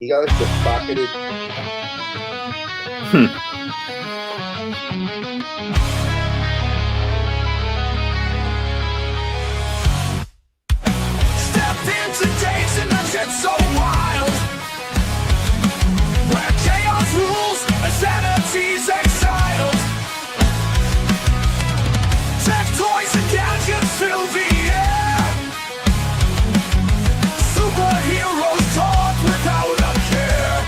He got like the pocketed. Stepped into days and the shit so wild, where chaos rules and sanity's exiled. Tech toys and gadgets fill the air. Superheroes talk without a care.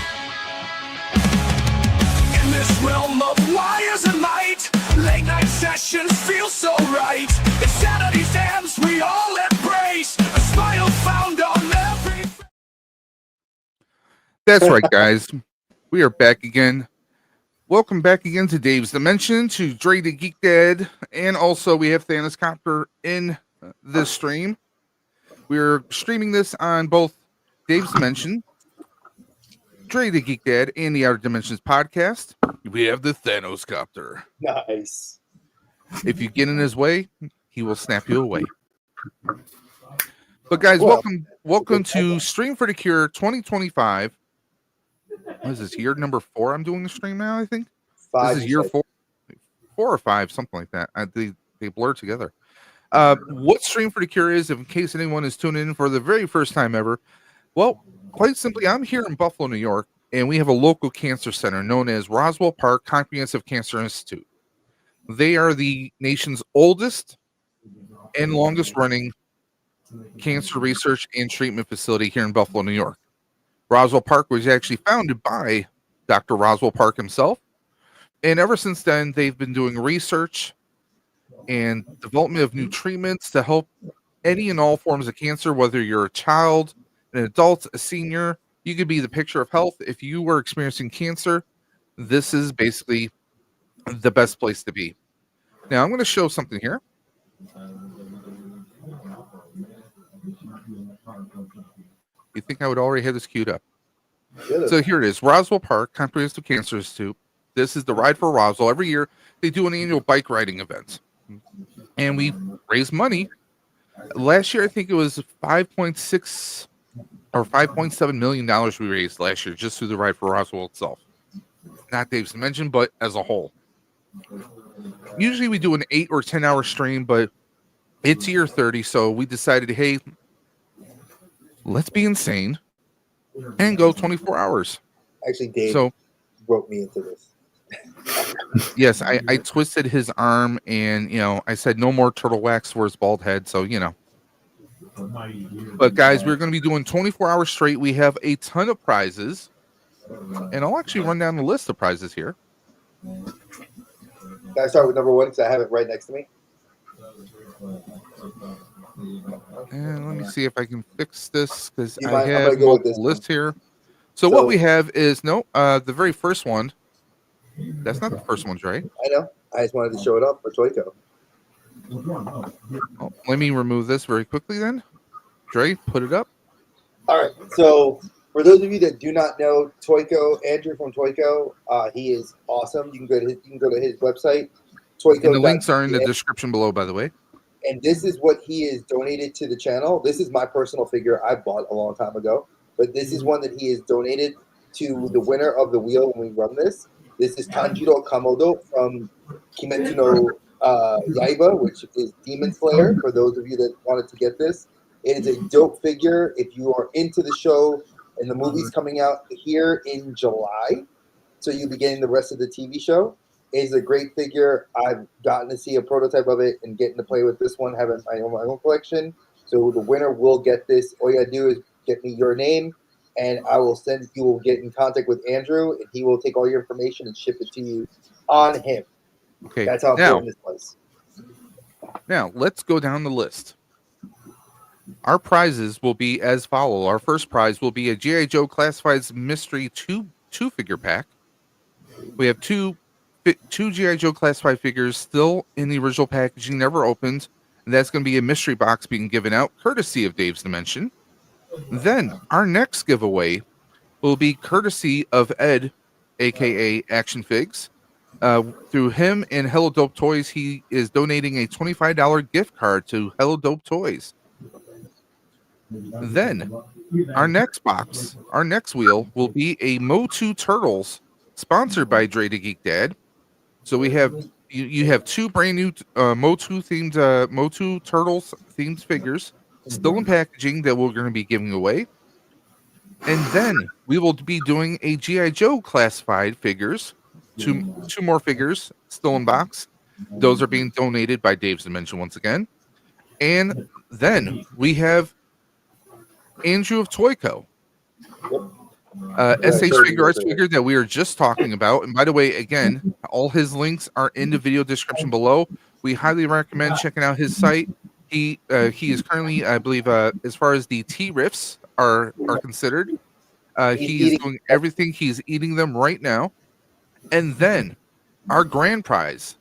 In this realm of wires and light, late night sessions feel so right. Insanity's dance we all embrace. A smile found on every. That's right, guys. We are back again. Welcome back again to Dave's Dimension, to Dre the Geek Dad, and also we have THANOSCOPTER in this stream. We're streaming this on both Dave's Dimension, Dre the Geek Dad, and the Outer Dimensions podcast. We have the THANOSCOPTER. Nice. If you get in his way, he will snap you away. But guys, welcome to Stream for the Cure 2025. What is this, year number 4 I'm doing the stream now, I think? 5. This is year 4 or 5, something like that. They blur together. What Stream for the Cure is, if in case anyone is tuning in for the very first time ever, well, quite simply, I'm here in Buffalo, New York, and we have a local cancer center known as Roswell Park Comprehensive Cancer Institute. They are the nation's oldest and longest running cancer research and treatment facility here in Buffalo, New York. Roswell Park was actually founded by Dr. Roswell Park himself. And ever since then, they've been doing research and development of new treatments to help any and all forms of cancer, whether you're a child, an adult, a senior. You could be the picture of health. If you were experiencing cancer, this is basically the best place to be. Now, I'm going to show something here. You think I would already have this queued up? So here it is, Roswell Park Comprehensive Cancer Institute. This is the Ride for Roswell. Every year, they do an annual bike riding event. And we raise money. Last year, I think it was 5.6 or $5.7 million we raised last year just through the Ride for Roswell itself. Not Dave's Dimension, but as a whole. Usually we do an 8 or 10 hour stream, but it's year 30, so we decided, hey, let's be insane and go 24 hours. Actually, Dave wrote me into this. Yes, I twisted his arm, and I said no more turtle wax for his bald head, so But guys, we're going to be doing 24 hours straight. We have a ton of prizes, and I'll actually run down the list of prizes here. Can I start with number 1 because I have it right next to me? And let me see if I can fix this, because I I'm have gonna go with multiple this lists here. So what we have is the very first one. That's not the first one, Dre. I know. I just wanted to show it up for TOYCO. Oh, let me remove this very quickly then. Dre, put it up. All right. So for those of you that do not know TOYCO, Andrew from TOYCO, he is awesome. You can go to his website, TOYCO. And the links are in the description below, by the way. And this is what he has donated to the channel. This is my personal figure I bought a long time ago, but this is one that he has donated to the winner of the wheel when we run this. This is Tanjiro Kamodo from Kimetsu no Yaiba, which is Demon Slayer, for those of you that wanted to get this. It is a dope figure. If you are into the show, and the movie's coming out here in July, so you'll be getting the rest of the TV show. It is a great figure. I've gotten to see a prototype of it and getting to play with this one, having my own collection. So the winner will get this. All you gotta do is get me your name, and you will get in contact with Andrew, and he will take all your information and ship it to you on him. Okay. That's how important this was. Now, let's go down the list. Our prizes will be as follow. Our first prize will be a G.I. Joe Classifieds Mystery 2 figure pack. We have two G.I. Joe Classified figures still in the original packaging, never opened. And that's going to be a mystery box being given out, courtesy of Dave's Dimension. Then, our next giveaway will be courtesy of Ed, a.k.a. Action Figs. Through him and HELLADOPE Toys, he is donating a $25 gift card to HELLADOPE Toys. Then, our next box, our next wheel will be a MOTU Turtles, sponsored by Dre the Geek Dad. So we have you have two brand new MOTU themed MOTU Turtles themed figures still in packaging that we're going to be giving away. And then we will be doing a GI Joe classified figures, two more figures still in box. Those are being donated by Dave's Dimension once again. And then we have Andrew of TOYCO, SH FIGUARTS figure that we are just talking about. And by the way, again, all his links are in the video description below. We highly recommend checking out his site. He is currently, I believe, as far as the T riffs are considered, he is doing everything. He's eating them right now. And then our grand prize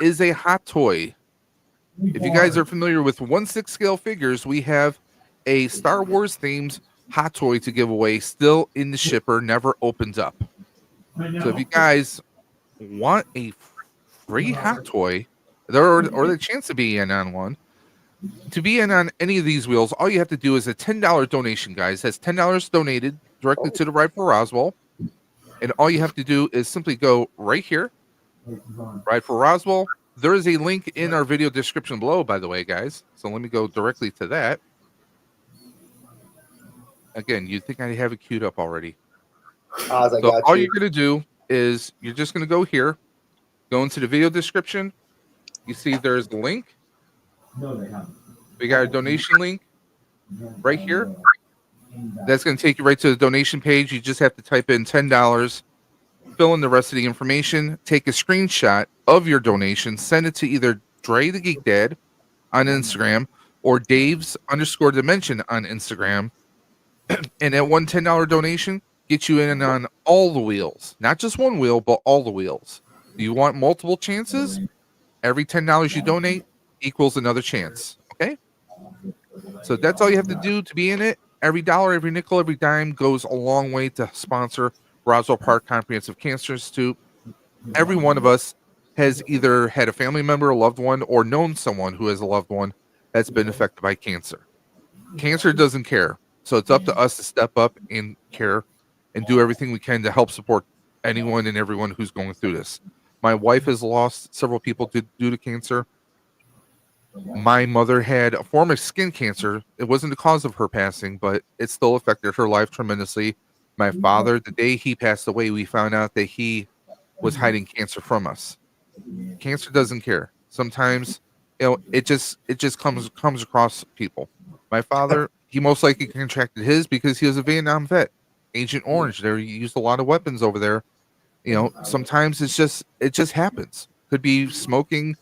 is a hot toy. If you guys are familiar with 1/6 scale figures, we have a Star Wars themed hot toy to give away, still in the shipper, never opened up. So if you guys want a free hot toy, or the chance to be in on one, to be in on any of these wheels, all you have to do is a $10 donation, guys. That's $10 donated directly to the Ride for Roswell. And all you have to do is simply go right here, Ride for Roswell. There is a link in our video description below, by the way, guys. So let me go directly to that. Again, you'd think I have it queued up already. So all you're going to do is you're just going to go here, go into the video description. You see there's the link. We got a donation link right here. That's going to take you right to the donation page. You just have to type in $10, fill in the rest of the information, take a screenshot of your donation, send it to either Dre the Geek Dad on Instagram or Dave's_dimension on Instagram. And that one $10 donation gets you in on all the wheels, not just one wheel, but all the wheels. Do you want multiple chances? Every $10 you donate equals another chance. Okay. So that's all you have to do to be in it. Every dollar, every nickel, every dime goes a long way to sponsor Roswell Park Comprehensive Cancer Institute. Every one of us has either had a family member, a loved one, or known someone who has a loved one that's been affected by cancer. Cancer doesn't care. So it's up to us to step up and care and do everything we can to help support anyone and everyone who's going through this. My wife has lost several people due to cancer. My mother had a form of skin cancer. It wasn't the cause of her passing, but it still affected her life tremendously. My father, the day he passed away, we found out that he was hiding cancer from us. Cancer doesn't care. Sometimes, it just comes across people. My father, he most likely contracted his because he was a Vietnam vet, Agent Orange. There, he used a lot of weapons over there. Sometimes it just happens. Could be smoking,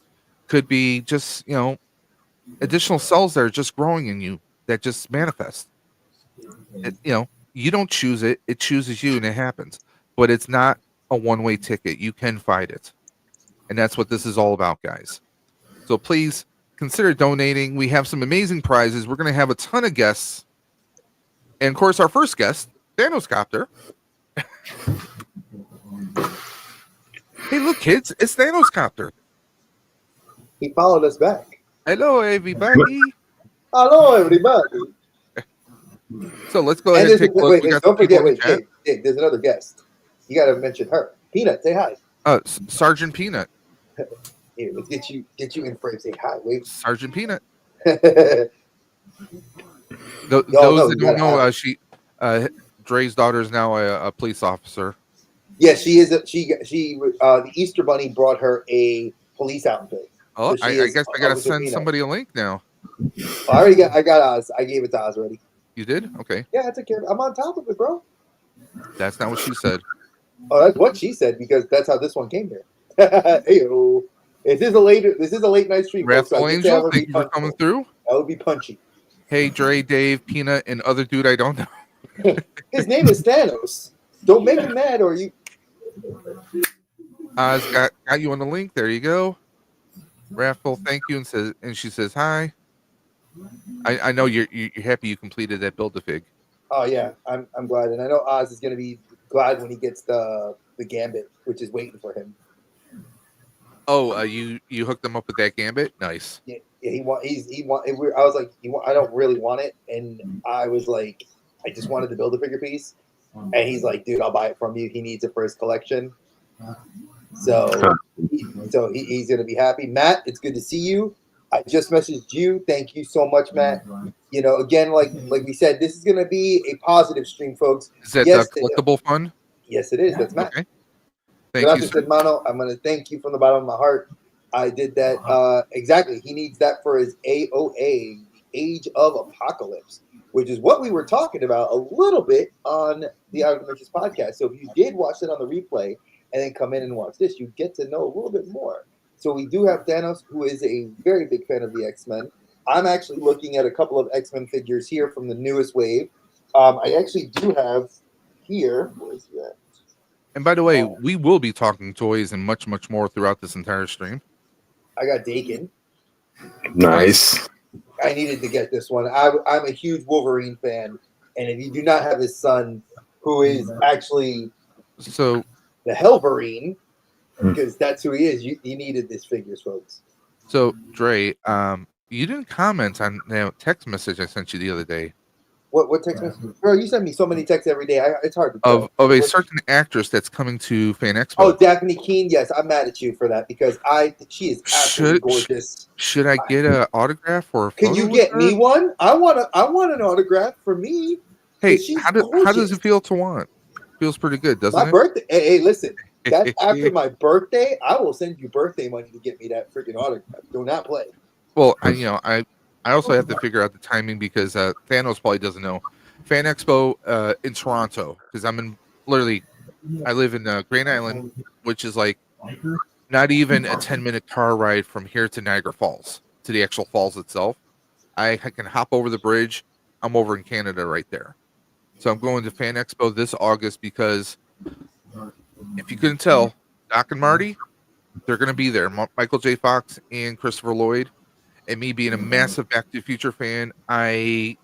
could be just additional cells that are just growing in you that just manifest. You don't choose it; it chooses you, and it happens. But it's not a one-way ticket. You can fight it, and that's what this is all about, guys. So please consider donating. We have some amazing prizes. We're going to have a ton of guests, and of course, our first guest, THANOSCOPTER. Hey, look, kids, it's THANOSCOPTER. He followed us back. Hello, everybody. Hello, everybody. So let's go ahead and take a look. Don't forget, Dave, there's another guest. You got to mention her. Peanut, say hi. Sergeant Peanut. Here, let's get you in frame. Say hi. Wait. Sergeant Peanut. Those that don't know, Dre's daughter is now a police officer. Yeah, she is. The Easter Bunny brought her a police outfit. Oh, so I guess I gotta send somebody a link now. I got Oz. I gave it to Oz already. You did? Okay. Yeah, I took care of it. I'm on top of it, bro. That's not what she said. Oh, that's what she said because that's how this one came here. Heyo. This is a late night stream. Raffle Angel, thank you for coming through. That would be punchy. Hey, Dre, Dave, Peanut, and other dude I don't know. His name is Thanos. Don't make him mad, or you. Oz got you on the link. There you go. Raffle, thank you, and she says hi. I know you're happy you completed that Build-A-Fig. Oh yeah, I'm glad, and I know Oz is gonna be glad when he gets the Gambit, which is waiting for him. Oh, you hooked them up with that Gambit? Nice. Yeah, Yeah, he want. I was like, I don't really want it, and I was like, I just wanted to build a figure piece, and he's like, dude, I'll buy it from you. He needs it for his collection, so he's gonna be happy. Matt, it's good to see you. I just messaged you. Thank you so much, Matt. You know, again, like we said, this is gonna be a positive stream, folks. Is that Yes, the collectible fund? yes, it is. That's Matt. Okay. Thank you, Gracias, sir. hermano. I'm gonna thank you from the bottom of my heart. I did that exactly. He needs that for his AOA, the Age of Apocalypse, which is what we were talking about a little bit on the Out of Dimensions podcast. So if you did watch it on the replay and then come in and watch this, you get to know a little bit more. So we do have Thanos, who is a very big fan of the X-Men. I'm actually looking at a couple of X-Men figures here from the newest wave. I actually do have here. Where's that? And by the way, we will be talking toys and much, much more throughout this entire stream. I got Dakin. Nice. I needed to get this one. I'm a huge Wolverine fan, and if you do not have his son, who is actually So the Hellverine, because that's who he is, you needed this figures, folks. So Dre, you didn't comment on that text message I sent you the other day What text message? Bro, you send me so many texts every day. It's hard to tell. of a certain actress that's coming to Fan Expo. Oh, Daphne Keene. Yes, I'm mad at you for that because she is absolutely gorgeous. Should I get an autograph or a Can photo you with get her? me one? I want an autograph for me. Hey, she's how does gorgeous. it feel to want? Feels pretty good, doesn't My it? birthday. Hey, listen. That's after my birthday. I will send you birthday money to get me that freaking autograph. Do not play. Well, I also have to figure out the timing because Thanos probably doesn't know. Fan Expo in Toronto, because I live in Grand Island, which is like not even a 10-minute car ride from here to Niagara Falls, to the actual falls itself. I can hop over the bridge. I'm over in Canada right there. So I'm going to Fan Expo this August because if you couldn't tell, Doc and Marty, they're going to be there. Michael J. Fox and Christopher Lloyd. And me being a massive Back to the Future fan, I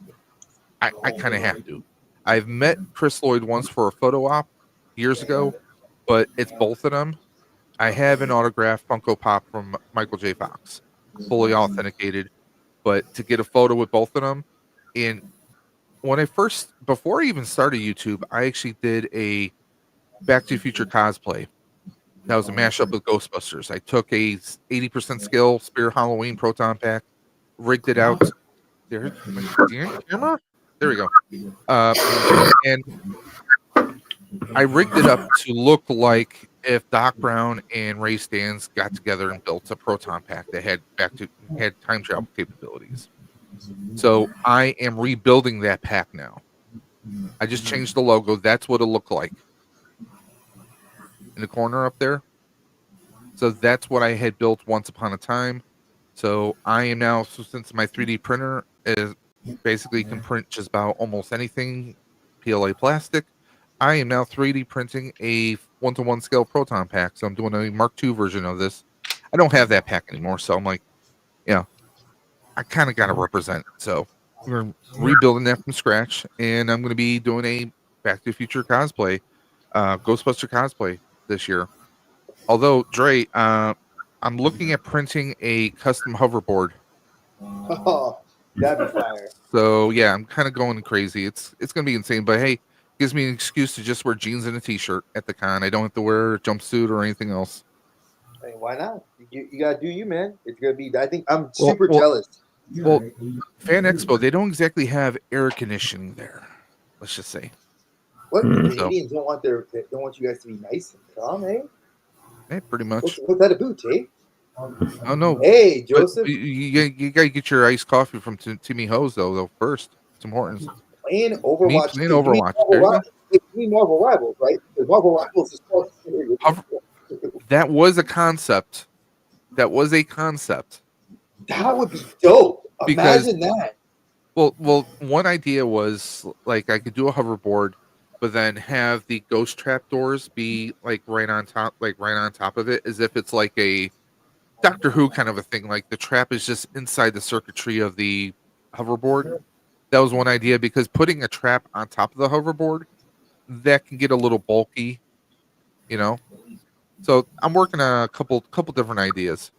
kind of have to. I've met Chris Lloyd once for a photo op years ago, but it's both of them. I have an autographed Funko Pop from Michael J. Fox, fully authenticated, but to get a photo with both of them, and before I even started YouTube, I actually did a Back to the Future cosplay. That was a mashup with Ghostbusters. I took a 80% scale Spear Halloween proton pack, rigged it out. There we go. And I rigged it up to look like if Doc Brown and Ray Stans got together and built a proton pack that had time travel capabilities. So I am rebuilding that pack now. I just changed the logo. That's what it looked like in the corner up there. So that's what I had built once upon a time. So I am now, since my 3D printer is basically can print just about almost anything PLA plastic, I am now 3D printing a 1-to-1 scale proton pack. So I'm doing a Mark II version of this. I don't have that pack anymore, so I'm like, I kind of got to represent. So we're rebuilding that from scratch, and I'm going to be doing a Back to the Future cosplay, Ghostbuster cosplay this year. Although, Dre, I'm looking at printing a custom hoverboard. Oh, that'd be fire. So yeah, I'm kind of going crazy. It's going to be insane, but hey, gives me an excuse to just wear jeans and a t-shirt at the con. I don't have to wear a jumpsuit or anything else. Hey, why not? You gotta do you, man. It's gonna be. I think I'm super jealous. Well, Fan Expo, they don't exactly have air conditioning there. Let's just say. What Canadians don't want you guys to be nice and calm, eh? Hey, pretty much. What's that about, eh? Oh no. Hey, Joseph. You gotta get your iced coffee from Timmy Hose though first. It's important. Playing Overwatch. Playing Overwatch. There you go. We Marvel Rivals, right? Because Marvel Rivals is called. That was a concept. That was a concept. That would be dope. Because, imagine that. Well, one idea was like I could do a hoverboard, but then have the ghost trap doors be like right on top of it, as if it's like a Doctor Who kind of a thing. Like the trap is just inside the circuitry of the hoverboard. That was one idea, because putting a trap on top of the hoverboard, that can get a little bulky, So I'm working on a couple different ideas.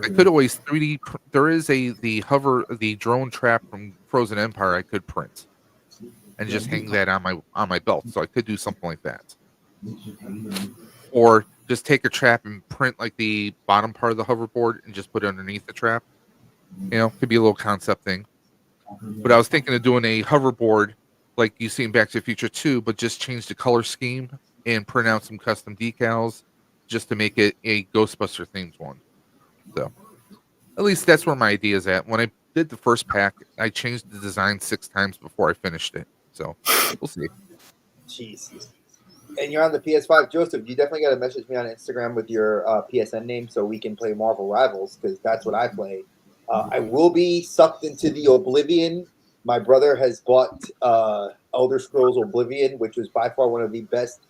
I could always 3D. There is the drone trap from Frozen Empire. I could print and just hang that on my belt. So I could do something like that, or just take a trap and print like the bottom part of the hoverboard and just put it underneath the trap. Could be a little concept thing. But I was thinking of doing a hoverboard like you see in Back to the Future 2, but just change the color scheme and print out some custom decals just to make it a Ghostbuster themed one. So at least that's where my idea is at. When I did the first pack, I changed the design 6 times before I finished it. So we'll see. Jeez. And you're on the PS5. Joseph, you definitely got to message me on Instagram with your PSN name so we can play Marvel Rivals, because that's what I play. I will be sucked into the Oblivion. My brother has bought Elder Scrolls Oblivion, which was by far one of the best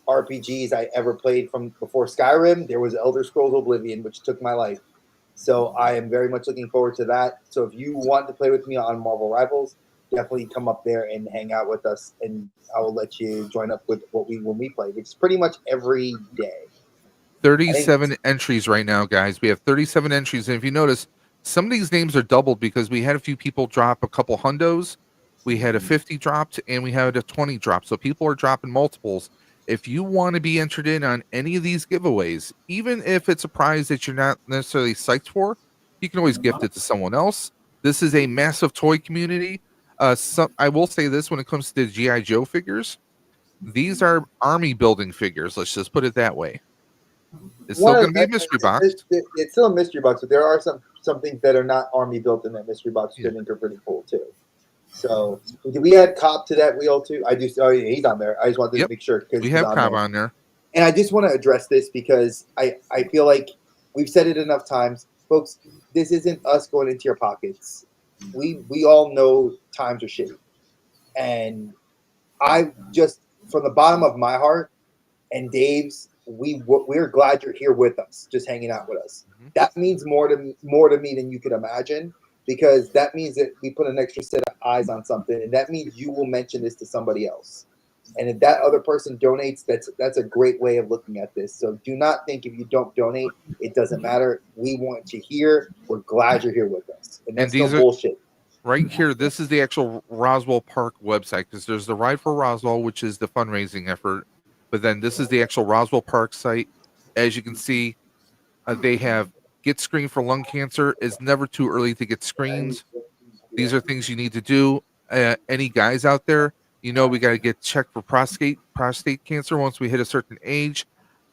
RPGs I ever played from before Skyrim. There was Elder Scrolls Oblivion, which took my life. So I am very much looking forward to that. So if you want to play with me on Marvel Rivals, definitely come up there and hang out with us, and I will let you join up with when we play, which is pretty much every day. 37 entries right now, guys. We have 37 entries, and if you notice, some of these names are doubled because we had a few people drop a couple hundos. We had a 50 dropped, and we had a 20 dropped. So people are dropping multiples. If you want to be entered in on any of these giveaways, even if it's a prize that you're not necessarily psyched for, you can always gift it to someone else. This is a massive toy community. I will say this when it comes to G.I. Joe figures, these are army building figures. Let's just put it that way. It's still going to be a mystery box. It's still a mystery box, but there are some things that are not army built in that mystery box, which I think are pretty cool too. So, do we add Cobb to that wheel too? I do. Oh, yeah, he's on there. I just wanted to make sure because we have Cobb on there. And I just want to address this because I feel like we've said it enough times, folks. This isn't us going into your pockets. We all know times are shitty, and I just from the bottom of my heart and Dave's, we're glad you're here with us, just hanging out with us. Mm-hmm. That means more to me than you could imagine, because that means that we put an extra set of eyes on something, and that means you will mention this to somebody else. And if that other person donates, that's a great way of looking at this. So do not think if you don't donate, it doesn't matter. We want you here. We're glad you're here with us. And that's no bullshit. Right here, this is the actual Roswell Park website, because there's the Ride for Roswell, which is the fundraising effort. But then this is the actual Roswell Park site. As you can see, they have get screened for lung cancer. It's never too early to get screens. These are things you need to do. Any guys out there, we got to get checked for prostate cancer once we hit a certain age.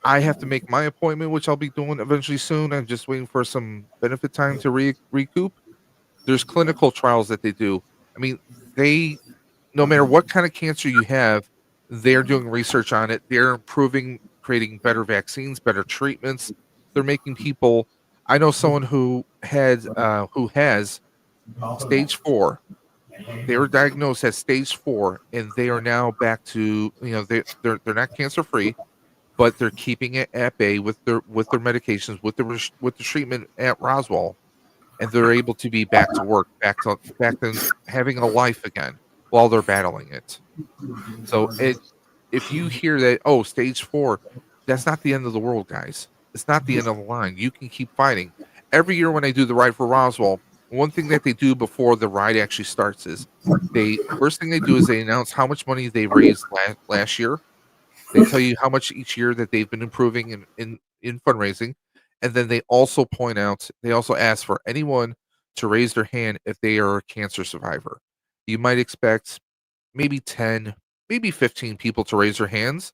I have to make my appointment, which I'll be doing eventually soon. I'm just waiting for some benefit time to recoup. There's clinical trials that they do. I mean, no matter what kind of cancer you have, they're doing research on it. They're improving, creating better vaccines, better treatments. They're making people. I know someone who has stage 4. They were diagnosed as stage 4, and they are now back to they're not cancer free, but they're keeping it at bay with their medications, with the treatment at Roswell, and they're able to be back to work, back to having a life again while they're battling it. So if you hear that, stage 4, that's not the end of the world, guys. It's not the end of the line. You can keep fighting. Every year when I do the Ride for Roswell, one thing that they do before the ride actually starts is first thing they do is they announce how much money they raised last year. They tell you how much each year that they've been improving in fundraising. And then they also ask for anyone to raise their hand if they are a cancer survivor. You might expect maybe 10, maybe 15 people to raise their hands.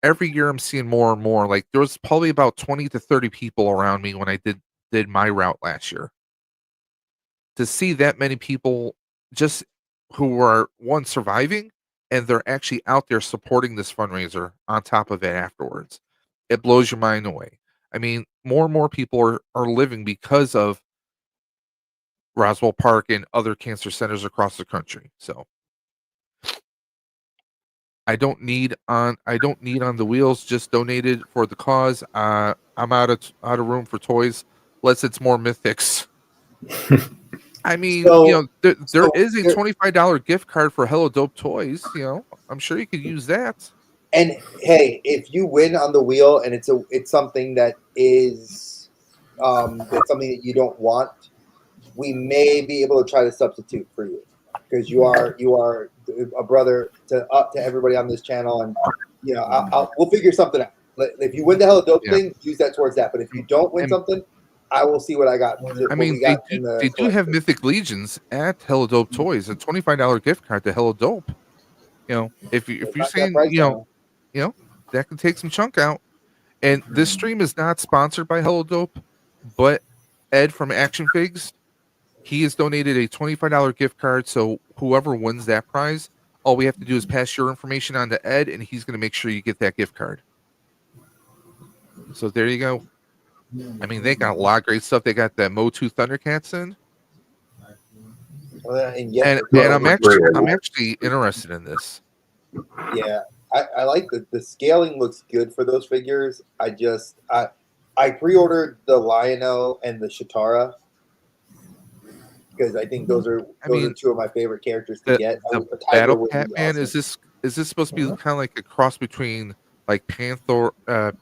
Every year I'm seeing more and more. Like there was probably about 20 to 30 people around me when I did my route last year. To see that many people just who are surviving, and they're actually out there supporting this fundraiser on top of it afterwards, it blows your mind away. I mean, more and more people are living because of Roswell Park and other cancer centers across the country. So I don't need on the wheels. Just donated for the cause. I'm out of room for toys. Unless it's more mythics. I mean, there is a $25 gift card for HELLADOPE Toys. I'm sure you could use that. And hey, if you win on the wheel and it's something that is that's something that you don't want, we may be able to try to substitute for you, because you are a brother to everybody on this channel, and you know we'll figure something out. If you win the Hella Dope thing, use that towards that. But if you don't win something, I will see what I got. I mean, they do have Mythic Legions at HELLADOPE Toys, a $25 gift card to HELLADOPE. You know, if you're saying you know that can take some chunk out. And this stream is not sponsored by HELLADOPE, but Ed from Action Figs, he has donated a $25 gift card. So whoever wins that prize, all we have to do is pass your information on to Ed, and he's going to make sure you get that gift card. So there you go. I mean, they got a lot of great stuff. They got the MOTU Thundercats in, and I'm actually interested in this. Yeah, I like the scaling looks good for those figures. I pre-ordered the Lionel and the Shatara because I think those are two of my favorite characters to get. The Battle Cat Man, awesome. Is this supposed to be kind of like a cross between like Panthro and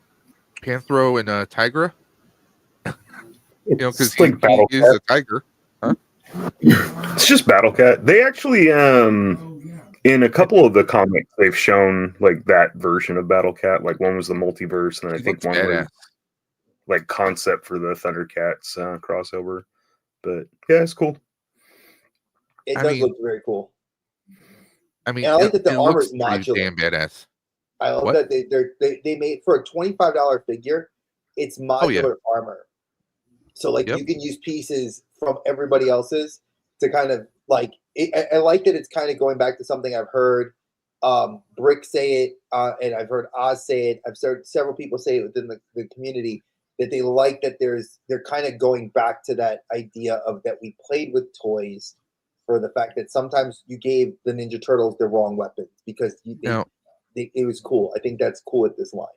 Tigra? You know, because he is a tiger. Huh? It's just Battle Cat. They actually in a couple of the comics they've shown like that version of Battle Cat. Like one was the multiverse, and I think one was like concept for the Thundercats crossover. But yeah, it's cool. It does look very cool. I mean, and I like that the armor is modular. Damn badass. I love that they made for a $25 figure. It's modular armor, so like you can use pieces from everybody else's to kind of like. I like that it's kind of going back to something I've heard Brick say it, and I've heard Oz say it. I've heard several people say it within the community that they like that they're kind of going back to that idea of that we played with toys for the fact that sometimes you gave the Ninja Turtles the wrong weapons because it was cool. I think that's cool at this line.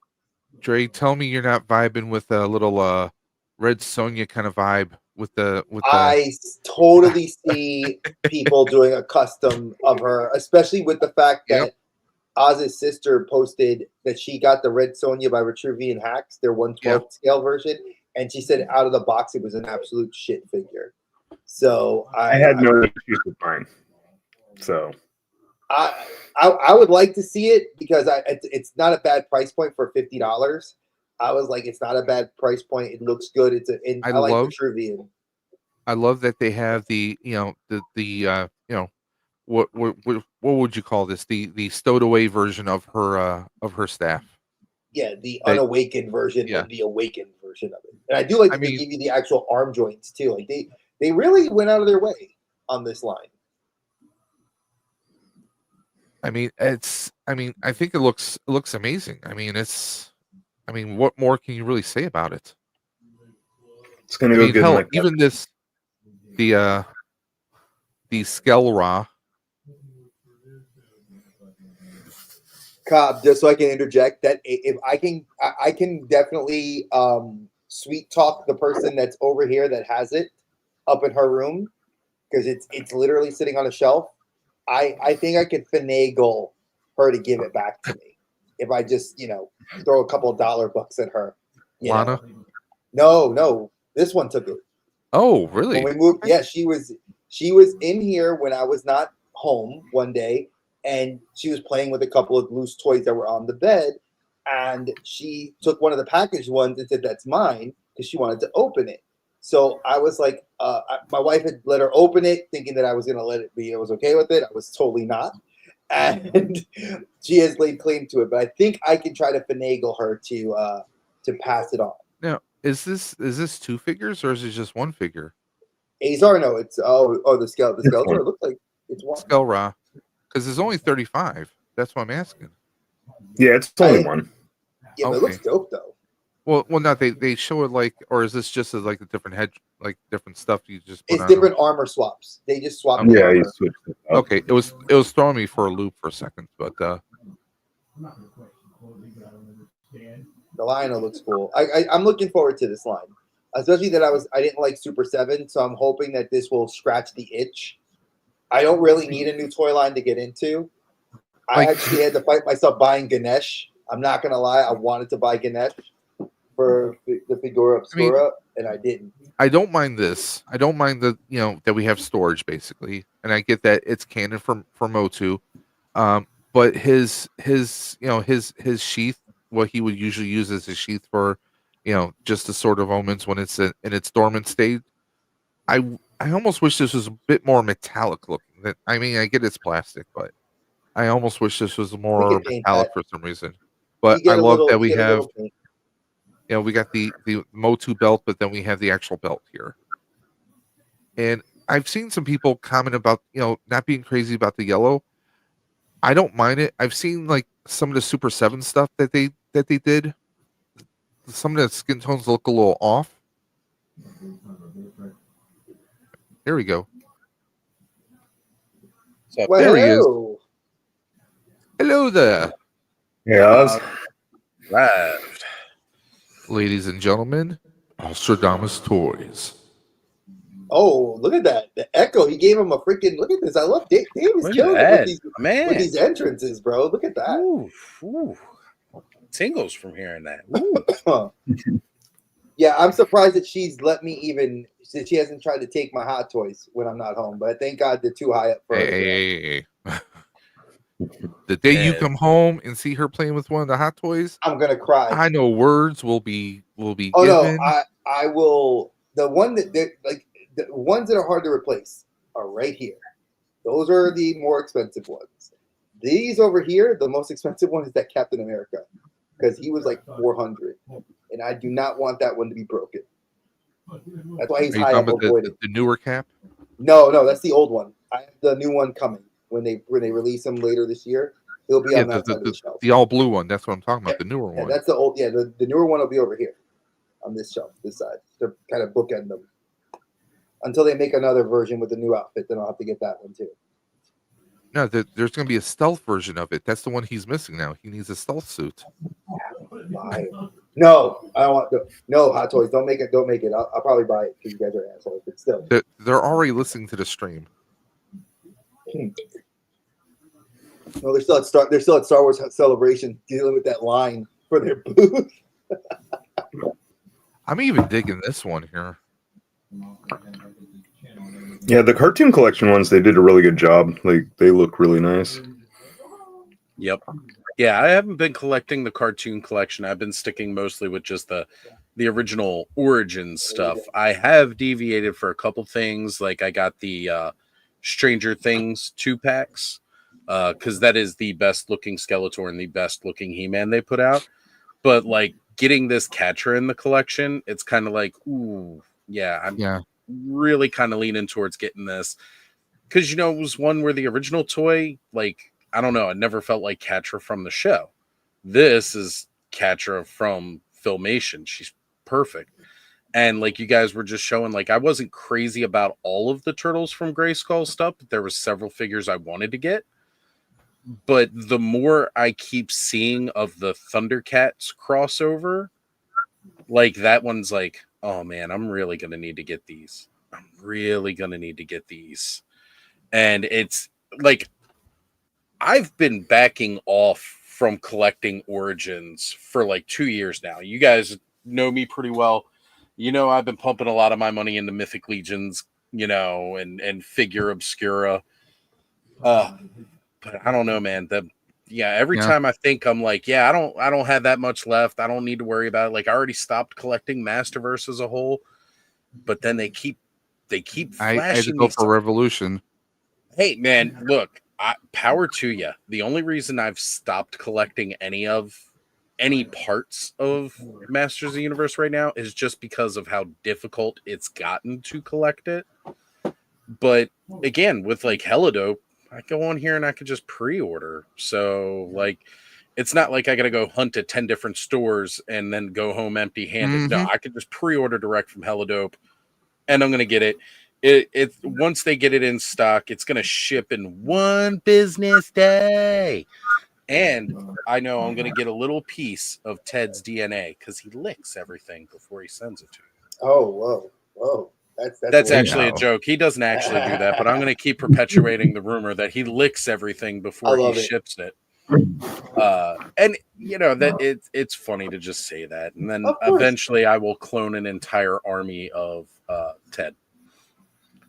Dre, tell me you're not vibing with a little Red Sonja kind of vibe with the. I totally see people doing a custom of her, especially with the fact that Oz's sister posted that she got the Red Sonja by Vitruvian Hacks, their 1/12 scale version, and she said out of the box it was an absolute shit figure. So I had no issues with mine. So I would like to see it because it's not a bad price point for $50. I was like, it's not a bad price point. It looks good. I like Vitruvian. I love that they have the what would you call this? The stowed away version of her staff. Yeah, the unawakened version and the awakened version of it. And I do like that they give you the actual arm joints too. Like they really went out of their way on this line. I think it looks amazing. What more can you really say about it? It's gonna go good. Hell, even the Skelra. Cobb, just so I can interject that if I can definitely sweet talk the person that's over here that has it up in her room because it's literally sitting on a shelf. I think I could finagle her to give it back to me if I just throw a couple of $bucks at her. Lana? No, this one took it. Oh, really? When we moved, she was in here when I was not home one day. And she was playing with a couple of loose toys that were on the bed. And she took one of the packaged ones and said, that's mine, because she wanted to open it. So I was like, my wife had let her open it, thinking that I was going to let it be. I was okay with it. I was totally not. And she has laid claim to it. But I think I can try to finagle her to pass it on. Now, is this two figures or is it just one figure? Azar, no, it's the skeleton. It looks like it's one. Skelra. Because there's only 35. That's what I'm asking. Yeah, it's only one. Yeah, but it looks dope though. Well, not they show it like, or is this just as like a different head, like different stuff you just? It's different armor swaps. They just swap. Yeah, you switched it up. Okay, it was throwing me for a loop for a second, but the Lionel looks cool. I'm looking forward to this line, especially that I didn't like Super 7, so I'm hoping that this will scratch the itch. I don't really need a new toy line to get into. I actually had to fight myself buying Ganesh. I'm not going to lie. I wanted to buy Ganesh for the Figura Obscura. and I didn't. I don't mind this. I don't mind the that we have storage basically, and I get that it's canon for MOTU. But his his sheath, what he would usually use as a sheath for, just the sort of moments when it's in its dormant state. I almost wish this was a bit more metallic looking. I mean, I get it's plastic, but I almost wish this was more metallic for some reason. But I love that we have, we got the MOTU belt, but then we have the actual belt here. And I've seen some people comment about, not being crazy about the yellow. I don't mind it. I've seen like some of the Super 7 stuff that they did. Some of the skin tones look a little off. There we go. Well, there he is. hello. Hello there. Yeah. Arrived. Ladies and gentlemen, AHSOKA Toys. Oh, look at that. The echo. He gave him a freaking look at this. I love Dave is killing it with these entrances, bro. Look at that. Ooh. Tingles from hearing that. Yeah, I'm surprised that she's let me since she hasn't tried to take my Hot Toys when I'm not home. But thank God they're too high up for her. Hey. The day you come home and see her playing with one of the Hot Toys, I'm gonna cry. I know words will be Oh given. no, I will. The one that like the ones that are hard to replace are right here. Those are the more expensive ones. These over here, the most expensive one is that Captain America, because he was like 400, and I do not want that one to be broken. That's why he's high up avoided. The newer cap? No, that's the old one. I have the new one coming when they release them later this year. He'll be on that side of the shelf. The all blue one. That's what I'm talking about. The newer one. That's the old. Yeah, the newer one will be over here on this shelf, this side. They're kind of bookend them until they make another version with the new outfit. Then I'll have to get that one too. No, there's going to be a stealth version of it. That's the one he's missing now. He needs a stealth suit. No, I don't want no Hot Toys. Don't make it. Don't make it. I'll probably buy it because you guys are assholes. But still, they're already listening to the stream. No, they're still at Star Wars Celebration dealing with that line for their booth. I'm even digging this one here. Yeah, the cartoon collection ones, they did a really good job. Like, they look really nice. Yep. Yeah, I haven't been collecting the cartoon collection. I've been sticking mostly with just the original Origins stuff. I have deviated for a couple things. Like, I got the Stranger Things 2-packs because that is the best looking Skeletor and the best looking He-Man they put out. But, like, getting this Catra in the collection, it's kind of like, ooh, yeah, I'm really kind of leaning towards getting this. Because, it was one where the original toy, like, I don't know, it never felt like Catra from the show. This is Catra from Filmation. She's perfect. And like you guys were just showing, like, I wasn't crazy about all of the Turtles from Grayskull stuff, but there was several figures I wanted to get. But the more I keep seeing of the Thundercats crossover, like that one's like, oh man, I'm really going to need to get these. And it's like, I've been backing off from collecting Origins for like 2 years now. You guys know me pretty well. I've been pumping a lot of my money into Mythic Legions, and Figure Obscura. But I don't know, man. Every time I think I'm like, I don't have that much left. I don't need to worry about it. Like, I already stopped collecting Masterverse as a whole, but then they keep flashing. I had to go for Revolution. Hey, man, look. Power to you. The only reason I've stopped collecting any parts of Masters of the Universe right now is just because of how difficult it's gotten to collect it. But again, with like HELLADOPE, I go on here and I could just pre-order. So like, it's not like I got to go hunt at 10 different stores and then go home empty-handed. No, I could just pre-order direct from HELLADOPE, and I'm going to get it. It once they get it in stock, it's going to ship in 1 business day. And I know I'm going to get a little piece of Ted's DNA because he licks everything before he sends it to you. Oh, whoa. That's actually a joke. He doesn't actually do that, but I'm going to keep perpetuating the rumor that he licks everything before he ships it. And you know that it's funny to just say that, and then Of course. eventually I will clone an entire army of Ted.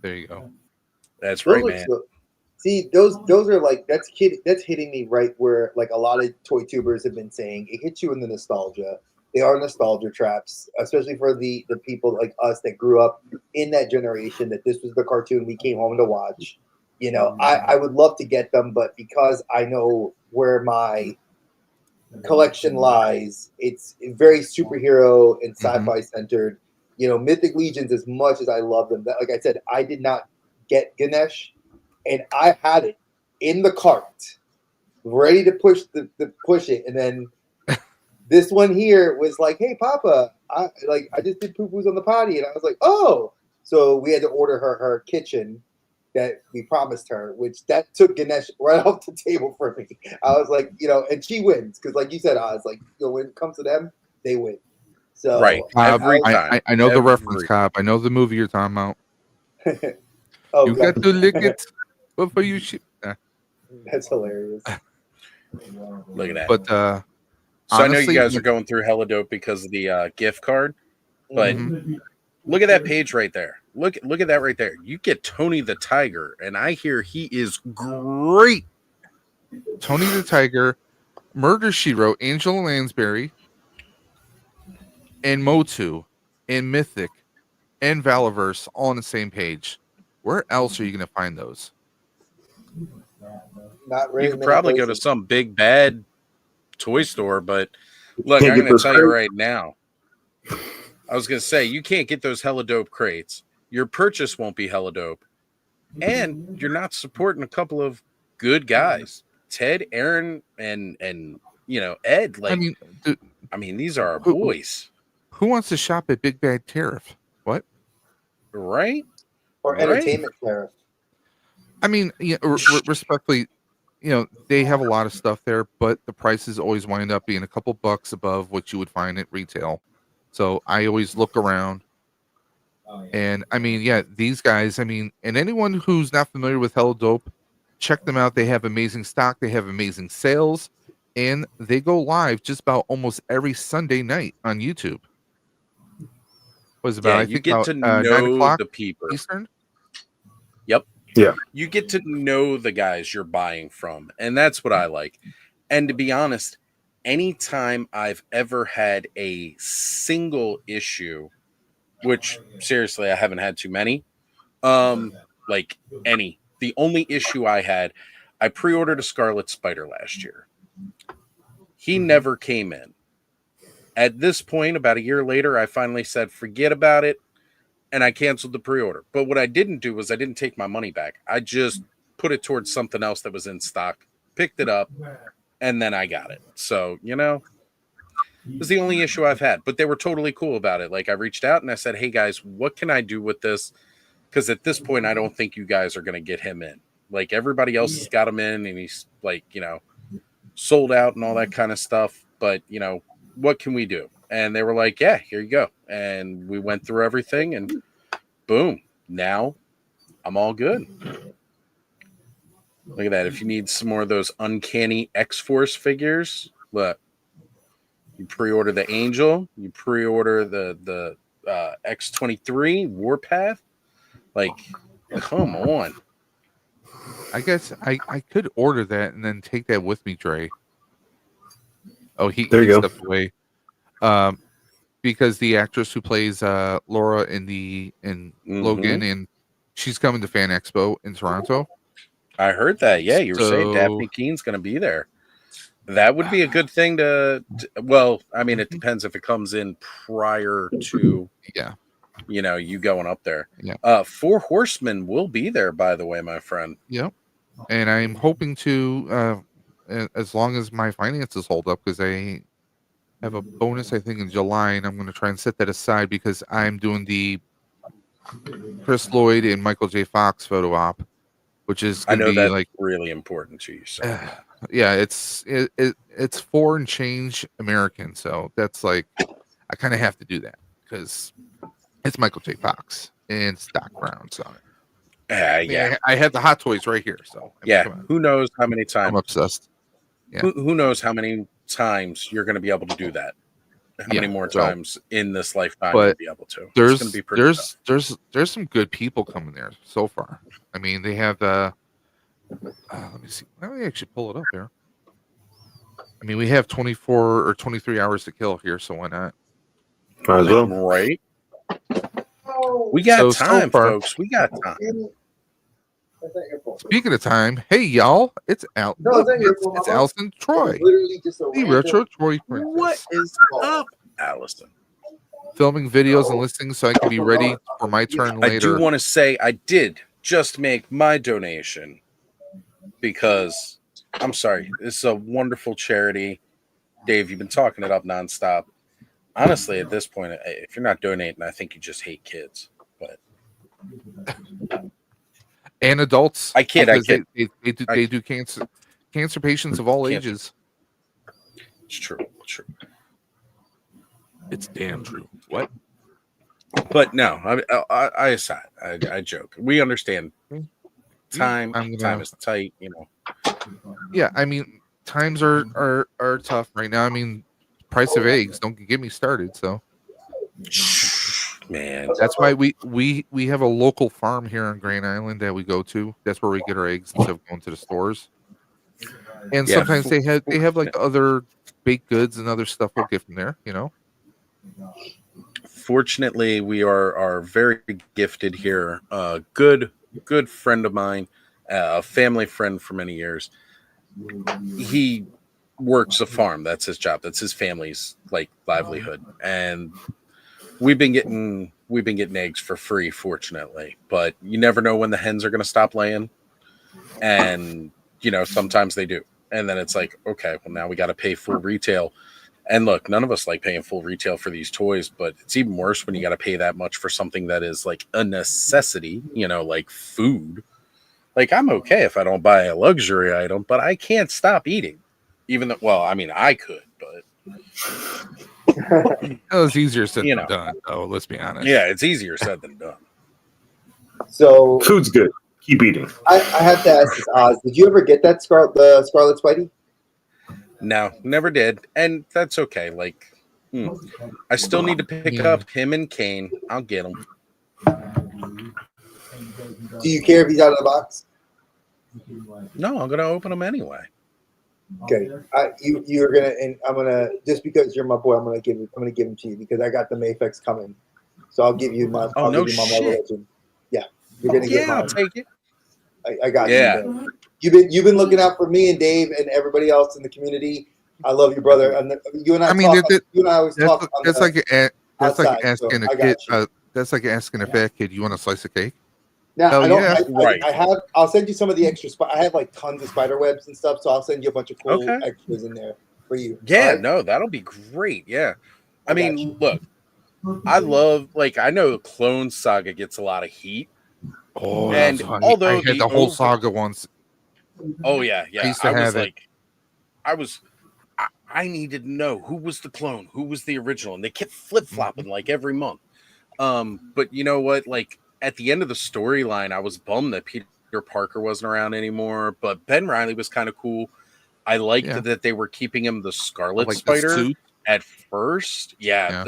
There you go. That's Those right, look man. so- See, those are like that's hitting me right where like a lot of toy tubers have been saying. It hits you in the nostalgia. They are nostalgia traps, especially for the people like us that grew up in that generation. That this was the cartoon we came home to watch. You know, I would love to get them, but because I know where my collection lies, it's very superhero and sci-fi centered. You know, Mythic Legions, as much as I love them, that, like I said, I did not get Ganesh, and I had it in the cart, ready to push it, and then this one here was like, "Hey, Papa, I just did poo-poos on the potty," and I was like, "Oh!" So we had to order her kitchen that we promised her, which that took Ganesh right off the table for me. I was like, you know, and she wins because, like you said, I was like, you know, when it comes to them, they win. So Right. Every I, time. I know the Every reference, Cop. I know the movie you're talking about. oh, You God, got to lick it before you ship. that's hilarious. Look at that. But so honestly, I know you guys are going through HELLADOPE because of the gift card, but Mhm. look at that page right there. Look at that right there. You get Tony the Tiger, and I hear he is great. Tony the Tiger, Murder She Wrote, Angela Lansbury, and MOTU, and Mythic, and Valaverse all on the same page. Where else are you going to find those? Not You very could many probably go to places. some big bad toy store, but look, Can't I'm get going to those tell you crates? right now. I was going to say, you can't get those HELLADOPE crates. Your purchase won't be HELLADOPE. And you're not supporting a couple of good guys. Ted, Aaron, and you know, Ed. I Like, mean, these are our who, boys. who wants to shop at Big Bad Tariff? What? Right? Or Right? entertainment tariff. I mean, respectfully, you know, they have a lot of stuff there, but the prices always wind up being a couple bucks above what you would find at retail. So I always look around. And I mean, yeah, these guys, I mean, and anyone who's not familiar with HELLADOPE, check them out. They have amazing stock, they have amazing sales, and they go live just about almost every Sunday night on YouTube. Was Yeah, about I you think get about to 9 o'clock the people. Eastern. Yep. Yeah. You get to know the guys you're buying from. And that's what I like. And to be honest, anytime I've ever had a single issue, which seriously, I haven't had too many, like any. The only issue I had, I pre-ordered a Scarlet Spider last year. He never came in. At this point, about a year later, I finally said, forget about it. And I canceled the pre-order. But what I didn't do was I didn't take my money back. I just put it towards something else that was in stock, picked it up, and then I got it. So, you know, it was the only issue I've had. But they were totally cool about it. Like, I reached out and I said, hey, guys, what can I do with this? Because at this point, I don't think you guys are going to get him in. Like, everybody else has got him in, and he's, like, you know, sold out and all that kind of stuff. But, you know, what can we do? And they were like, yeah, here you go. And we went through everything, and boom, now I'm all good. Look at that. If you need some more of those uncanny X-Force figures, look, you pre-order the Angel, you pre-order the X-23 Warpath. Like, come on. I guess I could order that and then take that with me, Dre. Oh, he stepped away. Because the actress who plays Laura in Logan, and she's coming to Fan Expo in Toronto. I heard that. Yeah, you were saying Daphne Keene's going to be there. That would be a good thing to. Well, I mean, it depends if it comes in prior to. Yeah. You know, you going up there. Yeah. 4 Horsemen will be there, by the way, my friend. Yep. And I'm hoping to, as long as my finances hold up, because I have a bonus, I think, in July, and I'm going to try and set that aside because I'm doing the Chris Lloyd and Michael J. Fox photo op, which is going to be that's like really important to you. So. Yeah, it's 4 and change American, so that's like I kind of have to do that because it's Michael J. Fox and Doc Brown's on it. Yeah, I have the Hot Toys right here, so yeah. Who knows how many times I'm obsessed. Yeah. Who knows how many times you're going to be able to do that? How many more times in this lifetime you'll be able to? It's going to be pretty tough. There's some good people coming there so far. I mean, they have let me see. Let me actually pull it up here. I mean, we have 24 or 23 hours to kill here, so why not? Might as well. Right. We got time, folks. We got time. Speaking of time, hey y'all, it's out. No, It's Allison Troy, the retro Troy princess. What is up, Allison? Filming videos and listening so I can be ready for my turn later. I do want to say I did just make my donation because I'm sorry, this is a wonderful charity. Dave, you've been talking it up nonstop. Honestly, at this point, if you're not donating, I think you just hate kids. But and adults. I kid. They do cancer patients of all ages. It's true. It's damn true. What? But no, I aside. I joke. We understand. Time is tight. You know. Yeah, I mean, times are tough right now. I mean, price of eggs. Don't get me started. So. Man, that's why we have a local farm here on Grand Island that we go to. That's where we get our eggs instead of going to the stores. And sometimes they have like other baked goods and other stuff we'll get from there, you know. Fortunately, we are very gifted here. Good friend of mine, a family friend for many years. He works a farm. That's his job. That's his family's like livelihood. And we've been getting eggs for free, fortunately, but you never know when the hens are going to stop laying, and you know sometimes they do, and then it's like, okay, well now we got to pay full retail, and look, none of us like paying full retail for these toys, but it's even worse when you got to pay that much for something that is like a necessity, you know, like food. Like I'm okay if I don't buy a luxury item, but I can't stop eating, even though, well, I mean I could, but. It was easier said than done. Oh, let's be honest. Yeah, it's easier said than done. So food's good. Keep eating. I have to ask this, Oz. Did you ever get that the Scarlet Spidey? No, never did, and that's okay. Like, I still need to pick up him and Kane. I'll get him. Do you care if he's out of the box? No, I'm gonna open him anyway. Okay, you're gonna, and I'm gonna, just because you're my boy, I'm gonna give him to you because I got the Mayfex coming, so I'll give you my. I'll give you my Marvel Legend. Yeah, you're gonna get mine. I'll take it. I got you. You've been looking out for me and Dave and everybody else in the community. I love you, brother. And you and I. You and I always talk. That's like asking a kid. That's like asking a fat kid, "You want a slice of cake?" Now, I have. I'll send you some of the extra. I have like tons of spider webs and stuff, so I'll send you a bunch of cool extras in there for you. Yeah, no, that'll be great. Yeah, I mean, look, I love I know the Clone Saga gets a lot of heat. Oh, and although I had the whole saga once. Oh yeah. I needed to know who was the clone, who was the original, and they kept flip flopping like every month. But you know what? Like at the end of the storyline, I was bummed that Peter Parker wasn't around anymore. But Ben Reilly was kind of cool. I liked that they were keeping him the Scarlet Spider at first. Yeah.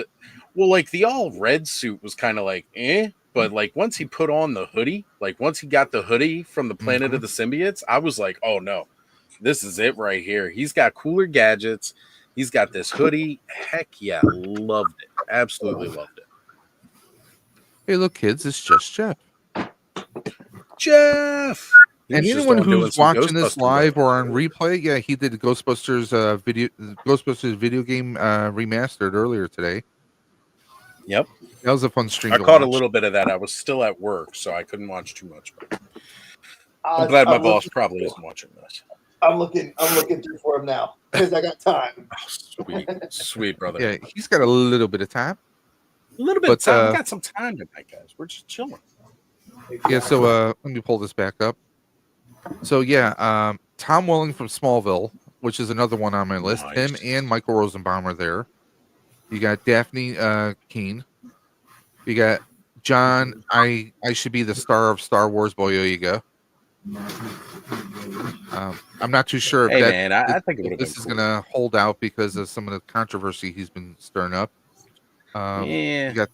The all red suit was kind of like but like once he put on the hoodie, like once he got the hoodie from the Planet of the Symbiotes, I was like, oh no, this is it right here. He's got cooler gadgets. He's got this hoodie. Heck yeah, loved it. Absolutely loved it. Hey, look, kids, it's just Jeff. Jeff. And anyone who's watching this live or on replay, he did the Ghostbusters video game remastered earlier today. Yep. That was a fun stream. I caught a little bit of that. I was still at work, so I couldn't watch too much. I'm glad my boss probably isn't watching this. I'm looking through for him now because I got time. Sweet brother. Yeah, he's got a little bit of time. A little bit of time. We got some time tonight, guys. We're just chilling. Yeah, so let me pull this back up. So Tom Welling from Smallville, which is another one on my list. Nice. Him and Michael Rosenbaum are there. You got Daphne Keene. You got John. I should be the star of Star Wars. Boyega. I'm not too sure if Hey, that man, I think it if would have this been is cool. gonna hold out because of some of the controversy he's been stirring up. Yeah. You got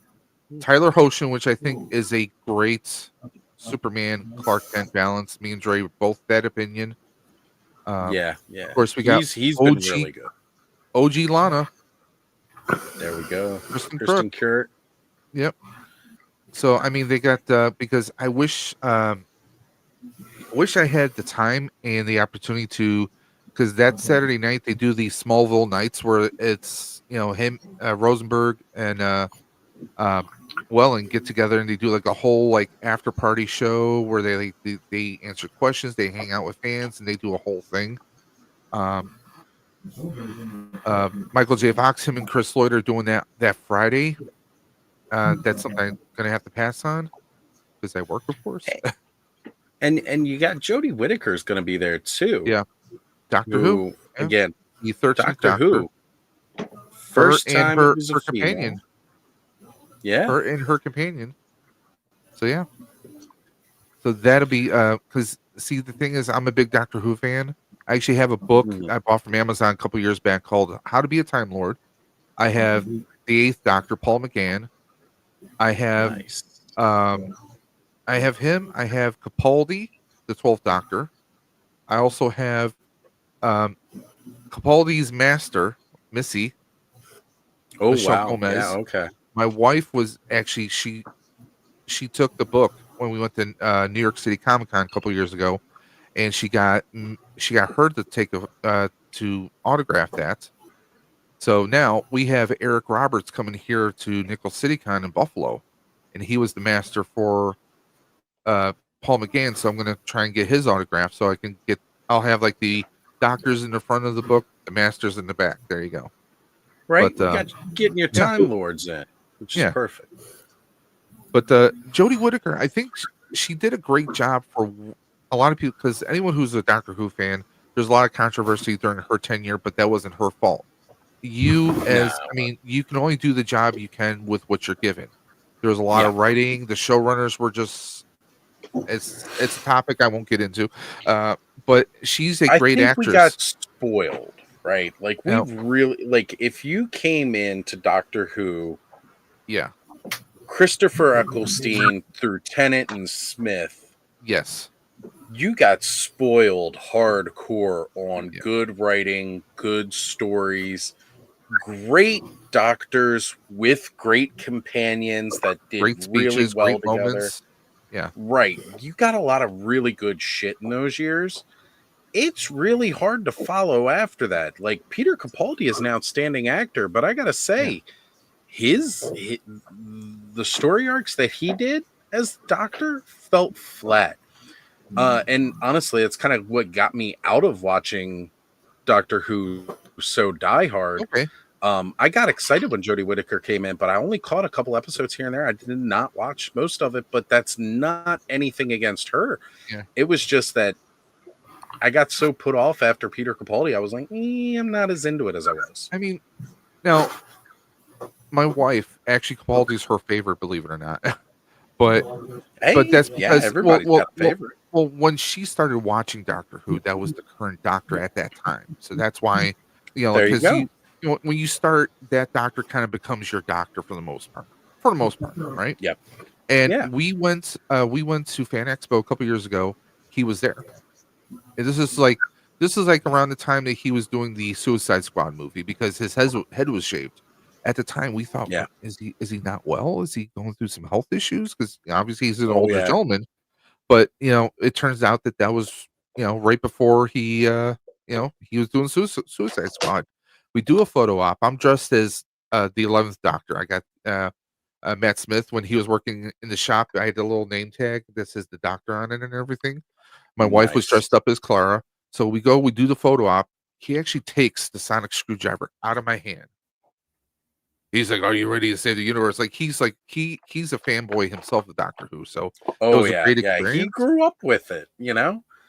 Tyler Hoechlin, which I think is a great Superman Clark Kent balance. Me and Dre were both that opinion. Yeah. Of course, we got He's been OG really good. OG Lana, There we go. Kristen Kristen Crook. Curt. Yep. So I mean, they got because I wish I had the time and the opportunity to, because that Saturday night they do these Smallville nights where it's him, Rosenberg, and Welling get together and they do like a whole like after party show where they answer questions, they hang out with fans, and they do a whole thing. Um, Michael J. Fox, him and Chris Lloyd are doing that Friday. That's something I'm gonna have to pass on because I work, of course. And you got Jodie Whittaker's going to be there too. Yeah, Doctor Who. Who Yeah. again? The 13th Doctor Who. First and time her it was a female. companion. Yeah. Her and her companion. So yeah. So that'll be because see the thing is I'm a big Doctor Who fan. I actually have a book I bought from Amazon a couple years back called How to Be a Time Lord. I have the Eighth Doctor, Paul McGann. I have Nice. I have him. I have Capaldi, the 12th Doctor. I also have Capaldi's master, Missy. Oh Michelle wow. Gomez. Yeah. Okay. My wife was actually she took the book when we went to New York City Comic Con a couple years ago, and she got her to take to autograph that. So now we have Eric Roberts coming here to Nickel City Con in Buffalo, and he was the master for Paul McGann. So I'm going to try and get his autograph so I'll have like the doctors in the front of the book, the masters in the back. There you go. Right. But, you got getting your Time Lords in, which is perfect. But Jodie Whittaker, I think she did a great job for a lot of people, because anyone who's a Doctor Who fan, there's a lot of controversy during her tenure, but that wasn't her fault. You can only do the job you can with what you're given. There was a lot of writing. The showrunners were just it's a topic I won't get into. But she's a great actress. We got spoiled, right? Like we really if you came into Doctor Who, Christopher Eccleston through Tennant and Smith. Yes. You got spoiled hardcore on good writing, good stories, great doctors with great companions that did great speeches, really well great together. Moments. Yeah. Right. You got a lot of really good shit in those years. It's really hard to follow after that. Like Peter Capaldi is an outstanding actor, but I got to say, the story arcs that he did as Doctor felt flat. And honestly, it's kind of what got me out of watching Doctor Who so diehard. Okay. I got excited when Jodie Whittaker came in, but I only caught a couple episodes here and there. I did not watch most of it, but that's not anything against her. Yeah. It was just that I got so put off after Peter Capaldi. I was like, I'm not as into it as I was. I mean, now my wife, actually, Capaldi's her favorite, believe it or not. but that's because everybody's got a favorite. Well, when she started watching Doctor Who, that was the current Doctor at that time. So that's why, there you go. When you start, that Doctor kind of becomes your Doctor for the most part. Right? Yep. And we went to Fan Expo a couple years ago. He was there. And this is like around the time that he was doing the Suicide Squad movie, because his head was shaved. At the time, we thought, is he not well? Is he going through some health issues? Because obviously he's an older gentleman. But it turns out that was right before he he was doing Suicide Squad. We do a photo op. I'm dressed as the 11th Doctor. I got Matt Smith when he was working in the shop. I had a little name tag that says the Doctor on it and everything. My wife was dressed up as Clara. So we do the photo op. He actually takes the sonic screwdriver out of my hand. He's like, "Are you ready to save the universe?" Like he's a fanboy himself of Doctor Who. So it was a great experience. He grew up with it,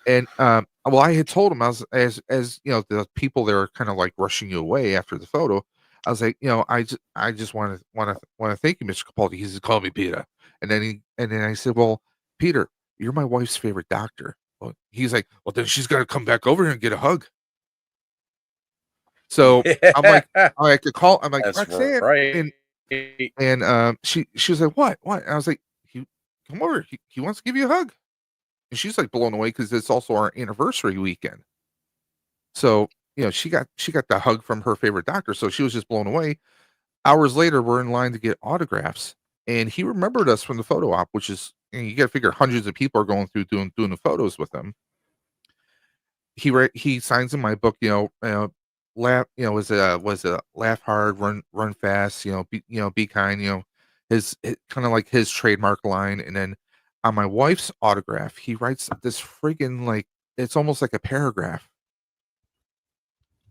And well, I had told him, I was as the people there are kind of like rushing you away after the photo. I was like, I just want to thank you, Mr. Capaldi. He said, "Call me Peter." And then I said, "Well, Peter, you're my wife's favorite Doctor. Well, he's like, well, then she's got to come back over here and get a hug. So I'm like, I could call. I'm like, That's Roxanne, right. and she was like, what? And I was like, he come over. He wants to give you a hug. And she's like blown away because it's also our anniversary weekend. So she got the hug from her favorite doctor. So she was just blown away. Hours later, we're in line to get autographs, and he remembered us from the photo op, which is you got to figure hundreds of people are going through doing the photos with him. He signs in my book, laugh, was a laugh hard, run fast, be kind, his kind of like his trademark line. And then on my wife's autograph, he writes this friggin' like it's almost like a paragraph.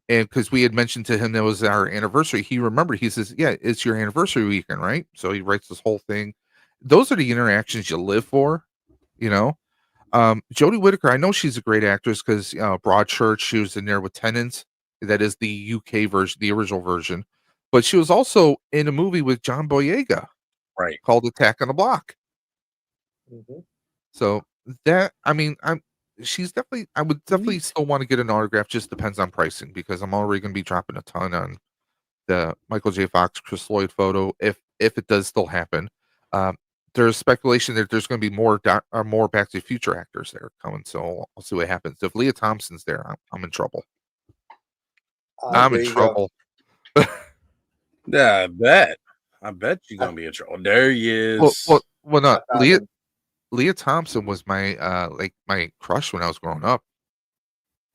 And because we had mentioned to him that was our anniversary, he remembered. He says, "Yeah, it's your anniversary weekend, right?" So he writes this whole thing. Those are the interactions you live for, Jodie Whittaker, I know she's a great actress because Broadchurch, she was in there with Tennant. That is the UK version, the original version. But she was also in a movie with John Boyega, Right, called Attack on the Block. Mm-hmm. So that, she's definitely, I would definitely still want to get an autograph. Just depends on pricing because I'm already going to be dropping a ton on the Michael J. Fox, Chris Lloyd photo if it does still happen. There's speculation that there's going to be more Back to the Future actors there coming, so I'll see what happens. If Leah Thompson's there, I'm in trouble. I'm in trouble. Yeah, I bet you're gonna be in trouble. There he is. Well, not Leah Thompson was my my crush when I was growing up.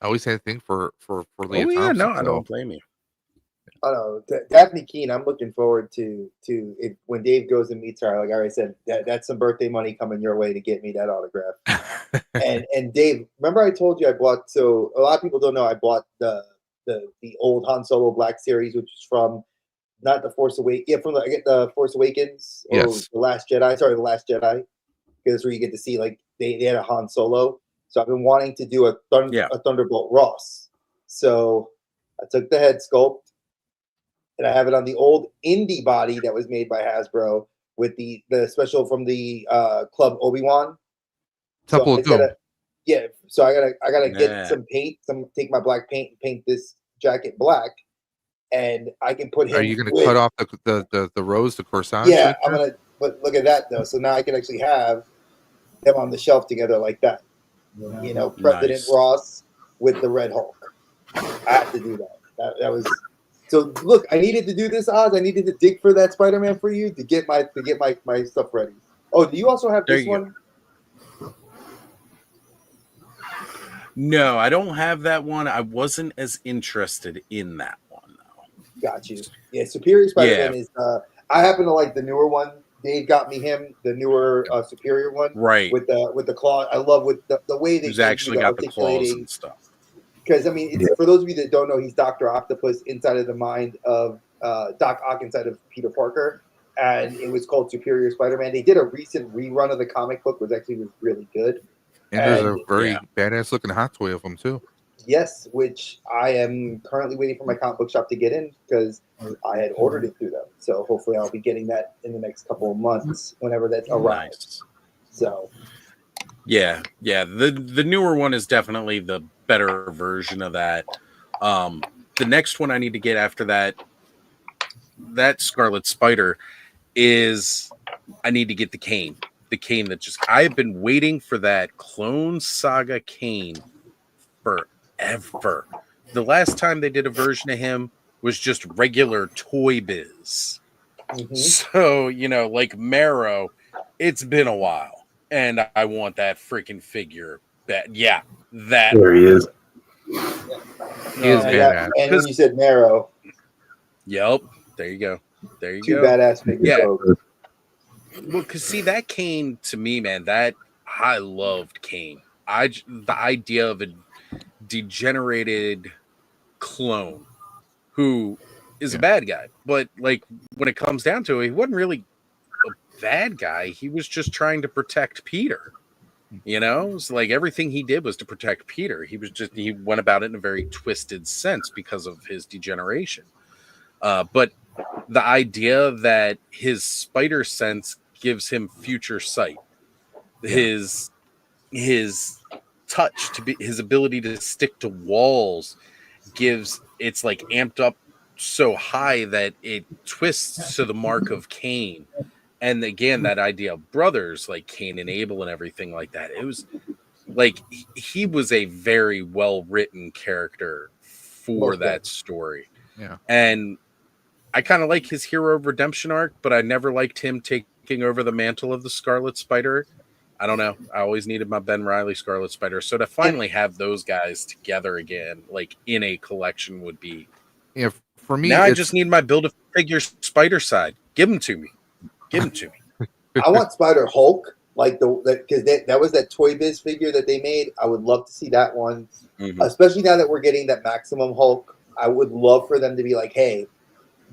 I always had a thing for Leah Thompson. No, I don't blame you. Oh no, Daphne Keane. I'm looking forward to it when Dave goes and meets her. Like I already said, that's some birthday money coming your way to get me that autograph. and Dave, remember I told you I bought. So a lot of people don't know I bought the old Han Solo Black Series, which is from not the Force Awakens. Yeah, from the Force Awakens. Or yes. The Last Jedi. Sorry, the Last Jedi. Because where you get to see like they had a Han Solo. So I've been wanting to do a Thunderbolt Ross. So I took the head sculpt. And I have it on the old indie body that was made by Hasbro with the special from the Club Obi-Wan. Temple of Doom. So I gotta get some paint. Take my black paint and paint this jacket black, and I can put him. Are you gonna cut off the rows, the corsage? Yeah, I'm gonna. But look at that though. So now I can actually have them on the shelf together like that. President Ross with the Red Hulk. I have to do that. That was. So look, I needed to do this, Oz. I needed to dig for that Spider-Man for you to get my stuff ready. Oh, do you also have this one? No, I don't have that one. I wasn't as interested in that one though. Got you. Yeah, Superior Spider-Man is. I happen to like the newer one. Dave got me the newer Superior one, right? With the claw. I love with the way they actually got the claws and stuff. Because for those of you that don't know, he's Dr. Octopus inside of the mind of Doc Ock inside of Peter Parker, and it was called Superior Spider-Man. They did a recent rerun of the comic book, which actually was really good. And there's a very badass looking hot toy of them too. Yes, which I am currently waiting for my comic book shop to get in because I had ordered it through them. So hopefully I'll be getting that in the next couple of months whenever that arrives. So. Yeah. The newer one is definitely the better version of that. The next one I need to get after that Scarlet Spider is I need to get the cane. The cane that I've been waiting for that Clone Saga cane forever. The last time they did a version of him was just regular Toy Biz. Mm-hmm. So, like Marrow, it's been a while. And I want that freaking figure. That there he is. He is badass. And when you said Marrow. Yep. There you go. Two badass figures. Yeah. Well, because see, that Kane to me, man, I loved Kane. The idea of a degenerated clone who is a bad guy, but like when it comes down to it, he wasn't really a bad guy. He was just trying to protect Peter. It's like everything he did was to protect Peter. He went about it in a very twisted sense because of his degeneration. But the idea that his spider sense gives him future sight, his touch to be his ability to stick to walls gives it's like amped up so high that it twists to the mark of Cain. And again, that idea of brothers like Cain and Abel and everything like that. It was like he was a very well written character for that story. Yeah. And I kind of like his hero redemption arc, but I never liked him taking over the mantle of the Scarlet Spider. I don't know. I always needed my Ben Reilly Scarlet Spider. So to finally have those guys together again, like in a collection would be. Yeah. For me, now I just need my Build-A-Figure Spider side. Give them to me. Give them to me. I want Spider Hulk, like because that was that Toy Biz figure that they made. I would love to see that one, especially now that we're getting that Maximum Hulk. I would love for them to be like, hey,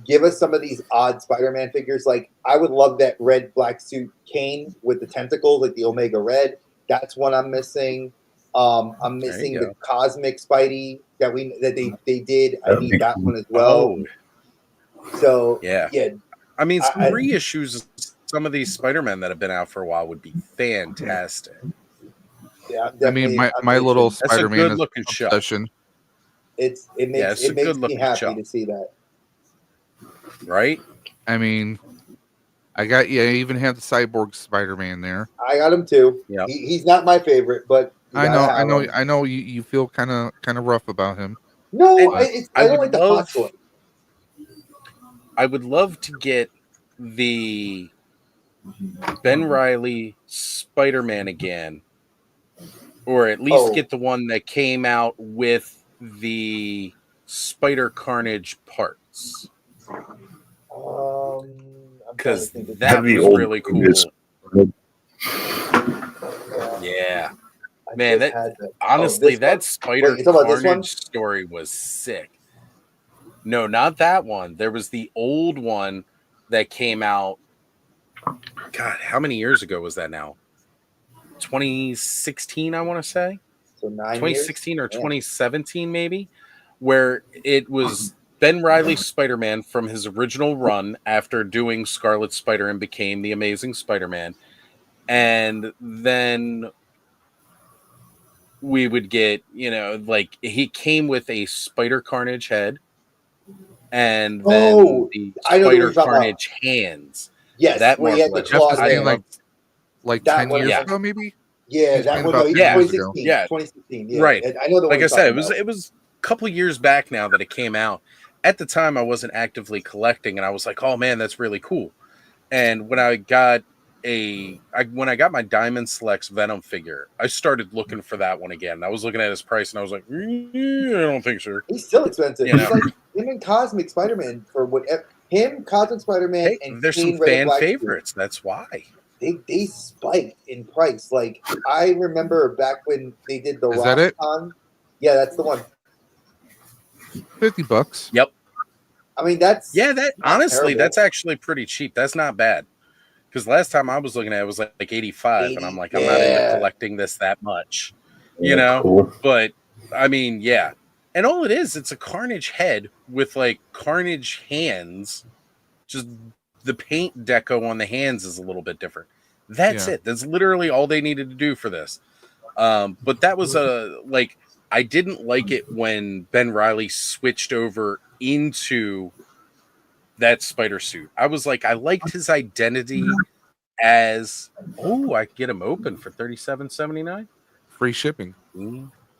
give us some of these odd Spider-Man figures. Like, I would love that red black suit Kane with the tentacles, like the Omega Red. That's one I'm missing. I'm missing the Cosmic Spidey that they did. I need that one as well. So yeah. I mean, some reissues some of these Spider-Men that have been out for a while would be fantastic. Yeah, I mean, my little Spider-Man is obsession. It makes me happy to see that. Right? I mean, I even have the Cyborg Spider-Man there. I got him too. Yeah, he's not my favorite, but I know. You feel kind of rough about him. No, I don't like the hot toy. I would love to get the Ben Reilly Spider-Man again, or at least get the one that came out with the Spider Carnage parts. Because that was really cool. Yeah. Man, honestly, that Spider Carnage story was sick. No, not that one. There was the old one that came out. God, how many years ago was that now? 2016, I want to say. So 2016 or 2017, maybe, where it was Ben Reilly Spider-Man from his original run after doing Scarlet Spider and became the Amazing Spider-Man. And then we would get, like he came with a Spider Carnage head. And then the Spider Carnage hands. Yes, that where he had the claws like 10 years ago, maybe. Yeah, that was 2016. Yeah, 2016. Yeah, right. I know the like I said, it was a couple of years back now that it came out. At the time, I wasn't actively collecting, and I was like, "Oh man, that's really cool." And when I got my Diamond Selects Venom figure, I started looking for that one again. I was looking at his price, and I was like, I don't think so. He's still expensive. He's like him and Cosmic Spider-Man for whatever. Him, Cosmic Spider-Man, and there's some fan favorites. That's why they spiked in price. Like I remember back when they did the Rock-Con. Yeah, that's the one. $50. Yep. I mean, that's honestly, terrible. that's actually pretty cheap. That's not bad. Because last time I was looking at it was like 85, and I'm like, I'm not into collecting this that much, Cool. But I mean, yeah. And all it is, it's a Carnage head with like Carnage hands. Just the paint deco on the hands is a little bit different. That's it. That's literally all they needed to do for this. But that was I didn't like it when Ben Reilly switched over into that spider suit. I was like, I liked his identity as I could get him open for $37.79. Free shipping.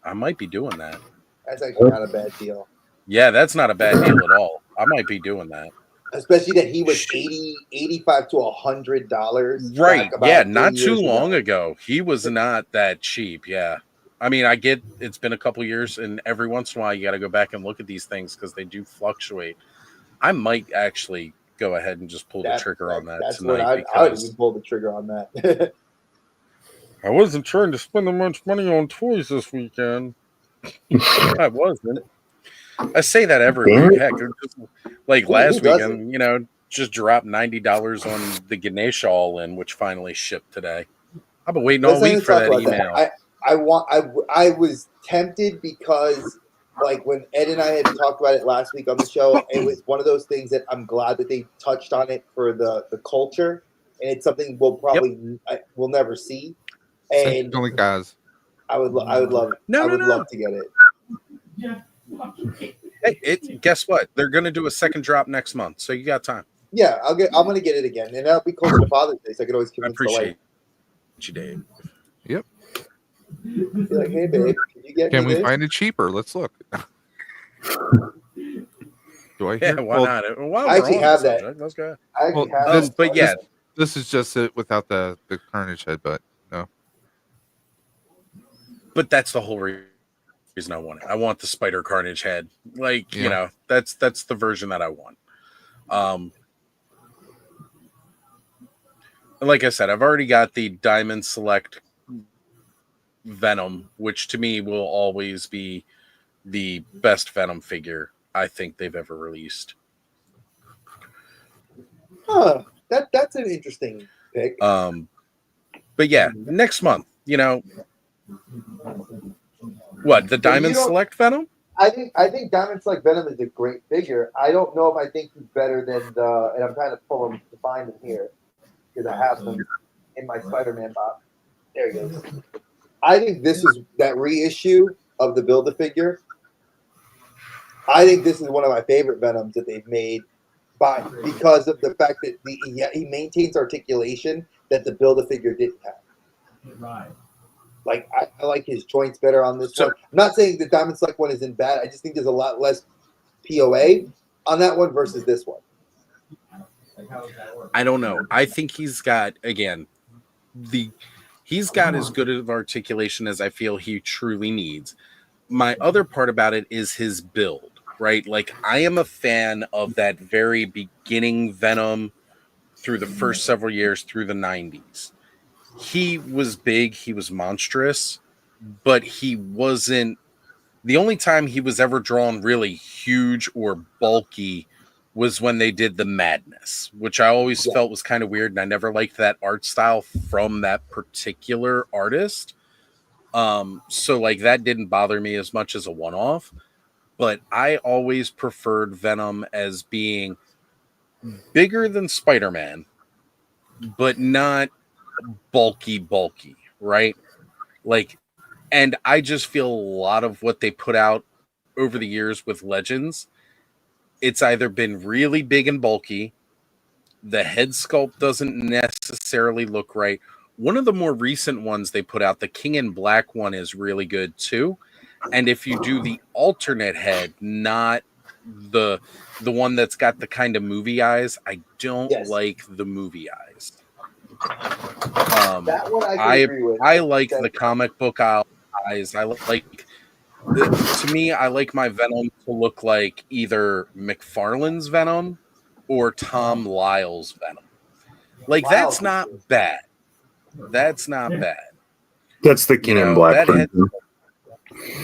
I might be doing that. That's actually not a bad deal. Yeah, that's not a bad deal at all. I might be doing that. Especially that he was $85 to $100. Right. Yeah, not too long ago. He was not that cheap. Yeah. I mean, I get it's been a couple years, and every once in a while you got to go back and look at these things because they do fluctuate. I might actually go ahead and just pull the trigger on that tonight. I would even pull the trigger on that. I wasn't trying to spend that much money on toys this weekend. I wasn't. I say that every week. Heck, like last weekend, just dropped $90 on the Ganesha All-In, which finally shipped today. I've been waiting all week for that email. I was tempted because, like, when Ed and I had talked about it last week on the show, it was one of those things that I'm glad that they touched on it for the culture, and it's something we'll probably we'll never see. And only guys. I would love to get it. Hey, guess what? They're gonna do a second drop next month, so you got time. Yeah, I'm gonna get it again, and that'll be closer to Father's Day, so I can always I convince appreciate you, Dave. Yep. Be like, hey babe, can you get Can me we this? find it cheaper? Let's look. Do I Yeah, hear? why not? While I we're actually on have the that. subject, let's go. I actually have this, it. But yeah, this is just it without the Carnage head, but no. but that's the whole reason I want it. I want the Spider Carnage head. Like, Yeah. you know, that's the version that I want. Like I said, I've already got the Diamond Select Venom, which to me will always be the best Venom figure I think they've ever released. Huh. That's an interesting pick. But yeah, next month, you know, what, the Diamond Select Venom? I think Diamond Select Venom is a great figure. I don't know if I think he's better than the, and I'm trying to pull him to find him here because I have them in my Spider-Man box. There he goes. I think this is that reissue of the Build-A-Figure. I think this is one of my favorite Venoms that they've made, because of the fact that he maintains articulation that the Build-A-Figure didn't have. Right. Like I like his joints better on this one. I'm not saying the Diamond Select one isn't bad. I just think there's a lot less POA on that one versus this one. I don't know. I think he's got, again, he's got as good of articulation as I feel he truly needs. My other part about it is his build, right? Like, I am a fan of that very beginning Venom through the first several years through the 90s. He was big, he was monstrous, but he wasn't. The only time he was ever drawn really huge or bulky was when they did the Madness, which I always felt was kind of weird, and I never liked that art style from that particular artist. So like that didn't bother me as much as a one-off, but I always preferred Venom as being bigger than Spider-Man, but not bulky, right? Like, and I just feel a lot of what they put out over the years with Legends, it's either been really big and bulky, the head sculpt doesn't necessarily look right. One of the more recent ones they put out, the King in Black one, is really good too. And if you do the alternate head, not the one that's got the kind of movie eyes, I don't like the movie eyes. That one I can agree with. I like the comic book eyes. I like, to me, I like my Venom to look like either McFarlane's Venom or Tom Lyle's Venom. Like, that's not bad. That's not bad. That's the King in Black version.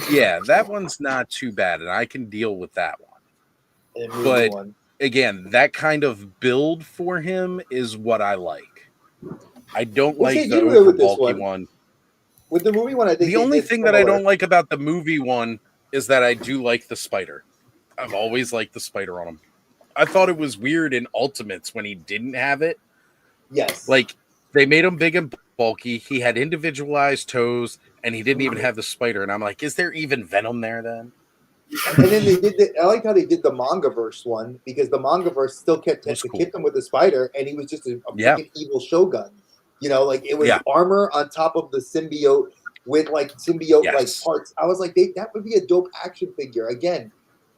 Yeah, that one's not too bad, and I can deal with that one. But again, that kind of build for him is what I like. I don't like the over bulky one. With the movie one, I think the only thing that I don't like about the movie one is that I do like the spider. I've always liked the spider on him. I thought it was weird in Ultimates when he didn't have it. Yes. Like, they made him big and bulky. He had individualized toes, and he didn't even have the spider. And I'm like, is there even Venom there then? And then they did I like how they did the Mangaverse one, because the Mangaverse still kept him with the spider, and he was just a freaking evil Shogun. You know, like it was armor on top of the symbiote with like symbiote like parts. I was like, that would be a dope action figure. Again,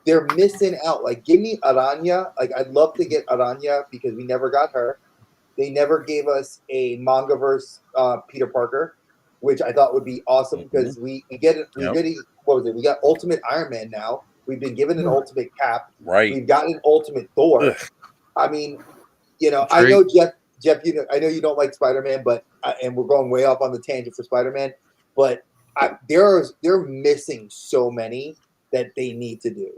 they're missing out. Like, give me Aranya. Like, I'd love to get Aranya because we never got her. They never gave us a Mangaverse Peter Parker, which I thought would be awesome because we get it. We're getting, what was it? We got Ultimate Iron Man now. We've been given an Ultimate Cap. Right. We've got an Ultimate Thor. I mean, you know, I know Jeff, you know, I know you don't like Spider-Man, but and we're going way off on the tangent for Spider-Man, but they're missing so many that they need to do.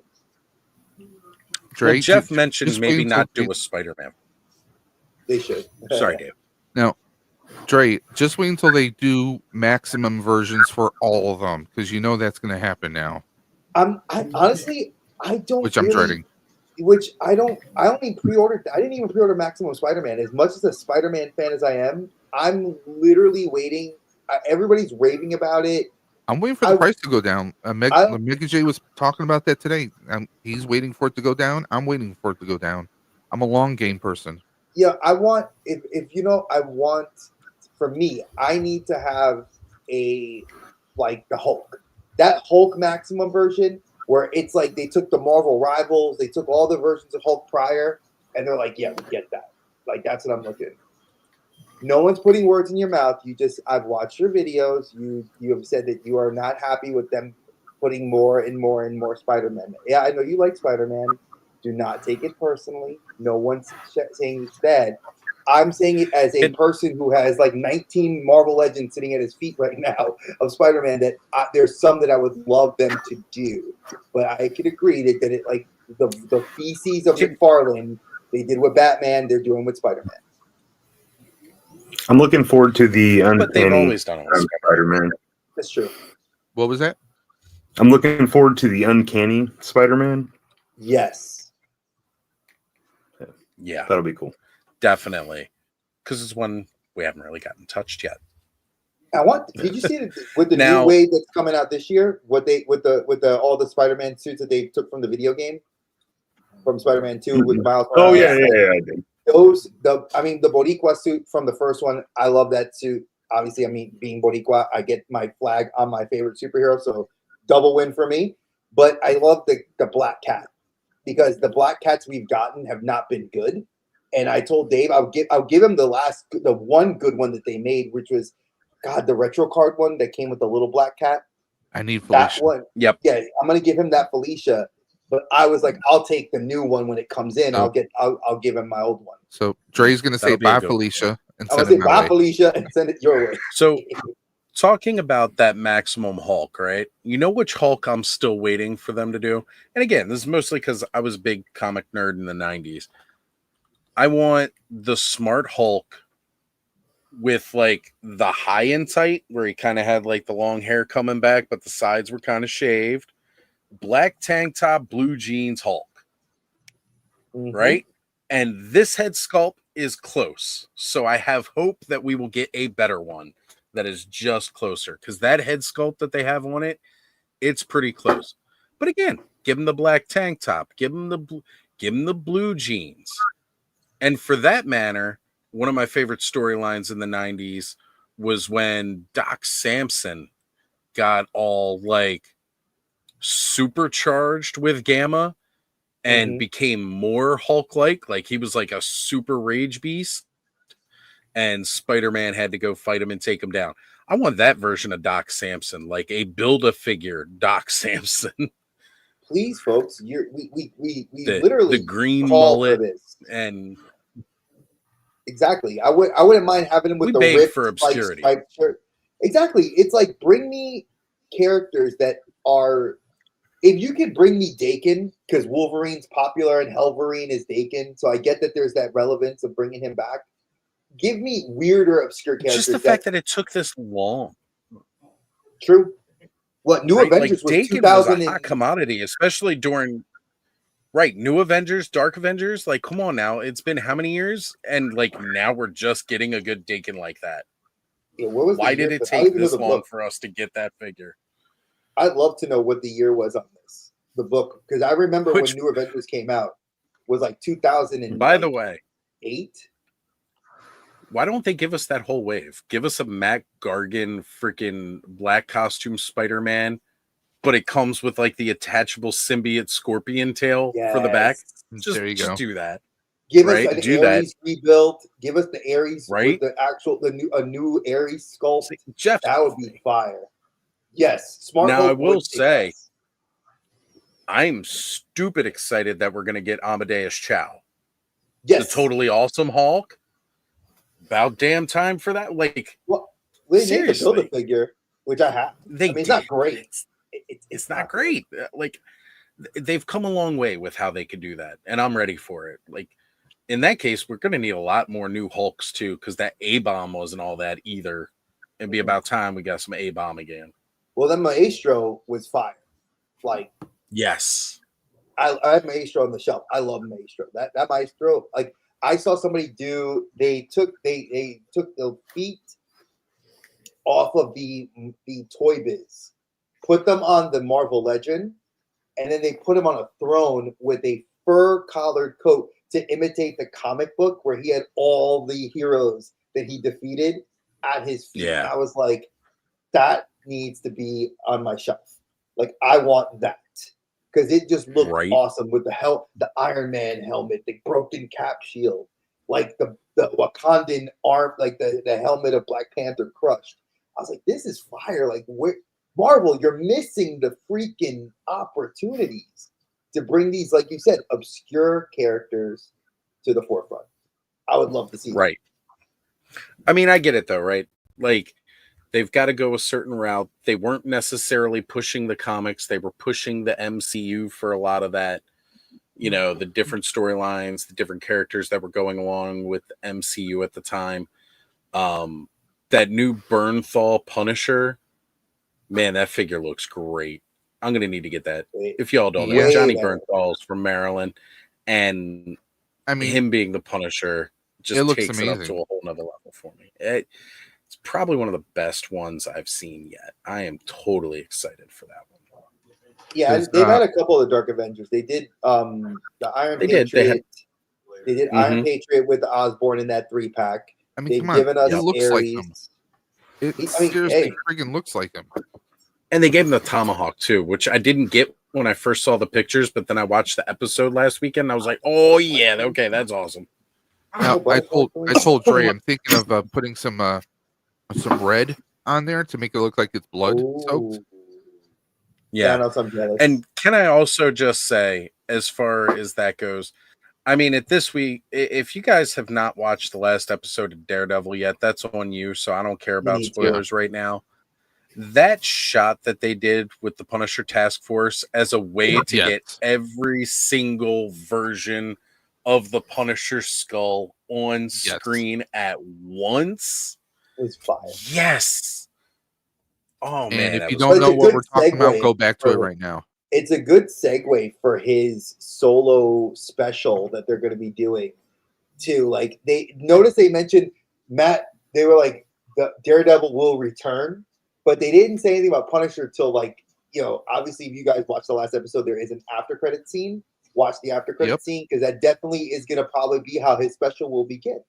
Well, Jeff mentioned maybe not do a Spider-Man. They should. Sorry, Dave. No, Dre, just wait until they do maximum versions for all of them, because you know that's going to happen now. I honestly, I don't. Which I'm dreading. Which I don't. I only pre-ordered. I didn't even pre-order Maximum Spider-Man. As much as a Spider-Man fan as I am, I'm literally waiting. Everybody's raving about it. I'm waiting for the price to go down. MEGAJAY was talking about that today. He's waiting for it to go down. I'm waiting for it to go down. I'm a long game person. Yeah, I want if you know, I want for me, I need to have a like the Hulk. That Hulk maximum version where it's like they took the Marvel Rivals, they took all the versions of Hulk prior, and they're like, yeah, we get that. Like that's what I'm looking. No one's putting words in your mouth. I've watched your videos. You have said that you are not happy with them putting more and more and more Spider-Man. Yeah, I know you like Spider-Man. Do not take it personally. No one's saying it's bad. I'm saying it as a person who has like 19 Marvel Legends sitting at his feet right now of Spider-Man. That there's some that I would love them to do, but I could agree that it like the feces of McFarlane. They did with Batman. They're doing with Spider-Man. I'm looking forward to the But they've Uncanny always done it with Spider-Man. That's true. What was that? I'm looking forward to the Uncanny Spider-Man. Yes. Yeah, that'll be cool. Definitely, because it's one we haven't really gotten touched yet. Did you see it with the new wave that's coming out this year? What they with the all the Spider-Man suits that they took from the video game, from Spider-Man 2 with Miles Oh Morales. yeah, I did. The Boricua suit from the first one, I love that suit. Obviously, I mean, being Boricua, I get my flag on my favorite superhero, so double win for me. But I love the Black Cat because the Black Cats we've gotten have not been good. And I told Dave I'll give him the one good one that they made, which was the retro card one that came with the little Black Cat. I need Felicia. That one. Yep. Yeah, I'm gonna give him that Felicia. But I was like, I'll take the new one when it comes in. Oh. I'll give him my old one. So Dre's gonna say bye, Felicia, and send it bye, Felicia, and send it your way. So, talking about that Maximum Hulk, right? You know which Hulk I'm still waiting for them to do? And again, this is mostly because I was a big comic nerd in the 90s. I want the Smart Hulk with like the high insight where he kind of had like the long hair coming back, but the sides were kind of shaved. Black tank top, blue jeans Hulk. Mm-hmm. Right? And this head sculpt is close. So I have hope that we will get a better one that is just closer. Because that head sculpt that they have on it, it's pretty close. But again, give him the black tank top. Give him the blue jeans. And for that matter, one of my favorite storylines in the 90s was when Doc Samson got all like supercharged with gamma and became more Hulk-like. Like he was like a super rage beast. And Spider-Man had to go fight him and take him down. I want that version of Doc Samson, like a Build-A-Figure Doc Samson. Please, folks, we literally the green mullet and exactly. I wouldn't mind having him with the ripped for obscurity. Shirt. Exactly. It's like bring me characters that are. If you could bring me Dakin, because Wolverine's popular and Helverine is Dakin, so I get that there's that relevance of bringing him back. Give me weirder, obscure characters. Just the fact that it took this long. True. What New Avengers was Dakin 2000 was a hot commodity, especially during New Avengers, Dark Avengers. Like, come on now, it's been how many years? And like now we're just getting a good Dakin like that. Yeah, why did it take this long for us to get that figure? I'd love to know what the year was on this, the book, because I remember when New Avengers came out was like 2000. And by the way, 8. Why don't they give us that whole wave? Give us a Mac Gargan freaking black costume Spider-Man, but it comes with like the attachable symbiote scorpion tail for the back. Just do that. Give us an Ares rebuilt. Give us the Ares with a new Ares sculpt. Jeff, that would be fire. Yes, smart. Now I will say, I'm stupid excited that we're going to get Amadeus Chow. Yes, the totally awesome Hulk. About damn time for that. Like, they need to build a figure, which I have. It's not great. It's not great. Like, they've come a long way with how they can do that, and I'm ready for it. Like, in that case, we're going to need a lot more new Hulks too, because that A-bomb wasn't all that either. It'd be about time we got some A-bomb again. Well, then Maestro was fire. Like, yes, I have Maestro on the shelf. I love Maestro. That Maestro, like, I saw somebody do. They took the feet off of the Toy Biz put them on the Marvel Legend, and then they put him on a throne with a fur-collared coat to imitate the comic book where he had all the heroes that he defeated at his feet. Yeah. And I was like, that needs to be on my shelf. Like, I want that. Because it just looked awesome with the Iron Man helmet, the broken cap shield, like the Wakandan arm, like the helmet of Black Panther crushed. I was like, this is fire. Like, Marvel, you're missing the freaking opportunities to bring these, like you said, obscure characters to the forefront. I would love to see that. I mean, I get it though, right? Like, they've got to go a certain route. They weren't necessarily pushing the comics. They were pushing the MCU for a lot of that, you know, the different storylines, the different characters that were going along with the MCU at the time. That new Bernthal Punisher, man, that figure looks great. I'm going to need to get that. If y'all don't know, Johnny Bernthal's from Maryland, and I mean, him being the Punisher just takes it up to a whole nother level for me. It's probably one of the best ones I've seen yet. I am totally excited for that one. Yeah, they've had a couple of the Dark Avengers. They did the Iron Patriot. They did Iron Patriot with the Osborn in that 3-pack. I mean, they've given us it looks Ares. like him. It seriously freaking looks like him. And they gave him the tomahawk too, which I didn't get when I first saw the pictures, but then I watched the episode last weekend and I was like, oh yeah, okay, that's awesome. Now, I told Dre I'm thinking of putting some red on there to make it look like it's blood soaked. Yeah. And can I also just say, as far as that goes, I mean, at this week, if you guys have not watched the last episode of Daredevil yet, that's on you. So I don't care about spoilers right now. That shot that they did with the Punisher Task Force as a way to get every single version of the Punisher skull on screen at once. It's fire. Yes. Oh, man. And if you don't know what we're talking about, go back to it right now. It's a good segue for his solo special that they're going to be doing too. Like, they mentioned Matt, they were like, the Daredevil will return, but they didn't say anything about Punisher till, like, you know, obviously if you guys watched the last episode, there is an after credit scene. Watch the after credit scene, because that definitely is going to probably be how his special will begin.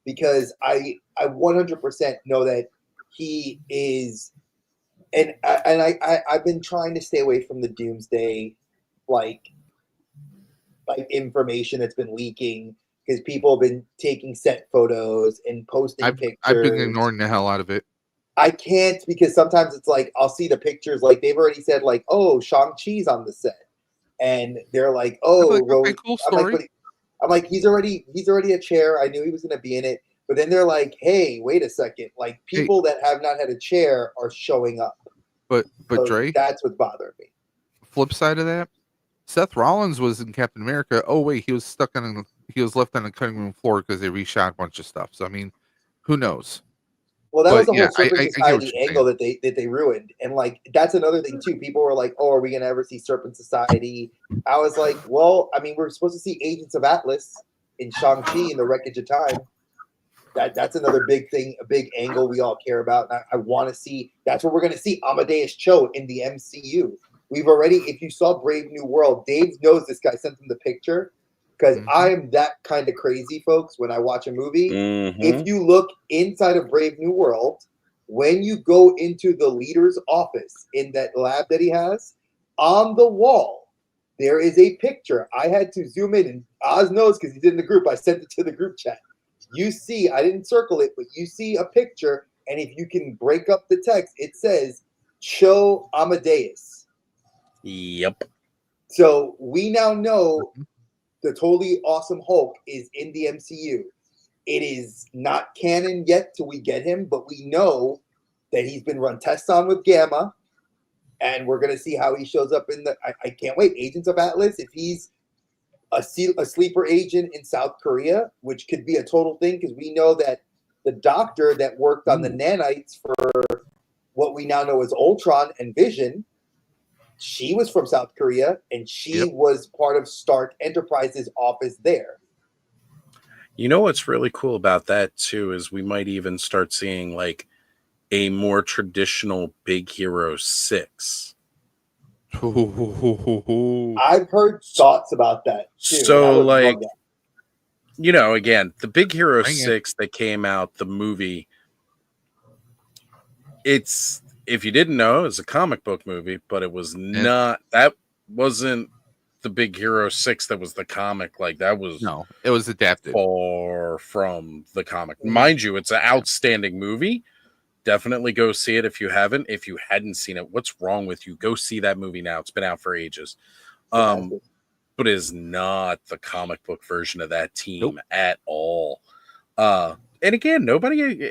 Because I 100% know that he is, and I've been trying to stay away from the Doomsday like information that's been leaking, because people have been taking set photos and posting pictures. I've been ignoring the hell out of it. I can't, because sometimes it's like I'll see the pictures, like they've already said, like, oh, Shang-Chi's on the set. And they're like, oh, like, okay, cool story. I'm like, he's already a chair. I knew he was going to be in it. But then they're like, hey, wait a second. Like, people that have not had a chair are showing up. But so Dre, that's what's bothering me. Flip side of that, Seth Rollins was in Captain America. Oh wait, he was left on the cutting room floor because they reshot a bunch of stuff. So I mean, who knows? Well, that was the whole Serpent Society angle that they ruined. And like, that's another thing too. People were like, oh, are we going to ever see Serpent Society? I was like, well, I mean, we're supposed to see Agents of Atlas in Shang-Chi in the Wreckage of Time. That's another big thing, a big angle we all care about. And I want to see, that's what we're going to see, Amadeus Cho in the MCU. We've already, if you saw Brave New World, Dave knows this guy sent him the picture. Because I am that kind of crazy, folks, when I watch a movie. If you look inside of Brave New World, when you go into the leader's office in that lab that he has, on the wall, there is a picture. I had to zoom in, and Oz knows because he's in the group. I sent it to the group chat. You see, I didn't circle it, but you see a picture, and if you can break up the text, it says, Cho Amadeus. Yep. So we now know the totally awesome Hulk is in the MCU. It is not canon yet till we get him, but we know that he's been run tests on with Gamma, and we're going to see how he shows up in the... I can't wait. Agents of Atlas, if he's a sleeper agent in South Korea, which could be a total thing, because we know that the doctor that worked on the nanites for what we now know as Ultron and Vision, she was from South Korea, and she was part of Stark Enterprises' office there. You know what's really cool about that, too, is we might even start seeing, like, a more traditional Big Hero 6 I've heard thoughts about that too. And I So, would love like, that. you know, again, the Big Hero Bring it. 6 that came out, the movie, it's, if you didn't know, it's a comic book movie, but it was not, that wasn't the Big Hero 6 that was the comic. Like, that was No, it was adapted. far from the comic. Mind you, it's an outstanding movie. Definitely go see it if you haven't. If you hadn't seen it, what's wrong with you? Go see that movie now. It's been out for ages. But it is not the comic book version of that team at all. And again, nobody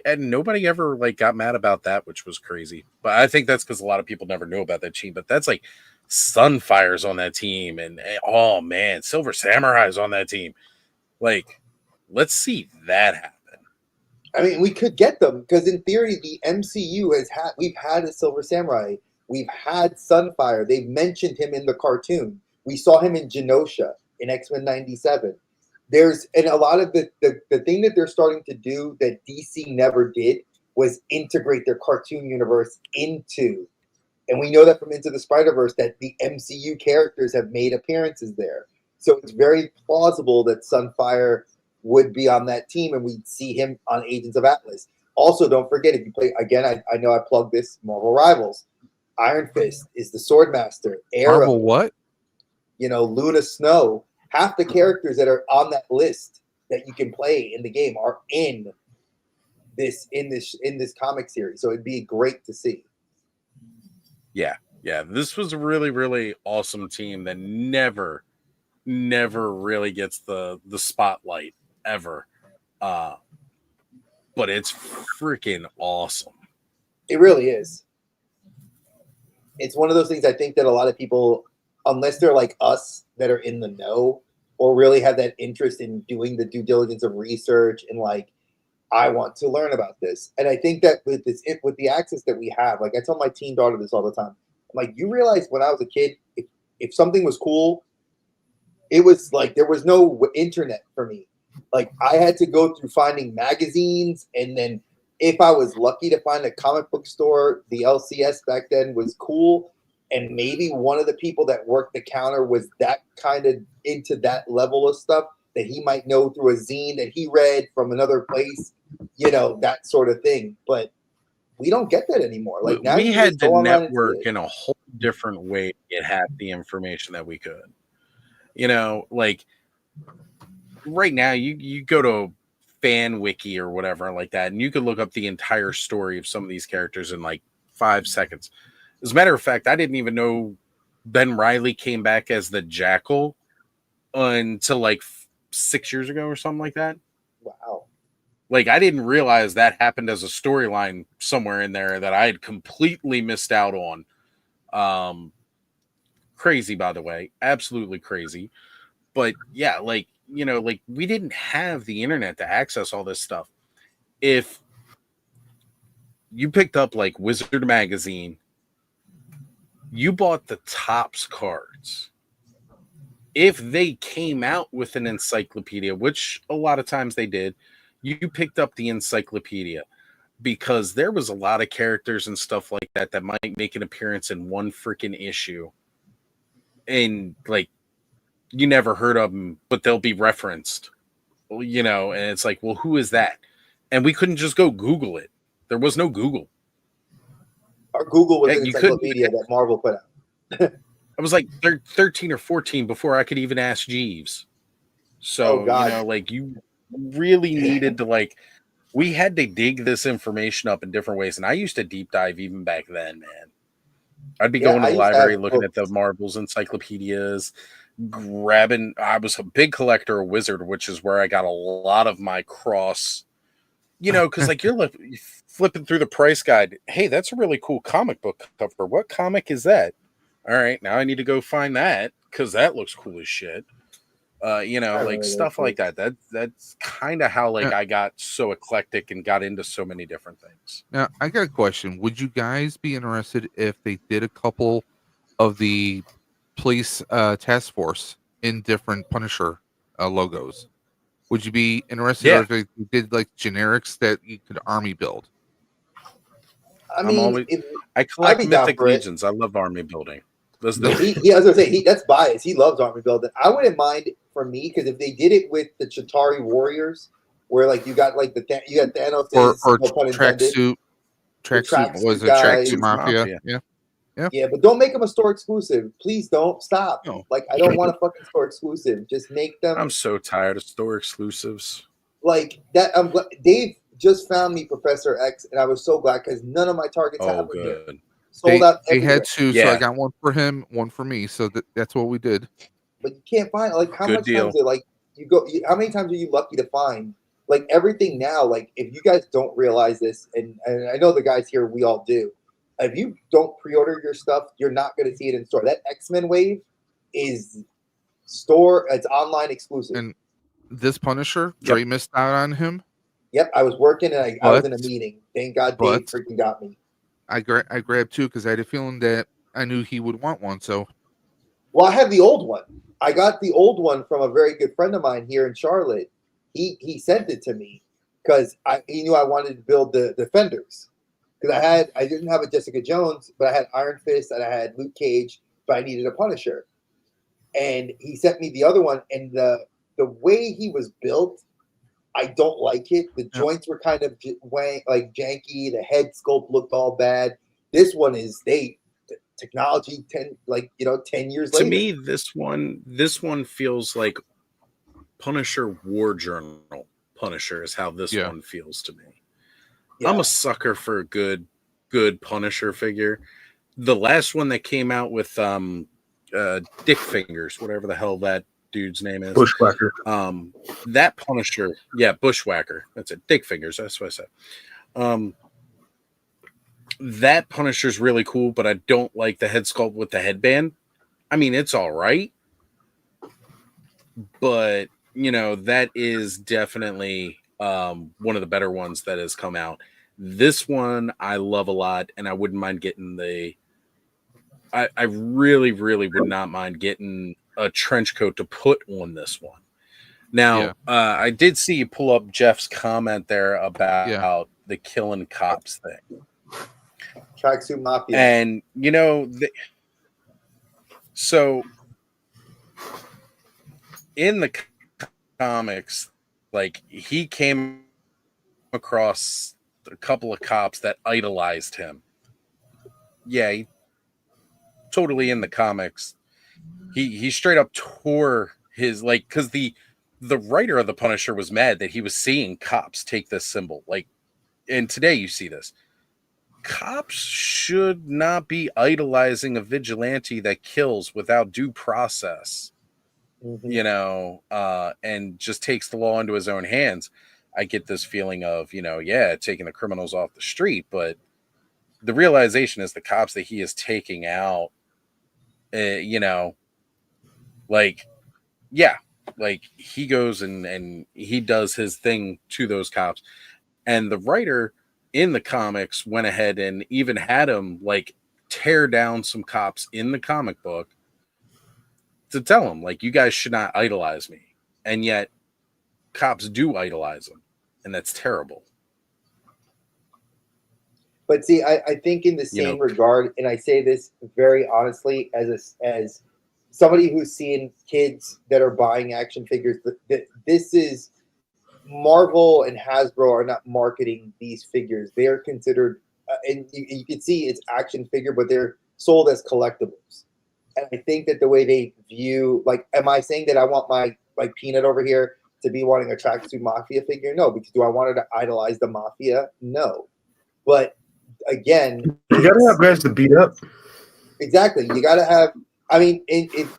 ever like got mad about that, which was crazy. But I think that's because a lot of people never knew about that team. But that's like Sunfire's on that team, and oh man, Silver Samurai's on that team. Like, let's see that happen. I mean, we could get them because in theory, the MCU we've had a Silver Samurai, we've had Sunfire. They've mentioned him in the cartoon. We saw him in Genosha in X-Men 97. And a lot of the thing that they're starting to do that DC never did was integrate their cartoon universe into, and we know that from Into the Spider-Verse that the MCU characters have made appearances there. So it's very plausible that Sunfire would be on that team and we'd see him on Agents of Atlas. Also, don't forget, if you play, again, I know I plugged this, Marvel Rivals. Iron Fist is the Swordmaster. Arrow, Marvel what? You know, Luna Snow. Half the characters that are on that list that you can play in the game are in this comic series. So it'd be great to see. Yeah. This was a really, really awesome team that never really gets the spotlight ever. But it's freaking awesome. It really is. It's one of those things I think that a lot of people, unless they're like us that are in the know or really have that interest in doing the due diligence of research and like, I want to learn about this. And I think that with the access that we have, like I tell my teen daughter this all the time. I'm like, you realize when I was a kid, if something was cool, it was like there was no internet for me. Like I had to go through finding magazines, and then if I was lucky to find a comic book store, the LCS back then was cool. And maybe one of the people that worked the counter was that kind of into that level of stuff that he might know through a zine that he read from another place, you know, that sort of thing. But we don't get that anymore. Like now we had to network in a whole different way to get half the information that we could. You know, like right now you go to Fan Wiki or whatever like that, and you could look up the entire story of some of these characters in like 5 seconds. As a matter of fact, I didn't even know Ben Reilly came back as the Jackal until like 6 years ago or something like that. Wow. Like I didn't realize that happened as a storyline somewhere in there that I had completely missed out on. Crazy, by the way, absolutely crazy. But yeah, like, you know, like we didn't have the internet to access all this stuff. If you picked up like Wizard Magazine, you bought the Topps cards. If they came out with an encyclopedia, which a lot of times they did, you picked up the encyclopedia because there was a lot of characters and stuff like that that might make an appearance in one freaking issue. And like, you never heard of them, but they'll be referenced, you know, and it's like, well, who is that? And we couldn't just go Google it. There was no Google. Our Google was an encyclopedia that Marvel put out. I was like 13 or 14 before I could even ask Jeeves. So, you know, like you really needed to like, we had to dig this information up in different ways. And I used to deep dive even back then, man. I'd be going to the library, looking at the Marvel's encyclopedias, grabbing. I was a big collector of Wizard, which is where I got a lot of my cross, you know, because like you're flipping through the price guide. Hey, that's a really cool comic book cover. What comic is that? All right, now I need to go find that because that looks cool as shit. You know, like stuff like that. That's kind of how like I got so eclectic and got into so many different things. Now, I got a question. Would you guys be interested if they did a couple of the police task force in different Punisher logos? Would you be interested if they did like generics that you could army build? I mean, I collect Mythic Legions. I love army building. Let's do Nope. it. He, I was gonna say that's biased. He loves army building. I wouldn't mind for me because if they did it with the Chitauri Warriors, where like you got like you got Thanos, Or no pun intended. tracksuit. The Tracksuit was tracksuit it guys. Tracksuit Mafia? Yeah. Yeah, but don't make them a store exclusive. Please don't stop. No. Like I don't want a fucking store exclusive. Just make them I'm so tired of store exclusives. like that. I'm glad Dave just found me Professor X, and I was so glad because none of my targets Oh, happened here. good. Sold out They everywhere. had two, so Yeah. I got one for him, one for me. So that's what we did. But you can't find like how Good much deal. times are like how many times are you lucky to find like everything now? Like if you guys don't realize this, and I know the guys here, we all do. If you don't pre-order your stuff, you're not going to see it in store. That X-Men wave is it's online exclusive. And this Punisher, Dre missed out on him. Yep, I was working and I was in a meeting. Thank God Dave but- freaking got me. I grabbed two because I had a feeling that I knew he would want one. So Well, I have the old one. I got the old one from a very good friend of mine here in Charlotte. He sent it to me because he knew I wanted to build the Defenders. Because I didn't have a Jessica Jones, but I had Iron Fist and I had Luke Cage, but I needed a Punisher. And he sent me the other one, and the way he was built, I don't like it. The joints were kind of like janky. The head sculpt looked all bad. This one is technology 10 years later. To me, this one feels like Punisher War Journal. Punisher is how this one feels to me. Yeah. I'm a sucker for a good Punisher figure. The last one that came out with Dick Fingers, whatever the hell that dude's name is. Bushwhacker. That Punisher, Bushwhacker. That's it. Dick Fingers. That's what I said. That Punisher's really cool, but I don't like the head sculpt with the headband. I mean, it's all right, but that is definitely one of the better ones that has come out. This one I love a lot, and I wouldn't mind getting I really, really would not mind getting a trench coat to put on this one. Now, I did see you pull up Jeff's comment there about the killing cops thing. Tracksuit Mafia. And, so in the comics, like he came across a couple of cops that idolized him. Yeah, he totally in the comics. He straight up tore his because the writer of the Punisher was mad that he was seeing cops take this symbol. And today you see this. Cops should not be idolizing a vigilante that kills without due process. And just takes the law into his own hands. I get this feeling of, taking the criminals off the street, but the realization is the cops that he is taking out, he goes and he does his thing to those cops. And the writer in the comics went ahead and even had him tear down some cops in the comic book to tell them, you guys should not idolize me. And yet cops do idolize him. And that's terrible. But see, I think in the same regard, and I say this very honestly, as somebody who's seen kids that are buying action figures, this is Marvel and Hasbro are not marketing these figures. They are considered, and you can see it's action figure, but they're sold as collectibles. And I think that the way they view, am I saying that I want my Peanut over here to be wanting a Tracksuit Mafia figure? No, because do I want her to idolize the Mafia? No. But again, you gotta have guys to beat up. Exactly. You gotta have. I mean,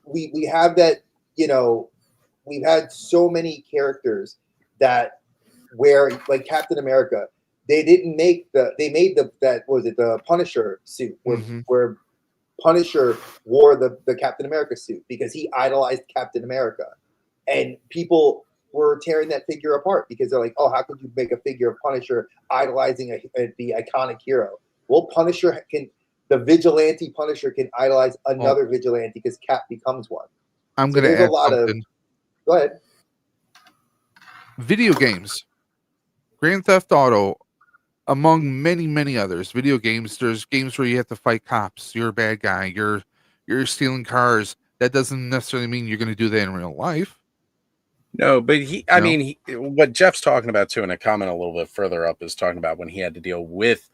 we have that. We've had so many characters that where Captain America, they made the Punisher suit where Punisher wore the Captain America suit because he idolized Captain America, and people were tearing that figure apart because they're like, oh, how could you make a figure of Punisher idolizing the iconic hero? Well, the vigilante Punisher can idolize another vigilante because Cap becomes one. I'm going to add something. Go ahead. Video games, Grand Theft Auto, among many, many others. Video games, there's games where you have to fight cops. You're a bad guy. You're you're stealing cars. That doesn't necessarily mean you're going to do that in real life. No, but I mean, what Jeff's talking about too, and a comment a little bit further up is talking about when he had to deal with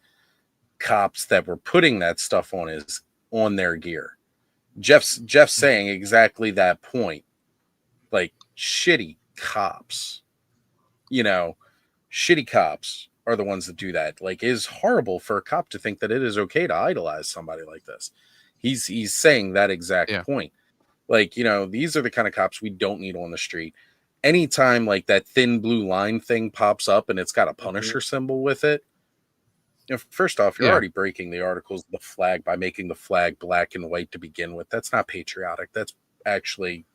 cops that were putting that stuff on their gear. Jeff's saying exactly that point. Like shitty cops, shitty cops are the ones that do that. Like, it is horrible for a cop to think that it is okay to idolize somebody like this. He's saying that exact point. Like, these are the kind of cops we don't need on the street. Anytime like that thin blue line thing pops up and it's got a Punisher symbol with it, first off, you're already breaking the articles of the flag by making the flag black and white to begin with. That's not patriotic. That's actually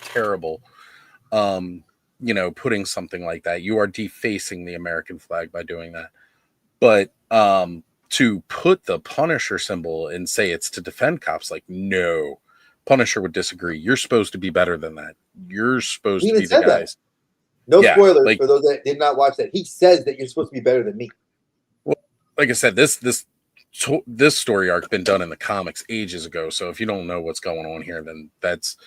terrible. Putting something like that, you are defacing the American flag by doing that. But to put the Punisher symbol and say it's to defend cops, like, no, Punisher would disagree. You're supposed to be better than that. You're supposed to be the guys. No spoilers for those that did not watch that. He says that you're supposed to be better than me. Well, like I said, this story arc's been done in the comics ages ago. So if you don't know what's going on here, then that's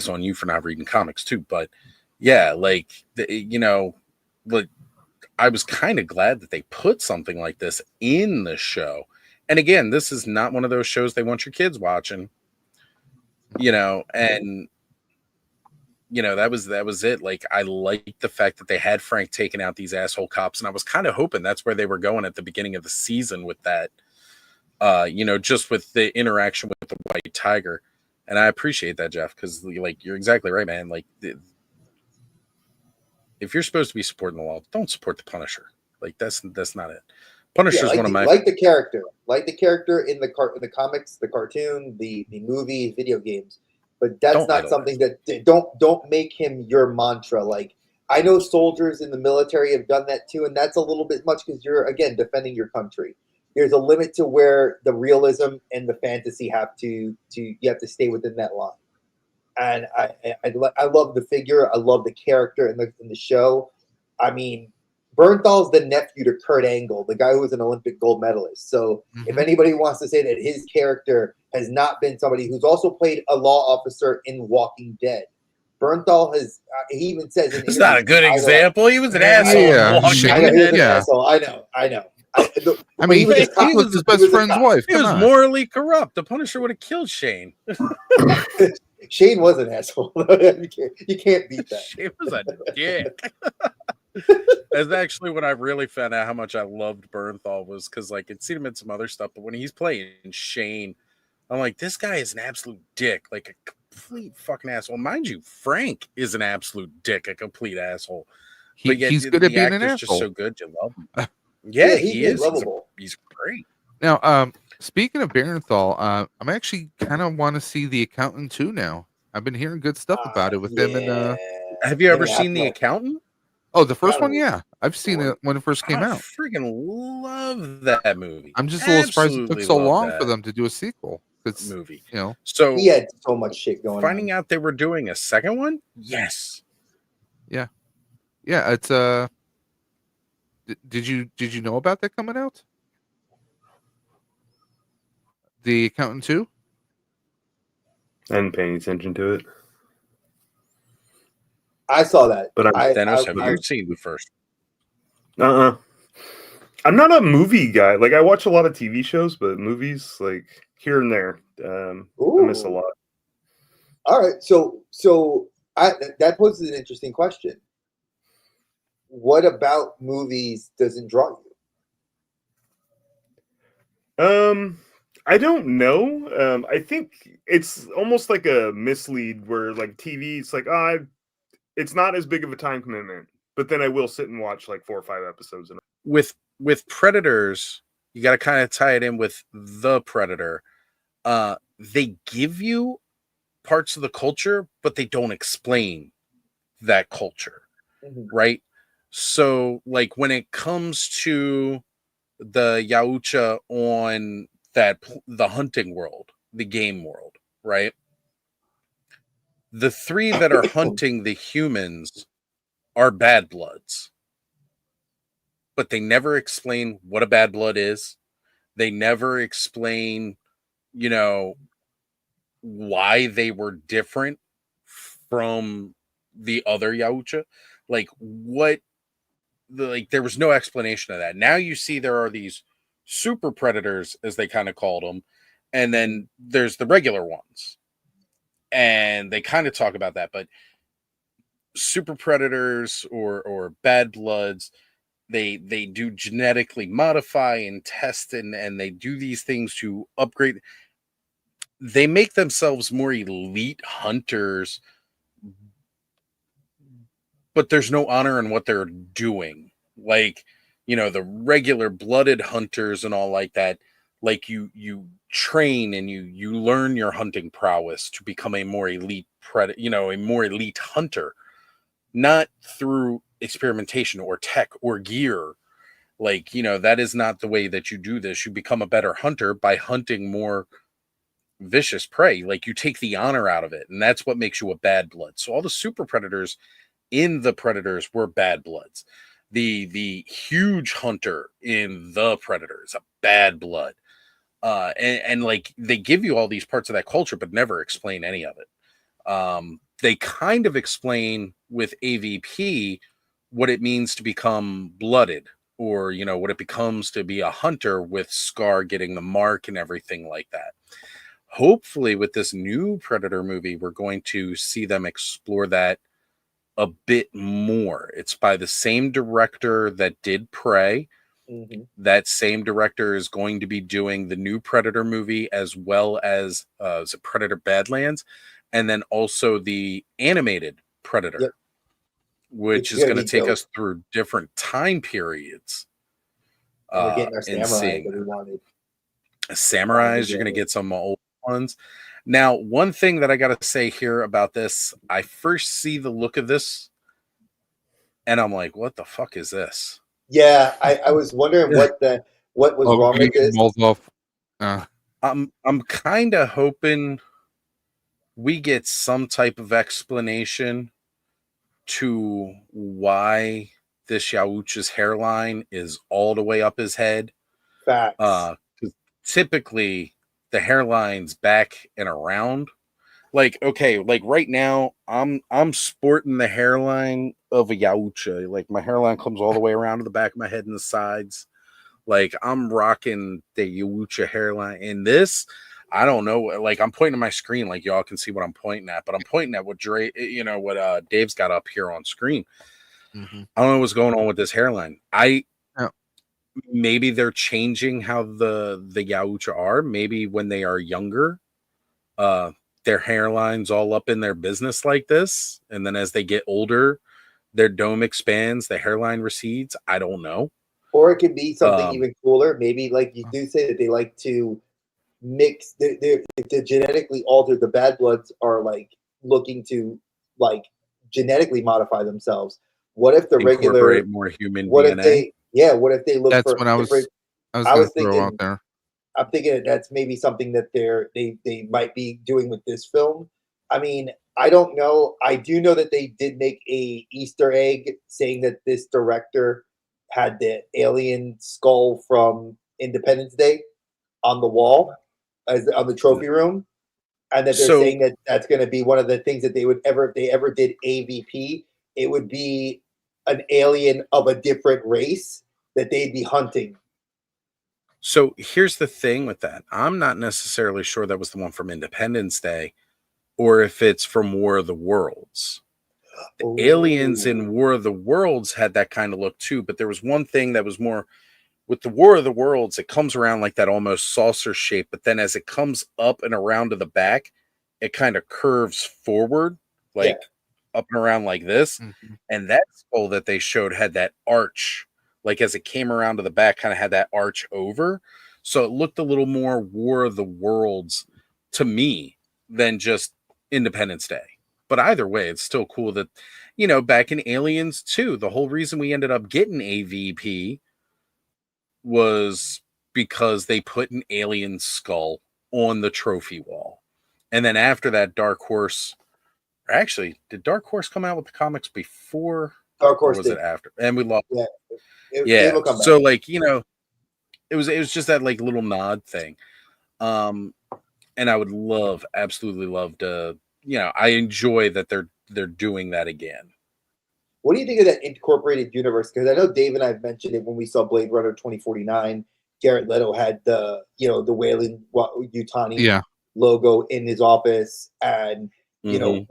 on you for not reading comics too. But yeah, like, like, I was kind of glad that they put something like this in the show. And again, this is not one of those shows they want your kids watching. And that was it. Like, I liked the fact that they had Frank taking out these asshole cops, and I was kind of hoping that's where they were going at the beginning of the season with that, just with the interaction with the White Tiger. And I appreciate that, Jeff, because like, you're exactly right, man. Like, if you're supposed to be supporting the law, don't support the Punisher. Like, that's not it. Punisher's one of my the character in the comics, the cartoon, the movie, video games. But that's not something that don't make him your mantra. Like, I know soldiers in the military have done that too, and that's a little bit much because you're, again, defending your country. There's a limit to where the realism and the fantasy you have to stay within that line. And I love the figure. I love the character in the show. I mean, Bernthal's the nephew to Kurt Angle, the guy who was an Olympic gold medalist. So if anybody wants to say that his character has not been somebody who's also played a law officer in Walking Dead, Bernthal has, he even says... It's not a good example. He was an asshole. I know. I mean, he was his best friend's wife. He was morally corrupt. The Punisher would have killed Shane. Shane was an asshole. You can't beat that. Shane was a dick. That's actually when I really found out how much I loved Bernthal, was because, like, I'd seen him in some other stuff, but when he's playing Shane, I'm like, this guy is an absolute dick, like a complete fucking asshole. Mind you, Frank is an absolute dick, a complete asshole. But yet, he's good at being an asshole. Just so good, you love him. Yeah, he is lovable. He's great. Now, speaking of Bernthal, I'm actually kind of want to see The Accountant too now. I've been hearing good stuff about it with him. And have you ever seen The Accountant? Oh, the first one, yeah. I've seen it when it first came out. I freaking love that movie. I'm just a little surprised it took so long for them to do a sequel. It's movie, So he had so much shit going on. Finding out they were doing a second one, yes. Yeah. It's Did you know about that coming out? The Accountant 2? I didn't pay any attention to it. I saw that. But Thanos, have you seen the first? I'm not a movie guy. Like, I watch a lot of TV shows, but movies, like, here and there. I miss a lot. All right. So that poses an interesting question. What about movies doesn't draw you? I don't know. I think it's almost like a mislead where, like, TV, it's like, it's not as big of a time commitment, but then I will sit and watch like 4 or 5 episodes. With Predators, you got to kind of tie it in with The Predator. They give you parts of the culture, but they don't explain that culture, right? So, like, when it comes to the Yautja on the hunting world, the game world, right? The 3 that are hunting the humans are bad bloods, but they never explain what a bad blood is. They never explain, why they were different from the other Yautja. Like there was no explanation of that. Now you see there are these super predators, as they kind of called them, and then there's the regular ones. And they kind of talk about that, but super predators or bad bloods, they do genetically modify and test and they do these things to upgrade. They make themselves more elite hunters, but there's no honor in what they're doing. Like, the regular blooded hunters and all like that, like you train and you learn your hunting prowess to become a more elite a more elite hunter, not through experimentation or tech or gear. Like, that is not the way that you do this. You become a better hunter by hunting more vicious prey. Like, you take the honor out of it, and that's what makes you a bad blood. So all the super predators in the Predators were bad bloods. The huge hunter in the Predators, a bad blood. And like, they give you all these parts of that culture, but never explain any of it. They kind of explain with AVP what it means to become blooded, or, what it becomes to be a hunter with Scar getting the mark and everything like that. Hopefully with this new Predator movie, we're going to see them explore that a bit more. It's by the same director that did Prey. Mm-hmm. That same director is going to be doing the new Predator movie, as well as Predator Badlands, and then also the animated Predator, yep, which is going to take us through different time periods. We're getting our samurai that we wanted. Samurais, you're going to get some old ones. Now, one thing that I got to say here about this, I first see the look of this, and I'm like, what the fuck is this? Yeah, I was wondering what was wrong with this. I'm kind of hoping we get some type of explanation to why this Yautja's hairline is all the way up his head. Facts. 'Cause typically the hairline's back and around. Like, okay, like right now I'm sporting the hairline of a Yautja. Like, my hairline comes all the way around to the back of my head and the sides. Like, I'm rocking the Yautja hairline. In this, I don't know. Like, I'm pointing to my screen, like y'all can see what I'm pointing at, but I'm pointing at what what Dave's got up here on screen. Mm-hmm. I don't know what's going on with this hairline. Maybe they're changing how the Yautja are. Maybe when they are younger, their hairline's all up in their business like this, and then as they get older, their dome expands, the hairline recedes. I don't know. Or it could be something even cooler. Maybe, like you do say, that they like to mix. They're genetically altered. The bad bloods are like looking to like genetically modify themselves. What if the regular more human? What DNA? What if they look? That's for what I was thinking out there. I'm thinking that that's maybe something that they might be doing with this film. I mean, I don't know. I do know that they did make a Easter egg saying that this director had the alien skull from Independence Day on the wall, on the trophy room, and that they're saying that that's going to be one of the things that they would if they ever did AVP, it would be an alien of a different race that they'd be hunting. So here's the thing with that. I'm not necessarily sure that was the one from Independence Day, or if it's from War of the Worlds. The aliens in War of the Worlds had that kind of look too, but there was one thing that was more with the War of the Worlds. It comes around like that almost saucer shape, but then as it comes up and around to the back, it kind of curves forward, like up and around like this. Mm-hmm. And that skull that they showed had that arch. Like, as it came around to the back, kind of had that arch over. So it looked a little more War of the Worlds to me than just Independence Day. But either way, it's still cool that, back in Aliens 2, the whole reason we ended up getting AVP was because they put an alien skull on the trophy wall. And then after that, Dark Horse... Actually, did Dark Horse come out with the comics before? Dark Horse or was did. it after? And we lost... Yeah. So, like, it was just that like little nod thing. and I would absolutely love to. I enjoy that they're doing that again. What do you think of that incorporated universe? Because I know Dave and I have mentioned it when we saw Blade Runner 2049. Garrett Leto had the Weyland Yutani logo in his office, and we know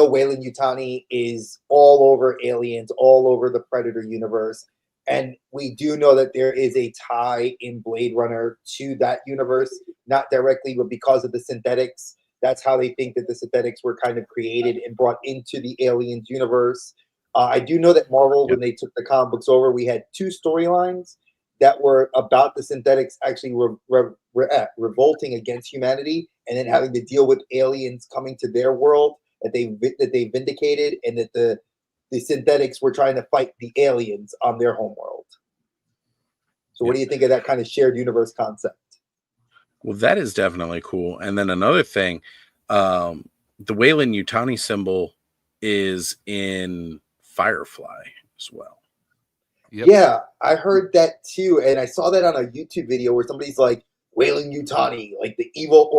Weyland Yutani is all over Aliens, all over the Predator universe, and we do know that there is a tie in Blade Runner to that universe, not directly, but because of the synthetics. That's how they think that the synthetics were kind of created and brought into the Aliens universe. I do know that Marvel, when they took the comic books over, we had 2 storylines that were about the synthetics actually revolting against humanity, and then having to deal with aliens coming to their world that they vindicated, and that the synthetics were trying to fight the aliens on their home world. So what do you think of that kind of shared universe concept? Well, that is definitely cool. And then another thing, the Weyland Yutani symbol is in Firefly as well. Yep. Yeah, I heard that too, and I saw that on a YouTube video where somebody's like, Weyland Yutani, like the evil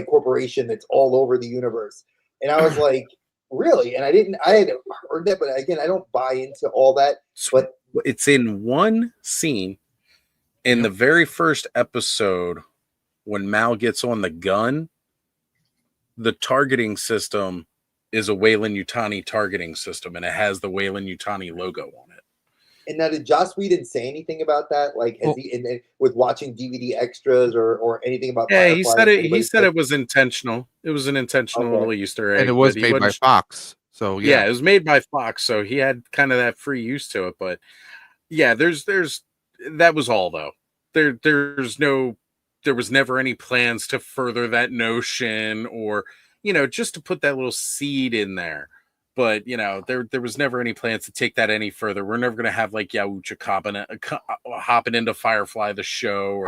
corporation that's all over the universe. And I was like, really? And I had heard that, but again, I don't buy into all that. But it's in one scene in the very first episode when Mal gets on the gun. The targeting system is a Weyland Yutani targeting system, and it has the Weyland Yutani logo on it. And now, did Joss Whedon say anything about that? Like, has he, with watching DVD extras or anything about? Yeah, Firefly, he said it was intentional. It was an intentional little Easter egg, and it was made by Fox. So yeah, it was made by Fox, so he had kind of that free use to it. But yeah, there's that was all though. There was never any plans to further that notion, or just to put that little seed in there. But there was never any plans to take that any further. We're never gonna have like Yaucha hopping into Firefly the show, or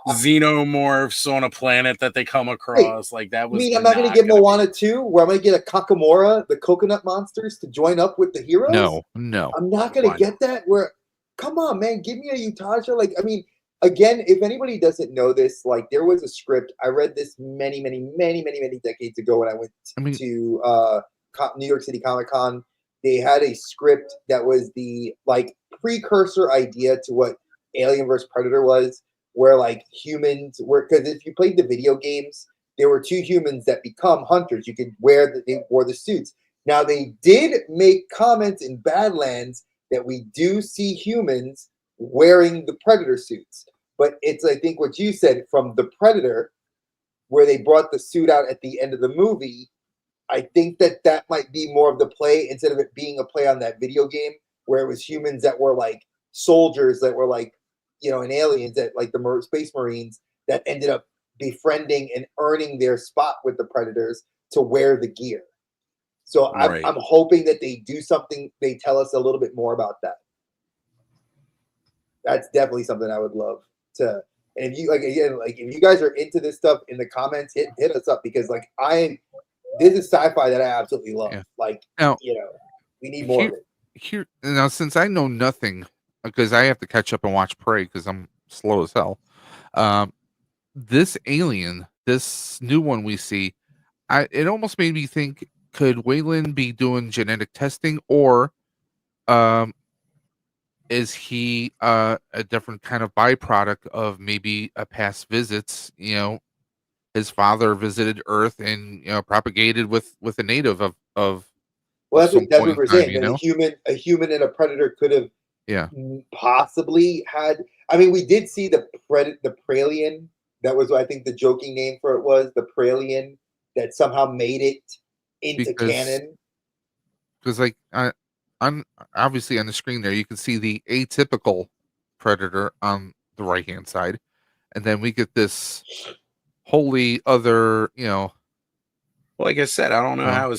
xenomorphs on a planet that they come across. Hey, like that was. I'm not gonna get Moana 2, where I'm gonna get a Kakamora, the coconut monsters, to join up with the heroes. No, I'm not gonna get that. Where, come on, man, give me a Utaja. Like, I mean, again, if anybody doesn't know this, like, there was a script. I read this many decades ago when I went to New York City Comic Con. They had a script that was the like precursor idea to what Alien vs Predator was, where like humans were, because if you played the video games, there were 2 humans that become hunters. You could they wore the suits. Now they did make comments in Badlands that we do see humans wearing the Predator suits, but it's, I think what you said, from the Predator, where they brought the suit out at the end of the movie. I think that might be more of the play, instead of it being a play on that video game where it was humans that were like soldiers that were like, in Aliens, that like the Space Marines that ended up befriending and earning their spot with the Predators to wear the gear. So I'm hoping that they do something. They tell us a little bit more about that. That's definitely something I would love to. And if you if you guys are into this stuff, in the comments, hit us up, because like this is sci-fi that I absolutely love. Yeah. Like, now, we need more of it. Here now, since I know nothing, because I have to catch up and watch Prey because I'm slow as hell. This alien, this new one we see, it almost made me think: could Weyland be doing genetic testing, or is he a different kind of byproduct of maybe a past visits? His father visited Earth and propagated with a native of. Well, that's what we're saying. A human and a predator could have possibly had. I mean, we did see the Pralien. That was, I think, the joking name for it was the Pralien that somehow made it into canon. Because, like, I'm obviously on the screen there, you can see the atypical predator on the right hand side, and then we get this wholly other, Well, like I said, I don't know how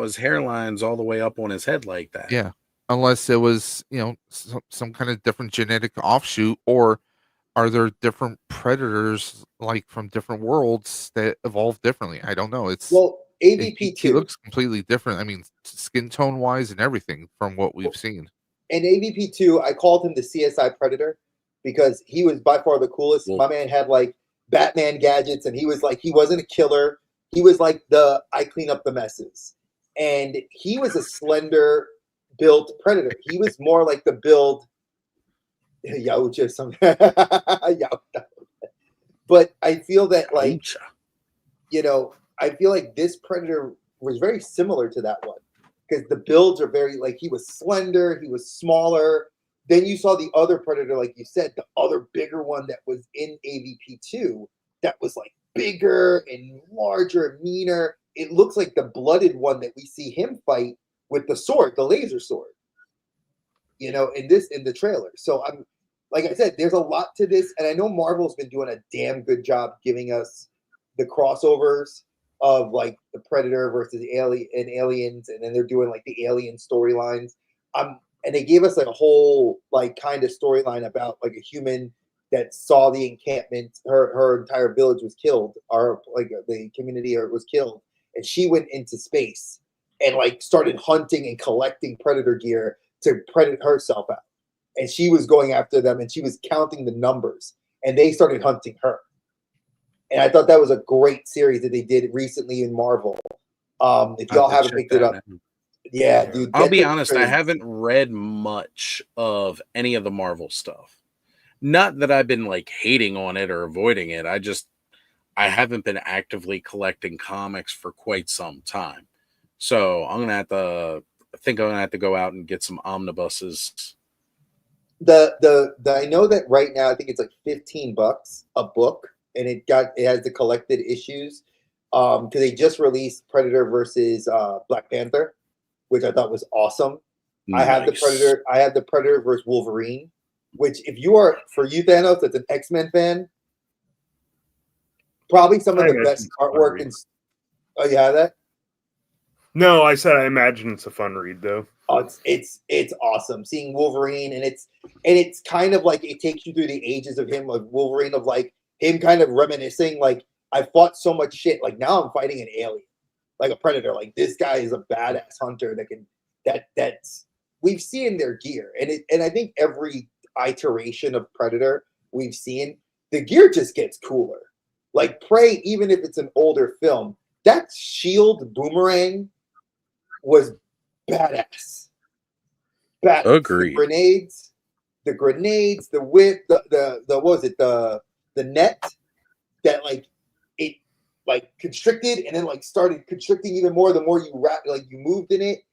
his hairline's all the way up on his head like that. Yeah, unless it was some kind of different genetic offshoot, or are there different predators like from different worlds that evolve differently? I don't know. AVP2, he looks completely different. I mean, skin tone wise and everything from what we've seen. And AVP2, I called him the CSI Predator because he was by far the coolest. My man had like Batman gadgets, and he was like, he wasn't a killer. He was like the I clean up the messes, and he was a slender built predator. He was more like the build Yaucha something. But I feel that like I feel like this predator was very similar to that one because the builds are very like he was slender, he was smaller. Then you saw the other predator, like you said, the other bigger one that was in AVP2 that was like bigger and larger and meaner. It looks like the blooded one that we see him fight with the sword, the laser sword, in the trailer. So I'm, like I said, there's a lot to this. And I know Marvel's been doing a damn good job giving us the crossovers of like the Predator versus aliens. And then they're doing like the alien storylines. And they gave us like a whole like kind of storyline about like a human that saw the encampment. Her entire village was killed, or like the community was killed, and she went into space and like started hunting and collecting predator gear to predate herself out. And she was going after them, and she was counting the numbers, and they started hunting her. And I thought that was a great series that they did recently in Marvel. If y'all haven't picked it up. Yeah, dude. I'll be honest, I haven't read much of any of the Marvel stuff. Not that I've been like hating on it or avoiding it. I haven't been actively collecting comics for quite some time. So I think I'm gonna have to go out and get some omnibuses. I know that right now I think it's like $15 a book, and it has the collected issues. Because they just released Predator versus Black Panther, which I thought was awesome. Nice. I have the Predator versus Wolverine, which for you Thanos, that's an X-Men fan, probably some of the best artwork. Oh, you have that? No, I said I imagine it's a fun read though. Oh, it's awesome seeing Wolverine, and it's kind of like it takes you through the ages of him, of Wolverine, of like him kind of reminiscing, like I fought so much shit, like now I'm fighting an alien. Like a predator, like this guy is a badass hunter that's we've seen their gear, and I think every iteration of Predator we've seen, the gear just gets cooler. Like Prey, even if it's an older film, that shield boomerang was badass. Agreed. The grenades, the whip, the what was it, the net that like it like constricted and then like started constricting even more the more you moved in it.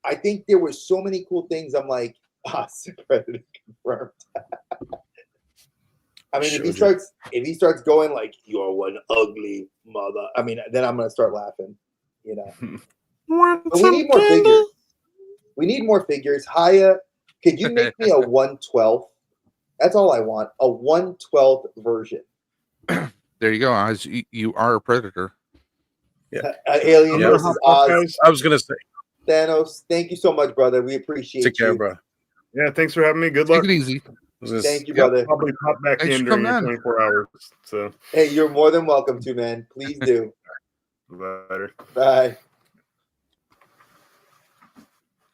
I think there were so many cool things. I'm like, Predator confirmed. I mean, if he starts going like, you're one ugly mother, I mean, then I'm gonna start laughing, But we need more figures. We need more figures. Haya, could you make me a 1/12? That's all I want. A 1/12 version. There you go, Oz. You are a predator. Yeah. Alien versus Oz. I was gonna say, Thanos, thank you so much, brother. We appreciate you. Take care, bro. Yeah, thanks for having me. Good luck. Take it easy. Thank you, brother. I'll probably pop back in during your 24 hours. So hey, you're more than welcome to, man. Please do. Later. Bye.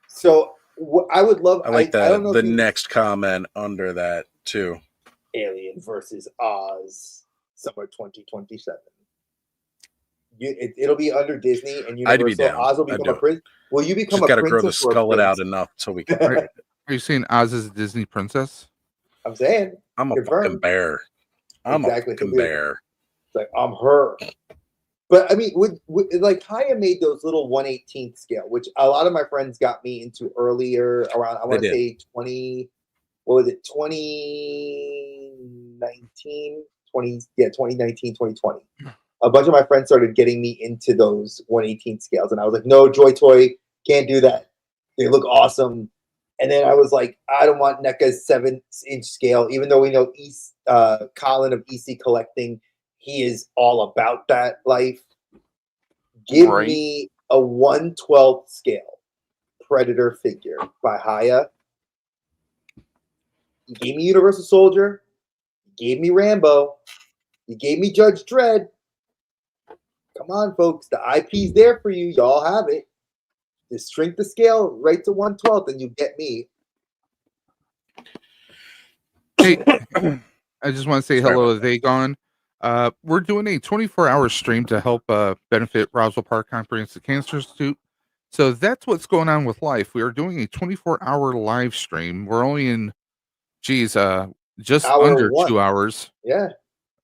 So I would love. I like the next comment under that too. Alien versus Oz, summer 2027. It'll be under Disney and Universal. I'd be down. Oz will become a prince. Will you become just a princess? Just got to grow the skull out enough so we can. Are you saying Oz is a Disney princess? I'm saying I'm a fucking bear. I'm a fucking bear. It's like I'm her. But I mean, with like Haya made those little 1/18th scale, which a lot of my friends got me into earlier around. I want to say 20. What was it? 2019, 2020. A bunch of my friends started getting me into those 1/18th scales, and I was like, "No, Joy Toy, can't do that. They look awesome." And then I was like, "I don't want NECA's 7-inch scale," even though we know Colin of EC Collecting, he is all about that life. Give me a 1/12 scale Predator figure by Haya. You gave me Universal Soldier. You gave me Rambo. You gave me Judge Dredd. Come on, folks. The IP's there for you. Y'all have it. Just shrink the scale right to 1/12 and you get me. Hey, I just want to say hello to Vagon. We're doing a 24-hour stream to help benefit Roswell Park Comprehensive Cancer Institute. So that's what's going on with life. We are doing a 24-hour live stream. We're only in, just Hour under one. 2 hours. Yeah.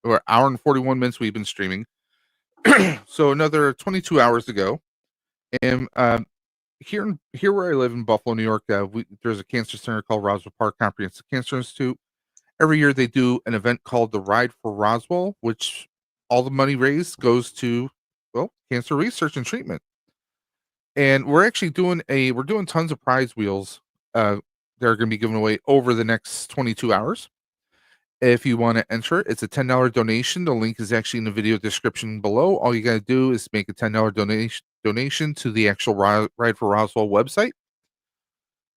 Or hour and 41 minutes we've been streaming. So another 22 hours to go. And here where I live in Buffalo, New York, there's a cancer center called Roswell Park Comprehensive Cancer Institute. Every year they do an event called the Ride for Roswell, which all the money raised goes to, well, cancer research and treatment. And we're actually doing tons of prize wheels that are going to be given away over the next 22 hours. If you want to enter, it's a $10 donation. The link is actually in the video description below. All you got to do is make a $10 donation to the actual Ride for Roswell website,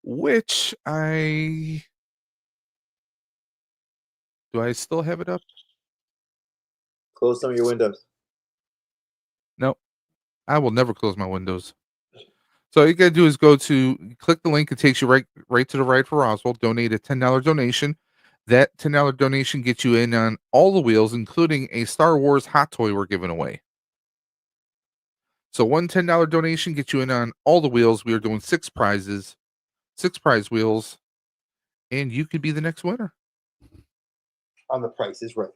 which do I still have it up? Close some of your windows. No, I will never close my windows. So all you got to do is click the link. It takes you right to the Ride for Roswell. Donate a $10 donation. That $10 donation gets you in on all the wheels, including a Star Wars hot toy we're giving away. So one $10 donation gets you in on all the wheels. We are doing 6 prizes, 6 prize wheels, and you could be the next winner. On The Price is Right.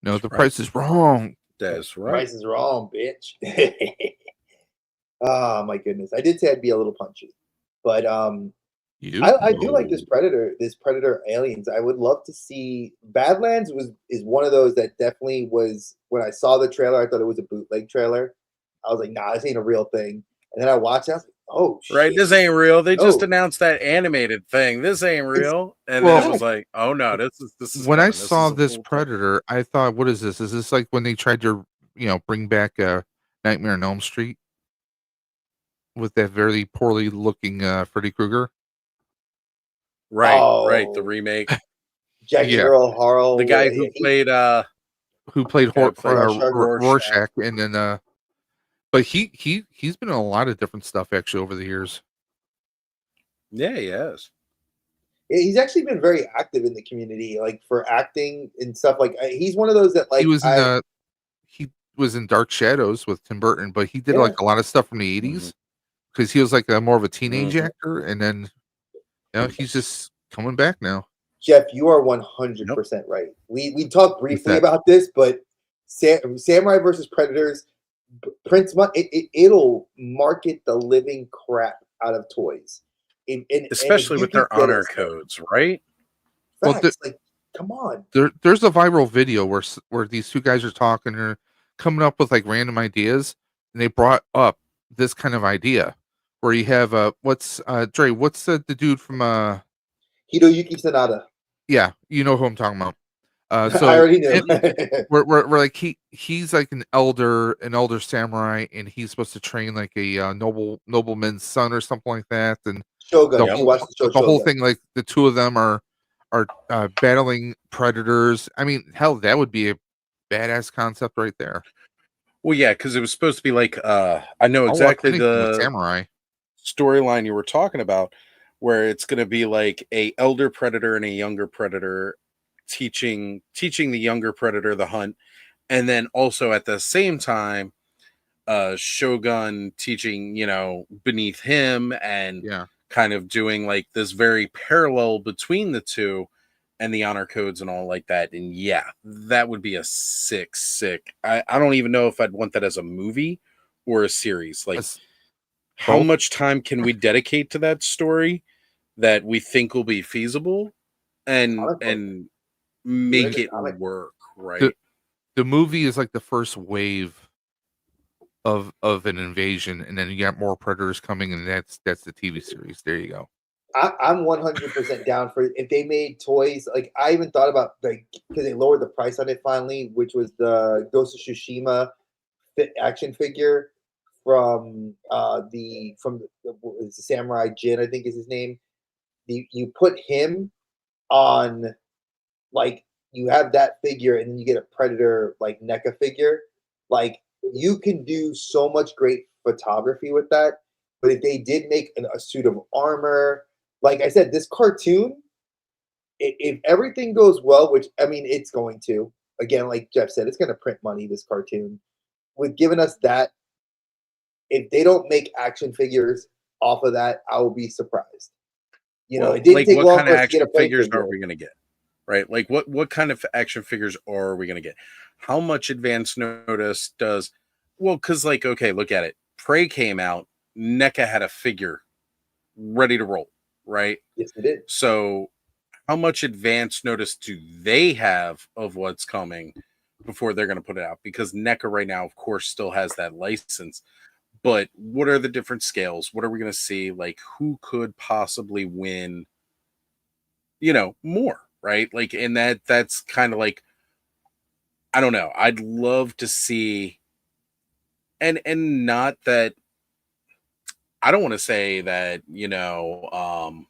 No, the price is wrong. That's The right. price is wrong, bitch. Oh my goodness. I did say I'd be a little punchy. But I do like this Predator Aliens. I would love to see Badlands is one of those that definitely was, when I saw the trailer, I thought it was a bootleg trailer. I was like, nah, this ain't a real thing. And then I watched it, I was like, oh shit. Right, this ain't real. They just announced that animated thing. This ain't real. And then it was like, oh no, this is when coming. I saw this Predator, I thought, what is this? Is this like when they tried to, bring back Nightmare on Elm Street with that very poorly looking Freddy Krueger? Right, the remake. Jackie Earl Harrell, the guy who played Rorschach, and then but he's been in a lot of different stuff actually over the years. Yeah, he has. He's actually been very active in the community, like for acting and stuff. Like he's one of those that like he was in Dark Shadows with Tim Burton, but he did like a lot of stuff from the 80s because he was like more of a teenage actor, and then he's just coming back now. Jeff, you are 100% right. We talked briefly about this, but Samurai versus Predators, Prince, it'll market the living crap out of toys, especially with their honor codes, right? Facts, like, come on. There's a viral video where these two guys are talking or coming up with like random ideas, and they brought up this kind of idea where you have what's the dude from Hiroyuki Sanada. Yeah, you know who I'm talking about. So I already knew. we're like he's like an elder samurai, and he's supposed to train like a nobleman's son or something like that. And Shogun. The whole thing, like the two of them are battling predators. I mean, hell, that would be a badass concept right there. Well, yeah, because it was supposed to be like I know exactly the samurai storyline you were talking about, where it's going to be like a elder predator and a younger predator teaching the younger predator the hunt, and then also at the same time Shogun teaching beneath him, and kind of doing like this very parallel between the two and the honor codes and all like that. And yeah, that would be a sick I don't even know if I'd want that as a movie or a series. Like how much time can we dedicate to that story that we think will be feasible and make it work, right? The movie is like the first wave of an invasion, and then you got more predators coming, and that's the TV series. There you go. I'm 100% down for if they made toys. Like I even thought about like because they lowered the price on it finally, which was the Ghost of Tsushima action figure from the Samurai Jin, I think is his name. You put him on, like you have that figure, and then you get a Predator like NECA figure. Like you can do so much great photography with that. But if they did make a suit of armor, like I said, this cartoon, if everything goes well, which I mean it's going to, again, like Jeff said, it's going to print money. This cartoon, with giving us that, if they don't make action figures off of that, I will be surprised. You know, it didn't take what long kind for of us to get action a play figures figure. are we going to get? Right? Like what kind of action figures are we going to get? How much advance notice does? Well, because like, okay, look at it. Prey came out. NECA had a figure ready to roll, right? Yes, it did. So how much advance notice do they have of what's coming before they're going to put it out? Because NECA right now, of course, still has that license. But what are the different scales? What are we going to see? Like, who could possibly win, you know, more, right? Like, and that's kind of like, I don't know. I'd love to see, and not that, I don't want to say that, you know,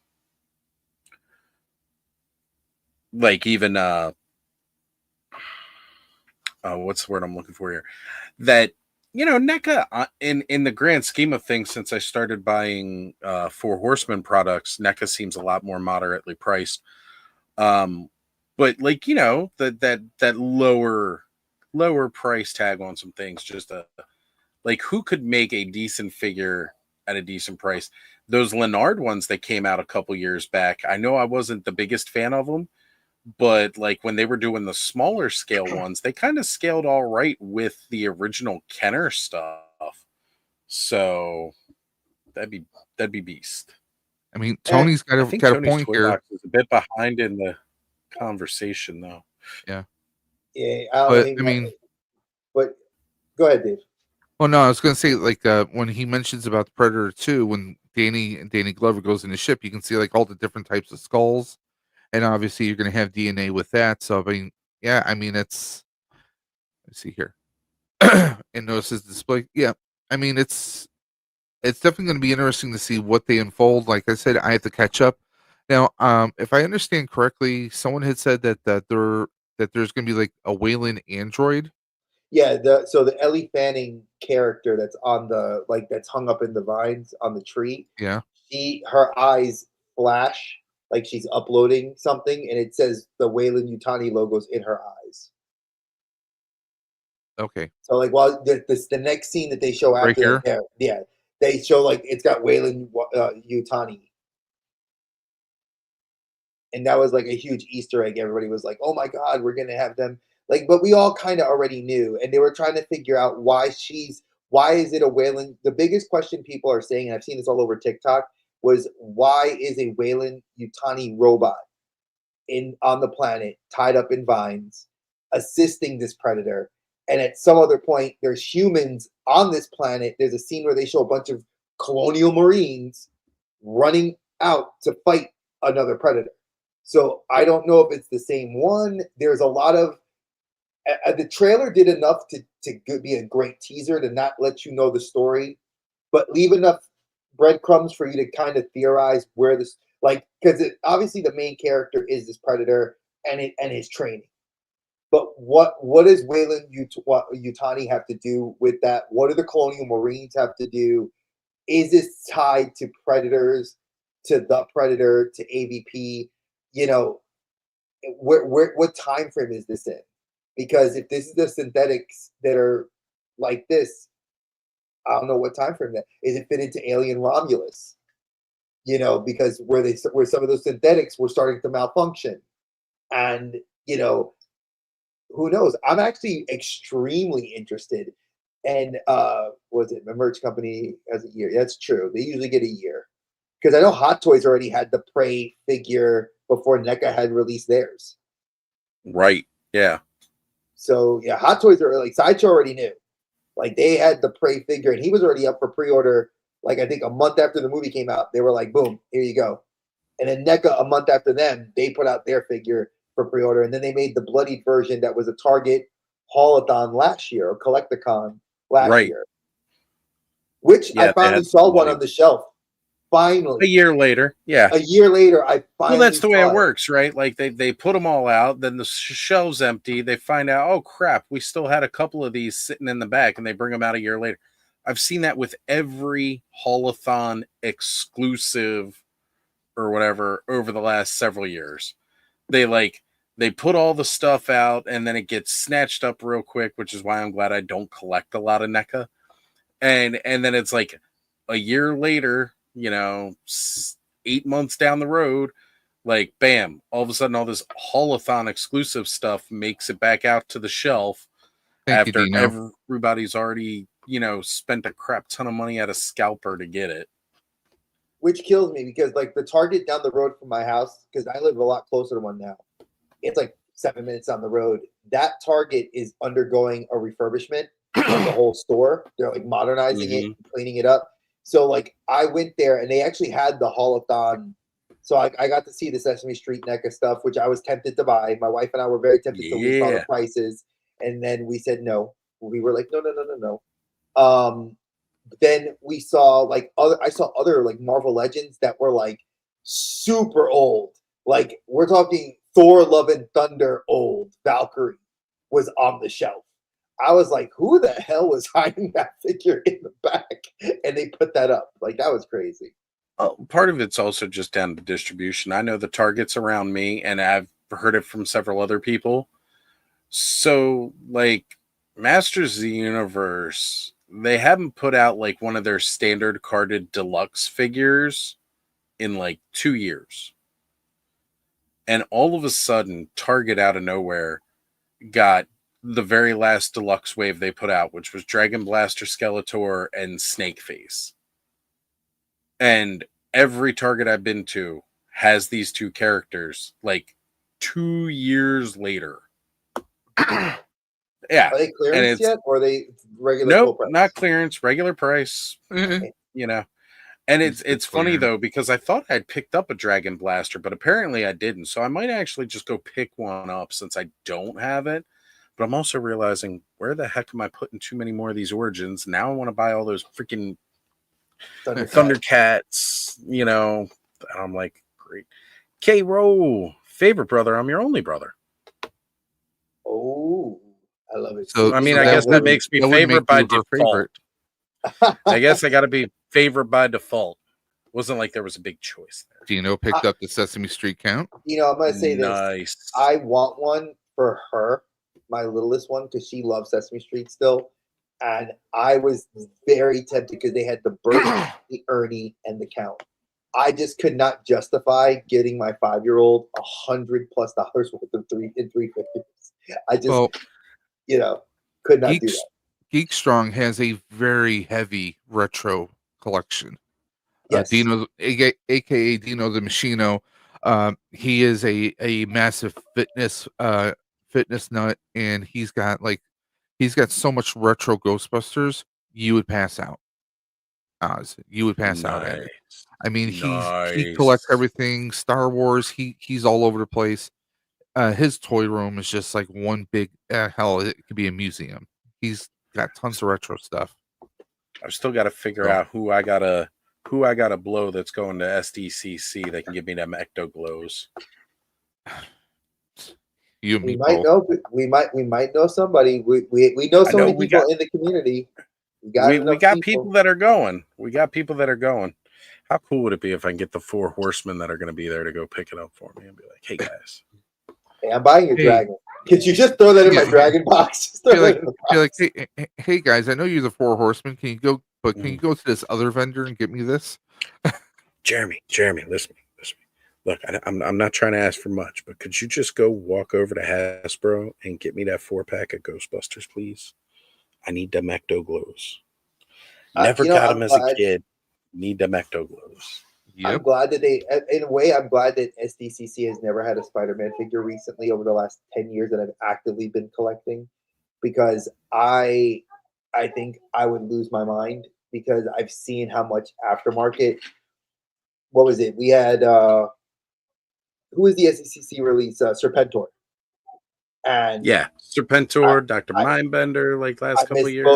like even what's the word I'm looking for here? That, you know, NECA in the grand scheme of things, since I started buying Four Horsemen products, NECA seems a lot more moderately priced. But like, you know, that lower price tag on some things, just like who could make a decent figure at a decent price? Those Leonard ones that came out a couple years back, I know I wasn't the biggest fan of them, but like when they were doing the smaller scale ones, they kind of scaled all right with the original Kenner stuff. So that'd be beast. I mean, Tony's I got think a Tony's point toy here. box is a bit behind in the conversation, though. Yeah, Yeah, but I mean, but go ahead, Dave. well, no, I was going to say like when he mentions about the Predator 2, when Danny Glover goes in the ship, you can see like all the different types of skulls, and obviously you're going to have DNA with that. So I mean, yeah, I mean let's see here, and notice his display. Yeah, I mean it's definitely going to be interesting to see what they unfold. Like I said, I have to catch up. Now, if I understand correctly, someone had said that there's going to be like a Wayland android. Yeah, so the Ellie Fanning character that's on the that's hung up in the vines on the tree, Yeah. her eyes flash like she's uploading something, and it says the Wayland Yutani logos in her eyes. Okay. So like while the next scene that they show Right after here. that, yeah, they show like it's got Wayland Yutani. And that was like a huge Easter egg. Everybody was like, "Oh my God, we're gonna have them!" Like, but we all kind of already knew, and they were trying to figure out why is it a Wayland? The biggest question people are saying, and I've seen this all over TikTok, was why is a Wayland Yutani robot on the planet tied up in vines, assisting this predator? And at some other point, there's humans on this planet. There's a scene where they show a bunch of colonial Marines running out to fight another predator. So I don't know if it's the same one. There's a lot of the trailer did enough to be a great teaser to not let you know the story, but leave enough breadcrumbs for you to kind of theorize where this because obviously the main character is this predator and his training. But what does Wayland Yutani have to do with that? What do the Colonial Marines have to do? Is this tied to predators, to the Predator, to AVP? You know, what time frame is this in? Because if this is the synthetics that are like this, I don't know what time frame that is. It fit into Alien Romulus? You know, because where some of those synthetics were starting to malfunction, and you know, who knows? I'm actually extremely interested. And was it my merch company has a year? That's true. They usually get a year because I know Hot Toys already had the Prey figure before NECA had released theirs. Right. Yeah. So yeah, Hot Toys are like Sideshow already knew. Like they had the Prey figure, and he was already up for pre-order. Like I think a month after the movie came out, they were like, "Boom, here you go." And then NECA a month after them, they put out their figure for pre-order, and then they made the bloodied version that was a Target haulathon last year or Collecticon last year, which I finally saw one on the shelf. Finally, a year later, yeah. A year later, I finally. Well, that's the way it works, right? Like they put them all out, then the shelves empty. They find out, oh crap, we still had a couple of these sitting in the back, and they bring them out a year later. I've seen that with every haulathon exclusive or whatever over the last several years. They they put all the stuff out and then it gets snatched up real quick, which is why I'm glad I don't collect a lot of NECA. And then it's like a year later, 8 months down the road, like bam, all of a sudden all this Haulathon exclusive stuff makes it back out to the shelf. Thank you, Dino. Everybody's already, spent a crap ton of money at a scalper to get it. Which kills me because like the Target down the road from my house, because I live a lot closer to one now. It's like 7 minutes down the road. That Target is undergoing a refurbishment of the whole store. They're like modernizing it, cleaning it up. So like I went there and they actually had the Haulathon. So I got to see the Sesame Street NECA stuff, which I was tempted to buy. My wife and I were very tempted to we saw the prices. And then we said no. We were like, no. Then we saw I saw other like Marvel Legends that were like super old. Like we're talking Thor Love and Thunder old. Valkyrie was on the shelf. I was like, who the hell was hiding that figure in the back? And they put that up. Like that was crazy. Oh, part of it's also just down to distribution. I know the Targets around me, and I've heard it from several other people. So like Masters of the Universe, they haven't put out like one of their standard carded deluxe figures in like 2 years. And all of a sudden, Target out of nowhere got the very last deluxe wave they put out, which was Dragon Blaster, Skeletor, and Snakeface. And every Target I've been to has these two characters like 2 years later. Yeah. Are they clearance yet, or are they regular? Nope, not clearance, regular price. And it's funny though, because I thought I'd picked up a Dragon Blaster, but apparently I didn't. So I might actually just go pick one up since I don't have it. But I'm also realizing, where the heck am I putting too many more of these Origins? Now I want to buy all those freaking Thundercats, I'm like, great. K-Roll, favorite brother, I'm your only brother. Oh, I love it. So, I guess that makes me favorite by default. I guess I got to be favorite by default. Wasn't like there was a big choice there. Dino picked up the Sesame Street count. I'm going to say this. I want one for her, my littlest one, because she loves Sesame Street still. And I was very tempted because they had the Bert, the Ernie, and the Count. I just could not justify getting my 5-year-old $100+ worth of three figures. I just, could not do that. Geek Strong has a very heavy retro collection. Yes. Dino, aka Dino the Machino, he is a massive fitness nut, and he's got so much retro Ghostbusters, you would pass out. Oz, you would pass out at it. I mean, he collects everything. Star Wars, he's all over the place. His toy room is just like one big hell. It could be a museum. He's got tons of retro stuff. I've still got to figure out who I gotta blow that's going to SDCC that can give me them ecto glows. You and me we might know somebody. We know so many people in the community. We got people that are going. How cool would it be if I can get the 4 horsemen that are going to be there to go pick it up for me and be like, hey guys, hey, I'm buying your dragon. Could you just throw that in my dragon box? Hey guys, I know you're the 4 horsemen. Can you go to this other vendor and get me this? Jeremy, listen. Look, I'm not trying to ask for much, but could you just go walk over to Hasbro and get me that 4-pack of Ghostbusters, please? I need them ecto glows. Never got them as a kid. Need them ecto glows. Yep. I'm glad that I'm glad that SDCC has never had a Spider-Man figure recently over the last 10 years that I've actively been collecting, because I think I would lose my mind, because I've seen how much aftermarket. What was it? We had who was the SDCC release? Serpentor. And yeah, Serpentor, Dr. Mindbender, like last couple of years.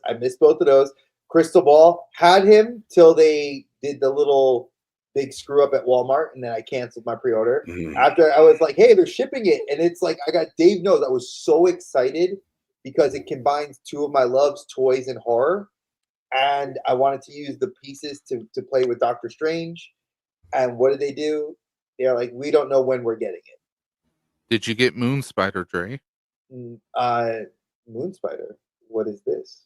I missed both of those. Crystal Ball had him till they did the little big screw up at Walmart, and then I canceled my pre-order. After I was like, hey, they're shipping it. And it's like, I got Dave knows. I was so excited because it combines 2 of my loves, toys and horror. And I wanted to use the pieces to play with Doctor Strange. And what did they do? They're like, we don't know when we're getting it. Did you get Moon Spider, Dre? Moon Spider. What is this?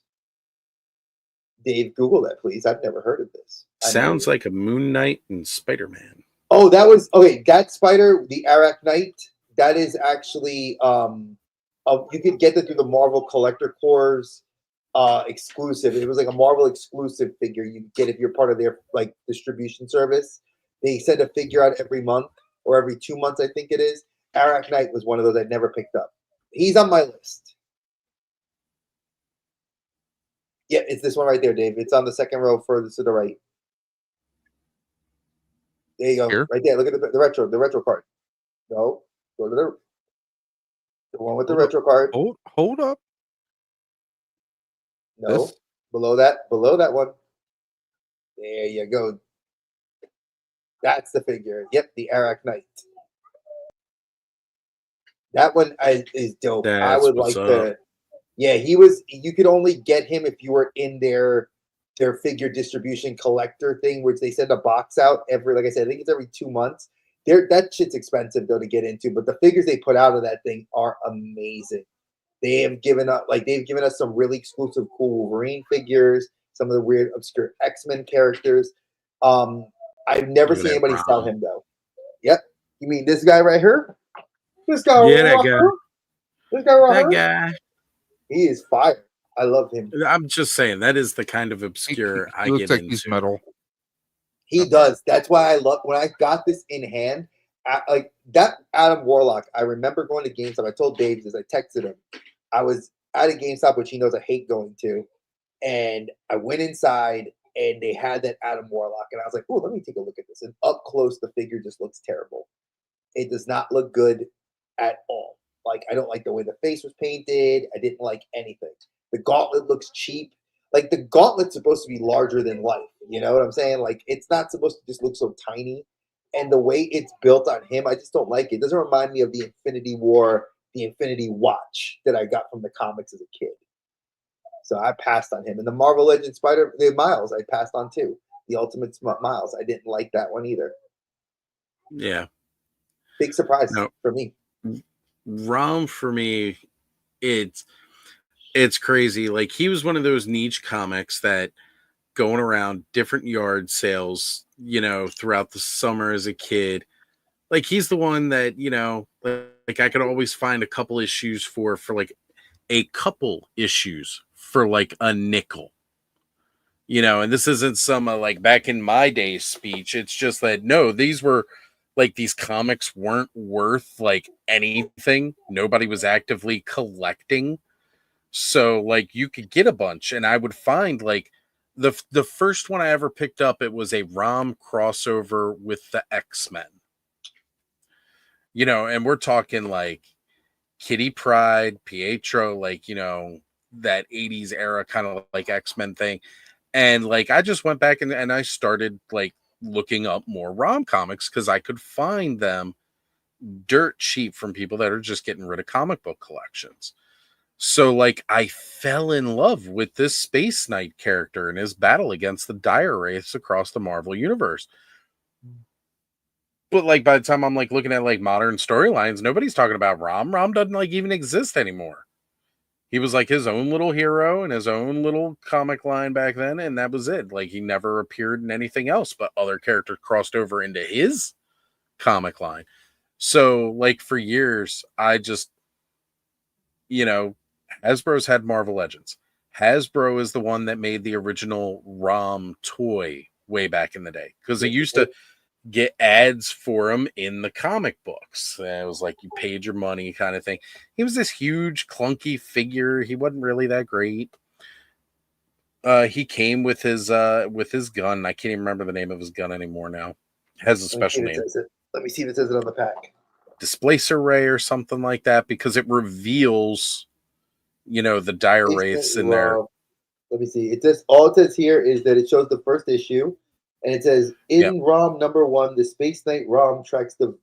Dave, Google that, please. I've never heard of this. Sounds like a Moon Knight and Spider-Man. Oh, that was okay. That spider, the Arachnite, that is actually you could get that through the Marvel Collector Corps exclusive. It was like a Marvel exclusive figure you get if you're part of their like distribution service. They send a figure out every month or every 2 months, I think it is. Arachnite was one of those I never picked up. He's on my list. Yeah, it's this one right there, Dave. It's on the second row furthest to the right. There you go. Here? Right there. Look at the retro card. No. Go to the one with the retro card. Hold up. No. This? Below that one. There you go. That's the figure. Yep, the Arachnite. That one is dope. I would like to. Yeah, he was. You could only get him if you were in their figure distribution collector thing, which they send a box out every. Like I said, I think it's every 2 months. That shit's expensive though to get into, but the figures they put out of that thing are amazing. They've given us some really exclusive, cool Wolverine figures, some of the weird, obscure X-Men characters. I've never seen anybody sell him though. Yep. You mean this guy right here? This guy Yeah, right that here? guy. This guy right That here? guy. He is fire. I love him. I'm just saying that is the kind of obscure He I looks get like into. he's metal. He does. That's why I love when I got this in hand. Like that Adam Warlock. I remember going to GameStop. I told Dave this. I texted him. I was at a GameStop, which he knows I hate going to, and I went inside and they had that Adam Warlock, and I was like, "Oh, let me take a look at this." And up close, the figure just looks terrible. It does not look good at all. Like I don't like the way the face was painted. I didn't like anything. The gauntlet looks cheap. Like the gauntlet's supposed to be larger than life. You know what I'm saying? Like it's not supposed to just look so tiny. And the way it's built on him, I just don't like it. It doesn't remind me of the Infinity War, the Infinity Watch that I got from the comics as a kid. So I passed on him. And the Marvel Legends the Miles, I passed on too. The Ultimate Miles. I didn't like that one either. Yeah. Big surprise for me. Rom for me, it's crazy. Like he was one of those niche comics that going around different yard sales, throughout the summer as a kid. Like he's the one that, like I could always find a couple issues for like a couple issues for like a nickel. And this isn't some like back in my day speech. It's just that no, these were like these comics weren't worth like anything. Nobody was actively collecting. So like you could get a bunch, and I would find like the first one I ever picked up, it was a ROM crossover with the X-Men. And we're talking like Kitty Pryde, Pietro, like, that 80s era kind of like X-Men thing. And like I just went back and I started like looking up more ROM comics because I could find them dirt cheap from people that are just getting rid of comic book collections. So like I fell in love with this Space Knight character and his battle against the dire wraiths across the Marvel universe. But like by the time I'm like looking at like modern storylines, nobody's talking about Rom. Rom doesn't like even exist anymore. He was like his own little hero and his own little comic line back then, and that was it. Like he never appeared in anything else, but other characters crossed over into his comic line. So like for years, I just, Hasbro's had Marvel Legends. Hasbro is the one that made the original ROM toy way back in the day because they used to get ads for him in the comic books. It was like you paid your money kind of thing. He was this huge, clunky figure. He wasn't really that great. He came with his gun. I can't even remember the name of his gun anymore now. It has a special name. Let me see if it says it on the pack. Displacer Ray or something like that, because it reveals, the dire wraiths in there. Let me see. All it says here is that it shows the first issue, and it says in ROM number 1, the Space Knight ROM tracks the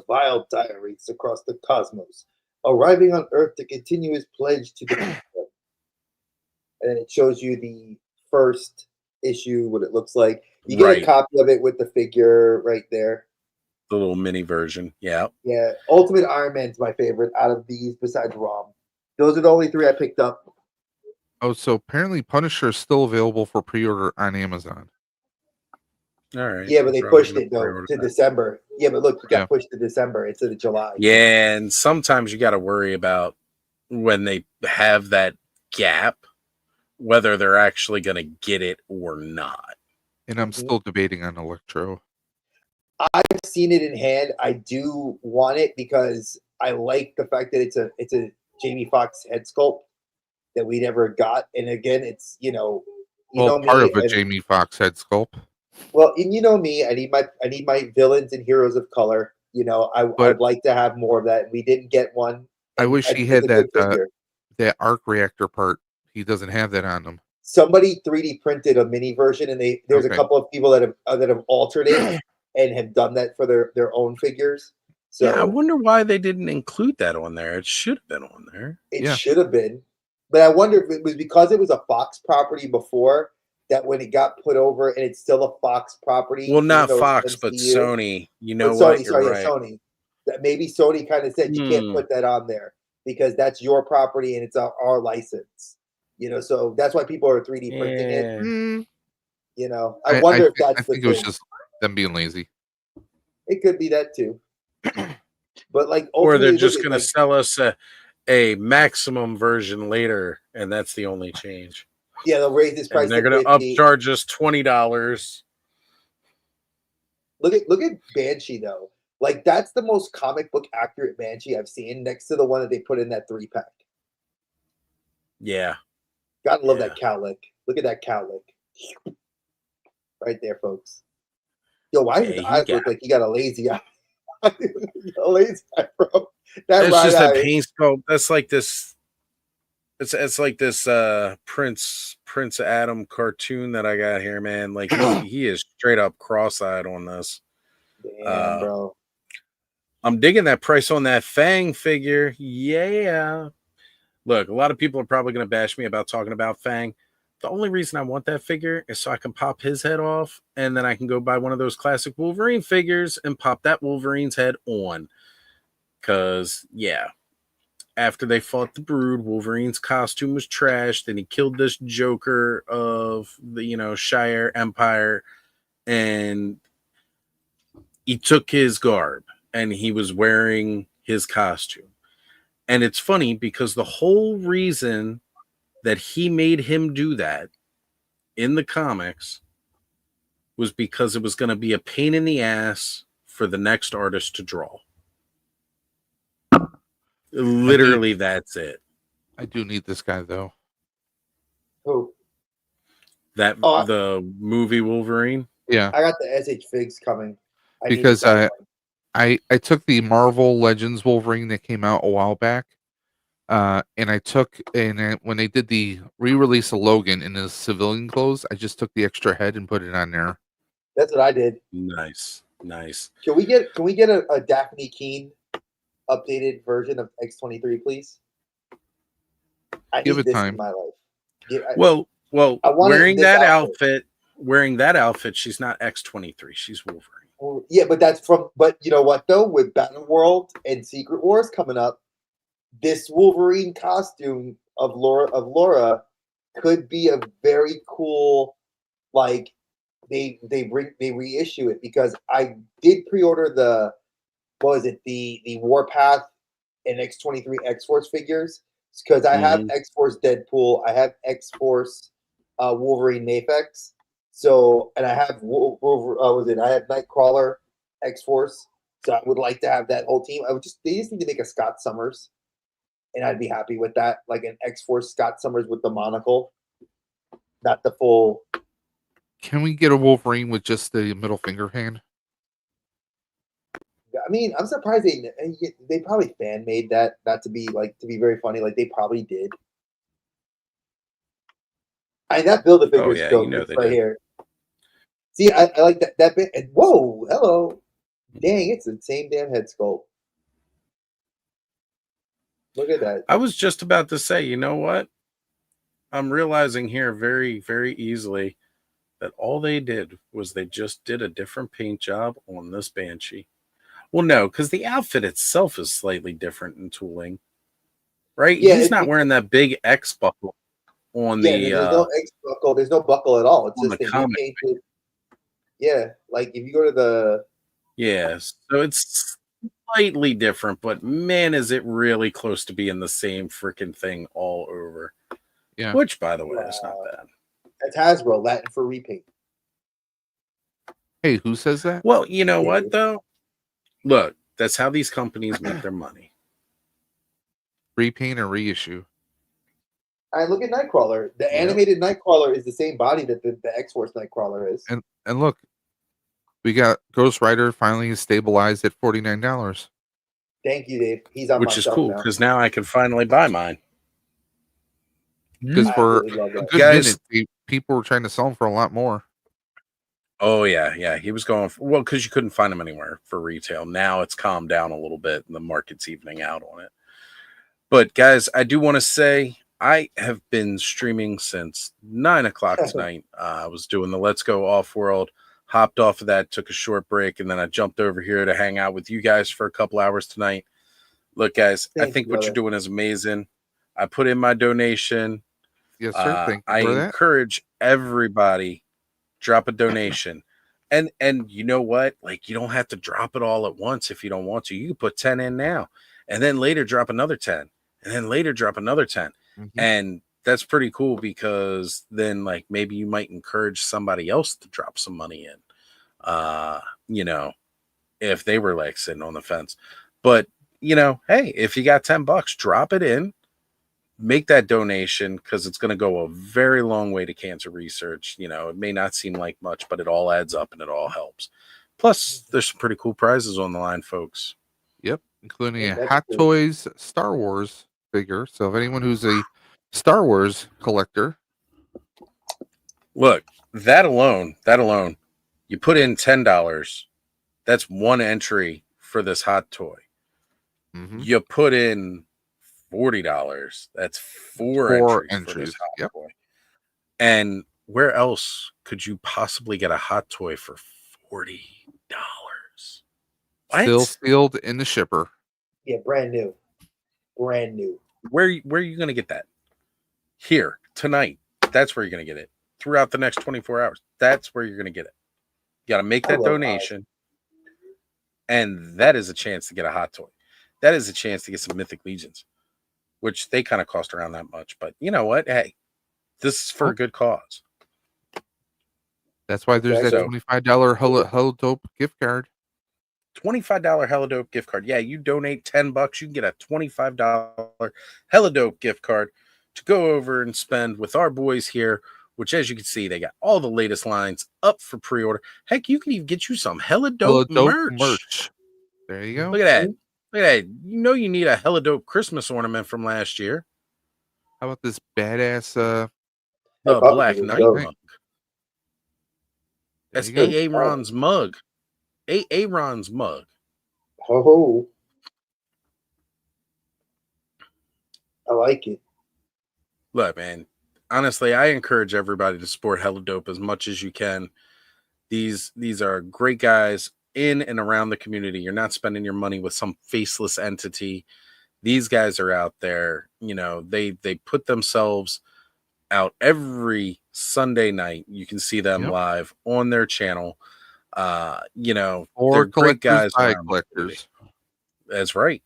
vile dire wraiths across the cosmos, arriving on Earth to continue his pledge to the people. And then it shows you the first issue, what it looks like. You get a copy of it with the figure right there. The little mini version. Yeah. Yeah, Ultimate Iron Man's my favorite out of these besides Rom. Those are the only 3 I picked up. Oh, so apparently Punisher is still available for pre-order on Amazon. All right. Yeah, but they Probably pushed gonna it though pre-order to that. December. Yeah, but look, it Yeah. got pushed to December instead of July. Yeah, and sometimes you got to worry about when they have that gap, whether they're actually going to get it or not. And I'm still debating on Electro. I've seen it in hand. I do want it because I like the fact that it's a Jamie Foxx head sculpt that we never got. And again, it's Well, me, part of a and- Jamie Foxx head sculpt. well, and you know me, I need my villains and heroes of color. I'd like to have more of that. We didn't get one. I wish he had that arc reactor part. He doesn't have that on him. Somebody 3D printed a mini version, and there's a couple of people that have altered it and have done that for their own figures. So yeah, I wonder why they didn't include that on there. It should have been on there. It should have been, but I wonder if it was because it was a Fox property before that when it got put over and it's still a Fox property. Well, not Fox, but Sony. You know what? Sony, you're right. Sony. That maybe Sony kind of said you can't put that on there because that's your property and it's our license. So that's why people are 3D printing it. I wonder if that's I think it was just them being lazy. It could be that too. But or they're just going to sell us a maximum version later, and that's the only change. Yeah, they'll raise this price. And they're going to upcharge us $20. Look at Banshee though. That's the most comic book accurate Banshee I've seen, next to the one that they put in that 3-pack. Yeah. Gotta love that cowlick. Look at that cowlick. Right there, folks. Yo, why does his eyes look like he got a lazy eye? A lazy eye, bro. That's just a paint sculpt. That's like this. It's like this Prince Adam cartoon that I got here, man. Like he is straight up cross-eyed on this. Damn, bro. I'm digging that price on that Fang figure. Yeah. Look, a lot of people are probably going to bash me about talking about Fang. The only reason I want that figure is so I can pop his head off, and then I can go buy one of those classic Wolverine figures and pop that Wolverine's head on. Because, yeah, after they fought the Brood, Wolverine's costume was trashed, and he killed this Joker of the, Shire Empire, and he took his garb, and he was wearing his costume. And it's funny because the whole reason that he made him do that in the comics was because it was going to be a pain in the ass for the next artist to draw. Literally, that's it. I do need this guy though. Who? The movie Wolverine? Yeah. I got the SH Figs coming. Because I took the Marvel Legends Wolverine that came out a while back, and when they did the re-release of Logan in his civilian clothes, I just took the extra head and put it on there. That's what I did. Nice. Can we get a Daphne Keene updated version of X-23, please? I Give need it this time. in my life. Yeah, well, wearing that outfit. outfit, she's not X-23, she's Wolverine. Yeah, but you know what though? With Battle World and Secret Wars coming up, this Wolverine costume of Laura could be a very cool, they reissue it, because I did pre-order the Warpath and X-23 X-Force figures, because I have X-Force Deadpool, I have X-Force Wolverine Mafex. So, and I have I have Nightcrawler, X-Force. So I would like to have that whole team. They just need to make a Scott Summers, and I'd be happy with that. Like an X-Force Scott Summers with the monocle, not the full. Can we get a Wolverine with just the middle finger hand? I mean, I'm surprised they probably fan made that to be very funny. Like they probably did. That Build-A-Figure is dope right here. See, I like that bit. And whoa, hello. Dang, it's the same damn head sculpt. Look at that. I was just about to say, you know what? I'm realizing here very, very easily that all they did was they just did a different paint job on this Banshee. Well, no, because the outfit itself is slightly different in tooling, right? Yeah, He's not wearing that big X buckle on yeah, the there's no X buckle. There's no buckle at all. It's on just the they comic. repainted. Yeah, like if you go to the So it's slightly different, but man, is it really close to being the same freaking thing all over. Yeah. Which, by the way, is not bad. That's Hasbro, Latin for repaint. Hey, who says that? Well, you know what though? Look, that's how these companies make their money. Repaint or reissue. I look at Nightcrawler. The animated Nightcrawler is the same body that the X-Force Nightcrawler is. And look, we got Ghost Rider finally stabilized at $49. Thank you, Dave. He's on Which my is shelf cool now. because now I can finally buy mine. Because for absolutely love a that. good Guys- minute, people were trying to sell them for a lot more. Oh yeah. He was going for, well, because you couldn't find them anywhere for retail. Now it's calmed down a little bit and the market's evening out on it. But guys, I do want to say I have been streaming since 9 o'clock tonight. I was doing the Let's Go Off World, hopped off of that, took a short break, and then I jumped over here to hang out with you guys for a couple hours tonight. Look, guys, I Thank think you, what you're brother. doing is amazing. I put in my donation. Yes, sir. Thank you I for that. encourage everybody drop a donation. And you know what? Like, you don't have to drop it all at once if you don't want to. You can put 10 in now and then later drop another 10 and then later drop another 10. And that's pretty cool because then like maybe you might encourage somebody else to drop some money in. You know, if they were like sitting on the fence. But you know, hey, if you got $10, drop it in. Make that donation because it's going to go a very long way to cancer research. You know, it may not seem like much, but it all adds up and it all helps. Plus, there's some pretty cool prizes on the line, folks. Yep, including Yeah, a that's Hot cool. Toys Star Wars figure. So if anyone who's a Star Wars collector, Look, that alone, you put in $10. That's one entry for this hot toy. You put in $40. That's four entries for this hot toy. And where else could you possibly get a hot toy for $40? still sealed in the shipper. Yeah, brand new. Brand new. Where are you going to get that? Here, tonight. That's where you're going to get it. Throughout the next 24 hours. That's where you're going to get it. You got to make that donation. And that is a chance to get a hot toy. That is a chance to get some Mythic Legions, which they kind of cost around that much. But you know what? Hey, this is for a good cause. That's why there's that $25 HELLADOPE gift card. $25 HELLADOPE gift card. Yeah, you donate $10, you can get a $25 HELLADOPE gift card to go over and spend with our boys here, which as you can see, they got all the latest lines up for pre-order. Heck, you can even get you some HELLADOPE merch. There you go. Look at that. Look at that. You know you need a HELLADOPE Christmas ornament from last year. How about this badass Black Knight mug? That's There you go. Aaron's mug. Aaron's mug. Oh, I like it. Look, man, honestly, I encourage everybody to support HELLADOPE as much as you can. These are great guys in and around the community. You're not spending your money with some faceless entity. These guys are out there. You know, they put themselves out every Sunday night. You can see them live on their channel. You know, or they're great guys. collectors. That's right.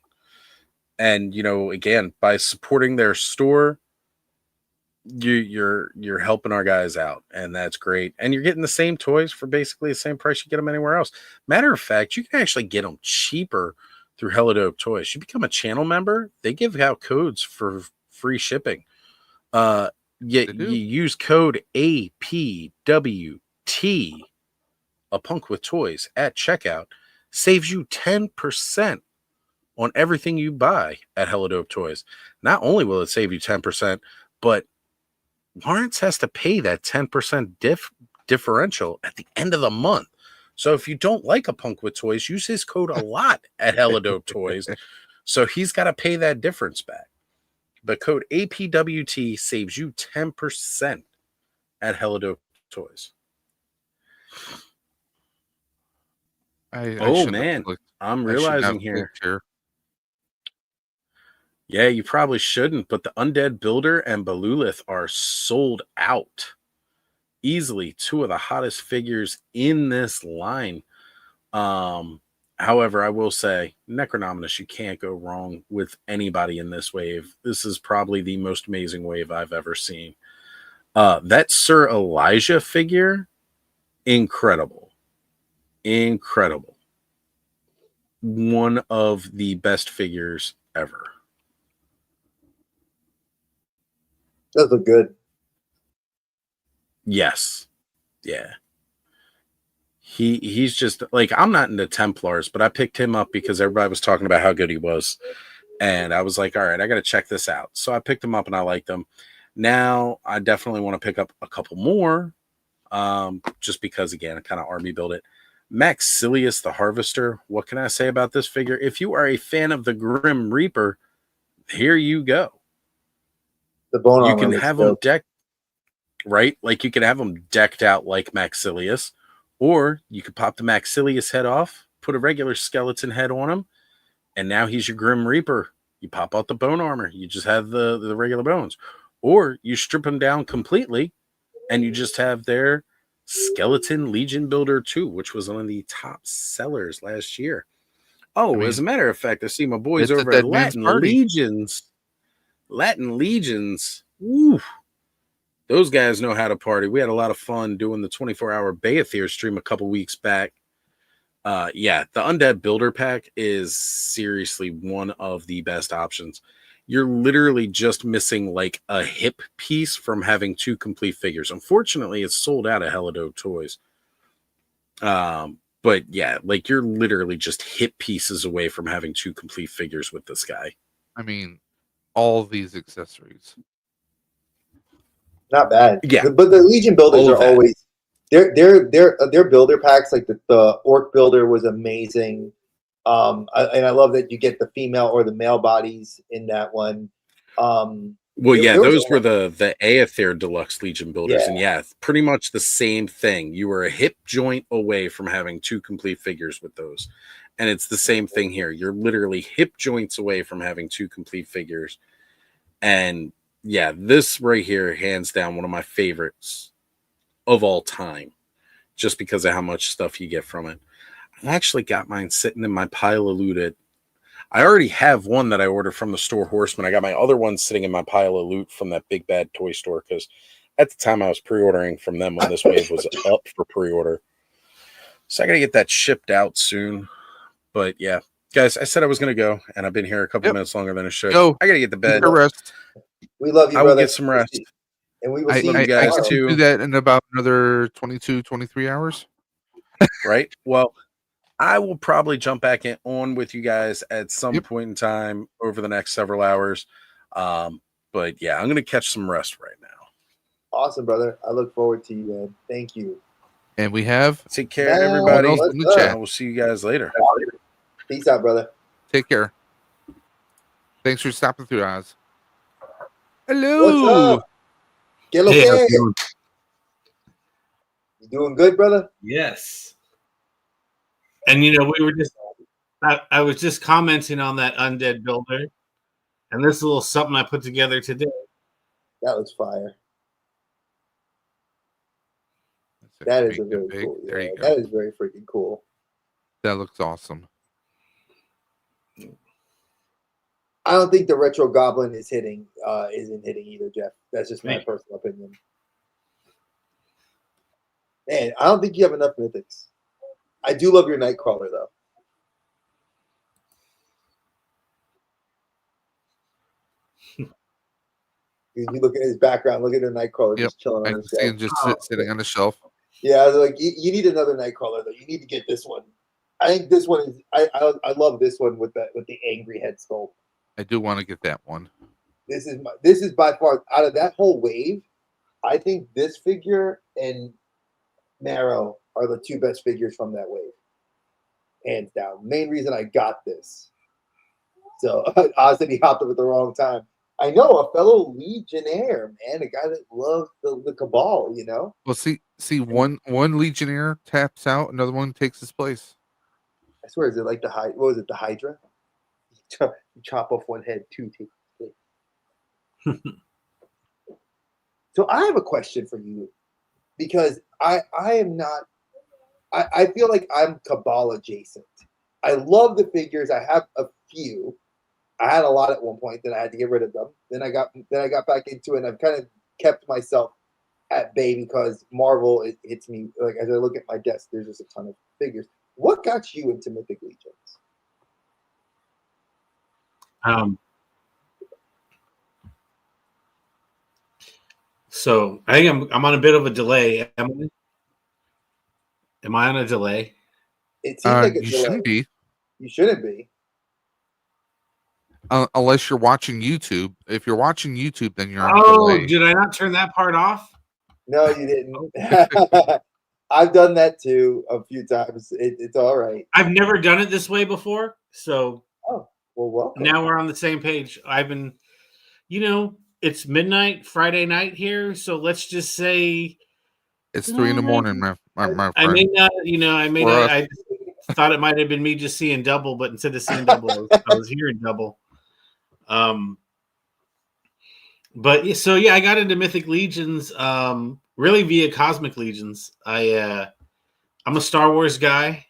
And you know, again, by supporting their store, you're helping our guys out, and that's great. And you're getting the same toys for basically the same price you get them anywhere else. Matter of fact, you can actually get them cheaper through HELLADOPE Toys. You become a channel member, they give out codes for free shipping. You use code APWT, a punk with toys, at checkout, saves you 10% on everything you buy at HELLADOPE Toys. Not only will it save you 10%, but Lawrence has to pay that 10% differential at the end of the month. So if you don't like a punk with toys, use his code a lot at HELLADOPE Toys. So he's got to pay that difference back. The code APWT saves you 10% at HELLADOPE Toys. Oh man, I'm realizing here. Yeah, you probably shouldn't, but the Undead Builder and Belulith are sold out. Easily two of the hottest figures in this line. However, I will say, Necronominus, you can't go wrong with anybody in this wave. This is probably the most amazing wave I've ever seen. That Sir Elijah figure, incredible. Incredible. One of the best figures ever. Those look good. Yes. Yeah. He's just like, I'm not into Templars, but I picked him up because everybody was talking about how good he was. And I was like, all right, I got to check this out. So I picked him up and I liked him. Now I definitely want to pick up a couple more. Just because, again, I kind of army build it. Maxilius the Harvester. What can I say about this figure? If you are a fan of the Grim Reaper, here you go. The bone armor. You can have them decked, right? Like you can have them decked out like Maxilius, or you could pop the Maxilius head off, put a regular skeleton head on him, and now he's your Grim Reaper. You pop out the bone armor. You just have the regular bones. Or you strip him down completely, and you just have their Skeleton Legion Builder 2, which was one of the top sellers last year. Oh, as a matter of fact, I see my boys over at Latin Legions. Latin Legions. Woo. Those guys know how to party. We had a lot of fun doing the 24-hour Baethier stream a couple weeks back. Yeah, the Undead Builder Pack is seriously one of the best options. You're literally just missing like a hip piece from having two complete figures. Unfortunately, it's sold out of HELLADOPE Toys. But yeah, like you're literally just hip pieces away from having two complete figures with this guy. I mean, all these accessories. Not bad. Yeah. But the Legion builders are always their builder packs, like the Orc builder was amazing. And I love that you get the female or the male bodies in that one. Well, yeah, those were the Aether Deluxe Legion builders, and yeah, pretty much the same thing. You were a hip joint away from having two complete figures with those, and it's the same thing here. You're literally hip joints away from having two complete figures, and yeah, this right here, hands down, one of my favorites of all time, just because of how much stuff you get from it. I actually got mine sitting in my pile of loot. I already have one that I ordered from the store Horseman. I got my other one sitting in my pile of loot from that big bad toy store because at the time I was pre-ordering from them when this wave was up for pre-order. So I got to get that shipped out soon. But yeah, guys, I said I was going to go, and I've been here a couple minutes longer than I should. Go. I got to get to bed. Rest. We love you, I will get some rest. And we will see you guys I too. Do that in about another 22, 23 hours. Right? Well, I will probably jump back on with you guys at some point in time over the next several hours. But yeah, I'm going to catch some rest right now. Awesome, brother. I look forward to you, man. Thank you. And we have... Take care, everybody. In the chat. We'll see you guys later. Peace out, brother. Take care. Thanks for stopping through, Oz. Hello. What's up? ¿Qué lo que? You doing good, brother? Yes. And you know, we were just I was just commenting on that Undead Builder, and this little something I put together today. That was fire. That is a very cool. There you go. That is very freaking cool. That looks awesome. I don't think the Retro Goblin isn't hitting either, Jeff. That's just my personal opinion. Man, I don't think you have enough mythics. I do love your Nightcrawler, though. You look at his background. Look at the Nightcrawler just chilling on the shelf. Just sitting on the shelf. Yeah, I was like, you need another Nightcrawler, though. You need to get this one. I think this one is. I love this one with the angry head sculpt. I do want to get that one. This is by far out of that whole wave. I think this figure and Marrow are the two best figures from that wave, hands down. Main reason I got this. So Oz said he hopped up at the wrong time. I know, a fellow Legionnaire, man, a guy that loves the Cabal, you know. Well, see, one Legionnaire taps out, another one takes his place. I swear, is it like what was it, the Hydra? You chop off one head, two take place. So I have a question for you, because I am not. I feel like I'm Cabal adjacent. I love the figures. I have a few. I had a lot at one point, then I had to get rid of them. Then I got back into it, and I've kind of kept myself at bay because Marvel, it hits me. Like, as I look at my desk, there's just a ton of figures. What got you into Mythic Legions? So I think I'm on a bit of a delay. Am I on a delay? It seems like a you delay. shouldn't be. You shouldn't be. Unless you're watching YouTube. If you're watching YouTube, then you're on delay. Did I not turn that part off? No, you didn't. I've done that too a few times. It's all right. I've never done it this way before, so well, welcome. Now we're on the same page. I've been, it's midnight Friday night here, so let's just say it's 3 in the morning, my friend. I may not, I thought it might have been me just seeing double, but instead of seeing double, I was hearing double. But so yeah, I got into Mythic Legions really via Cosmic Legions. I'm a Star Wars guy.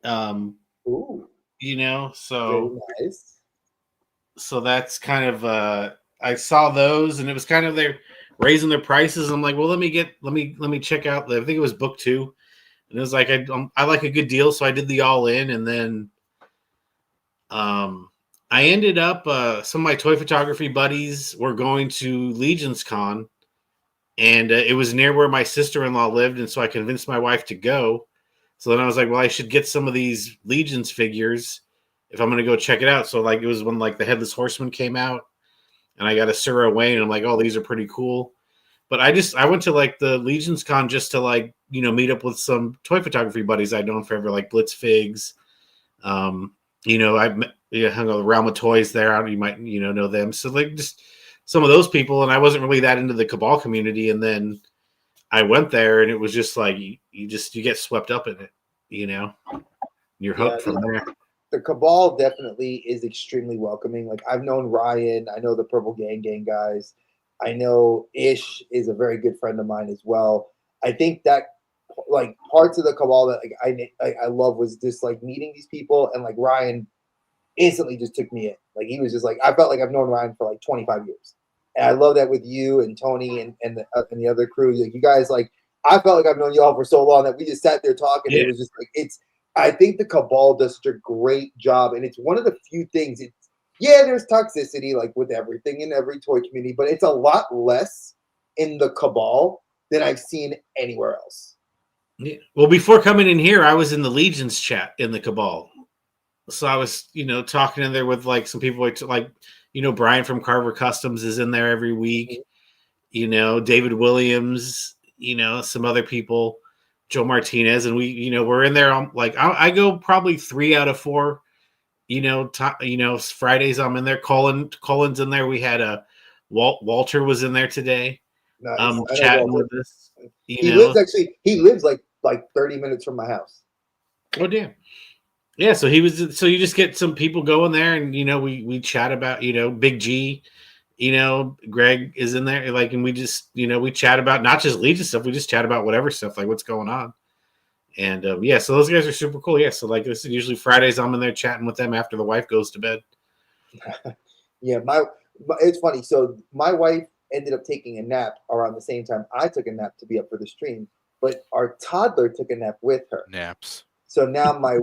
Ooh. So very nice. So that's kind of I saw those, and it was kind of they're raising their prices. I'm like, well, let me check out I think it was book 2, and it was like I like a good deal, so I did the all in, and then I ended up some of my toy photography buddies were going to Legions Con, and it was near where my sister-in-law lived, and so I convinced my wife to go. So then I was like, well, I should get some of these Legions figures if I'm going to go check it out. So like it was when like the Headless Horseman came out, and I got a Sura Wayne, and I'm like, oh, these are pretty cool. But I went to like the Legions Con just to like, meet up with some toy photography buddies I'd known forever, like Blitz Figs. I hung out the Realm of Toys there. You might, know them. So like just some of those people, and I wasn't really that into the Cabal community. And then I went there, and it was just like you get swept up in it, You're hooked from there. The Cabal definitely is extremely welcoming. Like, I've known Ryan, I know the Purple Gang guys. I know Ish is a very good friend of mine as well. I think that like parts of the Cabal that like I love was just like meeting these people, and like Ryan instantly just took me in. Like, he was just like, I felt like I've known Ryan for like 25 years. And I love that with you and Tony and the other crew. Like, you guys, like, I felt like I've known y'all for so long that we just sat there talking. Yeah. It was just like, I think the Cabal does such a great job. And it's one of the few things, there's toxicity like with everything in every toy community, but it's a lot less in the Cabal than I've seen anywhere else. Yeah. Well, before coming in here, I was in the Legions chat in the Cabal. So I was, talking in there with like some people like, Brian from Carver Customs is in there every week, David Williams, some other people, Joe Martinez, and we, we're in there. Like I go probably 3 out of 4, Fridays I'm in there. Colin's in there. We had Walter was in there today, nice. Chatting with us. He lives like 30 minutes from my house. Oh damn. Yeah, so you just get some people going there, and we chat about Big G, Greg is in there, like, and we just we chat about not just Legion stuff, we just chat about whatever stuff, like what's going on, and so those guys are super cool. Yeah, so like this is usually Fridays I'm in there chatting with them after the wife goes to bed. Yeah, it's funny. So my wife ended up taking a nap around the same time I took a nap to be up for the stream, but our toddler took a nap with her. Naps. So now my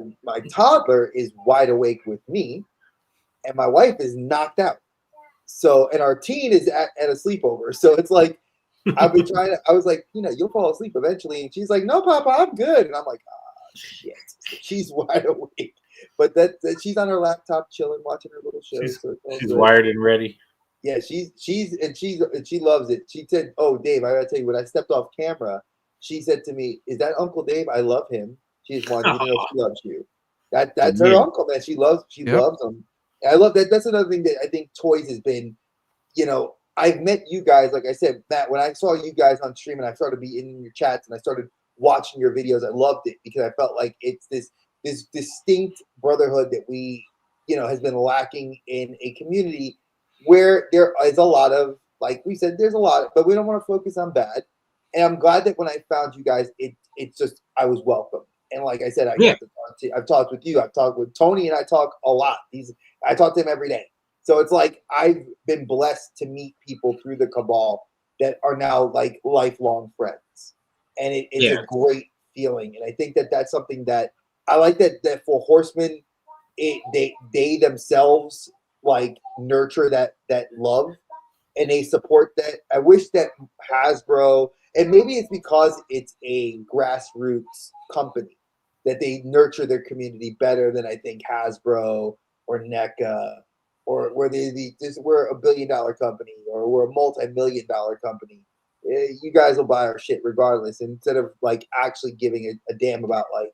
toddler is wide awake with me, and my wife is knocked out. So, and our teen is at a sleepover. So it's like, I've been I was like, you'll fall asleep eventually. And she's like, no, Papa, I'm good. And I'm like, shit. She's wide awake. But that she's on her laptop chilling, watching her little shows. She's wired and ready. Yeah, she loves it. She said, oh, Dave, I gotta tell you, when I stepped off camera, she said to me, is that Uncle Dave? I love him. She just wanted you to know she loves you. That's her uncle, man. She loves him. And I love that. That's another thing that I think Toys has been, I've met you guys, like I said, Matt, when I saw you guys on stream and I started being in your chats and I started watching your videos. I loved it because I felt like it's this distinct brotherhood that we, you know, has been lacking in a community where there is a lot of, like we said, there's a lot, but we don't want to focus on bad. And I'm glad that when I found you guys, it's just, I was welcome. And like I said, I've talked with you, I've talked with Tony, and I talk a lot. I talk to him every day. So it's like I've been blessed to meet people through the cabal that are now like lifelong friends. And it's a great feeling. And I think that that's something that I like, that for Horsemen, they themselves like nurture that love, and they support that. I wish that Hasbro, and maybe it's because it's a grassroots company, that they nurture their community better than I think Hasbro or NECA, or where we're $1 billion company, or we're a multi-million-dollar company. You guys will buy our shit regardless, instead of like actually giving a damn about like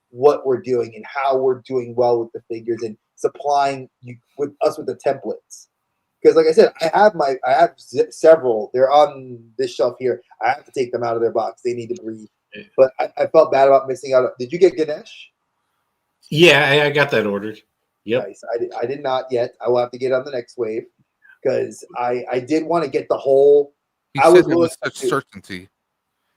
what we're doing and how we're doing well with the figures and supplying you with the templates. Because like I said, I have several. They're on this shelf here. I have to take them out of their box. They need to breathe. But I felt bad about missing out. Did you get Ganesh? Yeah, I got that ordered. Yep. Nice. I did not yet. I will have to get on the next wave, because I did want to get the whole. He said it with such certainty.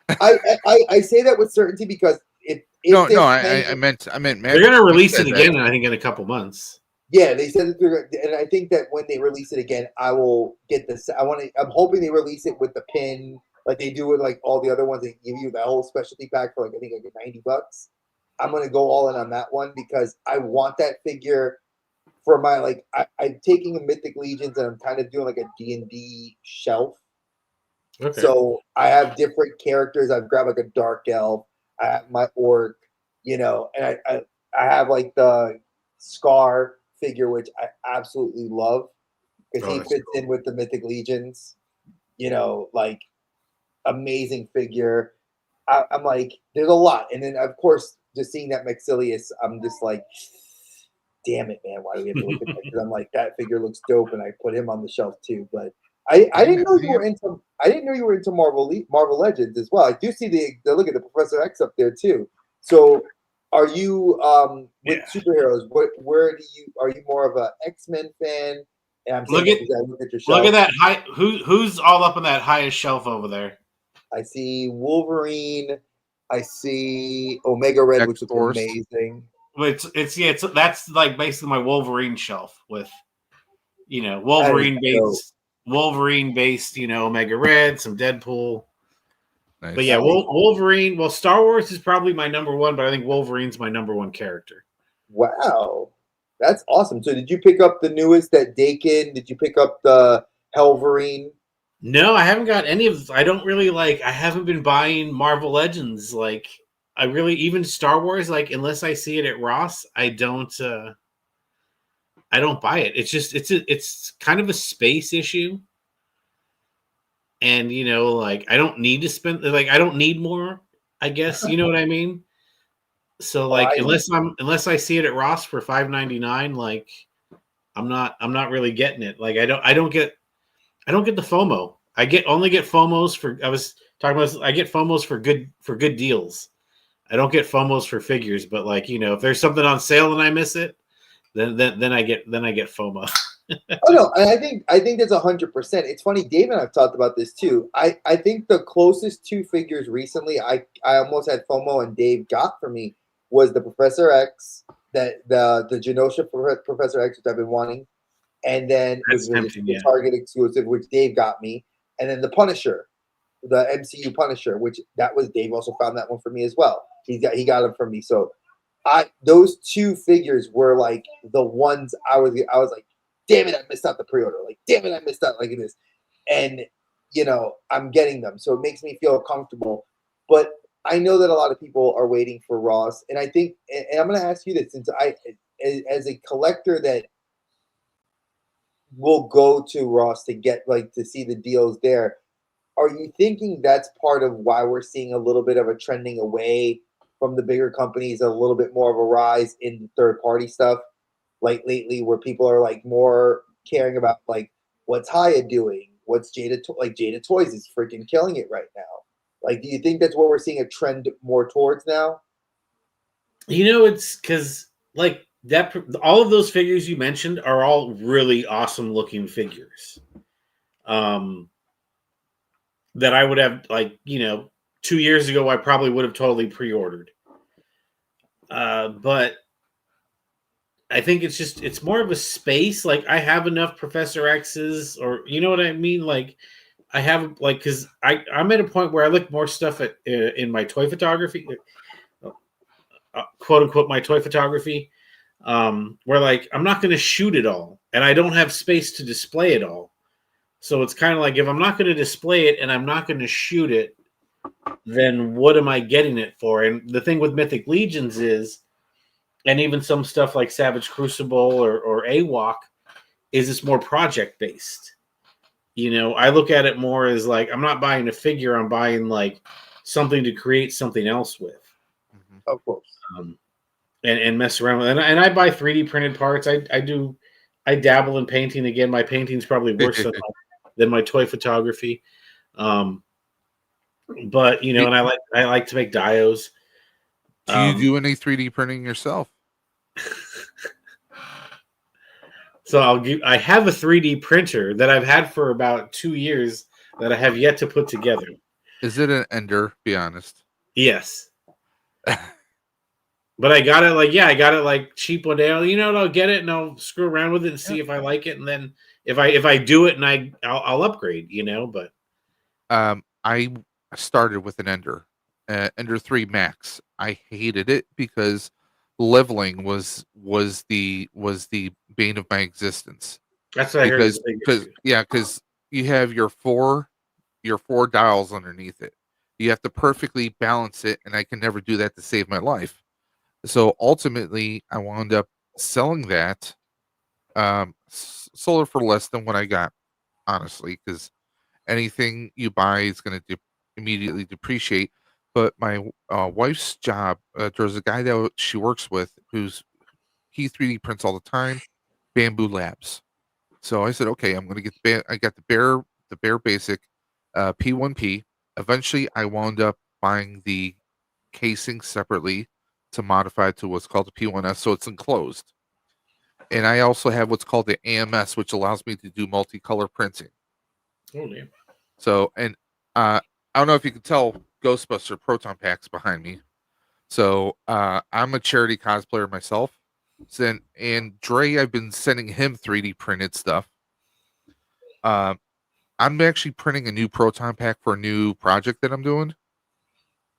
I say that with certainty because I meant they're gonna release it again. I think in a couple months. Yeah, they said that and I think that when they release it again, I will get this. I'm hoping they release it with the pin, like they do with like all the other ones. They give you that whole specialty pack for like, I think like $90. I'm gonna go all in on that one because I want that figure for my like. I'm taking a Mythic Legions and I'm kind of doing like a D&D shelf. Okay. So I have different characters. I've grabbed like a Dark Elf. I have my Orc, you know, and I have like the Scar figure, which I absolutely love because he fits in with the Mythic Legions, you know, like amazing figure. I'm like, there's a lot. And then of course, just seeing that Maxilius, I'm just like, damn it, man, why do we have to look at that? Because I'm like, that figure looks dope, and I put him on the shelf too. But I didn't know you were into Marvel Legends as well. I do see the look at the Professor X up there too. So are you with superheroes? Where are you more of a X-Men fan? And I'm look at your shelf. Look at that high. Who's all up on that highest shelf over there? I see Wolverine. I see Omega Red, which is amazing. That's like basically my Wolverine shelf with, you know, Wolverine based, you know, Omega Red, some Deadpool. Nice. But yeah, Wolverine. Well, Star Wars is probably my number one, but I think Wolverine's my number one character. Wow, that's awesome. So, did you pick up the newest that Dakin? Did you pick up the Helverine? No, I haven't got any of. I don't really like. I haven't been buying Marvel Legends. Like, I really, even Star Wars. Like, unless I see it at Ross, I don't buy it. It's just it's kind of a space issue. And, you know, like, I don't need to spend, like, I don't need more, I guess, you know what I mean? So, like, unless I see it at Ross for $5.99, like, I'm not really getting it. Like, I don't get the FOMO. I only get FOMOs I get FOMOs for good deals. I don't get FOMOs for figures, but, like, you know, if there's something on sale and I miss it, then I get FOMO. Oh no, I think that's 100%. It's funny, Dave and I've talked about this too. I think the closest two figures recently I almost had FOMO and Dave got for me was the Professor X, that the Genosha Professor X, which I've been wanting, and then the Target exclusive, which Dave got me, and then the Punisher, the MCU Punisher, which that was Dave also found that one for me as well. He got them from me. So those two figures were like the ones I was like, damn it, I missed out the pre-order. Like, damn it, I missed out like this. And, you know, I'm getting them. So it makes me feel comfortable. But I know that a lot of people are waiting for Ross. And I think, and I'm going to ask you this, since as a collector that will go to Ross to get, like, to see the deals there, are you thinking that's part of why we're seeing a little bit of a trending away from the bigger companies, a little bit more of a rise in third-party stuff? Like lately, where people are like more caring about like what's Haya doing, what's Jada Toys is freaking killing it right now. Like, do you think that's what we're seeing a trend more towards now? It's because like that. All of those figures you mentioned are all really awesome looking figures. That I would have 2 years ago I probably would have totally pre-ordered. But I think it's more of a space. Like I have enough Professor X's, or you know what I mean. Like I have because I'm at a point where I look more stuff at in my toy photography, quote unquote my toy photography, where like I'm not going to shoot it all, and I don't have space to display it all. So it's kind of like if I'm not going to display it and I'm not going to shoot it, then what am I getting it for? And the thing with Mythic Legions is, and even some stuff like Savage Crucible or AWOC, is it's more project based. I look at it more as like I'm not buying a figure, I'm buying like something to create something else with. Of course. And mess around with it. And I buy 3D printed parts. I dabble in painting again. My painting's probably worse than my toy photography. But and I like to make dios. Do you do any 3D printing yourself? So I have a 3D printer that I've had for about 2 years that I have yet to put together. Is it an Ender? Be honest. Yes. But I got it like cheap one day. I'll get it and I'll screw around with it and see if I like it, and then if I do it and I'll upgrade. But I started with an Ender, Ender 3 Max. I hated it because leveling was the bane of my existence. That's what I heard. Because you have your four dials underneath it. You have to perfectly balance it, and I can never do that to save my life. So ultimately, I wound up selling that, sold it for less than what I got, honestly, because anything you buy is going to immediately depreciate. But my wife's job, there's a guy that she works with he 3D prints all the time, Bamboo Labs. So I said, okay, I'm going to get I got the Bear Basic P1P. Eventually, I wound up buying the casing separately to modify to what's called the P1S, so it's enclosed. And I also have what's called the AMS, which allows me to do multicolor printing. Oh, yeah. So, and I don't know if you can tell Ghostbuster Proton Packs behind me. So I'm a charity cosplayer myself. And Dre, I've been sending him 3D printed stuff. I'm actually printing a new Proton Pack for a new project that I'm doing.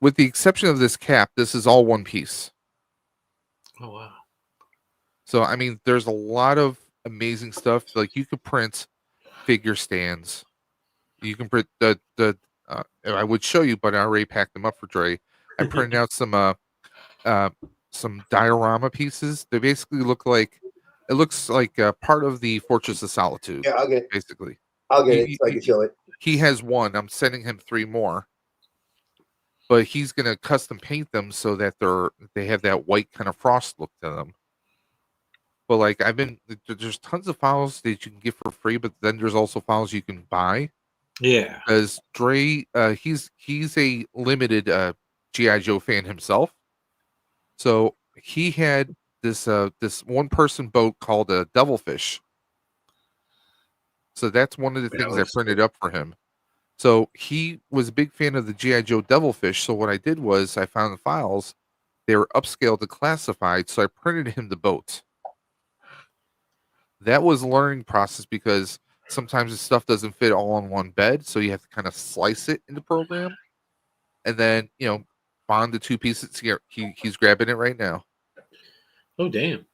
With the exception of this cap, this is all one piece. Oh, wow. So, I mean, there's a lot of amazing stuff. Like, you could print figure stands. You can print I would show you, but I already packed them up for Dre. I printed out some diorama pieces. They basically looks like part of the Fortress of Solitude. Yeah, I'll get it. Basically. I'll get it so I can show it. He has one. I'm sending him 3 more. But he's gonna custom paint them so that they have that white kind of frost look to them. But like there's tons of files that you can get for free, but then there's also files you can buy. Yeah. Because Dre, he's a limited G.I. Joe fan himself. So he had this one person boat called a Devilfish. So that's one of the things I printed up for him. So he was a big fan of the G.I. Joe Devilfish. So what I did was I found the files. They were upscaled to classified. So I printed him the boat. That was a learning process because sometimes the stuff doesn't fit all on one bed. So you have to kind of slice it in the program. And then, bond the 2 pieces here. He's grabbing it right now. Oh, damn.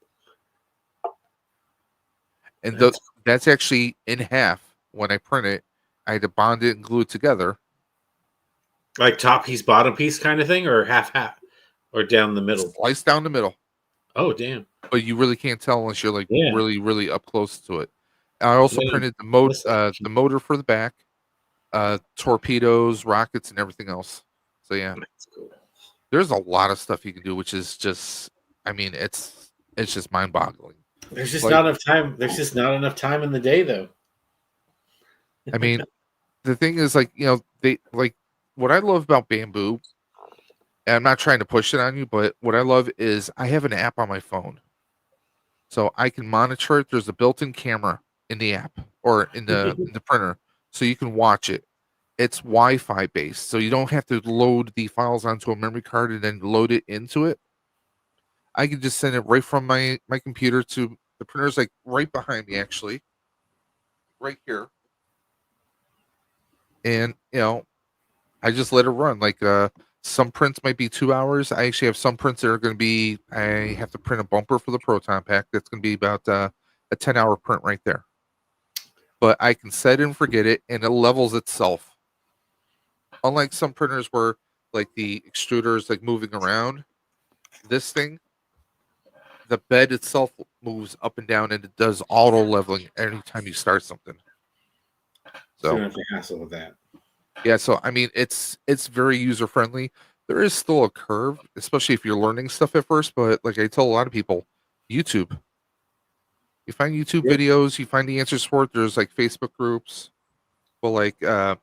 And that's actually in half when I print it. I had to bond it and glue it together. Like top piece, bottom piece kind of thing, or half, or down the middle? Slice down the middle. Oh, damn. But you really can't tell unless you're really, really up close to it. I also printed the motor for the back, torpedoes, rockets, and everything else. So yeah, cool. There's a lot of stuff you can do, which is just, I mean, it's just mind-boggling. There's just not enough time. There's just not enough time in the day, though. I mean, the thing is, they what I love about Bamboo, and I'm not trying to push it on you, but what I love is I have an app on my phone. So I can monitor it. There's a built-in camera in the app or in the printer, so you can watch it. It's Wi-Fi based, so you don't have to load the files onto a memory card and then load it into it. I can just send it right from my computer to the printer's like right behind me, actually, right here. And I just let it run. Like some prints might be 2 hours. I actually have some prints that are going to be. I have to print a bumper for the Proton Pack. That's going to be about a 10-hour print right there. But I can set it and forget it, and it levels itself. Unlike some printers where like the extruder is like moving around, this thing, the bed itself moves up and down, and it does auto leveling anytime you start something. So you don't have to hassle with that. Yeah, so I mean, it's very user friendly. There is still a curve, especially if you're learning stuff at first. But like I tell a lot of people, YouTube. You find YouTube videos, you find the answers for it. There's like Facebook groups. But like, I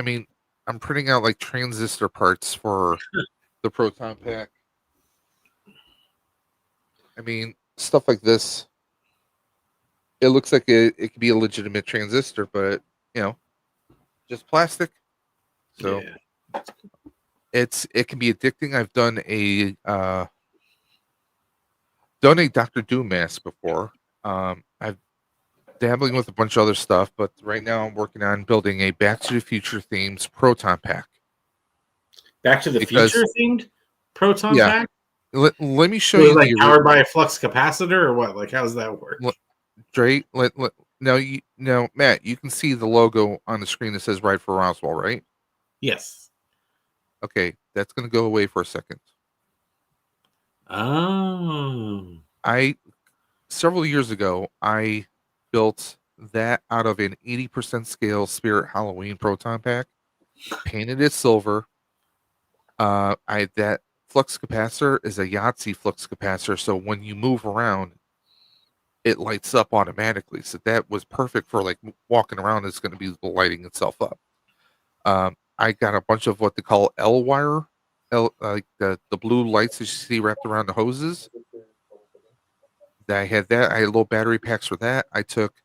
mean, I'm printing out like transistor parts for the Proton Pack. I mean, stuff like this. It looks like it could be a legitimate transistor, but just plastic. So it can be addicting. I've done a Dr. Doom mask before. I've dabbling with a bunch of other stuff, but right now I'm working on building a Back to the Future themed Proton Pack. Back to the Future themed Proton Pack? Let me show you. Like powered by a flux capacitor or what? Like, how does that work? Dre, now, Matt, you can see the logo on the screen that says "Ride for Roswell," right? Yes. Okay, that's going to go away for a second. Oh. Several years ago, I built that out of an 80% scale Spirit Halloween Proton Pack, painted it silver. That flux capacitor is a Yahtzee flux capacitor, so when you move around, it lights up automatically. So that was perfect for like walking around. It's going to be lighting itself up. I got a bunch of what they call L wire, like the blue lights that you see wrapped around the hoses. I had little battery packs for that. I took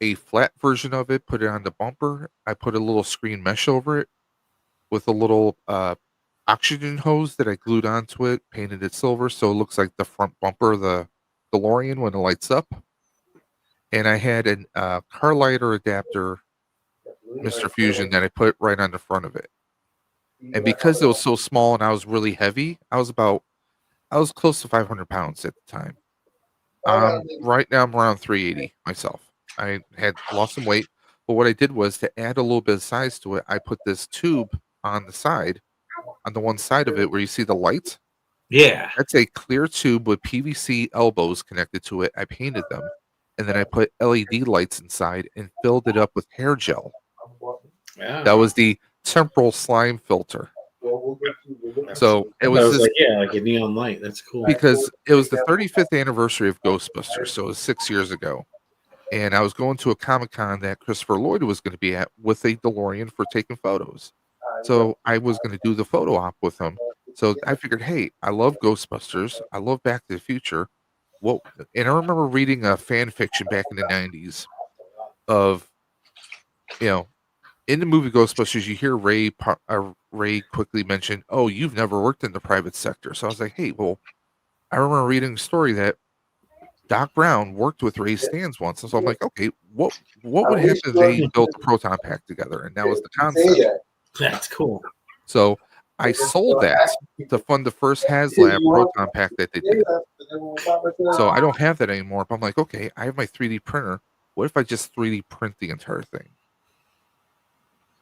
a flat version of it, put it on the bumper. I put a little screen mesh over it with a little oxygen hose that I glued onto it, painted it silver so it looks like the front bumper of the DeLorean when it lights up. And I had a car lighter adapter, Mr. Fusion, that I put right on the front of it. And because it was so small and I was really heavy, I was close to 500 pounds at the time. Right now I'm around 380 myself. I had lost some weight, but what I did was to add a little bit of size to it, I put this tube on the side, on the one side of it where you see the light. Yeah. That's a clear tube with PVC elbows connected to it. I painted them, and then I put LED lights inside and filled it up with hair gel. Yeah. That was the temporal slime filter. So it was like a neon light. That's cool. Because it was the 35th anniversary of Ghostbusters, so it was 6 years ago. And I was going to a Comic-Con that Christopher Lloyd was going to be at with a DeLorean for taking photos. So I was going to do the photo op with him. So I figured, hey, I love Ghostbusters. I love Back to the Future. And I remember reading a fan fiction back in the 90s of, in the movie Ghostbusters, you hear Ray quickly mention, "Oh, you've never worked in the private sector." So I was like, "Hey, well, I remember reading a story that Doc Brown worked with Ray Stans once." And so I'm like, "Okay, what would happen if they built a Proton Pack together?" And that was the concept. That's cool. So I sold that to fund the first HasLab Proton Pack that they did. So I don't have that anymore. But I'm like, okay, I have my 3D printer. What if I just 3D print the entire thing?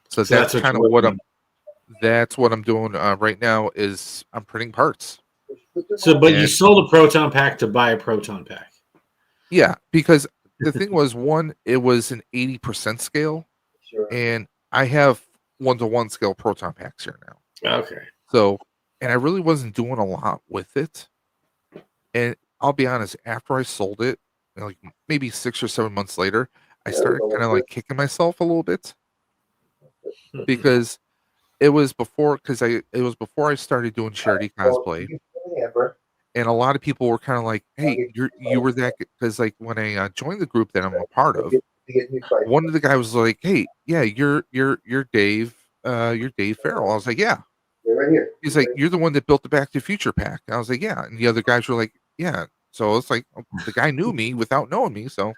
So that's kind of what I'm doing right now is I'm printing parts. So, but you sold a Proton Pack to buy a Proton Pack. Yeah, because the thing was, it was an 80% scale, and I have 1-to-1 scale Proton Packs here now. Okay. So, and I really wasn't doing a lot with it. And I'll be honest, after I sold it, like maybe 6 or 7 months later, I started kind of like kicking myself a little bit. Because It was before I started doing charity cosplay, and a lot of people were kind of like, "Hey, you were that," because like when I joined the group that I'm a part of, one of the guy was like, "Hey, yeah, you're Dave Farrell." I was like, "Yeah." Right here. He's like, "You're the one that built the Back to the Future pack." I was like, "Yeah," and the other guys were like, "Yeah." So it's like the guy knew me without knowing me, so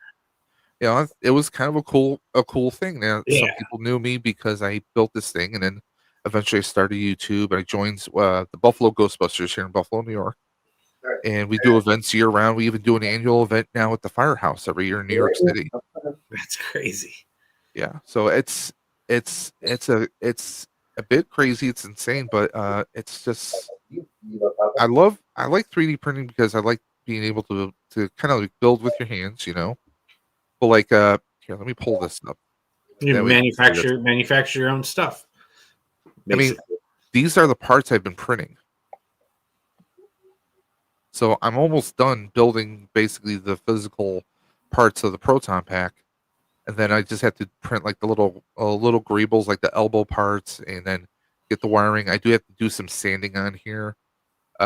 it was kind of a cool thing. Now some Yeah. people knew me because I built this thing, and then eventually I started YouTube. I joined the Buffalo Ghostbusters here in Buffalo, New York, and we do events year round. We even do an annual event now at the Firehouse every year in New York City. That's crazy. Yeah, so it's a bit crazy. It's insane, but it's just I like 3D printing because I like being able to kind of like build with your hands, But like here, let me pull this up. You That way you can see this. manufacture your own stuff. I mean, Basically. these are the parts I've been printing. So I'm almost done building basically the physical parts of the proton pack, and then I just have to print like the little greebles, like the elbow parts, and then get the wiring. I do have to do some sanding on here,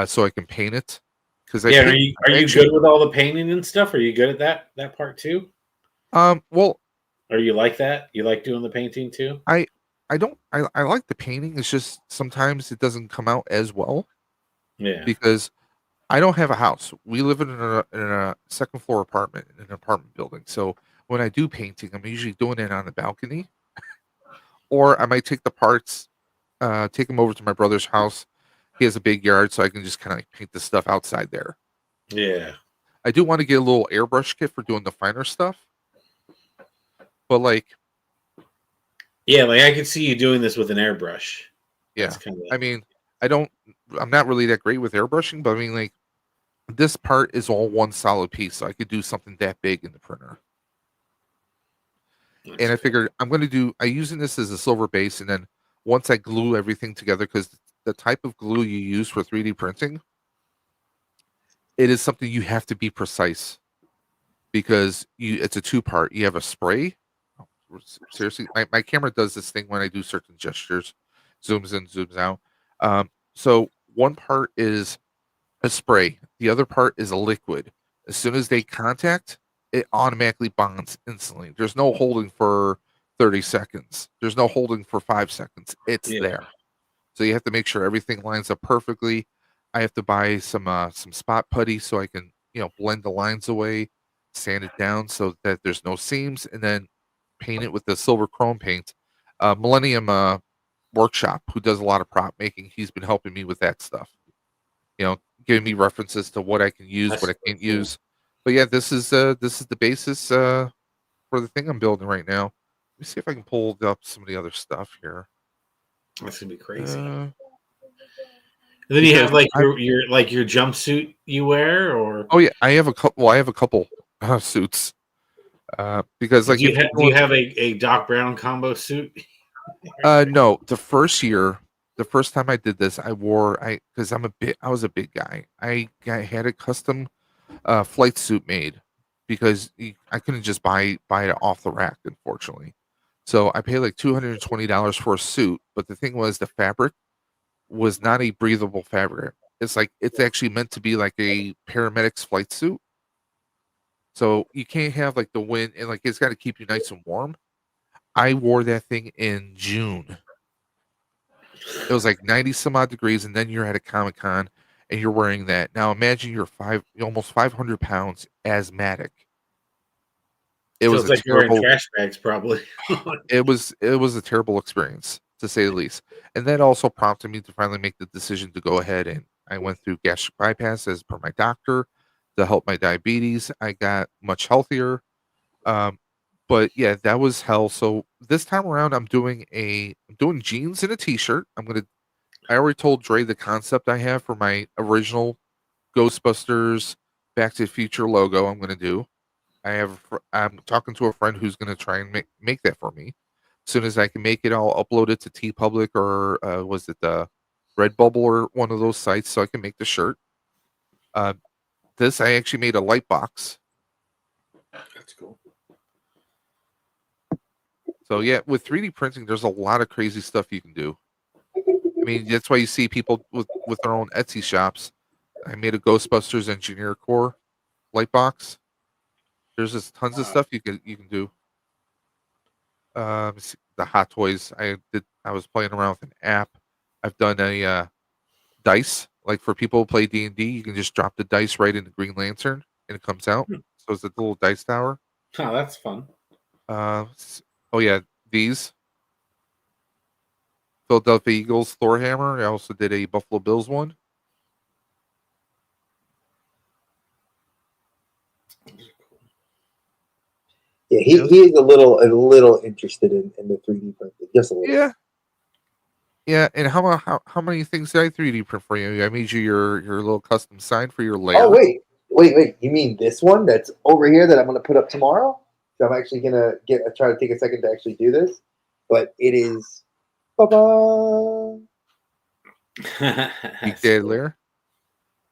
so I can paint it. Because Yeah, are you good with all the painting and stuff? Are you good at that part too? Well, Or you like that? You like doing the painting too? I don't I like the painting. It's just sometimes it doesn't come out as well Yeah. because I don't have a house. We live in a second floor apartment in an apartment building. So when I do painting, I'm usually doing it on the balcony, or I might take the parts, take them over to my brother's house. He has a big yard, so I can just kind of like paint the stuff outside there. Yeah. I do want to get a little airbrush kit for doing the finer stuff, but like, Yeah, like I could see you doing this with an airbrush. yeah, That's kind of I mean, I'm not really that great with airbrushing, but I mean, like, this part is all one solid piece, so I could do something that big in the printer. And I figured I'm using this as a silver base, and then once I glue everything together, because the type of glue you use for 3D printing, it is something you have to be precise because it's a two-part. You have a spray. Oh, seriously, my camera does this thing when I do certain gestures, zooms in, zooms out. So one part is a spray, the other part is a liquid. As soon as they contact, it automatically bonds instantly. There's no holding for 30 seconds. There's no holding for 5 seconds. It's there. So you have to make sure everything lines up perfectly. I have to buy some spot putty so I can, blend the lines away, sand it down so that there's no seams, and then paint it with the silver chrome paint. Millennium Workshop, who does a lot of prop making, he's been helping me with that stuff. Giving me references to what I can use, what I can't use. But yeah, this is the basis for the thing I'm building right now. Let me see if I can pull up some of the other stuff here. That's gonna be crazy. And then you have like your jumpsuit you wear, or oh yeah, I have a couple. Well, I have a couple suits because like do you have a Doc Brown combo suit? No, the first time I did this, because I was a big guy. I had a custom flight suit made because I couldn't just buy it off the rack, unfortunately. So I paid like $220 for a suit, but the thing was the fabric was not a breathable fabric. It's actually meant to be like a paramedic's flight suit. So you can't have like the wind and like it's got to keep you nice and warm. I wore that thing in June. It was like 90 some odd degrees, and then you're at a Comic Con and you're wearing that. Now imagine you're almost 500 pounds asthmatic. It was like you're wearing trash bags, probably. it was a terrible experience, to say the least. And that also prompted me to finally make the decision to go ahead, and I went through gastric bypass as per my doctor to help my diabetes. I got much healthier. But yeah, that was hell. So this time around, I'm doing jeans and a t-shirt. I already told Dre the concept I have for my original Ghostbusters Back to the Future logo. I'm talking to a friend who's going to try and make that for me. As soon as I can make it, I'll upload it to TeePublic or was it the Redbubble or one of those sites so I can make the shirt. This I actually made a light box. That's cool. So yeah, with 3D printing, there's a lot of crazy stuff you can do. I mean, that's why you see people with their own Etsy shops. I made a Ghostbusters Engineer Core light box. There's just tons of stuff you can do. The Hot Toys. I was playing around with an app. I've done a dice, like for people who play D&D. You can just drop the dice right in the Green Lantern, and it comes out. So it's a little dice tower. Oh, that's fun. Oh yeah, these Philadelphia Eagles Thor hammer. I also did a Buffalo Bills one. Yeah, he is a little interested in the 3D printing, just a little. Yeah. Yeah, and how many things did I 3D print for you? I made you your little custom sign for your lair. Oh wait. You mean this one that's over here that I'm gonna put up tomorrow? So I'm actually gonna try to take a second to actually do this, but it is. Ba-ba. Dead lair.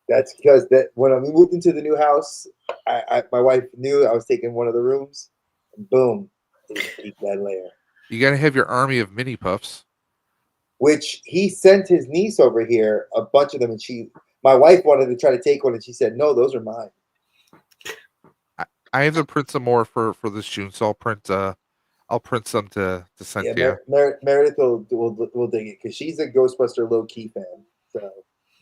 That's because when we moved into the new house, my wife knew I was taking one of the rooms, and boom, keep that layer. You gotta have your army of mini puffs. Which he sent his niece over here, a bunch of them, and my wife wanted to try to take one, and she said, "No, those are mine." I have to print some more for this June, so I'll print some to send to you. Meredith will dig it because she's a Ghostbuster low key fan. So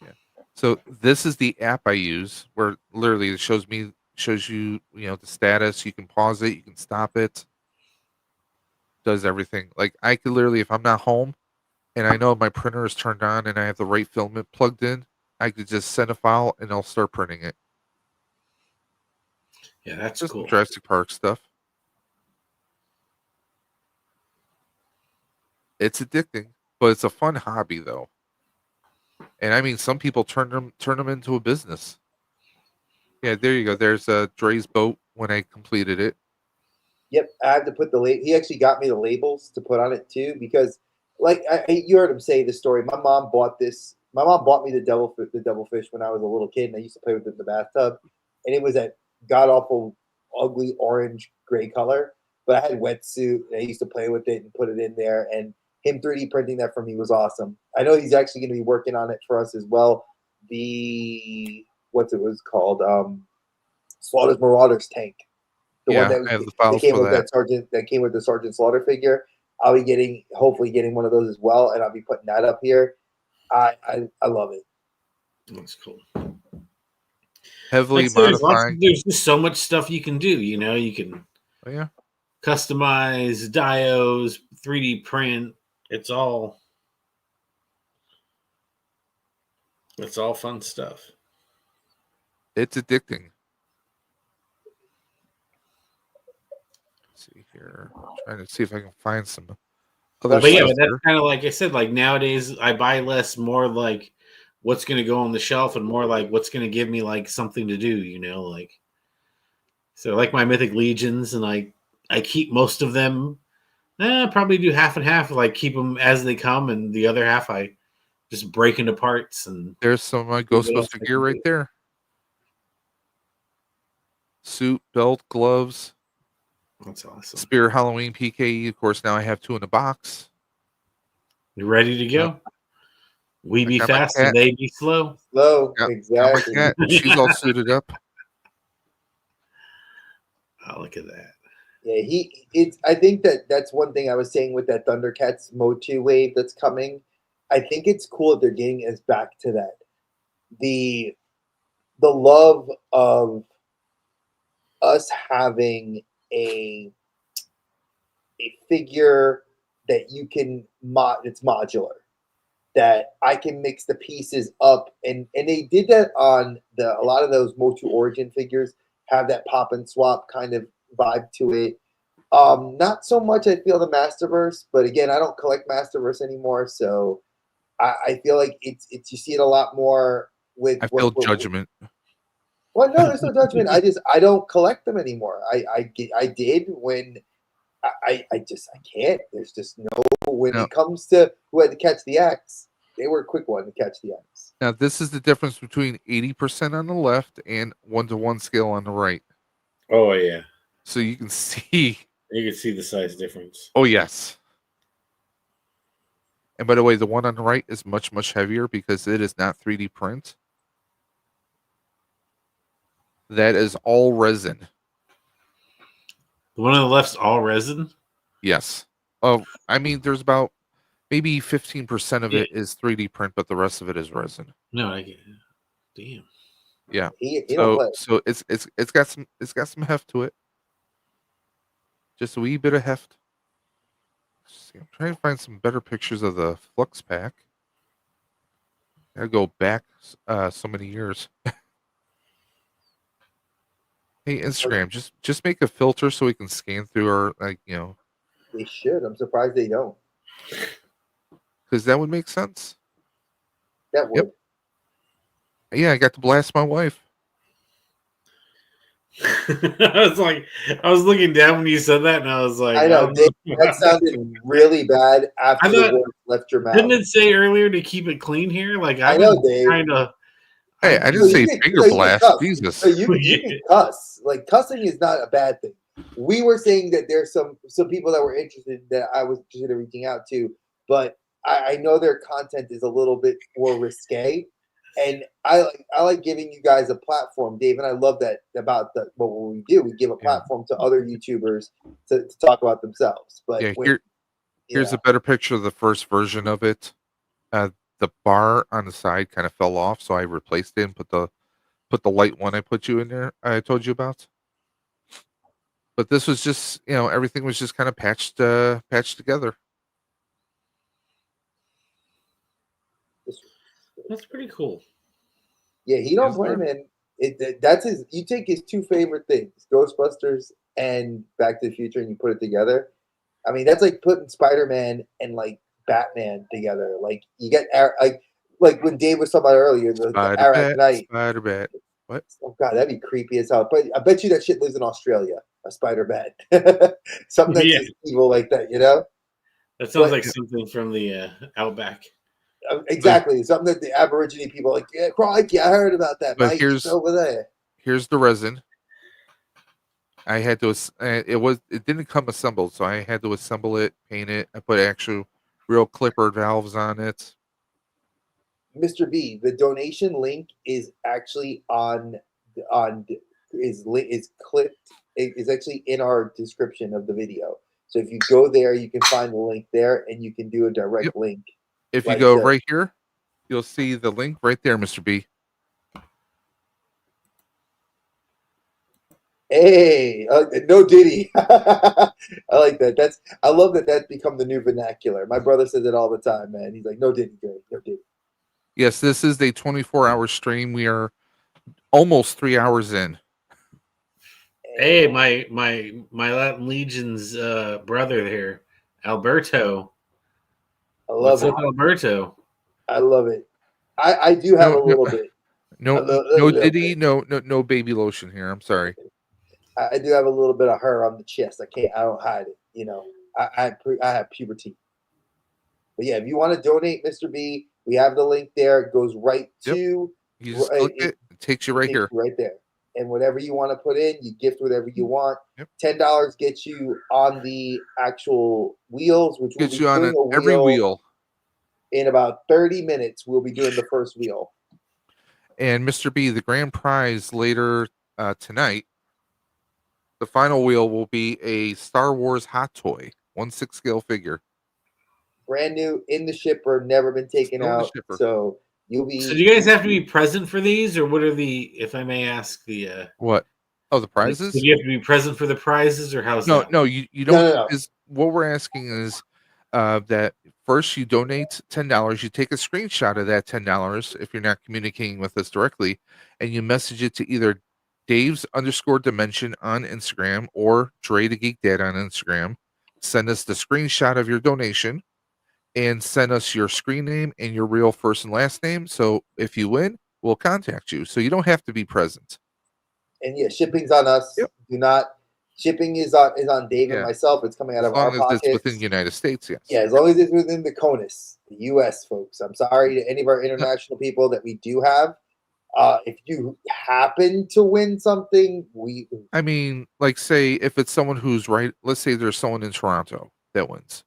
yeah. So this is the app I use, where literally it shows you the status. You can pause it, you can stop it. Does everything. Like I could literally, if I'm not home, and I know my printer is turned on and I have the right filament plugged in, I could just send a file and I'll start printing it. Yeah, that's just cool. Jurassic Park stuff. It's addicting, but it's a fun hobby though. And I mean, some people turn them into a business. Yeah, there you go. There's Dre's boat when I completed it. Yep, I have to put he actually got me the labels to put on it too because, like, you heard him say the story. My mom bought this. My mom bought me the devilfish when I was a little kid, and I used to play with it in the bathtub, and it was that god awful, ugly orange gray color. But I had wetsuit, and I used to play with it and put it in there. And him 3D printing that for me was awesome. I know he's actually going to be working on it for us as well. What's it was called? Slaughter's Marauders tank. The one that I have the files came for with that came with the Sergeant Slaughter figure. I'll be hopefully getting one of those as well, and I'll be putting that up here. I love it. That's cool. Heavily modifying. There's just so much stuff you can do. You can customize dios, 3D print. It's all fun stuff. It's addicting. See here, I'm trying to see if I can find some other but stuff. That's kind of like I said. Like nowadays, I buy less, more like what's going to go on the shelf, and more like what's going to give me like something to do. Like so, like my Mythic Legions, and I keep most of them. Probably do half and half. Like keep them as they come, and the other half I just break into parts. And there's some of my Ghostbuster gear right there. Suit, belt, gloves. That's awesome. Spear Halloween PKE. Of course, now I have 2 in the box. You ready to go? We be fast and they be slow. Slow, exactly. Got my cat. She's all suited up. Oh, look at that. Yeah, I think that's one thing I was saying with that Thundercats MOTU wave that's coming. I think it's cool that they're getting us back to that. The love of us having a figure that you can it's modular, that I can mix the pieces up, and they did that on a lot of those MOTU Origin figures have that pop and swap kind of vibe to it. Not so much I feel the Masterverse, but again, I don't collect Masterverse anymore, so I feel like it's you see it a lot more with. I feel judgment. Well, no, there's no judgment. I don't collect them anymore. I did when I can't. There's just no when it comes to who had to catch the axe. They were a quick one to catch the axe. Now this is the difference between 80% on the left and 1-to-1 scale on the right. Oh yeah. So you can see. You can see the size difference. Oh yes. And by the way, the one on the right is much, much heavier because it is not 3D print. That is all resin. The one on the left's all resin? Yes. Oh, I mean, there's about maybe 15% of it is 3D print, but the rest of it is resin. No, I get it. Damn. Yeah. He don't play. So it's got some heft to it. Just a wee bit of heft. I'm trying to find some better pictures of the Flux pack. Gotta go back so many years. Hey, Instagram, just make a filter so we can scan through our, like, you know. They should. I'm surprised they don't. Because that would make sense. That would. Yep. Yeah, I got to blast my wife. I was looking down when you said that, and I was like, I know, Dave, that sounded really bad after the word left your mouth. Didn't it say earlier to keep it clean here? Like I know, Dave. Kind of. Hey, I didn't say finger blast. Jesus. So you can cuss. Like, cussing is not a bad thing. We were saying that there's some people that were interested that I was interested in reaching out to, but I know their content is a little bit more risque. And I like giving you guys a platform, Dave, and I love that about what we do. We give a platform to other YouTubers to talk about themselves. But here's a better picture of the first version of it. The bar on the side kind of fell off, so I replaced it and put the light one I put you in there. I told you about. But this was just, you know, everything was just kind of patched together. That's pretty cool. Yeah, he don't play, man. That's his. You take his two favorite things, Ghostbusters and Back to the Future, and you put it together. I mean, that's like putting Spider-Man and like Batman together. Like you get like when Dave was talking about earlier, the Arachnite. Spider-Bat. What? Oh god, that'd be creepy as hell. But I bet you that shit lives in Australia. A Spider-Bat. Something that's just evil like that, you know? That sounds like something from the Outback. Exactly. Something that the Aborigine people are like, yeah, crikey, I heard about that. But Mate, it's over there. Here's the resin. I had to. It didn't come assembled, so I had to assemble it, paint it. I put actual real clipper valves on it. Mr. B, the donation link is actually is clipped. It is actually in our description of the video. So if you go there, you can find the link there, and you can do a direct link. If you go right here, you'll see the link right there, Mr. B. Hey, no Diddy. I like that. I love that become the new vernacular. My brother says it all the time, man. He's like, no Diddy, good, no Diddy. Yes, this is a 24-hour stream. We are almost 3 hours in. Hey, my Latin Legion's brother here, Alberto. I love it, Alberto. I love it. I do have a little bit. No Diddy, no baby lotion here. I'm sorry. I do have a little bit of her on the chest. I don't hide it. You know, I have puberty. But yeah, if you want to donate, Mr. B, we have the link there. It goes right to. You just click it takes you right here. Right there. And whatever you want to put in, you gift whatever you want. Yep. $10 gets you on the actual wheels, which gets you on every wheel. In about 30 minutes, we'll be doing the first wheel. And Mr. B, the grand prize later tonight, the final wheel will be a Star Wars Hot Toy, 1/6 scale figure. Brand new, in the shipper, never been taken out. So you'll be. So do you guys have to be present for these, or what are the? If I may ask, the what? Oh, the prizes. Do you have to be present for the prizes, or how's that? No, you don't. No. Is what we're asking is that first you donate $10. You take a screenshot of that $10 if you're not communicating with us directly, and you message it to either Dave's_dimension on Instagram or Dre the Geek Dad on Instagram. Send us the screenshot of your donation and send us your screen name and your real first and last name. So if you win, we'll contact you. So you don't have to be present. And yeah, shipping's on us. Yep. Shipping is on Dave and myself. It's coming out of our pockets. It's within the United States, yes. Yeah, as long as it's within the CONUS, the U.S. folks. I'm sorry to any of our international people that we do have. If you happen to win something, I mean, like, say if it's someone who's right. Let's say there's someone in Toronto that wins.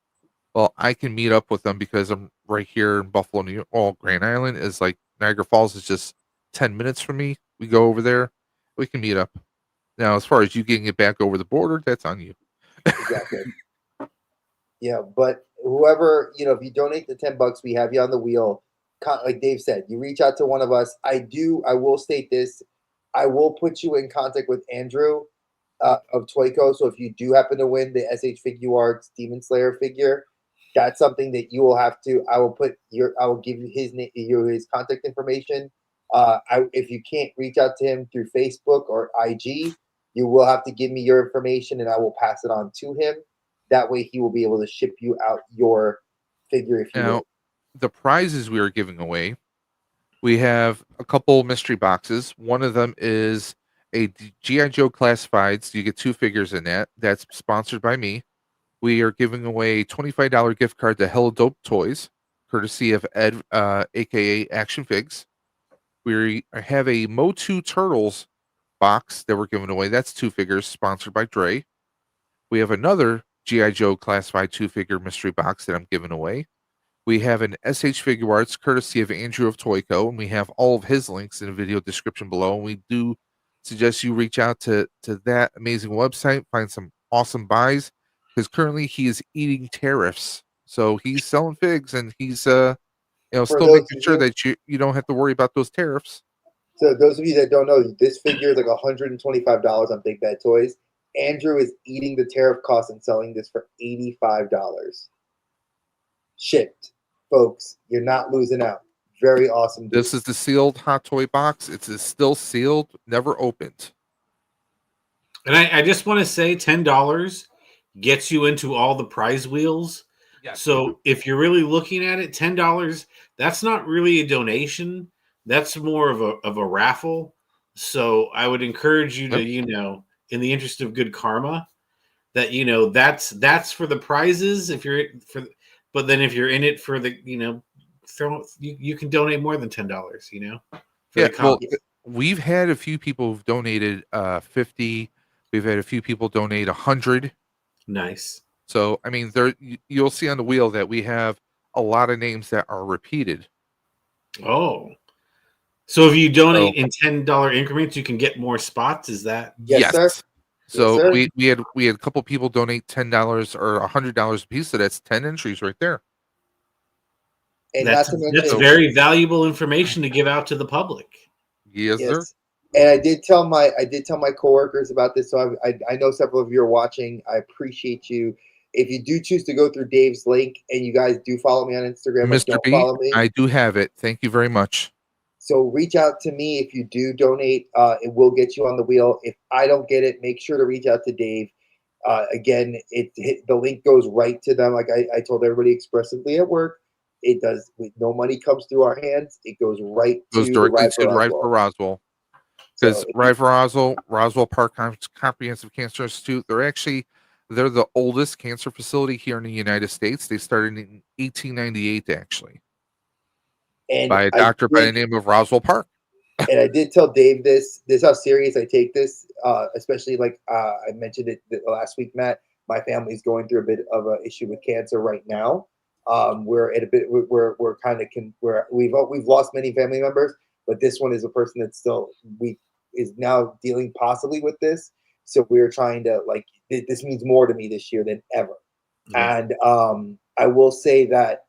Well, I can meet up with them because I'm right here in Buffalo, New York. Well, Grand Island is like Niagara Falls is just 10 minutes from me. We go over there. We can meet up. Now, as far as you getting it back over the border, that's on you. Exactly. Yeah, but whoever, if you donate the $10, we have you on the wheel. Like Dave said, you reach out to one of us. I will state this. I will put you in contact with Andrew of TOYCO. So if you do happen to win the SH Figuarts Demon Slayer figure, that's something that you will have to. I will give you his contact information. If you can't reach out to him through Facebook or IG, you will have to give me your information, and I will pass it on to him. That way, he will be able to ship you out your figure if you Now, will. the prizes we are giving away, we have a couple mystery boxes. One of them is a G.I. Joe Classifieds. You get 2 figures in that. That's sponsored by me. We are giving away a $25 gift card to HELLADOPE Toys, courtesy of Ed, aka Action Figs. We have a MOTU Turtles box that we're giving away. That's 2 figures, sponsored by Dre. We have another G.I. Joe Classified 2-figure mystery box that I'm giving away. We have an SH Figuarts, courtesy of Andrew of TOYCO, and we have all of his links in the video description below. And we do suggest you reach out to that amazing website, find some awesome buys, because currently he is eating tariffs. So he's selling figs, and he's still making sure that you don't have to worry about those tariffs. So those of you that don't know, this figure is like $125 on Big Bad Toys. Andrew is eating the tariff cost and selling this for $85. Shipped, folks. You're not losing out. Very awesome. Dude. This is the sealed Hot Toy box. It's still sealed, never opened. And I just want to say $10 gets you into all the prize wheels. Yes. So if you're really looking at it, $10, that's not really a donation. That's more of a raffle. So I would encourage you to, in the interest of good karma, that that's for the prizes. But then if you're in it for the you can donate more than $10. Well, we've had a few people who've donated 50. We've had a few people donate 100. Nice. So I mean, you'll see on the wheel that we have a lot of names that are repeated. Oh. So if you donate in $10 increments, you can get more spots. Is that? Yes. Sir. So yes, sir. we had a couple people donate $10 or $100 a piece. So that's 10 entries right there. And that's very valuable information to give out to the public. Yes, sir. And I did tell my coworkers about this. So I know several of you are watching. I appreciate you. If you do choose to go through Dave's link, and you guys do follow me on Instagram, Mr. B, follow me, I do have it. Thank you very much. So reach out to me if you do donate. It will get you on the wheel. If I don't get it, make sure to reach out to Dave. Again, the link goes right to them. Like I told everybody expressively at work, it does. No money comes through our hands. It goes right directly to Ride for Roswell. Because Ride for Roswell Park Comprehensive Cancer Institute, they're the oldest cancer facility here in the United States. They started in 1898, actually. And by a doctor by the name of Roswell Park. And I did tell Dave this. This is how serious I take this, especially like I mentioned it last week, Matt. My family's going through a bit of an issue with cancer right now. We're at a bit. We're kind of we've lost many family members, but this one is a person that's still is now dealing possibly with this. So we're trying to this means more to me this year than ever. Mm-hmm. And I will say that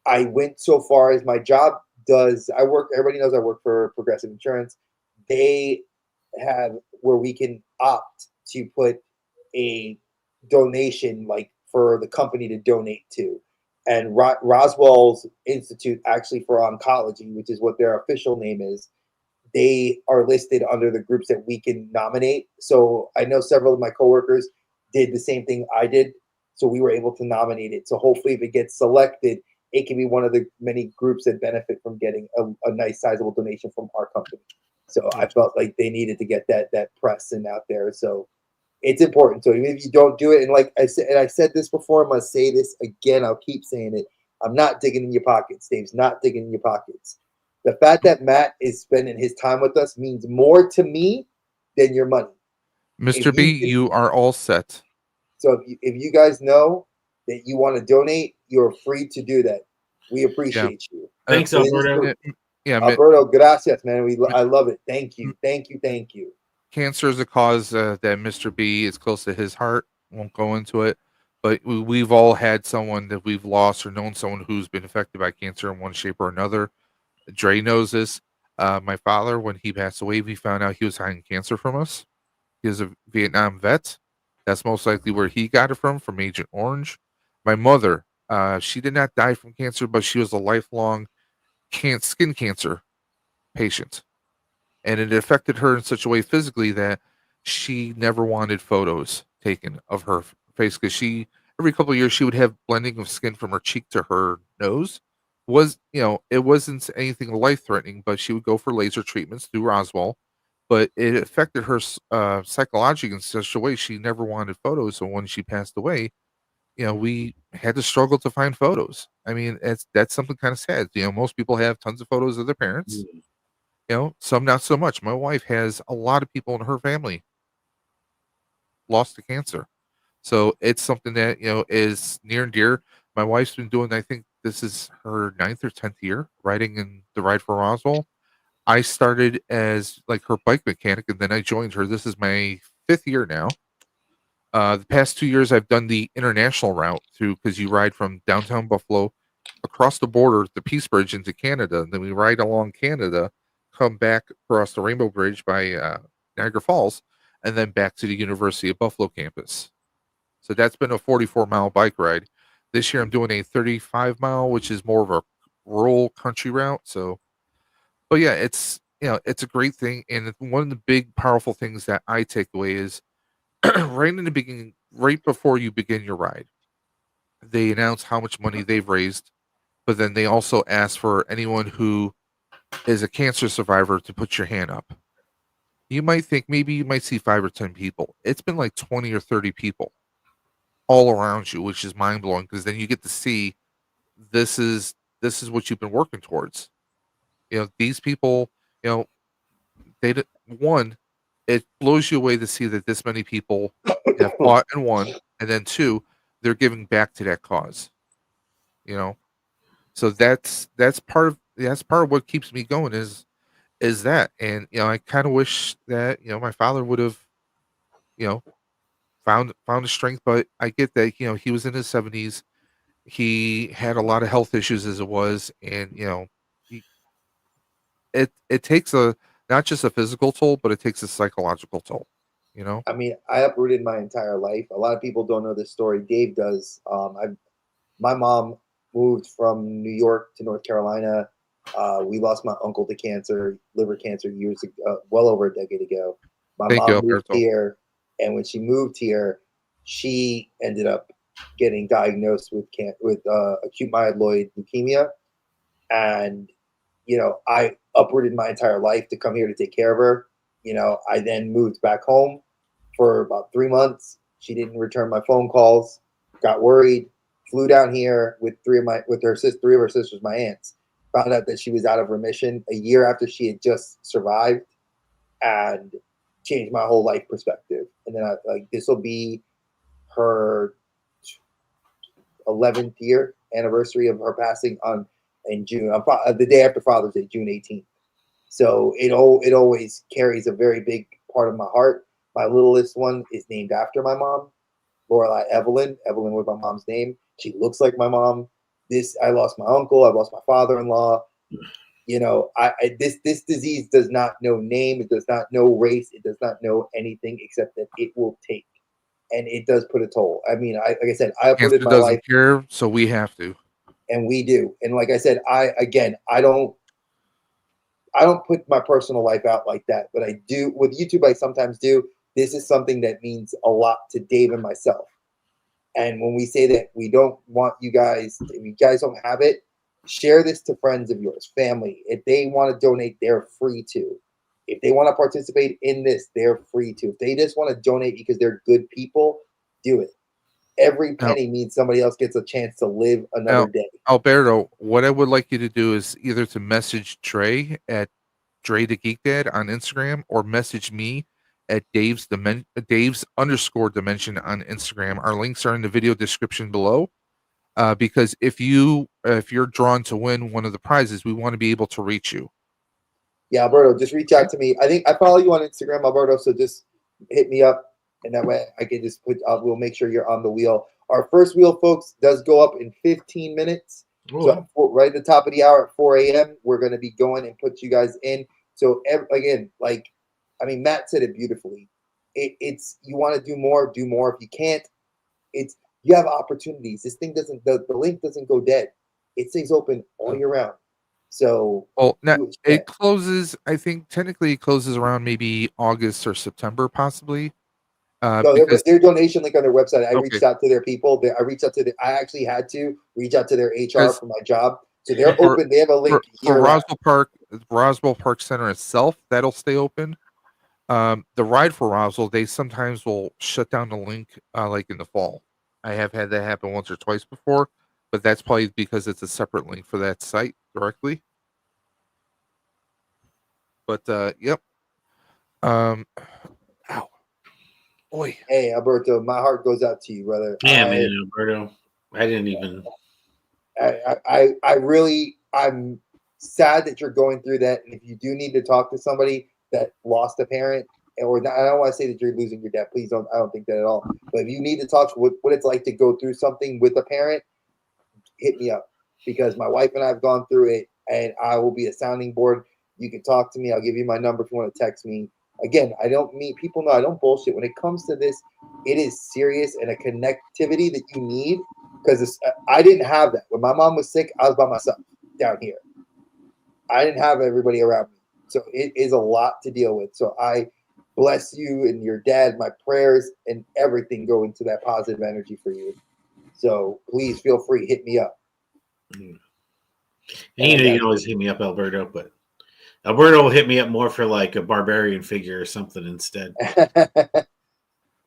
I went so far as my job does. Everybody knows I work for Progressive Insurance. They have where we can opt to put a donation for the company to donate to. And Roswell's Institute, actually for Oncology, which is what their official name is, they are listed under the groups that we can nominate. So I know several of my coworkers did the same thing I did. So we were able to nominate it. So hopefully if it gets selected, it can be one of the many groups that benefit from getting a nice sizable donation from our company. So I felt like they needed to get that press and out there. So it's important. So even if you don't do it, and like I said, and I said this before, I'm gonna say this again. I'll keep saying it. I'm not digging in your pockets. Dave's not digging in your pockets. The fact that Matt is spending his time with us means more to me than your money. Mr. B, you are all set. So if you guys know that you want to donate, you're free to do that. We appreciate you. Thanks, So this is Alberto. for- Yeah, Alberto, gracias, man. I love it. Thank you. cancer is a cause that Mr. B is close to his heart. Won't go into it, but we've all had someone that we've lost or known someone who's been affected by cancer in one shape or another. Dre knows this. My father, when he passed away, we found out he was hiding cancer from us. He was a Vietnam vet. That's most likely where he got it from Agent Orange. My mother, she did not die from cancer, but she was a lifelong skin cancer patient. And it affected her in such a way physically that she never wanted photos taken of her face because every couple of years she would have blending of skin from her cheek to her nose. It wasn't anything life threatening, but she would go for laser treatments through Roswell. But it affected her psychologically in such a way she never wanted photos. So when she passed away, we had to struggle to find photos. I mean, that's something kind of sad. Most people have tons of photos of their parents. Some not so much. My wife has a lot of people in her family lost to cancer. So it's something that, is near and dear. My wife's been doing, I think this is her 9th or 10th year riding in the Ride for Roswell. I started as like her bike mechanic and then I joined her. This is my 5th year now. The past 2 years I've done the international route because you ride from downtown Buffalo across the border, the Peace Bridge into Canada. And then we ride along Canada, come back across the Rainbow Bridge by Niagara Falls, and then back to the University of Buffalo campus. So that's been a 44-mile bike ride. This year I'm doing a 35-mile, which is more of a rural country route. But yeah, it's a great thing. And one of the big powerful things that I take away is right in the beginning, right before you begin your ride, they announce how much money they've raised, but then they also ask for anyone who is a cancer survivor to put your hand up. You might think maybe you might see 5 or 10 people. It's been like 20 or 30 people all around you, which is mind blowing because then you get to see this is what you've been working towards. These people, one, it blows you away to see that this many people have fought and won, and then 2, they're giving back to that cause. So that's part of what keeps me going is that. And I kind of wish that my father would have found the strength, but I get that he was in his 70s. He had a lot of health issues as it was, and he, it takes not just a physical toll, but it takes a psychological toll. I mean, I uprooted my entire life. A lot of people don't know this story. Dave does. My mom moved from New York to North Carolina. We lost my uncle to cancer, liver cancer, years ago, well over a decade ago. My mom moved here, and when she moved here, she ended up getting diagnosed with acute myeloid leukemia, and I uprooted my entire life to come here to take care of her. I then moved back home for about 3 months. She didn't return my phone calls. Got worried. Flew down here with three of her sisters, my aunts. Found out that she was out of remission a year after she had just survived, and changed my whole life perspective. And then this will be her 11th year anniversary of her passing in June, the day after Father's Day, June 18th. So it always carries a very big part of my heart. My littlest one is named after my mom, Lorelei Evelyn. Evelyn was my mom's name. She looks like my mom. I lost my uncle. I lost my father-in-law. This disease does not know name. It does not know race. It does not know anything except that it will take, and it does put a toll. I mean, like I said, I uprooted my life. Care, so we have to, and we do. And like I said, I don't put my personal life out like that, but I do with YouTube. I sometimes do. This is something that means a lot to Dave and myself. And when we say that we don't want you guys, if you guys don't have it, share this to friends of yours, family. If they want to donate, they're free to. If they want to participate in this, they're free to. If they just want to donate because they're good people, do it. Every penny means somebody else gets a chance to live another day. Alberto, what I would like you to do is either to message Dre at Dre the Geek Dad on Instagram, or message me at Dave's _dimension on Instagram. Our links are in the video description below. because if you're drawn to win one of the prizes, we want to be able to reach you. Yeah, Alberto, just reach out to me. I think I follow you on Instagram, Alberto, so just hit me up, and that way I can just we'll make sure you're on the wheel. Our first wheel, folks, does go up in 15 minutes. So right at the top of the hour at 4 a.m., we're going to be going and put you guys in. So again, Matt said it beautifully. It's you want to do more, do more. If you can't, you have opportunities. This thing doesn't the link doesn't go dead. It stays open all year round. So it closes. I think technically it closes around maybe August or September, possibly. No, their donation link on their website. I reached out to their people. I actually had to reach out to their HR for my job. So they're open. They have a link for Roswell Park Center itself. That'll stay open. The ride for Roswell, they sometimes will shut down the link like in the fall. I have had that happen once or twice before, but that's probably because it's a separate link for that site directly. But yep. Ow. Boy. Hey, Alberto, my heart goes out to you, brother. Yeah, man, Alberto. I didn't even. I'm sad that you're going through that. And if you do need to talk to somebody that lost a parent, or not, I don't want to say that you're losing your dad. Please don't. I don't think that at all. But if you need to talk what it's like to go through something with a parent, hit me up, because my wife and I have gone through it, and I will be a sounding board. You can talk to me. I'll give you my number if you want to text me. Again, I don't mean people know I don't bullshit. When it comes to this, it is serious and a connectivity that you need, because I didn't have that. When my mom was sick, I was by myself down here. I didn't have everybody around me. So it is a lot to deal with. So I bless you and your dad. My prayers and everything go into that positive energy for you. So please feel free, hit me up. And you can always hit me up, Alberto, but Alberto will hit me up more for like a barbarian figure or something instead.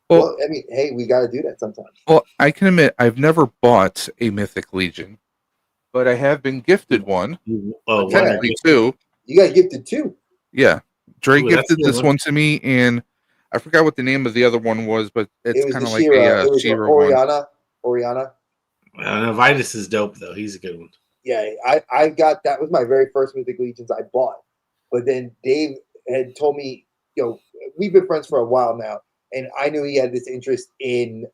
Well, I mean, hey, we got to do that sometimes. Well, I can admit I've never bought a Mythic Legion, but I have been gifted one. Technically two. You got gifted two? Yeah. Dre gifted this one to me, and I forgot what the name of the other one was, but it's kind of like a She-Ra one. Oriana. Vitus is dope, though. He's a good one. Yeah, I got that was my very first Mythic Legions I bought. But then Dave had told me, we've been friends for a while now, and I knew he had this interest in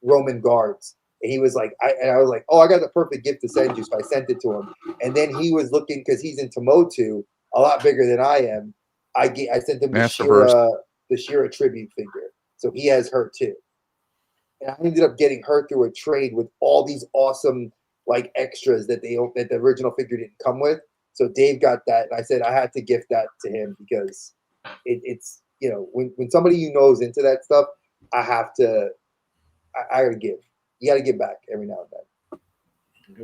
Roman guards. And he was like, I was like, oh, I got the perfect gift to send you. So I sent it to him. And then he was looking, because he's into MOTU, a lot bigger than I am. I sent him the She-Ra tribute figure. So he has her too. And I ended up getting her through a trade with all these awesome like extras that the original figure didn't come with. So Dave got that, and I said I had to gift that to him, because it's when somebody you know is into that stuff, I gotta give. You gotta give back every now and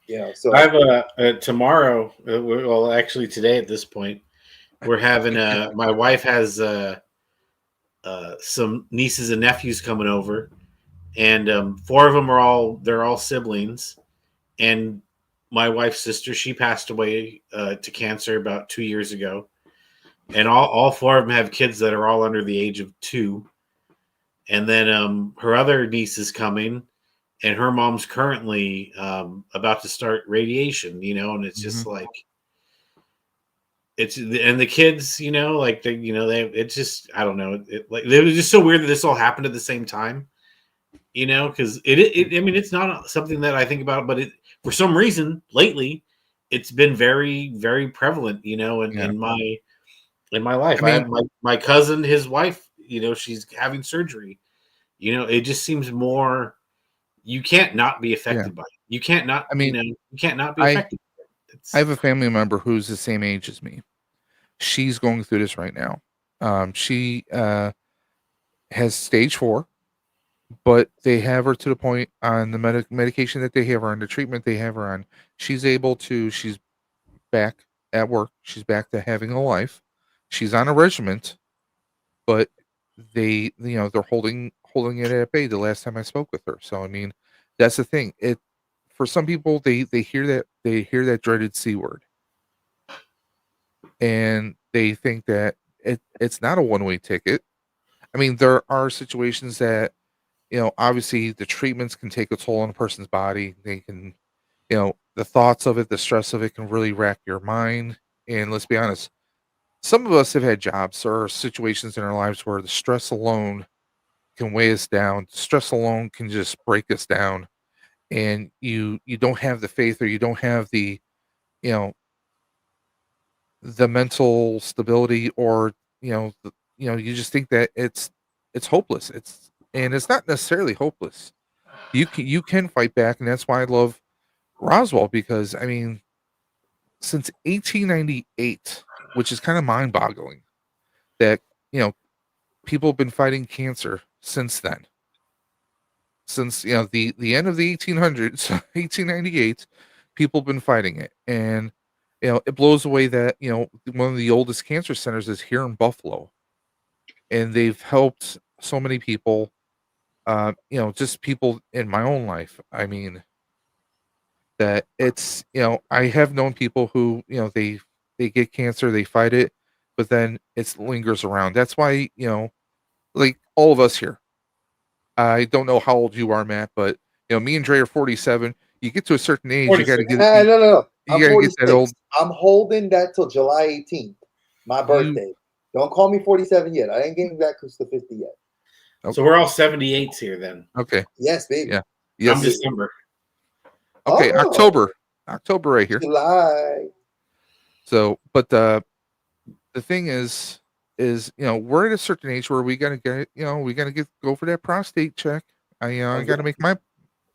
then. So I have tomorrow. Well, actually today at this point, we're having my wife has some nieces and nephews coming over, and 4 of them they're all siblings, and my wife's sister, she passed away to cancer about 2 years ago, and all 4 of them have kids that are all under the age of 2, and then her other niece is coming, and her mom's currently about to start radiation, and it's just like. And the kids, it's just, I don't know. It was just so weird that this all happened at the same time, because it's not something that I think about, but for some reason lately, it's been very, very prevalent, in my life. I have my cousin, his wife, she's having surgery. It just seems more. You can't not be affected by it. You can't not. You can't not be affected. I have a family member who's the same age as me. She's going through this right now. She has stage 4, but they have her to the point on the medication that they have her on, the treatment they have her on. She's back at work. She's back to having a life. She's on a regiment, but they're holding it at bay the last time I spoke with her. So, I mean, that's the thing. For some people, they hear that dreaded C word, and they think that it's not a one-way ticket. I mean, there are situations that obviously the treatments can take a toll on a person's body. They can, the thoughts of it, the stress of it can really rack your mind. And let's be honest, some of us have had jobs or situations in our lives where the stress alone can weigh us down. Stress alone can just break us down, and you don't have the faith, or you don't have you know the mental stability, or you just think that it's hopeless. It's not necessarily hopeless. You can fight back, and that's why I love Roswell, because I mean, since 1898, which is kind of mind-boggling that people have been fighting cancer since then. Since the end of the 1800s, 1898, people have been fighting it, and it blows away that one of the oldest cancer centers is here in Buffalo, and they've helped so many people. Just people in my own life. I mean, that it's I have known people who they get cancer, they fight it, but then it lingers around. That's why like all of us here. I don't know how old you are, Matt, but me and Dre are 47. You get to a certain age, you got to 46. get No. you I'm got to get 46. that old. I'm holding that till July 18th, my birthday. Don't call me 47 yet. I ain't getting that close to 50 yet. Okay. So we're all 78s here then. Okay. Yes, baby. Yeah. Yes. I'm December. Okay. Oh. October right here. July. So, but the thing is we're at a certain age where we gotta go for that prostate check. I gotta make my.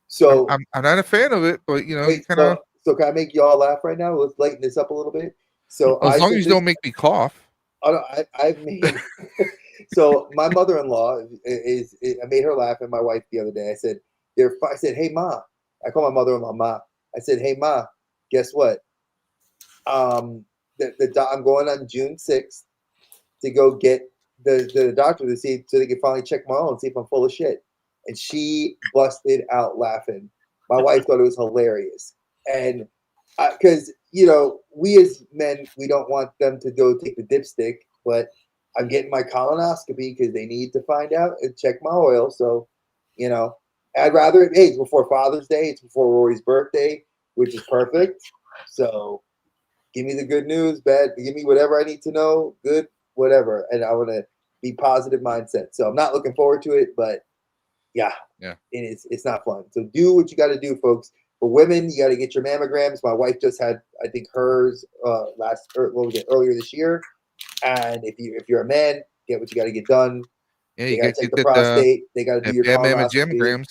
So I'm not a fan of it, but you wait, kind of. so can I make y'all laugh right now? Let's lighten this up a little bit. So As long as you don't make me cough. I've made. So my mother-in-law I made her laugh, and my wife the other day. I said, hey Ma. I call my mother-in-law Ma. I said, hey Ma, guess what? I'm going on June 6th to go get the doctor to see, so they can finally check my own, see if I'm full of shit. And she busted out laughing. My wife thought it was hilarious. And because, we as men, we don't want them to go take the dipstick, but I'm getting my colonoscopy because they need to find out and check my oil. So, I'd rather, hey, it's before Father's Day, it's before Rory's birthday, which is perfect. So give me the good news, bad, give me whatever I need to know, good, whatever. And I want to be positive mindset. So I'm not looking forward to it, but yeah, it's not fun. So do what you got to do, folks. For women, you got to get your mammograms. My wife just had, I think, hers earlier this year. And if you're a man, get what you got to get done. Yeah, they you got to check the prostate. They got to do your colonoscopy.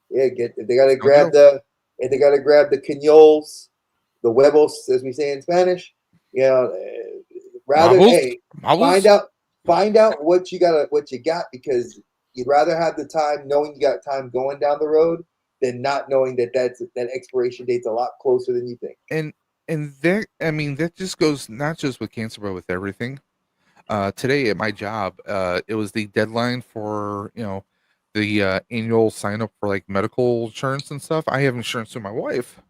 Yeah, they got to grab they got to grab the quinoles, the huevos, as we say in Spanish. Rather find out what you got, because you'd rather have the time knowing you got time going down the road than not knowing that expiration date's a lot closer than you think. And there, I mean, that just goes not just with cancer, but with everything. Today at my job, it was the deadline for the annual sign up for like medical insurance and stuff. I have insurance through my wife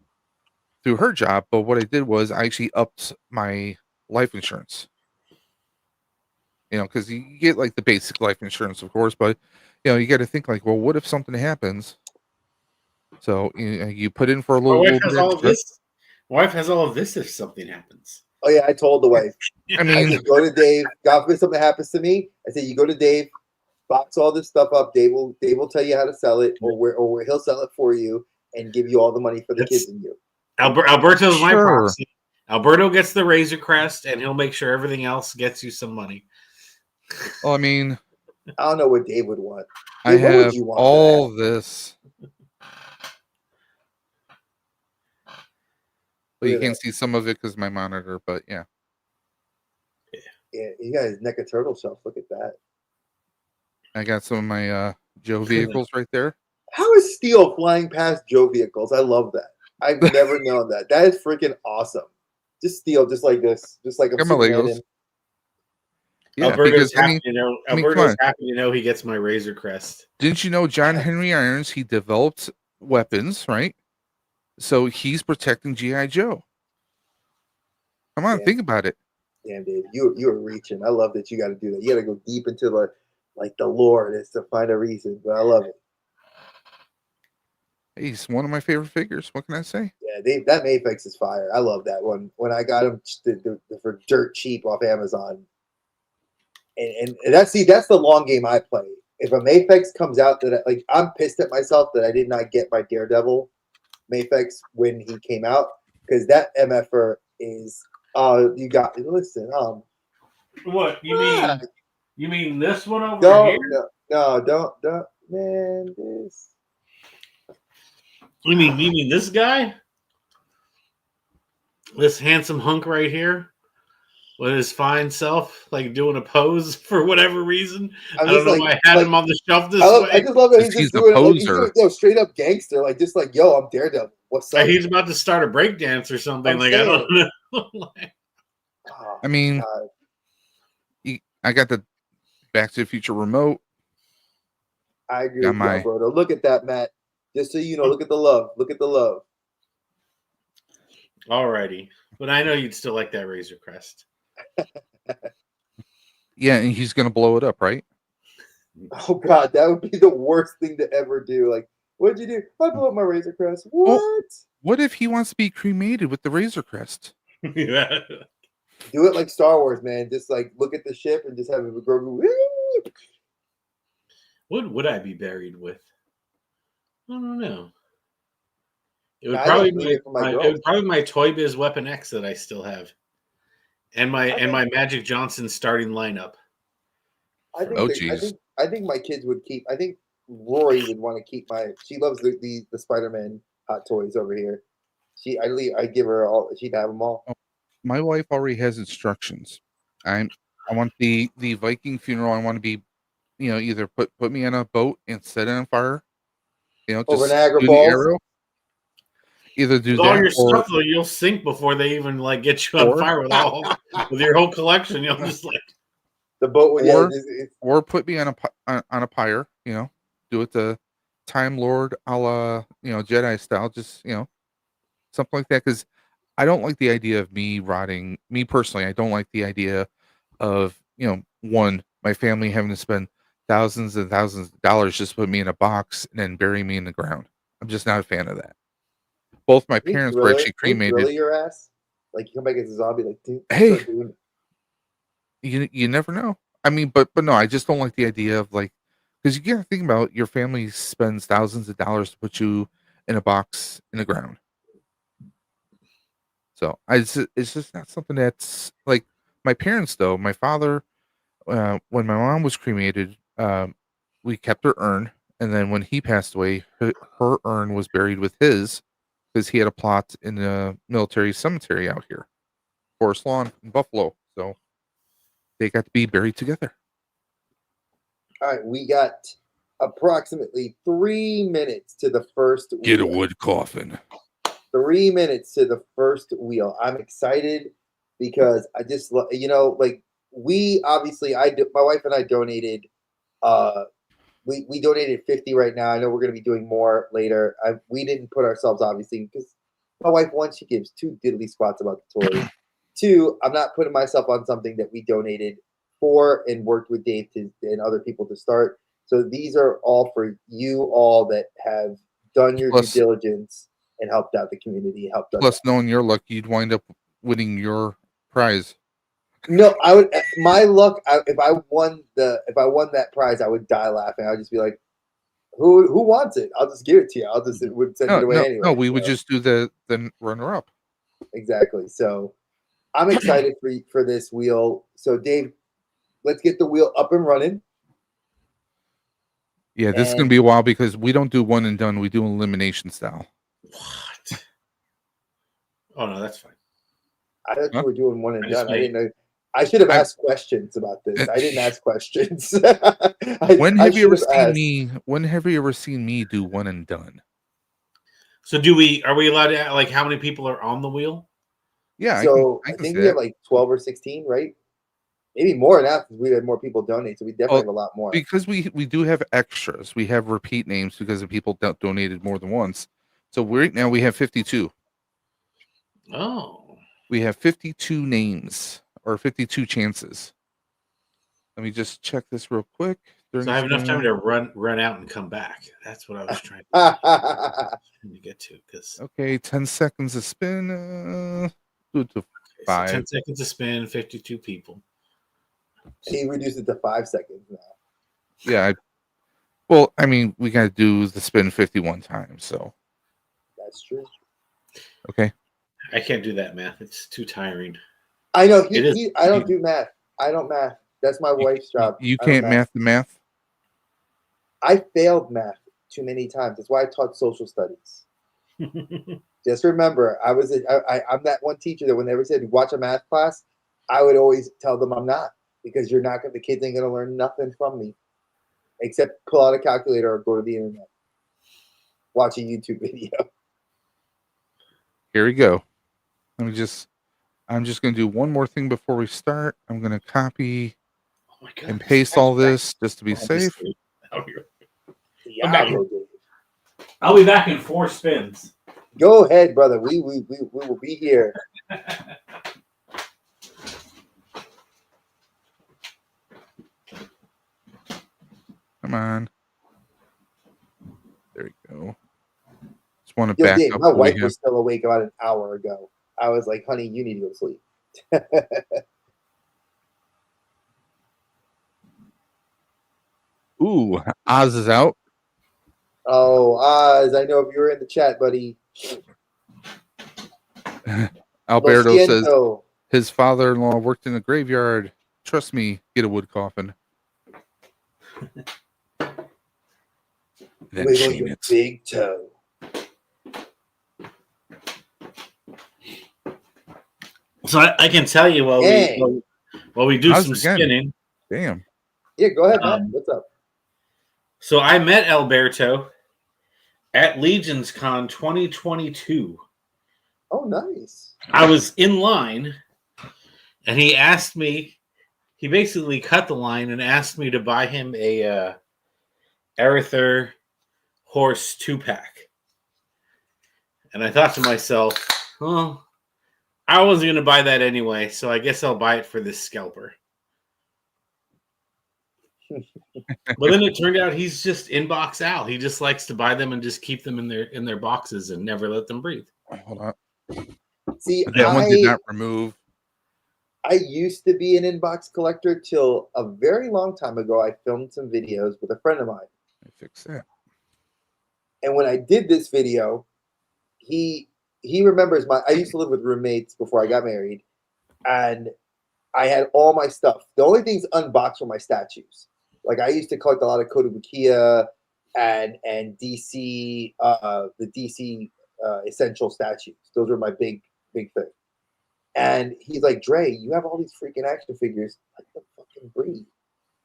through her job, but what I did was I actually upped my life insurance. Because you get like the basic life insurance, of course, but you got to think like, well, what if something happens? So you put in for a little. My wife has all of this. My wife has all of this if something happens. Oh yeah, I told the wife. I mean, I said, go to Dave. God forbid something happens to me. I said, you go to Dave, box all this stuff up. Dave will tell you how to sell it, or he'll sell it for you and give you all the money for the kids and you. Alberto's my proxy. Alberto gets the Razor Crest, and he'll make sure everything else gets you some money. Well, I mean, I don't know what Dave would want. I have all this. But you can't see some of it because of my monitor, but yeah. Yeah, you got his neck of turtle shelf. Look at that. I got some of my Joe vehicles right there. How is steel flying past Joe vehicles? I love that. I've never known that. That is freaking awesome. Just steel, just like this. Just like I'm Legos. Yeah, Alberto's happy to know he gets my Razor Crest. Didn't you know John Henry Irons, he developed weapons, right? So he's protecting G.I. Joe. Come on, think about it. Damn, Dave, you're reaching. I love that you got to do that. You got to go deep into the lore to find a reason, but I love it. He's one of my favorite figures. What can I say? Yeah, that Mafex is fire. I love that one. When I got him for dirt cheap off Amazon, and that's the long game I play. If a Mafex comes out I'm pissed at myself that I did not get my Daredevil Mafex when he came out, because that MFR is you got listen What you ah, mean? You mean this one over don't here? don't man this. You mean this guy? This handsome hunk right here with his fine self, like doing a pose for whatever reason. I'm I don't just know like, why I had him on the shelf this I way. just love that He's a he's poser. doing straight up gangster, like just like yo, I'm Daredevil. What's up? He's about to start a break dance or something. I'm Like saying. I don't know. Oh, I mean, God. I got the Back to the Future remote. I agree Got with you, bro. Look at that, Matt. Just so you know, look at the love. Look at the love. Alrighty, but I know you'd still like that Razor Crest. Yeah, and he's gonna blow it up, right? Oh God, that would be the worst thing to ever do. Like, what'd you do? I blew up my Razor Crest. What? Well, what if he wants to be cremated with the Razor Crest? Yeah. Do it like Star Wars, man. Just like look at the ship and just have it Grogu. What would I be buried with? I don't know. It would I probably think be it for my it girl. would probably be my Toy Biz Weapon X that I still have, and my Magic Johnson starting lineup. I think Oh, I jeez. think I think my kids would keep. I think Rory would want to keep my. She loves the Spider-Man hot toys over here. I give her all. She'd have them all. My wife already has instructions. I want the Viking funeral. I want to be, either put me on a boat and set it on fire. Over Just Niagara do the Falls. arrow. Either do With that all your or stuff, though, you'll sink before they even like get you on Or- fire with your whole collection. You'll just like The boat would or put me on a pyre. Do it the Time Lord a la Jedi style. Just something like that, because I don't like the idea of me rotting. Me personally, I don't like the idea of my family having to spend thousands and thousands of dollars just to put me in a box and then bury me in the ground. I'm just not a fan of that. Both my parents were actually cremated. Really, your ass? Like you come back as a zombie? Like, dude, Hey, you never know. I mean, but no, I just don't like the idea of like, because you gotta think about your family spends thousands of dollars to put you in a box in the ground. So it's just not something that's like my parents though. My father, when my mom was cremated, we kept her urn, and then when he passed away, her urn was buried with his, because he had a plot in the military cemetery out here, Forest Lawn in Buffalo. So they got to be buried together. All right, we got approximately 3 minutes to the first Get a wheel. wood coffin. 3 minutes to the first wheel. I'm excited because I just like we obviously my wife and I donated. We donated 50 right now. I know we're going to be doing more later. We didn't put ourselves obviously because my wife, one, she gives two diddly squats about the toys. Two, I'm not putting myself on something that we donated for and worked with Dave and other people to start. So these are all for you all that have done your due diligence and helped out the community. Plus, knowing your luck, you'd wind up winning your prize. No, I would. My luck. If I won that prize, I would die laughing. I would just be like, "Who wants it? I'll just give it to you. Would send it away anyway." No, we would just do the runner up. Exactly. So I'm excited for this wheel. So Dave, let's get the wheel up and running. Yeah, this is gonna be a while because we don't do one and done. We do elimination style. What? Oh no, that's fine. I thought you were doing one and done. I made- didn't know. I should have asked questions about this. I didn't ask questions. When have you ever seen me do one and done? So are we allowed to like how many people are on the wheel? Yeah. So I think we have like 12 or 16, right? Maybe more now because we had more people donate. So we definitely have a lot more. Because we do have extras. We have repeat names because of people that donated more than once. So right now we have 52. Oh. We have 52 names or 52 chances. Let me just check this real quick. So I have enough time to run out and come back. That's what I was trying to get to. Okay, 10 seconds to spin. Do it to 5. So 10 seconds to spin, 52 people. He reduced it to 5 seconds now. Yeah. Well, I mean, we got to do the spin 51 times, so. That's true. Okay. I can't do that math. It's too tiring. I know. I don't do math. I don't math. That's my wife's job. You can't math the math? I failed math too many times. That's why I taught social studies. Just remember, I'm that one teacher that whenever said watch a math class, I would always tell them I'm not, because the kids ain't gonna learn nothing from me, except pull out a calculator or go to the internet, watch a YouTube video. Here we go. I'm just gonna do one more thing before we start. I'm gonna copy and paste all this just to be safe. I'll be back in 4 spins. Go ahead, brother. We will be here. Come on. There we go. Just want to back Dave, up. my wife was still awake about an hour ago. I was like, honey, you need to go to sleep. Ooh, Oz is out. Oh, Oz, I know if you're in the chat, buddy. Alberto says his father-in-law worked in a graveyard. Trust me, get a wood coffin. Then wiggle your big toe. So I can tell you while we do some spinning. Damn. Yeah, go ahead, man. What's up? So I met Alberto at Legions Con 2022. Oh, nice. I was in line, and he asked me. He basically cut the line and asked me to buy him a Arether horse 2-pack. And I thought to myself, well, I wasn't going to buy that anyway, so I guess I'll buy it for this scalper. But then it turned out he's just inbox Al. He just likes to buy them and just keep them in their boxes and never let them breathe. Hold on. See, that one did not remove. I used to be an inbox collector till a very long time ago. I filmed some videos with a friend of mine. Fix that. And when I did this video, he remembers I used to live with roommates before I got married, and I had all my stuff. The only things unboxed were my statues. Like I used to collect a lot of Kotobukiya and DC, the DC essential statues. Those were my big thing. And he's like, Dre, you have all these freaking action figures. Let them fucking breathe.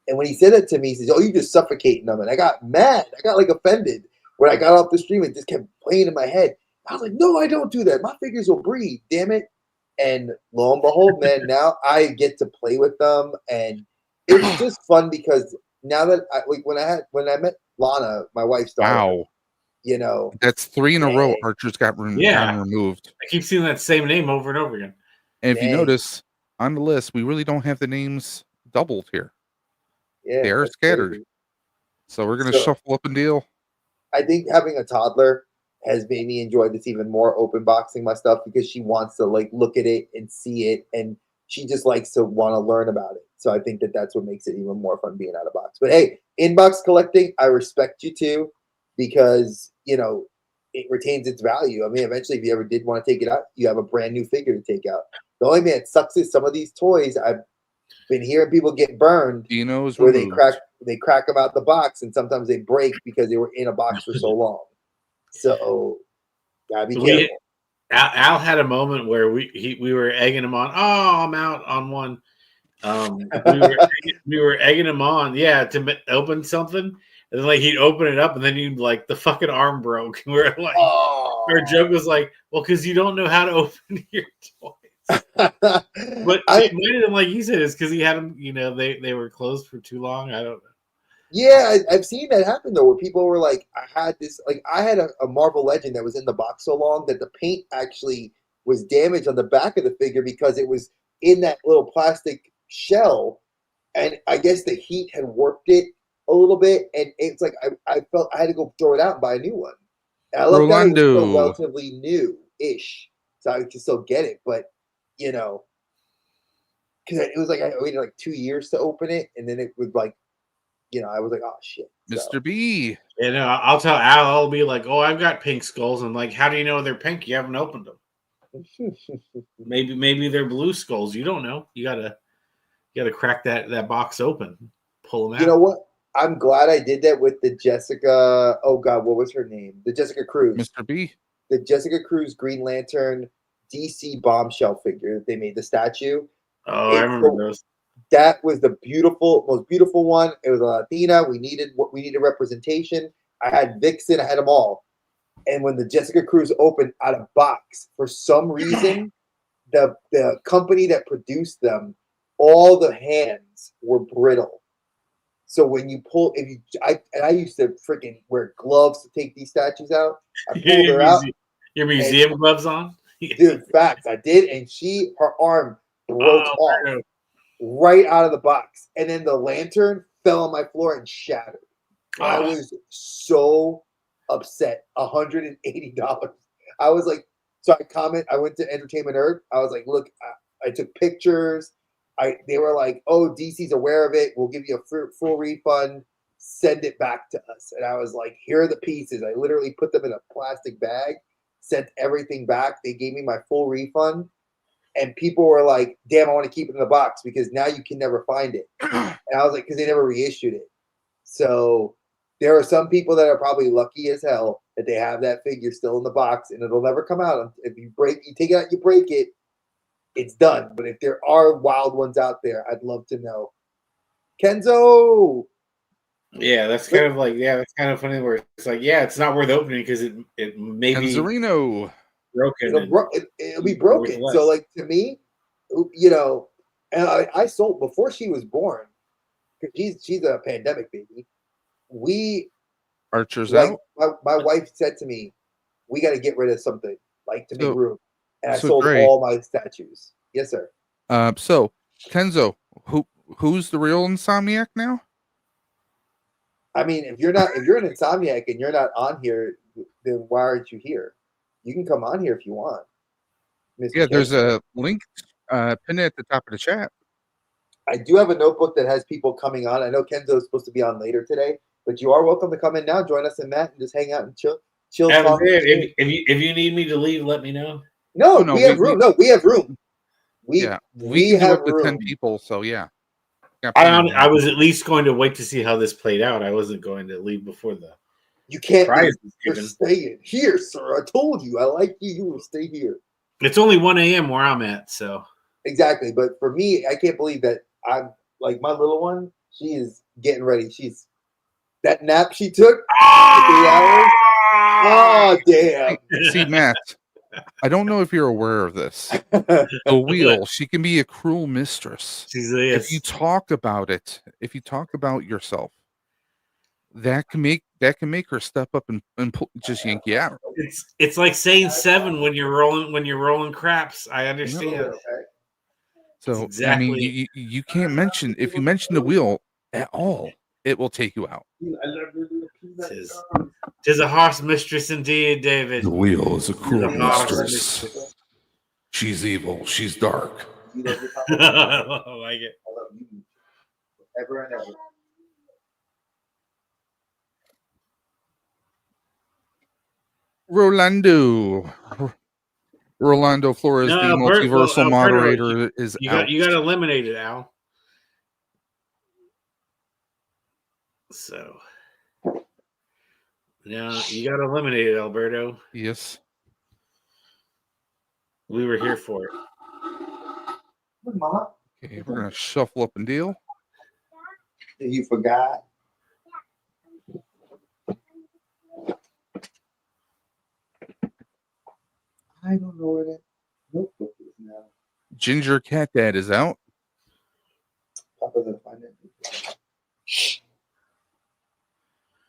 And when he said that to me, he says, oh, you're just suffocating them. And I got mad. I got like offended when I got off the stream. It just kept playing in my head. I was like, no, I don't do that. My figures will breathe, damn it. And lo and behold, man, now I get to play with them. And it's just fun because now that when I met Lana, my wife's daughter, wow. You know. That's 3 in a row Archers got removed. I keep seeing that same name over and over again. And if you notice on the list, we really don't have the names doubled here. Yeah, they are scattered. Crazy. So we're going to shuffle up and deal. I think having a toddler has made me enjoy this even more, open boxing my stuff, because she wants to like look at it and see it, and she just likes to want to learn about it. So I think that's what makes it even more fun being out of box. But hey, inbox collecting, I respect you too, because you know it retains its value. I mean, eventually, if you ever did want to take it out, you have a brand new figure to take out. The only thing that sucks is some of these toys I've been hearing people get burned, where they crack them out the box, and sometimes they break because they were in a box for so long. So gotta be careful. Al had a moment where we were egging him on. Oh, I'm out on one. We were egging him on, to open something, and then like he'd open it up, and then he'd like the fucking arm broke. And we're like, our joke was like, well, because you don't know how to open your toys. But it might have been like you said, it's because he had them. You know, they were closed for too long. I don't know. Yeah, I've seen that happen though, where people were like, I had a Marvel Legend that was in the box so long that the paint actually was damaged on the back of the figure because it was in that little plastic shell, and I guess the heat had warped it, a little bit, and it's like I felt I had to go throw it out and buy a new one. And I looked at it was still Rolando. relatively new-ish, so I could still get it. But you know, because it was like I waited like 2 years to open it, and then it was like, you know, I was like, oh shit, Mr. B. And I'll tell Al, I'll be like, oh, I've got pink skulls. I'm like, how do you know they're pink? You haven't opened them. Maybe they're blue skulls. You don't know. You gotta crack that box open, pull them out. You know what? I'm glad I did that with the Jessica. Oh God, what was her name? The Jessica Cruz. Mr. B. The Jessica Cruz Green Lantern DC bombshell figure that they made, the statue. Oh, I remember those. That was the most beautiful one. It was a Latina. We needed representation. I had Vixen. I had them all. And when the Jessica Cruz opened out of box, for some reason, the company that produced them, all the hands were brittle. So when you pull, I used to freaking wear gloves to take these statues out. I pulled her out. Your museum gloves on? Dude, facts. I did, and her arm broke off right out of the box, and then the lantern fell on my floor and shattered. I was so upset. $180. I was like, so I went to Entertainment Earth. I was like, look, I took pictures. They were like, oh, DC's aware of it. We'll give you a full refund. Send it back to us. And I was like, here are the pieces. I literally put them in a plastic bag, sent everything back. They gave me my full refund. And people were like, damn, I want to keep it in the box because now you can never find it. And I was like, because they never reissued it. So there are some people that are probably lucky as hell that they have that figure still in the box and it'll never come out. If you take it out, you break it, it's done. But if there are wild ones out there, I'd love to know. Kenzo! Yeah, that's kind of like, that's kind of funny where it's like, it's not worth opening because it may be Kenzarino. broken. It'll be broken. So, like, to me, you know, and I sold before she was born because she's a pandemic baby. Archer's out. out. My wife said to me, we got to get rid of something like to make room. And I so sold great. all my statues. Yes, sir. So Kenzo, who's the real Insomniac now? I mean, if you're an Insomniac and you're not on here, then why aren't you here? You can come on here if you want. Mr. Yeah, there's Kenzo. a link pinned at the top of the chat. I do have a notebook that has people coming on. I know Kenzo is supposed to be on later today, but you are welcome to come in now, join us and Matt, and just hang out and chill. If you need me to leave, let me know. No, we have room. We have room. We have up to room. 10 people, so yeah. I was at least going to wait to see how this played out. I wasn't going to leave before the You can't prize leave. was You're given. staying here, sir. I told you. I like you. You will stay here. It's only 1 a.m. where I'm at, so Exactly. But for me, I can't believe that I'm like my little one. She is getting ready. That nap she took. 3 hours. Oh damn. See, Matt, I don't know if you're aware of this. The wheel, she can be a cruel mistress. If you talk about it, if you talk about yourself, that can make her step up and just yank you out. It's like saying 7 when you're rolling craps. I understand. So exactly. I mean, you can't mention, if you mention the wheel at all, it will take you out. Tis a harsh mistress indeed, David. The wheel is a cruel mistress. She's evil. She's dark. I like it. I love you ever and ever. Rolando Flores, the multiversal moderator, is out. You got eliminated, Al. So yeah, you got eliminated, Alberto. Yes. We were here for it. Okay, we're gonna shuffle up and deal. You forgot. I don't know where that notebook is now. Ginger Cat Dad is out. Papa doesn't find it.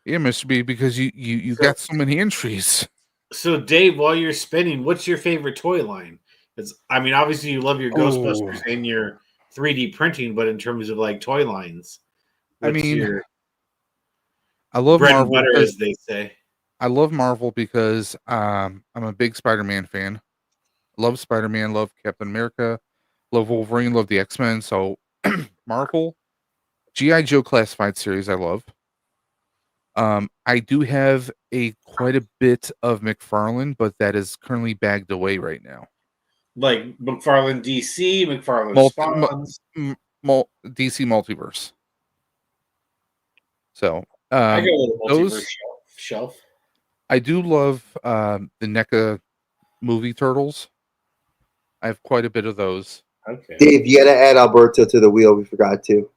Yeah, Mr. B, because you got so many entries. So, Dave, while you're spinning, what's your favorite toy line? I mean, obviously you love your Ghostbusters and your 3D printing, but in terms of like toy lines, I mean, I love Bread and Marvel butter, because as they say. I love Marvel because I'm a big Spider-Man fan. Love Spider-Man, love Captain America, love Wolverine, love the X-Men. So Marvel, G.I. Joe classified series I love. I do have quite a bit of McFarlane, but that is currently bagged away right now. Like McFarlane DC, McFarlane Spawns. DC Multiverse. So I go with a multiverse those shelf. I do love the NECA movie turtles. I have quite a bit of those. Okay. Dave, you gotta add Alberto to the wheel. We forgot to.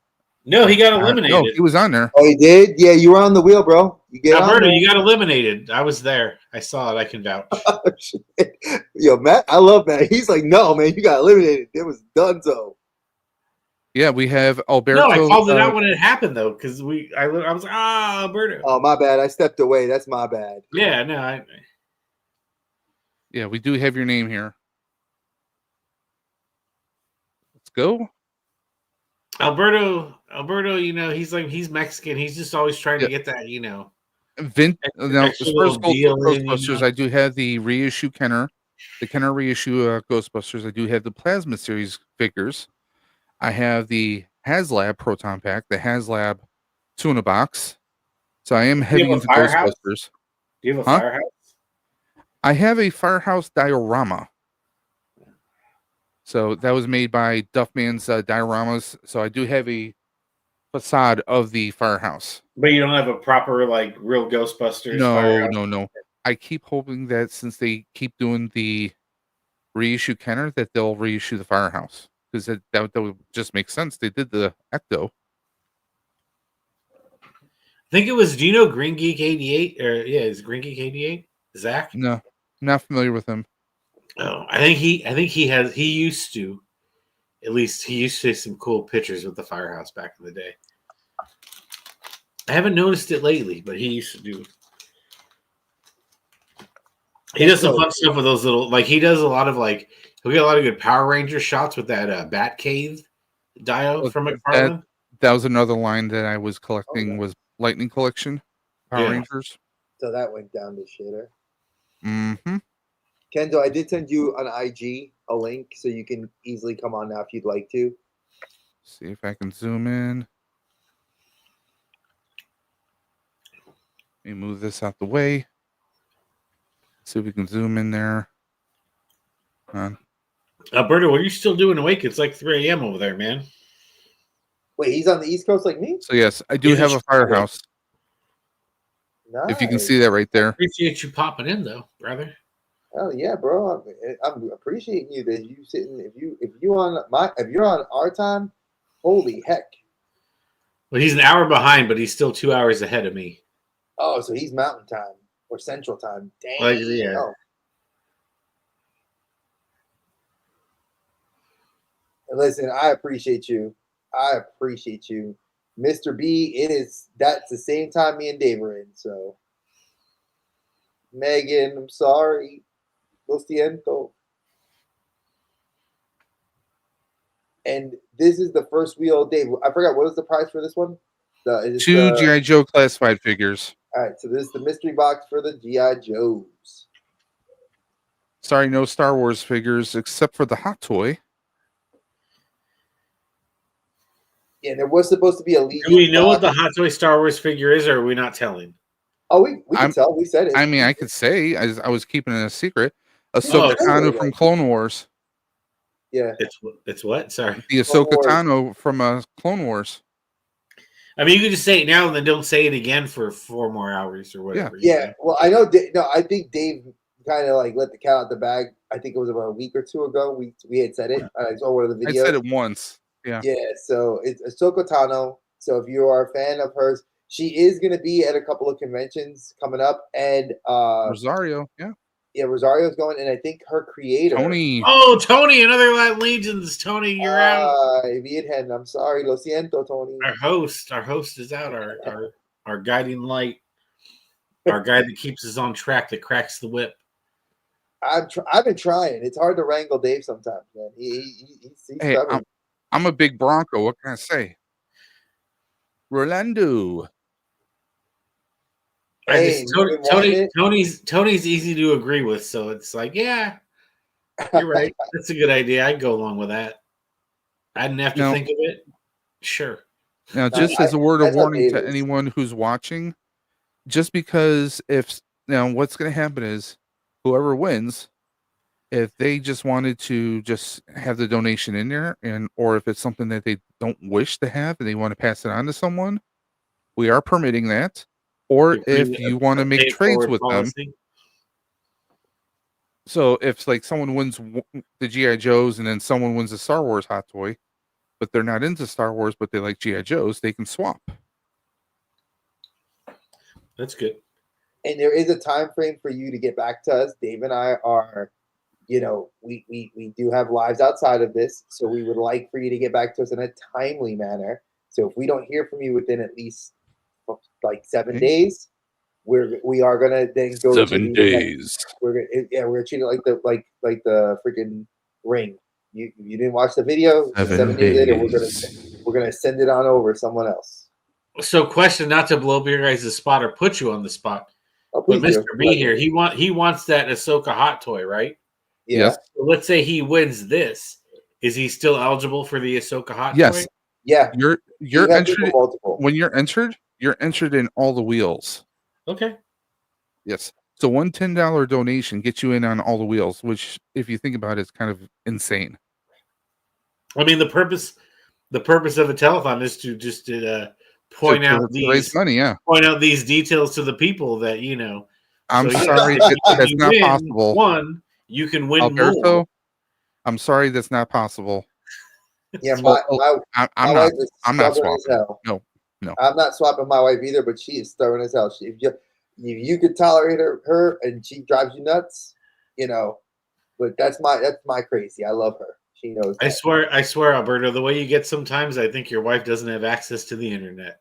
No, he got eliminated. No, he was on there. Oh, he did? Yeah, you were on the wheel, bro. You get Alberto, on you got eliminated. I was there. I saw it. I can vouch. there. Yo, Matt, I love Matt. He's like, no, man, you got eliminated. It was done so. Yeah, we have Alberto. No, I called it out when it happened though, because I was like, Alberto. Oh, my bad. I stepped away. That's my bad. Yeah, no, Yeah, we do have your name here. Let's go. Alberto, he's Mexican. He's just always trying to get that, Now, extra as far as deal in, Ghostbusters, I do have the reissue Kenner, the Kenner reissue Ghostbusters. I do have the Plasma series figures. I have the HasLab Proton Pack, the HasLab Tuna Box. So I am heavy into Ghostbusters. Do you have a firehouse? I have a Firehouse diorama. So that was made by Duffman's Dioramas. So I do have a facade of the firehouse. But you don't have a proper, like, real Ghostbusters firehouse? No. I keep hoping that since they keep doing the reissue Kenner, that they'll reissue the firehouse. Because that would just make sense. They did the Ecto. I think it was, do you know Green Geek 88? Or, yeah, is Green Geek 88? Zach? No, not familiar with him. Oh, I think he used to, at least he used to take some cool pictures with the firehouse back in the day. I haven't noticed it lately, but he used to do. He does some fun stuff with those little, like he does a lot of like, he'll get a lot of good Power Ranger shots with that Bat Cave dio from McFarlane. That was another line that I was collecting was Lightning Collection Power Rangers. So that went down the shitter. Mm-hmm. Kendo, I did send you on IG a link so you can easily come on now if you'd like to. See if I can zoom in. Let me move this out the way. See if we can zoom in there. Alberto, what are you still doing awake? It's like 3 a.m. over there, man. Wait, he's on the East Coast like me? So yes, I do have a firehouse. Nice. If you can see that right there. Appreciate you popping in though, brother. Oh yeah, bro. I'm appreciating you that you sitting. If you're on our time, holy heck. Well, he's an hour behind, but he's still 2 hours ahead of me. Oh, so he's Mountain Time or Central Time. Dang. Like, yeah. Oh. Listen, I appreciate you. Mr. B, that's the same time me and Dave are in, so Megan, I'm sorry. Lo siento. And this is the first wheel, Dave. I forgot, what was the price for this one? Two G.I. Joe classified figures. All right, so this is the mystery box for the G.I. Joes. Sorry, no Star Wars figures except for the Hot Toy. Yeah, there was supposed to be a Legion. Do we know what the Hot Toy Star Wars figure is, or are we not telling? Oh, we can tell. We said it. I mean, I could say I was keeping it a secret. Ahsoka Tano from Clone Wars. Yeah. It's what? Sorry. The Ahsoka Tano from Clone Wars. I mean, you can just say it now and then don't say it again for 4 more hours or whatever. Yeah. Well, I know. I think Dave kind of like let the cat out the bag. I think it was about a week or two ago. We had said it. I saw one of the videos. I said it once. Yeah. Yeah. So it's Ahsoka Tano. So if you are a fan of hers, she is going to be at a couple of conventions coming up, and Rosario. Yeah. Yeah, Rosario's going, and I think her creator Tony. Oh, Tony! Another Legions. Tony, you're out. Virgen, I'm sorry. Lo siento, Tony. Our host is out. Our guiding light. Our guy that keeps us on track, that cracks the whip. I've been trying. It's hard to wrangle Dave sometimes, man. He's hey, stubborn. I'm a big Bronco. What can I say? Rolando. Hey, you've been wanting it? Tony's easy to agree with, so it's like, yeah, you're right. That's a good idea. I'd go along with that. I didn't have to Now- think of it. Sure. Now, just as a word of that's how warning Dave to is. anyone who's watching, just because what's going to happen is whoever wins, if they just wanted to just have the donation in there, or if it's something that they don't wish to have and they want to pass it on to someone, we are permitting that. Or if you want to make trades with them. So if like someone wins the GI Joes and then someone wins a Star Wars hot toy, but they're not into Star Wars, but they like GI Joes, they can swap. That's good. And there is a time frame for you to get back to us. Dave and I are, we do have lives outside of this, so we would like for you to get back to us in a timely manner. So if we don't hear from you within at least like 7 days, we are gonna then go 7 days. We're gonna treat it like the freaking Ring. You didn't watch the video. 7 days later, we're gonna send it on over to someone else. So, question, not to blow up your guys' spot or put you on the spot, but Mr. B here, he wants that Ahsoka hot toy, right? Yeah. Yes. So let's say he wins this. Is he still eligible for the Ahsoka hot Yes. toy? Yeah. You're entered. When you're entered in all the wheels. Okay. Yes. So one $10 donation gets you in on all the wheels, which, if you think about it, is kind of insane. I mean, the purpose of a telethon is to just point out raise money. Yeah. Point out these details to the people that you know. I'm So, sorry, that's not possible. One, you can win Alberto, more. I'm sorry, that's not possible. Yeah, So, my wife is stubborn as hell. No. I'm not swapping my wife either, but she is stubborn as hell. If you could tolerate her and she drives you nuts, but that's my crazy. I love her. She knows that. I swear, Alberto, the way you get sometimes, I think your wife doesn't have access to the internet.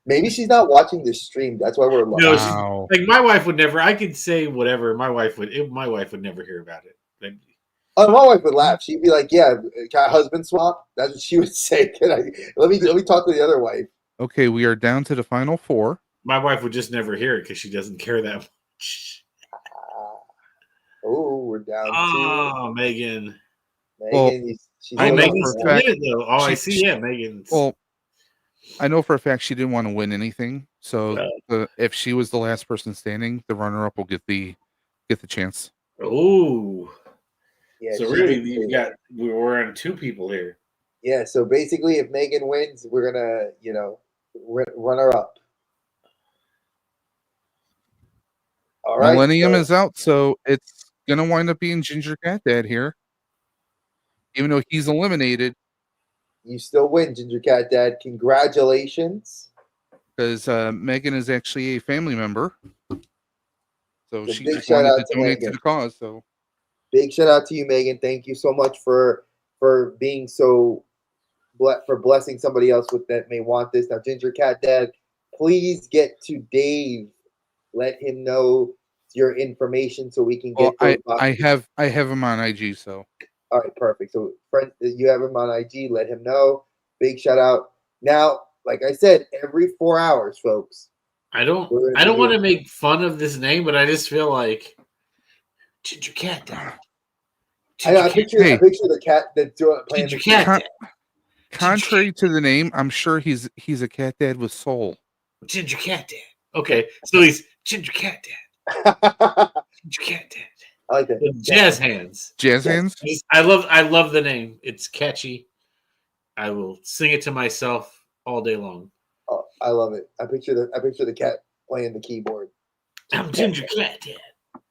Maybe she's not watching this stream. That's why we're no. Like my wife would never. I could say whatever. My wife would never hear about it. Oh, my wife would laugh. She'd be like, "Yeah, can I husband swap?" That's what she would say. Let me talk to the other wife. Okay, we are down to the final 4. My wife would just never hear it because she doesn't care that much. Oh, we're down. Oh, Megan. Megan's Megan's committed though. Oh, I see. Yeah, Megan's. Well, I know for a fact she didn't want to win anything. So if she was the last person standing, the runner-up will get the chance. Oh. Yeah, so really, we're on 2 people here. Yeah. So basically, if Megan wins, we're gonna, run her up. All right. Millennium is out, so it's gonna wind up being Ginger Cat Dad here, even though he's eliminated. You still win, Ginger Cat Dad. Congratulations. Because Megan is actually a family member, so she just shout wanted out to to donate Megan. to the cause. So big shout out to you, Megan. Thank you so much for being so for blessing somebody else with that may want this. Now, Ginger Cat Dad, please get to Dave. Let him know your information so we can get. I have him on IG. So all right, perfect. So friends, you have him on IG. Let him know. Big shout out. Now, like I said, every 4 hours, folks. I don't want to make fun of this name, but I just feel like Ginger Cat Dad. I picture the cat that's playing Ginger Cat Dad. Contrary to the name, I'm sure he's a cat dad with soul. Ginger Cat Dad. Okay, so he's Ginger Cat Dad. Ginger Cat Dad. I like that. With jazz hands. Jazz hands. I love the name. It's catchy. I will sing it to myself all day long. Oh, I love it. I picture the cat playing the keyboard. I'm Ginger Cat Dad.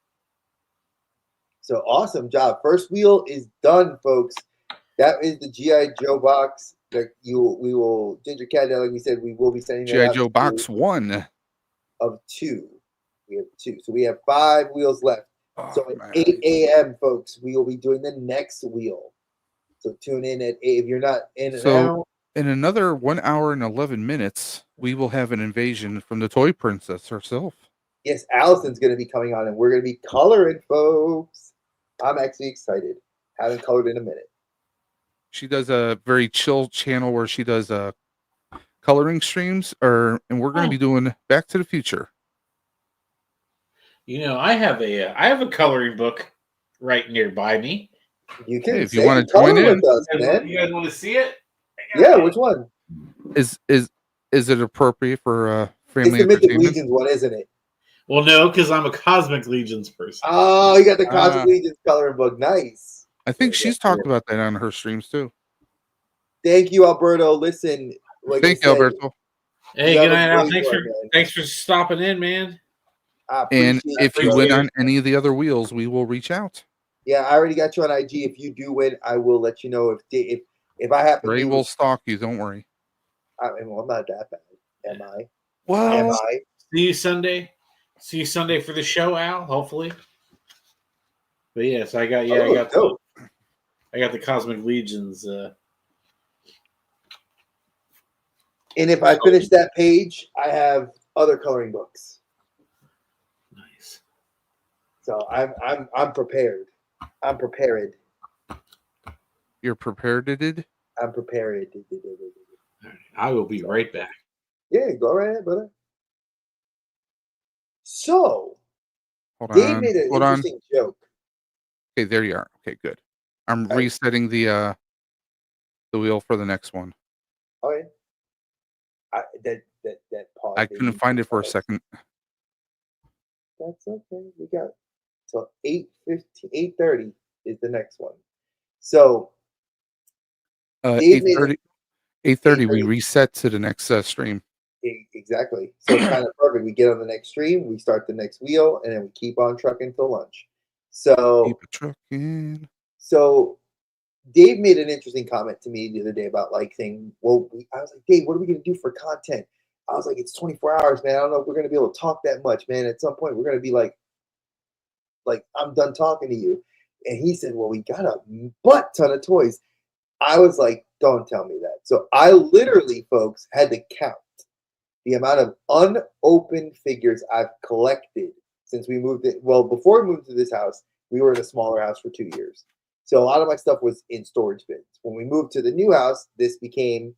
So awesome job. First wheel is done, folks. That is the GI Joe box that we will Ginger Cat Dad, like we said, we will be sending GI Joe box 1 of 2. We have 2, so we have 5 wheels left. So at 8 a.m., folks, we will be doing the next wheel. So tune in at 8. If you're not in now, in another 1 hour and 11 minutes, we will have an invasion from the toy princess herself. Yes, Allison's going to be coming on, and we're going to be coloring, folks. I'm actually excited. Haven't colored in a minute. She does a very chill channel where she does coloring streams are, and we're going to be doing Back to the Future. You know, I have a coloring book right nearby me. You can if you want to join in, with us, man. You guys want to see it? Yeah, which one? Is it appropriate for family It's the Mythic entertainment? Legions one, isn't it? Well, no, because I'm a Cosmic Legions person. Oh, you got the Cosmic Legions coloring book. Nice. I think she's talked about that on her streams too. Thank you, Alberto. Listen, like Thank you, Alberto. Hey, you good have a night, Al. great one, man. Thanks for stopping in, man. I And appreciate if it, you bro. win on any of the other wheels, we will reach out. Yeah, I already got you on IG. If you do win, I will let you know. If I happen Ray to, will stalk you. Don't worry. I mean, well, I'm not that bad, am I? Well, Am I? See you Sunday. See you Sunday for the show, Al. Hopefully. But yes, I got the Cosmic Legions. And if I finish that page, I have other coloring books. Nice. So I'm prepared. I'm prepared. you're prepared to did? I'm prepared. All right, I will be right back. Yeah, go right ahead, brother. So Hold Dave on. made an Hold on. interesting joke. Okay, there you are. Okay, good. I'm All right. resetting the wheel for the next one. Okay. That pause. I couldn't find it for a second. That's okay. We got so 8:30 is the next one. So Dave made 8:30. 8:30. We reset to the next stream. Exactly. So it's kind of perfect. We get on the next stream, we start the next wheel, and then we keep on trucking till lunch. So Keep it trucking. So Dave made an interesting comment to me the other day about like saying, well, I was like, Dave, what are we going to do for content? I was like, it's 24 hours, man. I don't know if we're going to be able to talk that much, man. At some point, we're going to be like, I'm done talking to you. And he said, well, we got a butt ton of toys. I was like, don't tell me that. So I literally, folks, had to count the amount of unopened figures I've collected since we moved it. Well, before we moved to this house, we were in a smaller house for 2 years. So a lot of my stuff was in storage bins. When we moved to the new house, this became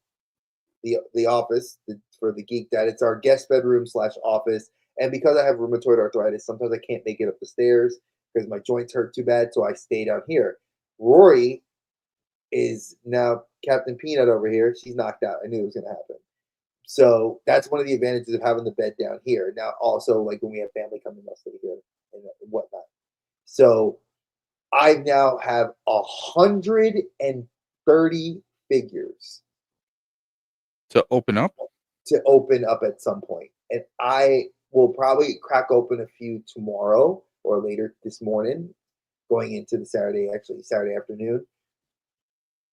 the office for the Geek Dad. It's our guest bedroom / office. And because I have rheumatoid arthritis, sometimes I can't make it up the stairs because my joints hurt too bad. So I stay down here. Rory is now Captain Peanut over here. She's knocked out. I knew it was going to happen. So that's one of the advantages of having the bed down here. Now, also, like when we have family coming, they'll stay here and whatnot. So I now have 130 figures to open up at some point. And I will probably crack open a few tomorrow or later this morning, going into the Saturday afternoon,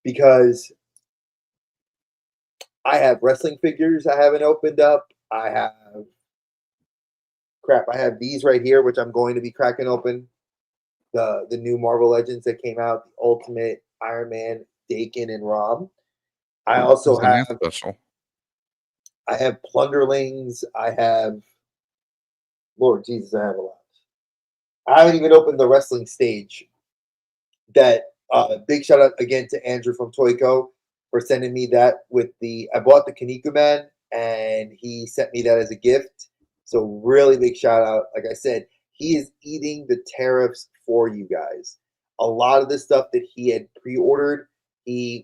because I have wrestling figures I haven't opened up. I have these right here, which I'm going to be cracking open. The new Marvel Legends that came out, the Ultimate, Iron Man, Dakin, and Rom. I also have special. I have Plunderlings. I have Lord Jesus. I have a lot. I haven't even opened the wrestling stage. That big shout out again to Andrew from TOYCO for sending me that with I bought the Kaniku Man and he sent me that as a gift. So really big shout out. Like I said, he is eating the tariffs for you guys. A lot of the stuff that he had pre-ordered, and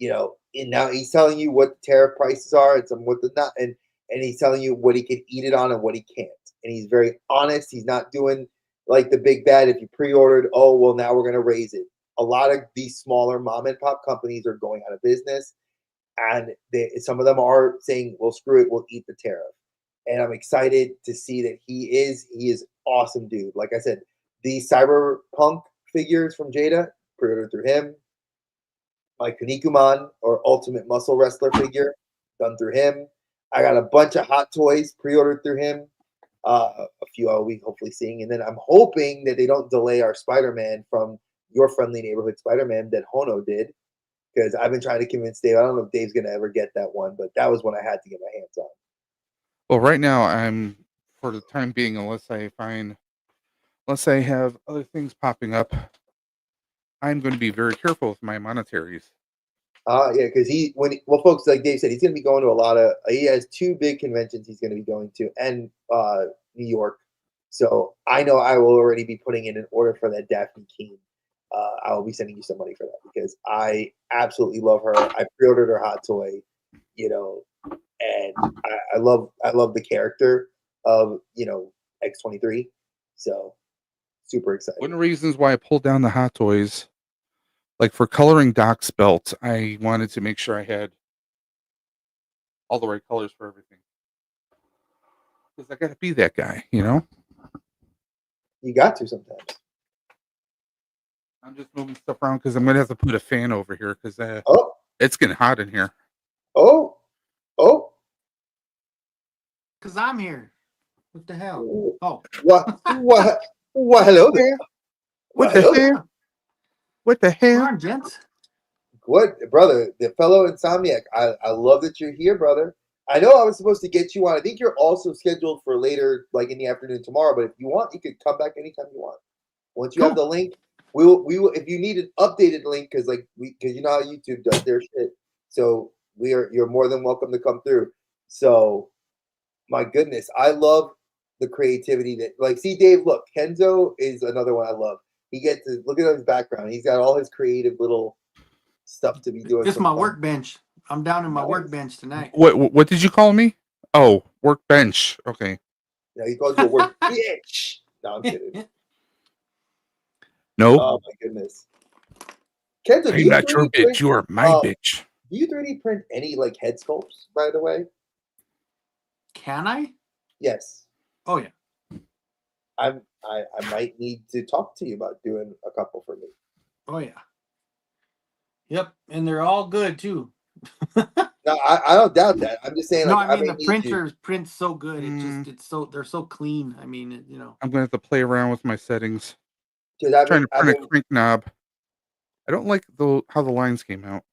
now he's telling you what the tariff prices are and what the not, and he's telling you what he can eat it on and what he can't. And he's very honest. He's not doing like the big bad. If you pre-ordered, oh well, now we're going to raise it. A lot of these smaller mom and pop companies are going out of business, and some of them are saying, well, screw it, we'll eat the tariff. And I'm excited to see that he is awesome, dude. Like I said, the Cyberpunk figures from Jada, pre-ordered through him. My Kanikuman or Ultimate Muscle Wrestler figure, done through him. I got a bunch of Hot Toys pre-ordered through him. A few I'll be hopefully seeing. And then I'm hoping that they don't delay our Spider-Man from Your Friendly Neighborhood Spider-Man that Hono did. Because I've been trying to convince Dave. I don't know if Dave's going to ever get that one, but that was one I had to get my hands on. Well, right now I'm, for the time being, unless I have other things popping up, I'm going to be very careful with my monetaries. Yeah, because folks, like Dave said, he's going to be going to a lot of. He has 2 big conventions he's going to be going to, and New York. So I know I will already be putting in an order for that Daphne Keene. I will be sending you some money for that because I absolutely love her. I pre-ordered her hot toy, and I love the character of X-23. So super excited. One of the reasons why I pulled down the hot toys, like for coloring Doc's belt, I wanted to make sure I had all the right colors for everything. Because I got to be that guy, You got to sometimes. I'm just moving stuff around because I'm going to have to put a fan over here because Oh, it's getting hot in here. oh, oh. Because I'm here. What the hell? Oh. What? Hello there. What the hell? What the Come hell? on, gents. What, brother? The fellow Insomniac. I love that you're here, brother. I know I was supposed to get you on. I think you're also scheduled for later, like in the afternoon tomorrow. But if you want, you could come back anytime you want. Once you have the link, we will. If you need an updated link, because you know how YouTube does their shit. So you're more than welcome to come through. So, my goodness, I love the creativity that see Dave. Look, Kenzo is another one I love. He gets to look at his background. He's got all his creative little stuff to be doing. It's my workbench. I'm down in my workbench tonight. What did you call me? Oh, workbench. Okay. Yeah, he calls you a work bitch. No, I'm kidding. No. Oh my goodness. Kenzo, I'm not your bitch. You are my bitch. Do you 3D print any head sculpts, by the way? Can I? Yes. Oh yeah. I might need to talk to you about doing a couple for me. Oh yeah. Yep, and they're all good too. No, I don't doubt that. I'm just saying. No, I mean the printers print so good. They're so clean. I mean, I'm gonna have to play around with my settings. I'm trying to print a crank knob. I don't like how the lines came out.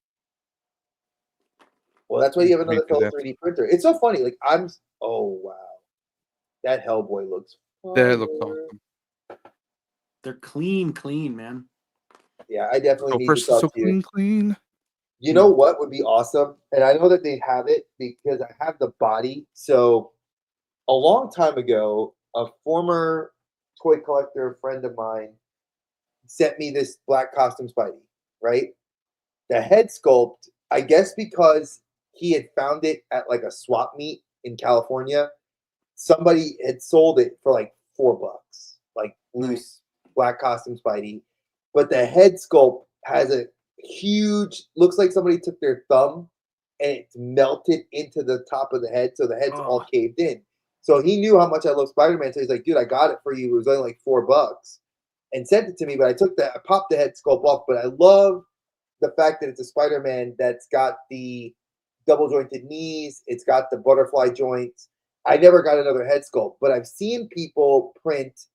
Well, that's why you have another fellow 3D printer. It's so funny. Oh wow, that Hellboy looks. That looks awesome. They're clean, man. Yeah, I definitely need to talk to you. Clean. You know what would be awesome? And I know that they have it because I have the body. So a long time ago, a former toy collector friend of mine sent me this black costume Spidey, right? The head sculpt, I guess because he had found it at a swap meet in California, somebody had sold it for $4, loose black costume Spidey. But the head sculpt has a huge, looks like somebody took their thumb and it's melted into the top of the head, so the head's all caved in. So he knew how much I love Spider-Man, so he's like, dude, I got it for you. It was only $4 and sent it to me, but I popped the head sculpt off. But I love the fact that it's a Spider-Man that's got the double jointed knees, it's got the butterfly joints. I never got another head sculpt, but I've seen people print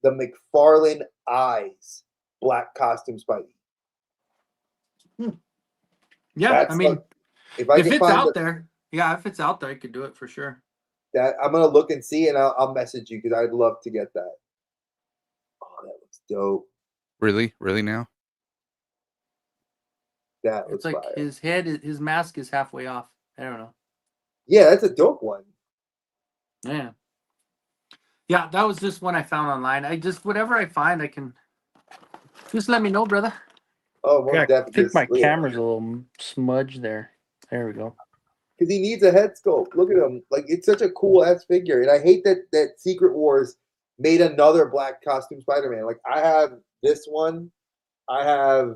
the McFarlane eyes black costume Spidey. Yeah, That's I mean, if it's out there, if it's out there, I could do it for sure. That I'm gonna look and see, and I'll message you because I'd love to get that. Oh, that looks dope. Really now? That looks like fire. His mask is halfway off. I don't know. Yeah, that's a dope one. Yeah. Yeah, that was just one I found online. Whatever I find, I can just let me know, brother. Oh, most definitely. I think my camera's a little smudged there. There we go. Because he needs a head sculpt. Look at him. It's such a cool ass figure. And I hate that Secret Wars made another black costume Spider-Man. I have this one. I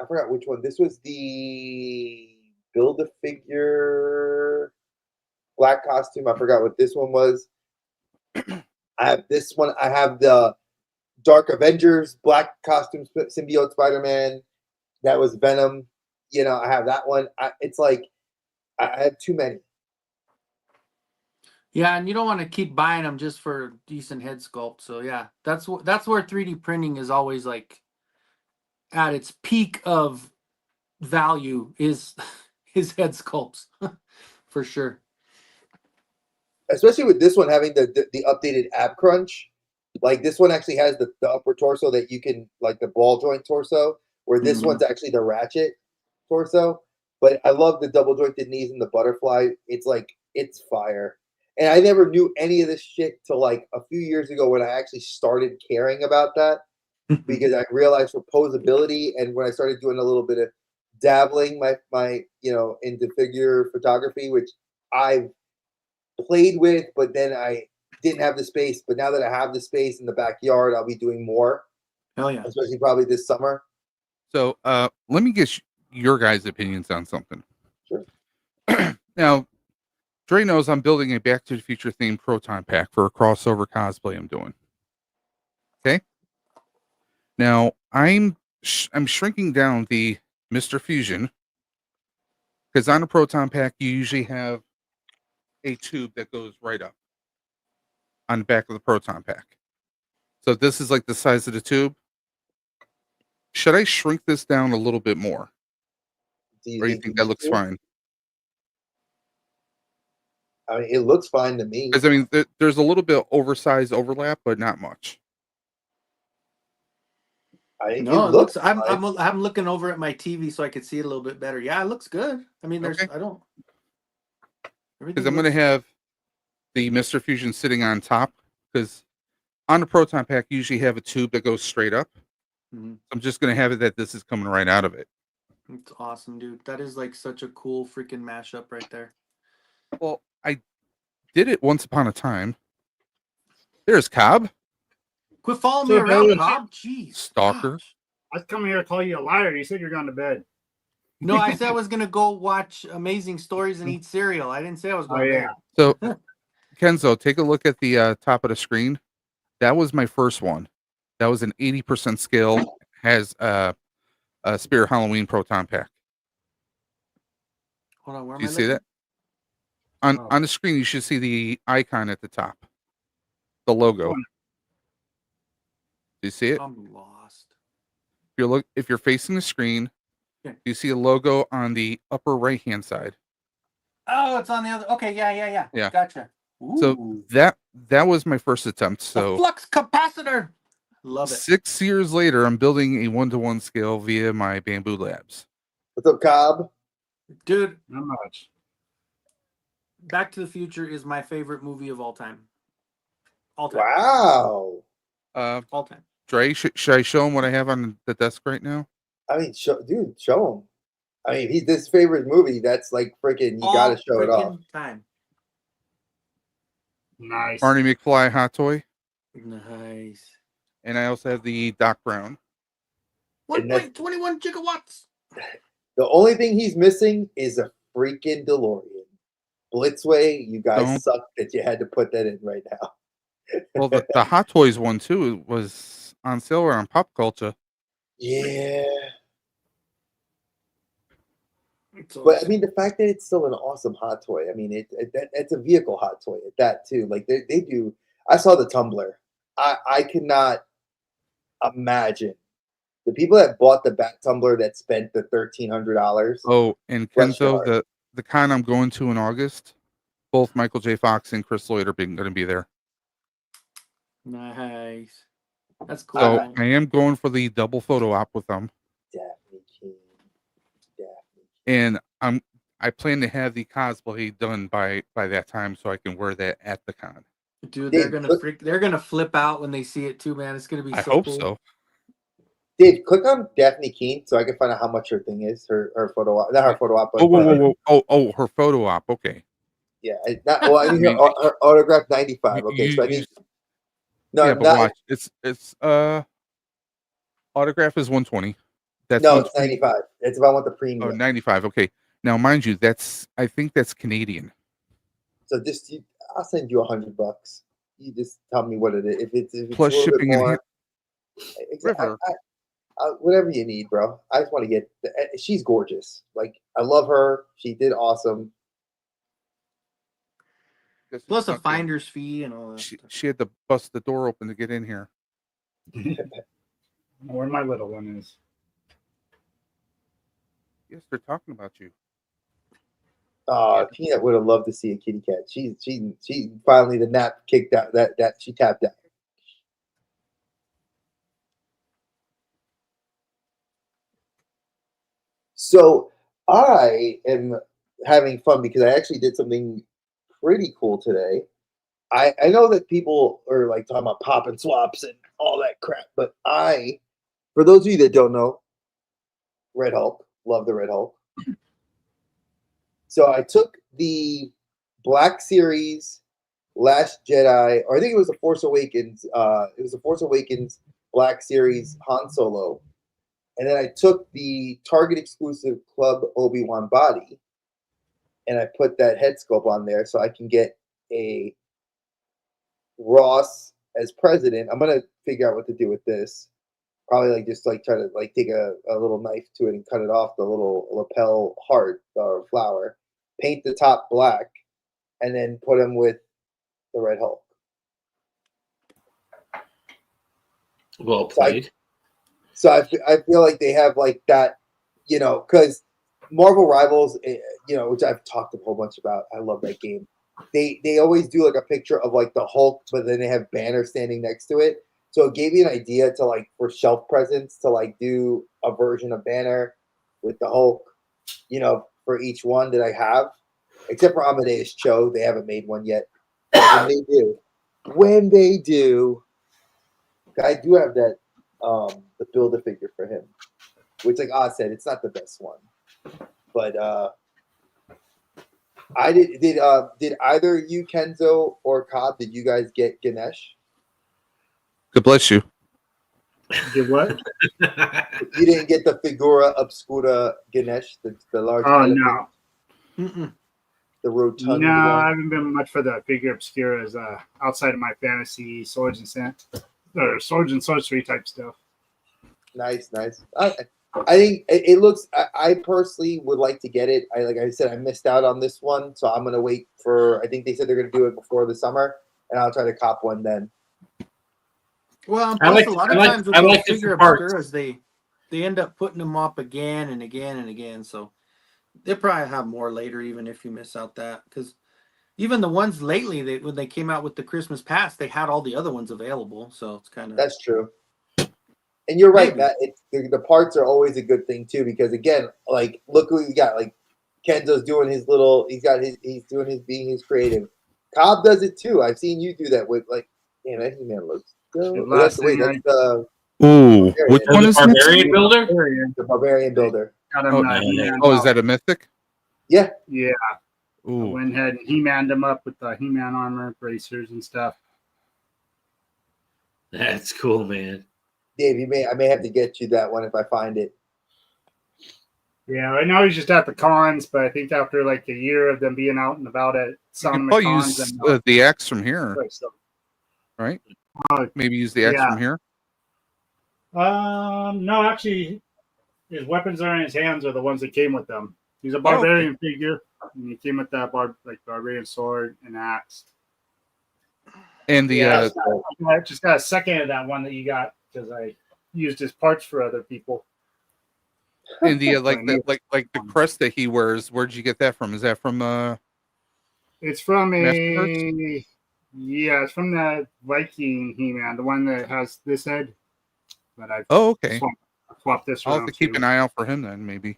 forgot which one. This was the Build-A-Figure black costume. I forgot what this one was. I have this one. I have the Dark Avengers black costume symbiote Spider-Man. That was Venom. I have that one. I have too many. Yeah, and you don't want to keep buying them just for decent head sculpt. So yeah, that's where 3D printing is always at its peak of value is his head sculpts for sure. Especially with this one having the updated ab crunch. This one actually has the upper torso that you can the ball joint torso. where this one's actually the ratchet torso. But I love the double jointed knees and the butterfly. It's like, it's fire. And I never knew any of this shit till like a few years ago when I actually started caring about that, because I realized for posability, and when I started doing a little bit of dabbling my into figure photography, which I've played with, but then I didn't have the space. But now that I have the space in the backyard, I'll be doing more. Hell yeah. Especially probably this summer. So let me get your guys' opinions on something. Sure. Now, Dre knows I'm building a Back to the Future themed proton pack for a crossover cosplay I'm doing. Okay. Now I'm shrinking down the Mr. Fusion, because on a proton pack you usually have a tube that goes right up on the back of the proton pack. So this is like the size of the tube. Should I shrink this down a little bit more? Or do you think that looks fine? I mean, it looks fine to me. Because I mean, there's a little bit of oversized overlap, but not much. No, it looks. I'm looking over at my TV so I could see it a little bit better. Yeah, it looks good. I mean, there's. Okay. I don't. Because I'm going to have the Mr. Fusion sitting on top. Because on the proton pack, you usually have a tube that goes straight up. Mm-hmm. I'm just going to have it that this is coming right out of it. It's awesome, dude. That is like such a cool freaking mashup right there. Well, I did it once upon a time. There's Cobb. Quit following me around, Cobb. Jeez. Stalker. Gosh. I was coming here to call you a liar. You said you're going to bed. No, I said I was going to go watch Amazing Stories and eat cereal. I didn't say I was going to bed. So, Kenzo, take a look at the top of the screen. That was my first one. That was an 80% scale. Has a Spirit Halloween proton pack. Hold on, where am Do you I see looking? that? On the screen, you should see the icon at the top. The logo. Do you see it? I'm lost. If you're facing the screen, you see a logo on the upper right hand side. Oh, it's on the other. Okay, yeah. Gotcha. Ooh. So that was my first attempt. So the flux capacitor. Love it. 6 years later, I'm building a 1-to-1 scale via my Bamboo Labs. What's up, Cobb? Dude, not much. Back to the Future is my favorite movie of all time. All time. Wow. All time. Dre, should I show him what I have on the desk right now? I mean, show him. I mean, he's this favorite movie. That's like freaking. You got to show it off. Time. Nice. Arnie McFly hot toy. Nice. And I also have the Doc Brown. 1.21 gigawatts. The only thing he's missing is a freaking DeLorean. Blitzway, you guys suck that you had to put that in right now. Well, the Hot Toys one too was on sale on Pop Culture. Yeah. But I mean, the fact that it's still an awesome hot toy. I mean, it's a vehicle hot toy at that too. Like they do. I saw the tumbler. I cannot imagine the people that bought the Bat Tumbler that spent the $1,300. Oh, and Kenzo, the con I'm going to in August, both Michael J. Fox and Chris Lloyd are going to be there. Nice. That's cool. So I am going for the double photo op with them. Daphne King. And I plan to have the cosplay done by that time so I can wear that at the con. Dude, they're gonna flip out when they see it too, man. It's gonna be. I so hope cool. so. Dave, click on Daphne Keene so I can find out how much her thing is. Her photo op, not her photo op. But whoa! Her photo op. Okay. Yeah, I mean her autograph 95. Okay, so I need. No, yeah, but watch. It's autograph is 120. That's no, it's 95. It's if I want the premium. Oh, 95. Okay. Now, mind you, I think that's Canadian. So I'll send you $100. You just tell me what it is. If it's plus a shipping bit more, and River. Whatever you need, bro. I just want to get. She's gorgeous. Like I love her. She did awesome. Plus a finder's fee and all that. She had to bust the door open to get in here. Where my little one is. Yes, they're talking about you. Peanut would have loved to see a kitty cat. She finally the nap kicked out. That she tapped out. So I am having fun because I actually did something pretty cool today. I know that people are like talking about pop and swaps and all that crap, but for those of you that don't know, Red Hulk, love the Red Hulk. So I took the Black Series Last Jedi, or I think it was the Force Awakens. It was the Force Awakens Black Series Han Solo, and then I took the Target exclusive Club Obi-Wan body, and I put that head sculpt on there so I can get a Ross as president. I'm gonna figure out what to do with this. Probably like just like try to like take a little knife to it and cut it off the little lapel heart or flower, paint the top black, and then put him with the Red Hulk. Well played. So I feel like they have like that, you know, because Marvel Rivals, you know, which I've talked a whole bunch about. I love that game. They always do like a picture of like the Hulk, but then they have Banner standing next to it. So it gave me an idea to like for shelf presents to like do a version of Banner with the Hulk, you know, for each one that I have, except for Amadeus Cho. They haven't made one yet. When they do, I do have that the Build-A-Figure for him, which like Oz said, it's not the best one, but I did either you, Kenzo or Cobb, did you guys get Ganesh? God bless you. Did what? You didn't get the Figura Obscura Ganesh, the large. Oh no. Mm-mm. The rotund. No, I one. haven't been much for the figure obscuras outside of my fantasy swords and sorcery type stuff. Nice. I think it looks. I personally would like to get it. Like I said, I missed out on this one, so I'm gonna wait for. I think they said they're gonna do it before the summer, and I'll try to cop one then. Well, I plus like- a lot of I like- times with I those like it figure for parts. obscuras, they end up putting them up again and again and again. So they'll probably have more later, even if you miss out that. Because even the ones lately, when they came out with the Christmas pass, they had all the other ones available. So it's kind of That's true. And you're right, Maybe. Matt. The parts are always a good thing too, because again, like look who we got. Like Kenzo's doing his little. He's doing his being his creative. Cobb does it too. I've seen you do that with like. Damn, that He-Man looks. That's the Ooh, which one is this? Barbarian builder? the Barbarian Builder. Got him, He-Man Oh, is out. that a mythic? Yeah, Yeah. I Ooh, went ahead and He-Manned him up with the He-Man armor, bracers, and stuff. That's cool, man. Dave. I may have to get you that one if I find it. Yeah, right now he's just at the cons, but I think after like a year of them being out and about at you some can of the probably cons, use and the axe from here, so, right? uh, Maybe use the axe yeah. from here. no, actually, his weapons are in his hands are the ones that came with them. He's a okay. barbarian figure, and he came with that barbarian sword and axe. And the I just got a second of that one that you got because I used his parts for other people. and the like the crest that he wears. Where'd you get that from? Is that from It's from Masterworks? it's from that Viking He-Man, the one that has this head. But I Oh, okay. swapped this I'll around have to keep too. an eye out for him then, maybe.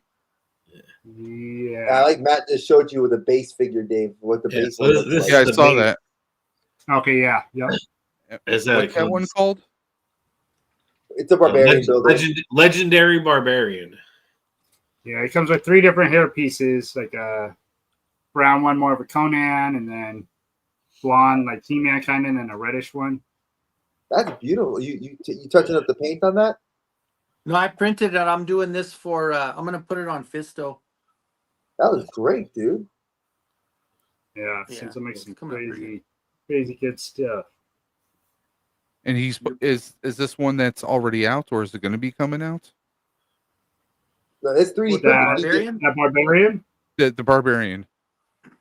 Yeah. I like Matt just showed you with a base figure, Dave. What the Yeah, base so one looks this- like. Yeah, I the saw main- that. Okay. Yeah. Yep. Is that What's that one called? It's a Barbarian Builder. Legendary Barbarian. Yeah. It comes with 3 different hair pieces, like a brown one, more of a Conan, and then blonde, like He-Man kind of, and then a reddish one. That's beautiful. You touching up the paint on that? no. I printed it. I'm doing this for. I'm gonna put it on Fisto. That was great, dude. Yeah. Yeah, Since it makes some come up here. crazy good stuff. And is this one that's already out, or is it going to be coming out? No, it's 3D With printed. Barbarian? That barbarian. The barbarian.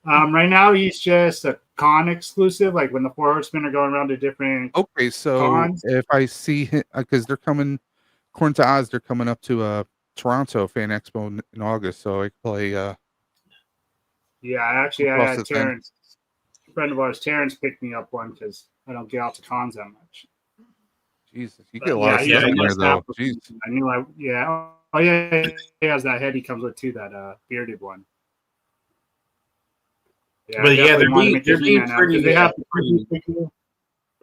Right now he's just a con exclusive. Like when the 4 horsemen are going around to different. Okay, so Cons? if I see him, because they're coming, according to Oz, they're coming up to Toronto Fan Expo in August, so I can play. Yeah, actually, I Across had the fence. Terrence, a friend of ours, Terrence, picked me up one because I don't get out to cons that much. Jesus, you But get a lot of yeah, stuff in he there must though. have- Jeez. I knew I Oh yeah, he has that head. He comes with too. That bearded one. Yeah, But I yeah, definitely they're want to being make a they're being He-Man now because pretty they have pretty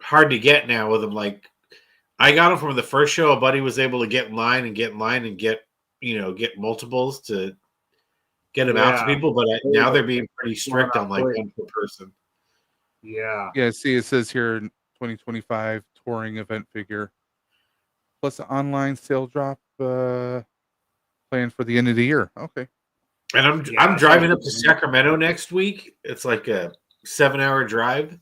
hard to get now with them. Like I got them from the first show. A buddy was able to get in line and get get multiples to get them out to people. But now they're being pretty strict on like one per person. Yeah. Yeah, see, it says here 2025 touring event figure plus an online sale drop planned for the end of the year. Okay. And I'm driving up to Sacramento next week. It's like a 7-hour drive.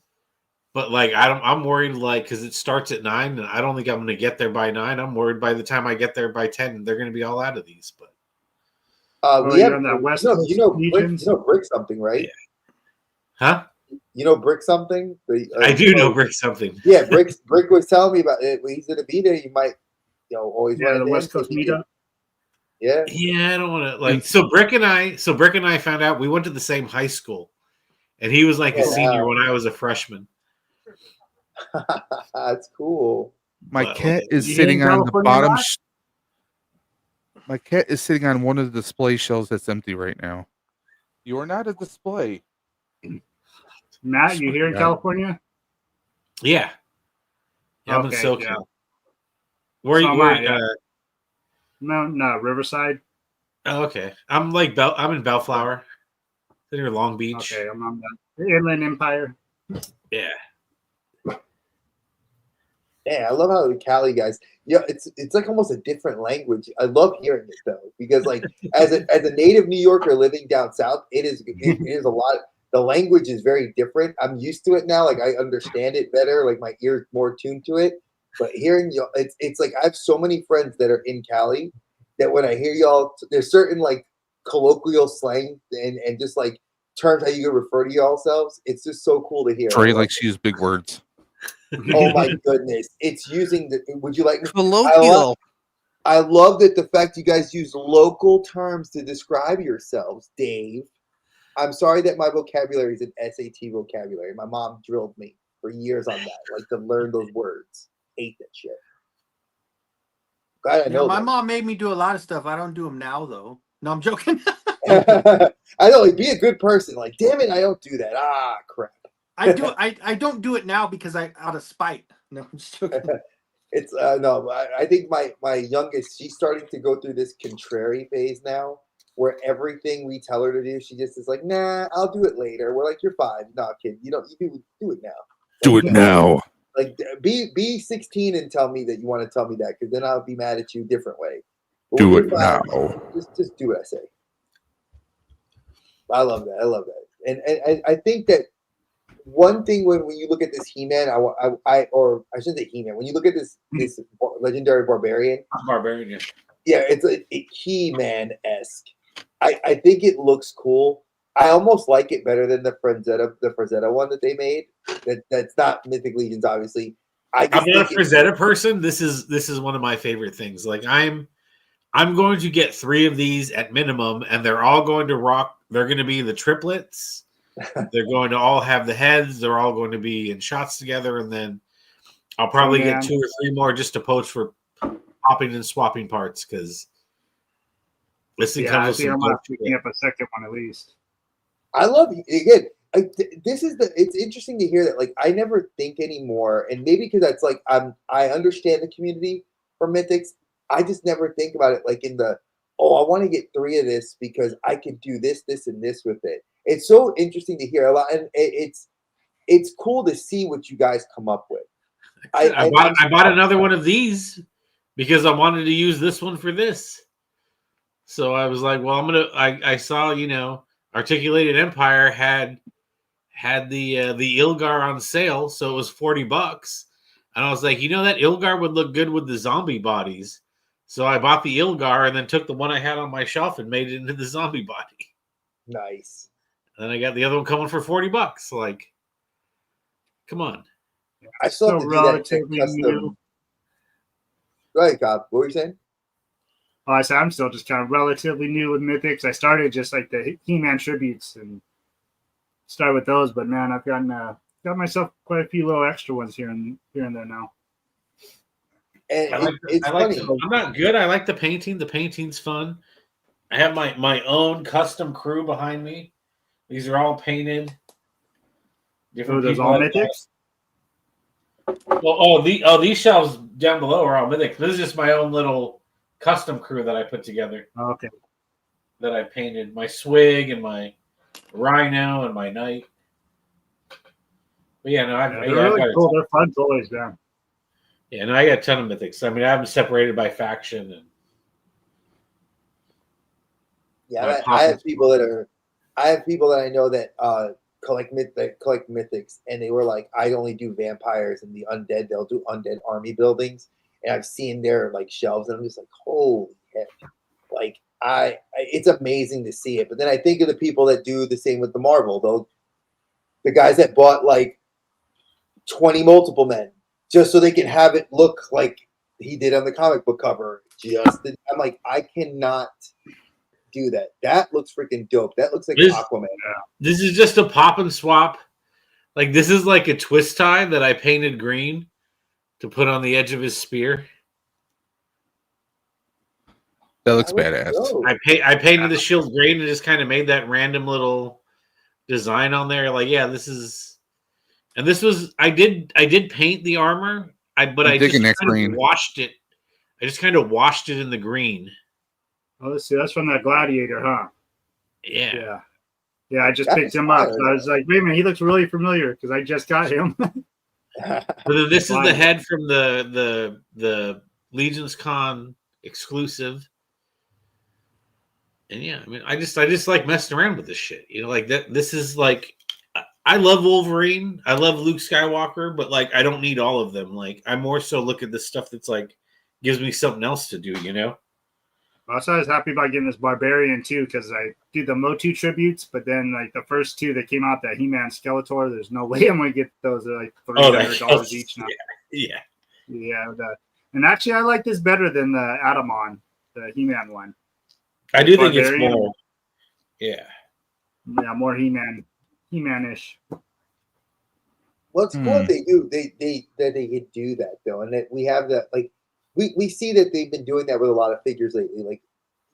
But like I'm worried like because it starts at 9 and I don't think I'm going to get there by 9. I'm worried by the time I get there by 10 they're going to be all out of these. But we have that West Brick something, right? Yeah. Huh? You know Brick something? I do know Brick something. Yeah, Brick was telling me about it. When he's gonna be there, you might always run the West Coast meetup. Yeah. Yeah, I don't want to like so Brick and I found out we went to the same high school. And he was like a senior when I was a freshman. That's cool. My cat is sitting on the bottom. My cat is sitting on one of the display shelves that's empty right now. You are not a display. Matt, you here in California? Yeah. I'm in SoCal. Yeah. Where you? No, Riverside. Oh, okay. I'm in Bellflower. Near Long Beach. Okay, I'm on the Inland Empire. Yeah. Yeah, I love how the Cali guys. Yeah, it's like almost a different language. I love hearing it though, because like as a native New Yorker living down south, it is a lot. The language is very different. I'm used to it now. Like I understand it better. Like my ears more tuned to it. But hearing you, it's like I have so many friends that are in Cali that when I hear y'all, there's certain like colloquial slang and just like terms how you could refer to yourselves. It's just so cool to hear. Trey likes to use big words. Oh my goodness! It's using the. Would you like me? Colloquial. I love that the fact you guys use local terms to describe yourselves, Dave. I'm sorry that my vocabulary is an SAT vocabulary. My mom drilled me for years on that, like to learn those words. Hate that shit. Glad I know. My mom made me do a lot of stuff. I don't do them now, though. No, I'm joking. I know. Like, be a good person. Like, damn it, I don't do that. Ah, crap. I do. I don't do it now because out of spite. No, I'm just joking. It's no. I think my youngest, she's starting to go through this contrary phase now, where everything we tell her to do, she just is like, nah, I'll do it later. We're like, you're 5. No, kid, you do it now. Do it now. Like be 16 and tell me that you want to tell me that, because then I'll be mad at you a different way. But do it 5, now. Just do what I say. I love that. I love that. And I think that one thing when you look at this He-Man, I shouldn't say He-Man. When you look at this legendary Barbarian, yeah, it's a He-Man-esque. I think it looks cool. I almost like it better than the Frazetta one that they made. That's not Mythic Legions, obviously. I'm not a Frazetta person. This is one of my favorite things. Like I'm going to get 3 of these at minimum, and they're all going to rock. They're going to be the triplets. They're going to all have the heads. They're all going to be in shots together, and then I'll probably get 2 or 3 more just to poach for popping and swapping parts, because this thing comes with some. I'm picking up a second one at least. I love again. It's interesting to hear that. Like I never think anymore, and maybe because that's like I understand the community for Mythics. I just never think about it like in the I want to get 3 of this because I could do this, and this with it. It's so interesting to hear a lot, and it's cool to see what you guys come up with. I bought another one of these because I wanted to use this one for this. So I was like, well, I saw, Articulated Empire had the Ilgar on sale, so it was $40. And I was like, that Ilgar would look good with the zombie bodies. So I bought the Ilgar and then took the one I had on my shelf and made it into the zombie body. Nice. And then I got the other one coming for $40. Like, come on. I still have to do that custom. Go ahead, Cobb. What were you saying? I said I'm still just kind of relatively new with Mythics. I started just like the He-Man tributes and started with those, but man, I've got myself quite a few little extra ones here and there now. And it's funny. I'm not good. I like the painting. The painting's fun. I have my own custom crew behind me. These are all painted. Oh, those all mythics? Well, these shelves down below are all mythics. This is just my own little custom crew that I put together. Okay. That I painted. My swig and my rhino and my knight. But yeah, no, they're really cool. They're fun toys, man. Yeah, no, I got a ton of mythics. I mean, I have them separated by faction. And yeah, I have people that I know that collect mythics, and they were like, I only do vampires and the undead. They'll do undead army buildings, and I've seen their like shelves, and I'm just like, holy heck! Like it's amazing to see it. But then I think of the people that do the same with the Marvel, though, the guys that bought like 20 multiple men just so they can have it look like he did on the comic book cover. I'm like, I cannot do that. That looks freaking dope. That looks like Aquaman. This is just a pop and swap. Like this is like a twist tie that I painted green to put on the edge of his spear. That looks badass. I painted the shield green and just kind of made that random little design on there. Like, yeah, this is. And this was I did paint the armor, but I just kind of washed it. I just kind of washed it in the green. Oh, let's see, that's from that Gladiator, huh? Yeah. Yeah, I just picked him up. So I was like, wait a minute, he looks really familiar because I just got him. But this is the head from the Legions Con exclusive. And yeah, I mean, I just like messing around with this shit. You know, like that. This is like. I love Wolverine. I love Luke Skywalker, but like I don't need all of them. Like I more so look at the stuff that's like gives me something else to do, you know? Also, I was happy about getting this Barbarian too, because I do the MOTU tributes, but then like the first two that came out, that He-Man Skeletor, there's no way I'm gonna get those. They're like $300 each now. Yeah. And actually, I like this better than the Atamon, the He-Man one. I do think it's more. Yeah, more He-Man-ish. Well, it's cool they do. They could do that though, and that we have that. Like we see that they've been doing that with a lot of figures lately. Like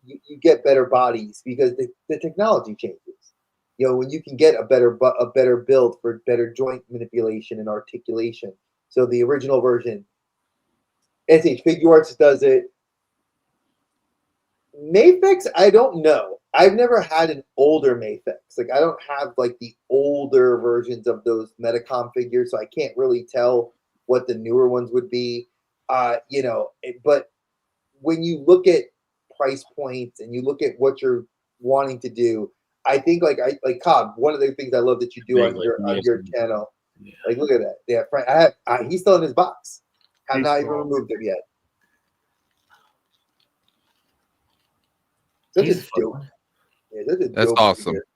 you get better bodies because the technology changes. You know, when you can get a better build for better joint manipulation and articulation. So the original version, FIGUARTS does it. Mafex, I don't know. I've never had an older Mafex. Like I don't have like the older versions of those Metacom figures, so I can't really tell what the newer ones would be. You know, but when you look at price points and you look at what you're wanting to do, I think like Cobb. One of the things I love that you do on your channel, like look at that. Yeah, Frank, he's still in his box. Have not even removed it yet. Such a dope. Yeah, that's awesome. Figure.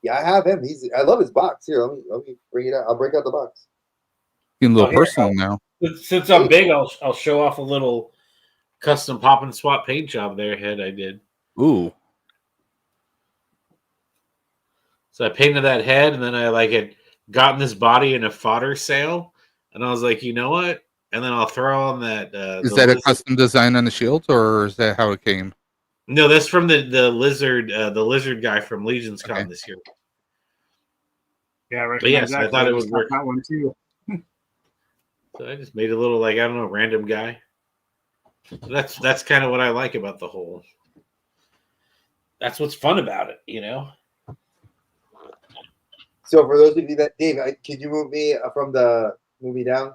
Yeah, I have him. I love his box. Here, let me bring it out. I'll break out the box. Getting a little personal now. Since I'm big, I'll show off a little custom pop and swap paint job there head I did. Ooh. So I painted that head, and then I had gotten this body in a fodder sale, and I was like, you know what? And then I'll throw on that. Is that a custom design on the shield, or is that how it came? No, that's from the lizard guy from Legions Con this year. Yeah, but yes, I thought it would work. That one too. So I just made a little I don't know, random guy. That's kind of what I like about the whole. That's what's fun about it, you know. So for those of you that Dave, could you move me from the movie down?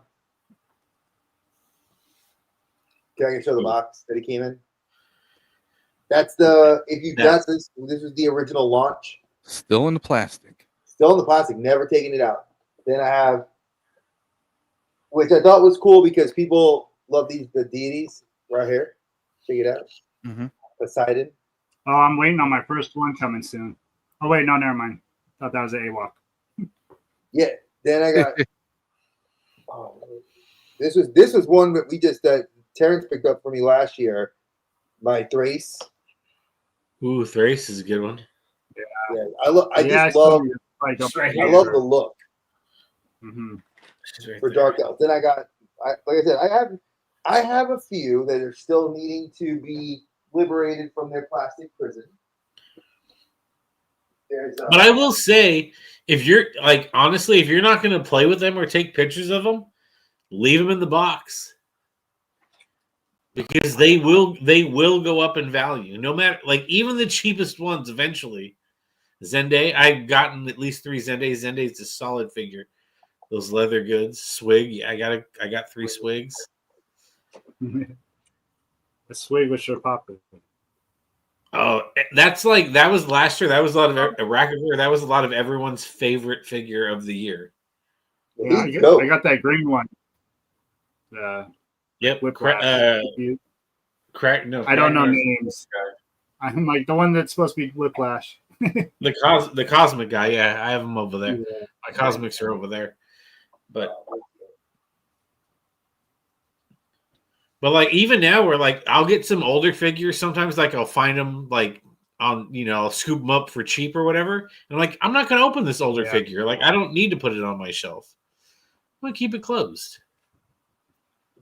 Can I show the box that it came in? That's if you got this was the original launch. Still in the plastic. Still in the plastic, never taking it out. Then I have, which I thought was cool because people love the deities right here. Check it out. Mm-hmm. Poseidon. Oh, I'm waiting on my first one coming soon. Oh wait, no, never mind. Thought that was an AWOC. Yeah. Then I got. This was one that we just Terrence picked up for me last year. My Thrace. Ooh, Thrace is a good one. Yeah, I love the look mm-hmm. for Dark Elf. Then I got, like I said, I have I have a few that are still needing to be liberated from their plastic prison. But I will say, if you're like honestly, if you're not going to play with them or take pictures of them, leave them in the box because they will go up in value. No matter like even the cheapest ones eventually. Zenday, I've gotten at least 3 Zendays. Zenday's a solid figure. Those leather goods, Swig. Yeah, I got 3 Swigs. The Swig was sure popular. Oh, that's like that was last year. That was a lot of that was a lot of everyone's favorite figure of the year. Yeah, I got that green one. Yep. Crack. No, I don't know names. I'm like the one that's supposed to be Whiplash. The cosmic guy. Yeah, I have him over there. Yeah. My cosmics are over there, but like even now, we're like I'll get some older figures. Sometimes like I'll find them like on I'll scoop them up for cheap or whatever. And I'm like I'm not going to open this older figure. Like I don't need to put it on my shelf. I'm going to keep it closed.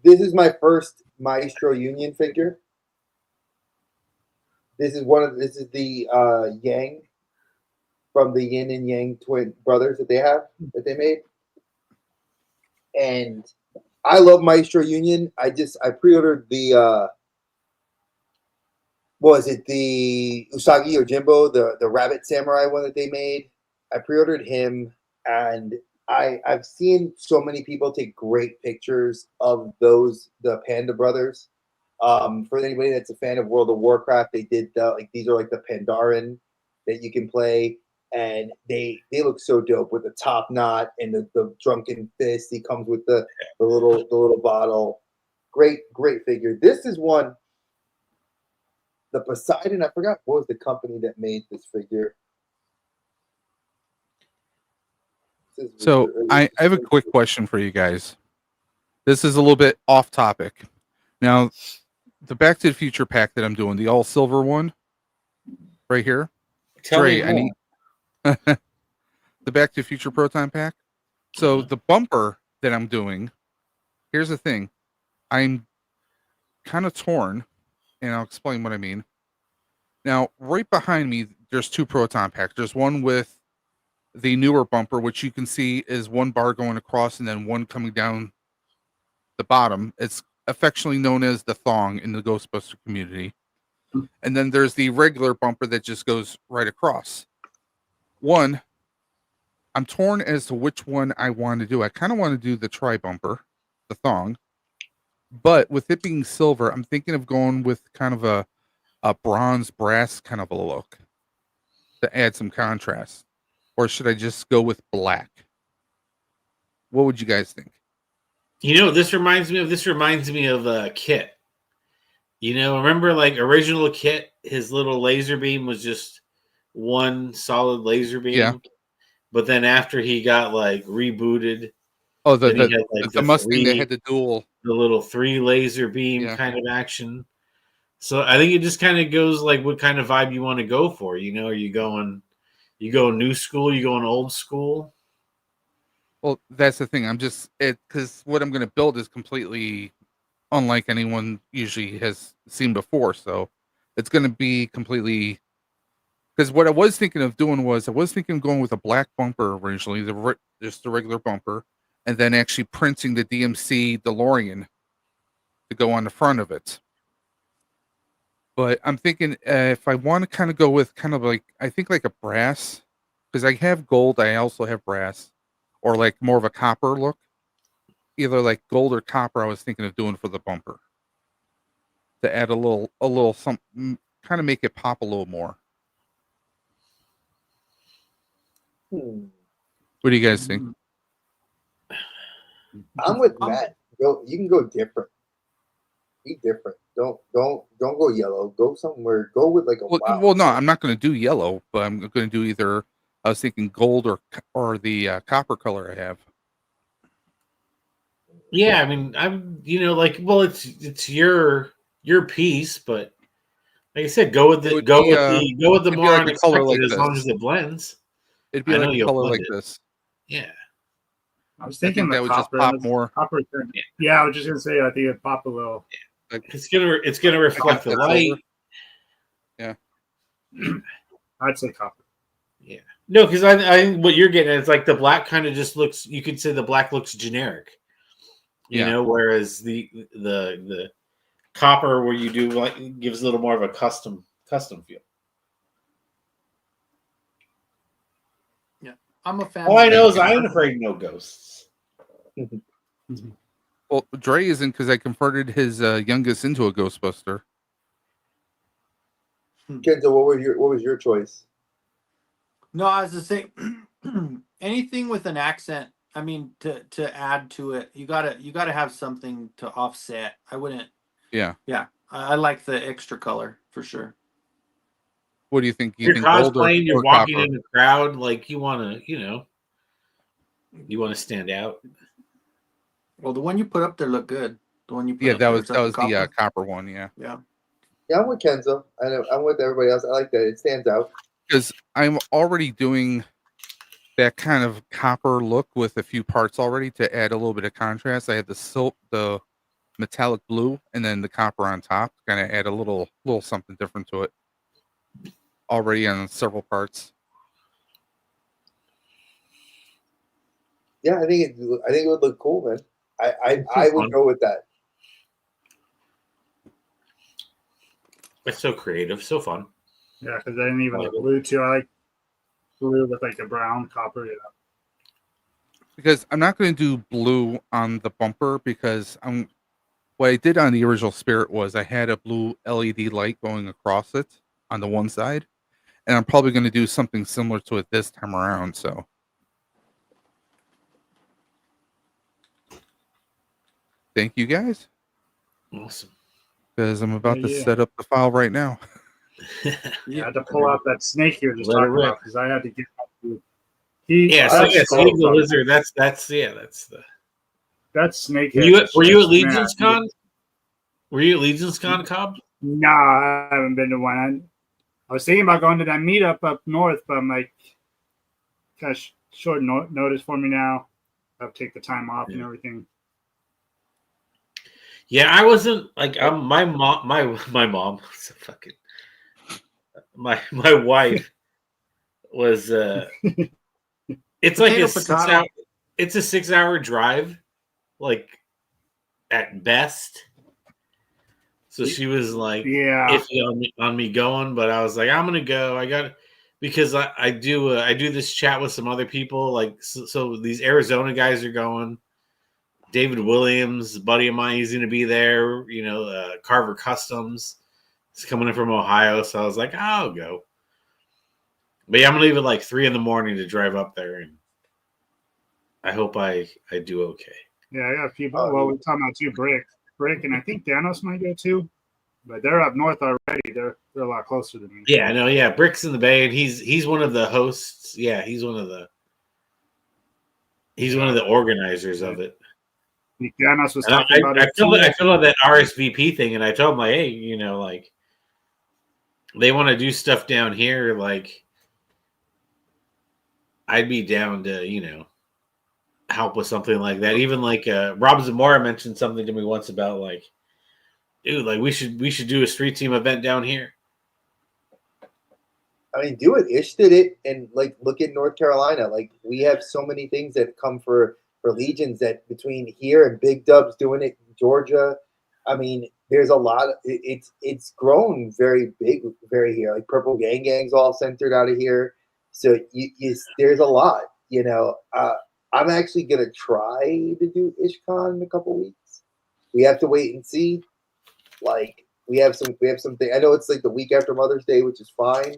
This is my first Maestro Union figure. This is the Yang from the Yin and Yang twin brothers that they made. And I love Maestro Union. I pre-ordered the the Usagi or Jimbo, the rabbit samurai one that they made. I pre-ordered him, and I've seen so many people take great pictures of the Panda brothers. For anybody that's a fan of World of Warcraft, they did these are like the Pandaren that you can play, and they look so dope with the top knot and the drunken fist. He comes with the little bottle. Great figure. This is one. The Poseidon. I forgot what was the company that made this figure. So I have a quick question for you guys. This is a little bit off topic. Now, the Back to the Future pack that I'm doing, the all silver one, right here. Trey, I need the Back to the Future Proton pack. So the bumper that I'm doing, here's the thing. I'm kind of torn, and I'll explain what I mean. Now, right behind me, there's 2 proton packs. There's one with the newer bumper, which you can see is one bar going across and then one coming down the bottom. It's affectionately known as the thong in the Ghostbuster community. And then there's the regular bumper that just goes right across. I'm torn as to which one I want to do. I kind of want to do the tri bumper, the thong, but with it being silver, I'm thinking of going with kind of a bronze brass kind of a look to add some contrast. Or should I just go with black? What would you guys think? This reminds me of Kit. Remember like original Kit, his little laser beam was just one solid laser beam. Yeah. But then after he got like rebooted, the Mustang that had the little 3 laser beam kind of action. So I think it just kind of goes like what kind of vibe you want to go for. Are you going new school? You going old school? Well, that's the thing. Because what I'm going to build is completely unlike anyone usually has seen before. So it's going to be completely. Because what I was thinking of doing was going with a black bumper originally, just the regular bumper, and then actually printing the DMC DeLorean to go on the front of it. But I'm thinking if I want to kind of go with kind of like, I think like a brass, because I have gold, I also have brass, or like more of a copper look. Either like gold or copper I was thinking of doing for the bumper. To add a little something, kind of make it pop a little more. What do you guys think? I'm with Matt. You can go different. Be different. Don't go yellow. Go somewhere. Go with like a well, no, I'm not going to do yellow, but I'm going to do either. I was thinking gold or the copper color I have. Yeah, I mean, it's your piece, but like I said, go with the more like color like as long as it blends. It'd be like a color like this. Yeah. I was I thinking think the that would just copper. pop more. Copper. Yeah, I was just gonna say. I think it'd pop a little. It's gonna reflect the That's light. over. Yeah. I'd say copper. Yeah. No, because I what you're getting at is like the black kind of just looks. You could say the black looks generic. You know, whereas the copper where you do like gives a little more of a custom feel. Yeah, I'm a fan. All I know is I ain't afraid of no ghosts. Well, Dre isn't because I converted his youngest into a Ghostbuster. Kenzo, what was your choice? No, I was just saying anything with an accent. I mean, to add to it, you gotta have something to offset. I wouldn't. Yeah. Yeah, I like the extra color for sure. What do you think? You're think gold cosplaying. You're or walking copper? in the crowd like you want to, you want to stand out. Well, the one you put up there looked good. The one you put Yeah, up that there, was is that the copper one. Yeah. Yeah. Yeah, I'm with Kenzo. I'm with everybody else. I like that. It stands out. Because I'm already doing that kind of copper look with a few parts already to add a little bit of contrast. I have the metallic blue, and then the copper on top, kind of add a little something different to it. Already on several parts. Yeah, I think it would look cool, man. I would go with that. It's so creative, so fun. Yeah, because I didn't even like blue too. I like blue with like the brown copper. Yeah. Because I'm not going to do blue on the bumper because what I did on the original Spirit was I had a blue LED light going across it on the one side, and I'm probably going to do something similar to it this time around. So, thank you guys. Awesome. Because I'm about to set up the file right now. Yeah, I had to pull out that snake you were just Let it talking rip. about because I had to get to. Snake the Lizard. That's the. That snake. Were you at Legion's Con? Were you at Legion's Con, Cobb? No, I haven't been to one. I was thinking about going to that meetup up north, but I'm like, kind of short notice for me now. I have to take the time off and everything. Yeah, I wasn't like my mom fucking my wife was it's like a 6 hour drive, like at best. So she was like iffy on me going, but I was like, I'm gonna go. Because I do this chat with some other people, like so these Arizona guys are going. David Williams, a buddy of mine, he's going to be there. Carver Customs is coming in from Ohio. So I was like, I'll go. But yeah, I'm going to leave at like 3 a.m. to drive up there. And I hope I do okay. Yeah, I got a few. Well, we're talking about too, Brick, and I think Thanos might go too. But they're up north already. They're a lot closer to me. Yeah, I know. Yeah, Brick's in the Bay, and he's one of the hosts. Yeah, he's one of the organizers of it. Thanos was talking about it. I filled out that RSVP thing, and I told him, like, hey, like, they want to do stuff down here. Like, I'd be down to, help with something like that. Even like Rob Zamora mentioned something to me once about like, dude, like we should do a street team event down here. I mean, do it. Ish did it, and like look at North Carolina. Like we have so many things that come for Legions that between here and Big Dubs doing it in Georgia. I mean, there's a lot of it's grown very big, very here. Like Purple Gang's all centered out of here. So there's a lot, I'm actually gonna try to do IshCon in a couple weeks. We have to wait and see. Like we have something. I know it's like the week after Mother's Day, which is fine.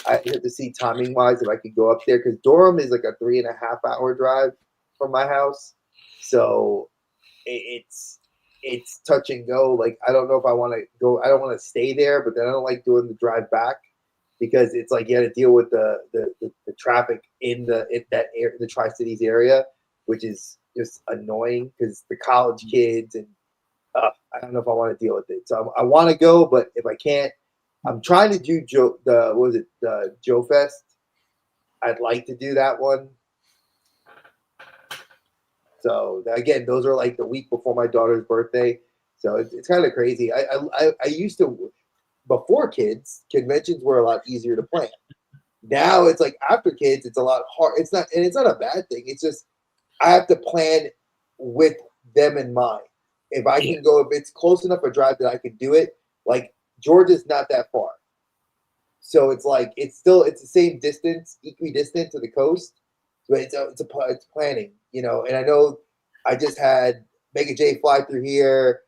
I have to see timing wise if I could go up there because Durham is like a 3.5 hour drive from my house, so it's touch and go. Like I don't know if I want to go. I don't want to stay there, but then I don't like doing the drive back because it's like you had to deal with the traffic in the Tri-Cities area, which is just annoying because the college kids and I don't know if I want to deal with it. So I want to go, but if I can't, I'm trying to do the Joe Fest. I'd like to do that one. So again, those are like the week before my daughter's birthday. So it's kind of crazy. I used to, before kids, conventions were a lot easier to plan. Now it's like after kids, it's a lot hard. It's not, and it's not a bad thing. It's just I have to plan with them in mind. If I can go, if it's close enough a drive that I can do it, like Georgia's not that far. So it's like it's the same distance, equidistant to the coast, but it's planning, you know. And I know I just had MEGAJAY fly through here.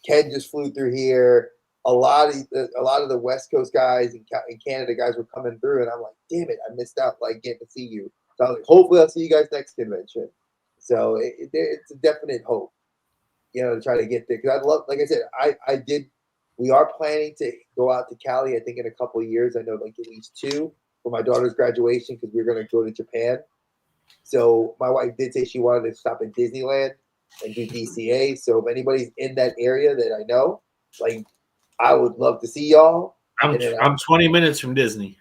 Ken just flew through here. A lot of the West Coast guys and Canada guys were coming through, and I'm like, damn it, I missed out like getting to see you. So I was like, hopefully I'll see you guys next convention. So it's a definite hope, you know, to try to get there. Because I'd love, like I said, we are planning to go out to Cali, I think in a couple of years. I know like at least 2 for my daughter's graduation because we're going to go to Japan. So my wife did say she wanted to stop in Disneyland and do DCA. So if anybody's in that area that I know, like I would love to see y'all. I'm 20 minutes from Disney.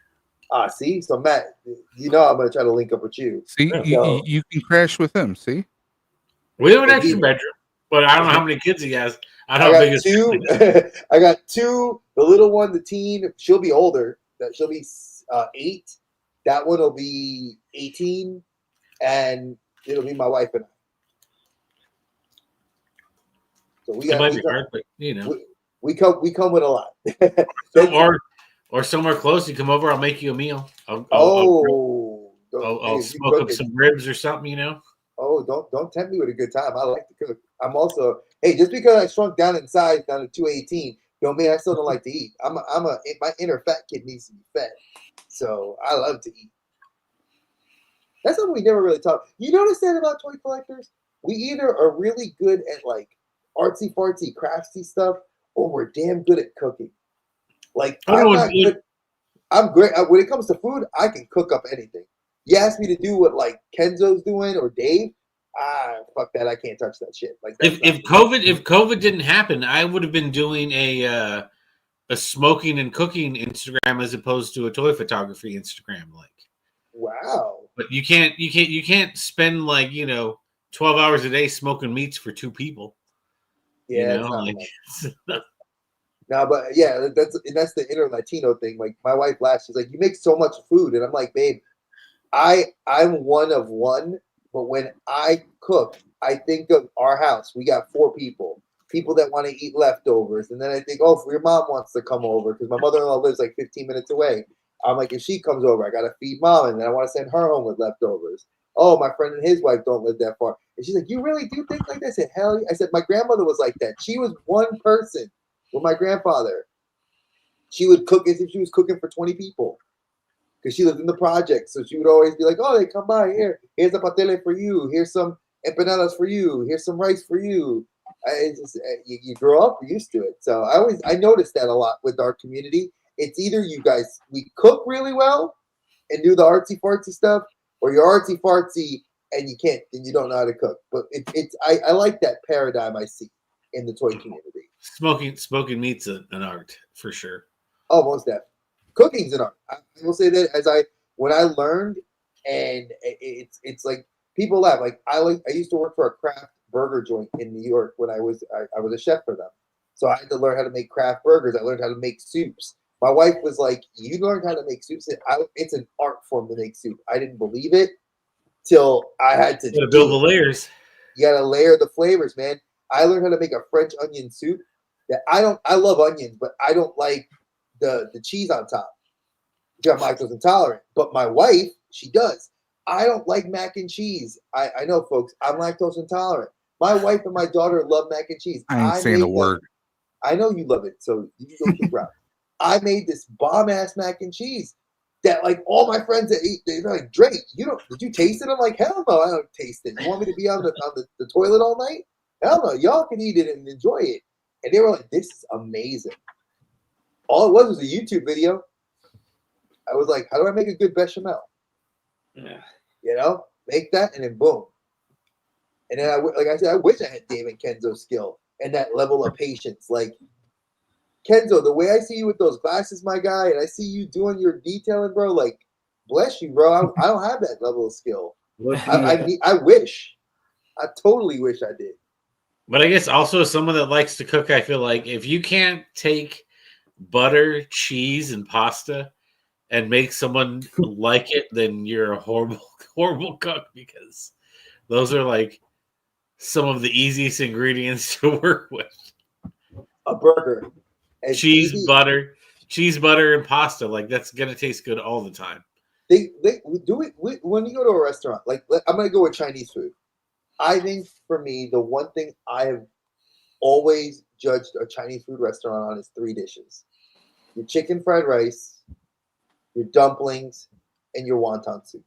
See? So Matt, you know I'm going to try to link up with you. See, you can crash with him, see? We have an extra bedroom, but I don't know how many kids he has. I don't got 2. I got 2. The little one, the teen, she'll be older. She'll be 8. That one will be 18, and it'll be my wife and I. So we got. We come with a lot. or somewhere close. You come over, I'll make you a meal. I'll smoke up some ribs or something, you know. Oh, don't tempt me with a good time. I like to cook. I'm also, hey, just because I shrunk down in size down to 218, don't mean I still don't like to eat. My inner fat kid needs to be fed. So I love to eat. That's something we never really talk. You notice that about toy collectors? We either are really good at like artsy fartsy craftsy stuff, or we're damn good at cooking. Like I'm not good. I'm great when it comes to food. I can cook up anything. You ask me to do what like Kenzo's doing or Dave, fuck that. I can't touch that shit. Like if COVID didn't happen, I would have been doing a smoking and cooking Instagram as opposed to a toy photography Instagram. Like, wow. But you can't spend like 12 hours a day smoking meats for 2 people. Yeah, no, but yeah, that's the inner Latino thing. Like my wife laughs. She's like, "You make so much food," and I'm like, "Babe, I'm one of one, but when I cook, I think of our house. We got 4 people that want to eat leftovers. And then I think, oh, if your mom wants to come over, because my mother-in-law lives like 15 minutes away. I'm like, if she comes over, I got to feed mom, and then I want to send her home with leftovers. Oh, my friend and his wife don't live that far. And she's like, you really do think like that? I said, hell yeah. I said, my grandmother was like that. She was one person with my grandfather. She would cook as if she was cooking for 20 people. Because she lived in the project. So she would always be like, oh, they come by here. Here's a patele for you. Here's some empanadas for you. Here's some rice for you. You grow up used to it. So I noticed that a lot with our community. It's either you guys, we cook really well and do the artsy fartsy stuff, or you're artsy fartsy and you can't, and you don't know how to cook. But I like that paradigm I see in the toy community. Smoking meat's an art for sure. Oh, most definitely. Cooking's an art. I will say that when I learned, and it's like people laugh. Like I used to work for a craft burger joint in New York when I was a chef for them. So I had to learn how to make craft burgers. I learned how to make soups. My wife was like, "You learned how to make soups? It's an art form to make soup." I didn't believe it till I had to build the layers. You got to layer the flavors, man. I learned how to make a French onion soup. I love onions, but I don't like the cheese on top. I'm lactose intolerant, but my wife, she does. I don't like mac and cheese. I know, folks. I'm lactose intolerant. My wife and my daughter love mac and cheese. I ain't saying a word. I know you love it, so you go keep route. I made this bomb ass mac and cheese that like all my friends that eat, they're like, Drake, did you taste it? I'm like, hell no, I don't taste it. You want me to be on the toilet all night? Hell no, y'all can eat it and enjoy it. And they were like, this is amazing. All it was a YouTube video. I was like, how do I make a good bechamel? Yeah. Make that and then boom. And then like I said, I wish I had Dave and Kenzo's skill and that level of patience. Like, Kenzo, the way I see you with those glasses, my guy, and I see you doing your detailing, bro, like, bless you, bro. I don't have that level of skill. I wish. I totally wish I did. But I guess also someone that likes to cook, I feel like if you can't take butter, cheese, and pasta and make someone like it, then you're a horrible, horrible cook, because those are like some of the easiest ingredients to work with. A burger. And Cheese, butter, and pasta. Like, that's going to taste good all the time. They do it when you go to a restaurant. Like, I'm going to go with Chinese food. I think for me, the one thing I have always judged a Chinese food restaurant on is 3 dishes: your chicken fried rice, your dumplings, and your wonton soup.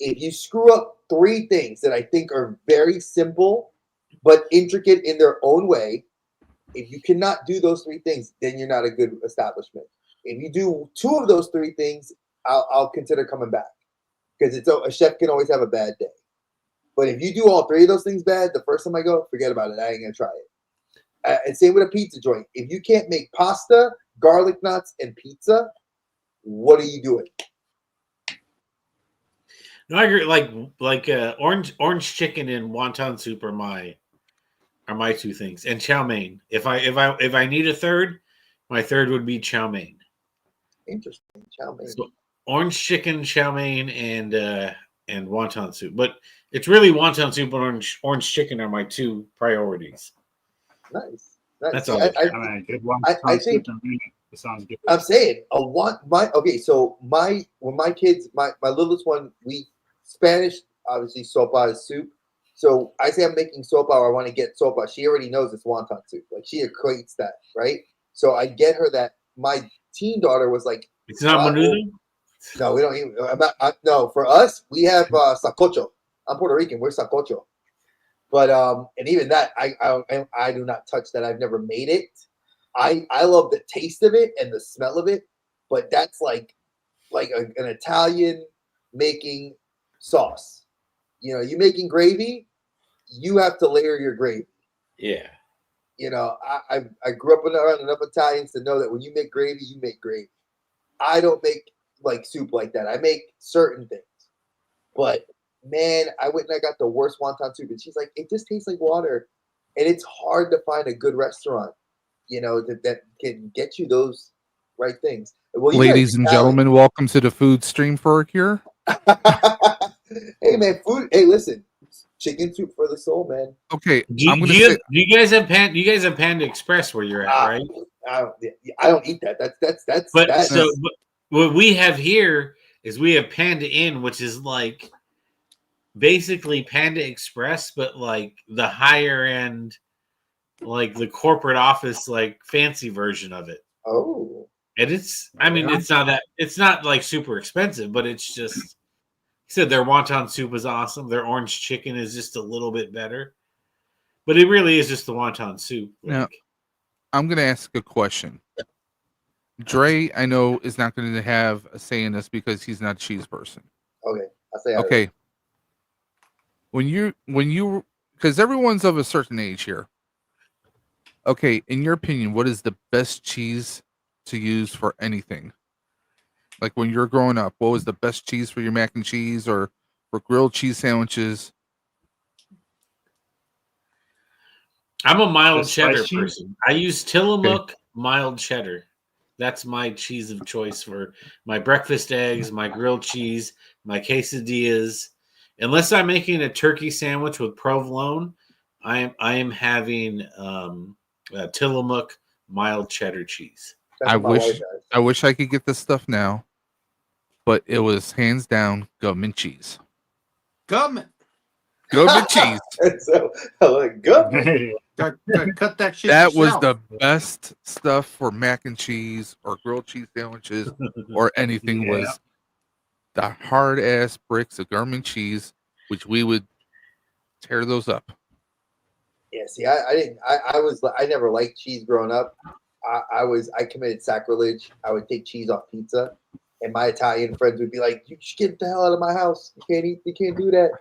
If you screw up 3 things that I think are very simple but intricate in their own way, if you cannot do those 3 things, then you're not a good establishment. If you do 2 of those 3 things, I'll consider coming back, because a chef can always have a bad day. But if you do all 3 of those things bad, the first time I go, forget about it. I ain't gonna try it. And same with a pizza joint. If you can't make pasta, garlic knots, and pizza, what are you doing? No, I agree. Like orange chicken and wonton soup are my 2 things, and chow mein. If I need a third, my third would be chow mein. Interesting, chow mein. So orange chicken, chow mein, and wonton soup. But it's really wonton soup and orange chicken are my 2 priorities. Nice. That's all. Good one. I think it sounds good. I'm saying so when my kids, my littlest one, we Spanish, obviously sopa is soup. So I say I'm making sopa, or I want to get sopa. She already knows it's wonton soup. Like, she equates that, right? So I get her that. My teen daughter was like, "It's not menudo." No, we don't even. No, for us, we have sancocho. I'm Puerto Rican. We're sancocho. But and even that, I do not touch that. I've never made it. I love the taste of it and the smell of it, but that's like an Italian making sauce. You know, you making gravy, you have to layer your gravy. Yeah. You know, I grew up around enough Italians to know that when you make gravy, you make gravy. I don't make like soup like that. I make certain things. But man, I went and I got the worst wonton soup, and she's like, it just tastes like water. And it's hard to find a good restaurant, you know, that can get you those right things. Well, ladies and gentlemen, welcome to the food stream for a cure. Hey man, food. Hey, listen, chicken soup for the soul, man. Okay, do you guys have Panda Express where you're at, right? I don't eat that. That's. But what we have here is we have Panda Inn, which is like basically Panda Express, but like the higher end, like the corporate office, like fancy version of it. Oh. And it's not like super expensive, but it's just. He said their wonton soup is awesome. Their orange chicken is just a little bit better. But it really is just the wonton soup. Now, I'm going to ask a question. Dre, I know, is not going to have a say in this because he's not a cheese person. Okay. I'll say okay. When you, because everyone's of a certain age here. Okay, in your opinion, what is the best cheese to use for anything? Like when you're growing up, what was the best cheese for your mac and cheese or for grilled cheese sandwiches? I'm a mild cheddar person. I use Tillamook mild cheddar. That's my cheese of choice for my breakfast eggs, my grilled cheese, my quesadillas. Unless I'm making a turkey sandwich with provolone, I am having Tillamook mild cheddar cheese. I wish I could get this stuff now, but it was hands down government cheese. Government cheese. So, government. Cut that shit. That yourself. was the best stuff for mac and cheese or grilled cheese sandwiches or anything. Was the hard ass bricks of government cheese, which we would tear those up. Yeah, see, I never liked cheese growing up. I committed sacrilege. I would take cheese off pizza, and my Italian friends would be like, "You should get the hell out of my house. You can't do that."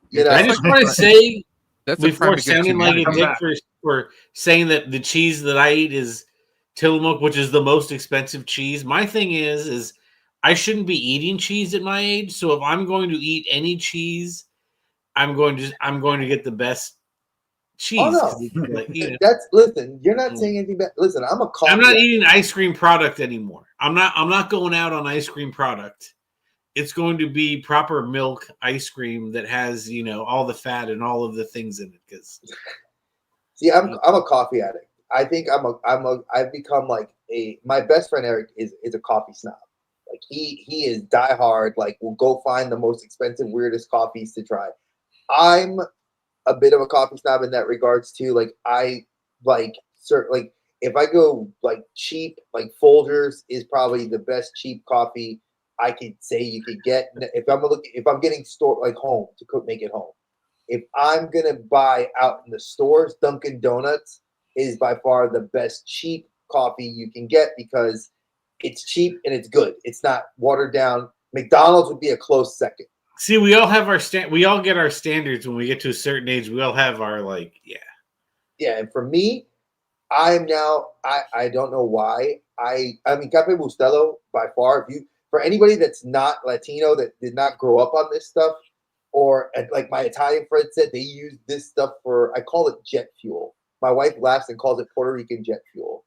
You know, I just want to say, that's before sounding like a dick for saying that the cheese that I eat is Tillamook, which is the most expensive cheese. My thing is I shouldn't be eating cheese at my age. So if I'm going to eat any cheese, I'm going to get the best cheese. Oh, no. 'cause it's like, you know, That's listen. You're not saying anything bad. Listen, I'm a coffee. I'm not eating ice cream product anymore. I'm not going out on ice cream product. It's going to be proper milk ice cream that has, you know, all the fat and all of the things in it. Because see, I'm a coffee addict. I think I've become like my best friend Eric is a coffee snob. Like he is diehard. Like will go find the most expensive, weirdest coffees to try. I'm a bit of a coffee snob in that regards too. Like I like certain like if I go like cheap, like Folgers is probably the best cheap coffee I could say you could get. If I'm getting store like home to cook, make it home. If I'm gonna buy out in the stores, Dunkin' Donuts is by far the best cheap coffee you can get because it's cheap and it's good. It's not watered down. McDonald's would be a close second. see, we all have our we all get our standards when we get to a certain age. We all have our Yeah, and for me, I'm now I don't know why. I mean Cafe Bustelo by far. If you for anybody that's not Latino that did not grow up on this stuff, or like my Italian friend said, they use this stuff for I call it jet fuel. My wife laughs and calls it Puerto Rican jet fuel.